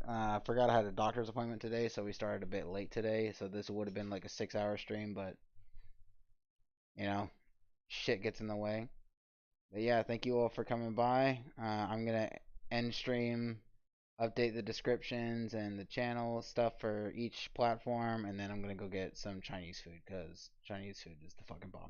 [SPEAKER 1] I forgot I had a doctor's appointment today, so we started a bit late today. So this would have been like a 6-hour stream, but you know, shit gets in the way. But yeah, thank you all for coming by. I'm gonna end stream, update the descriptions and the channel stuff for each platform, and then I'm gonna go get some Chinese food because Chinese food is the fucking bomb.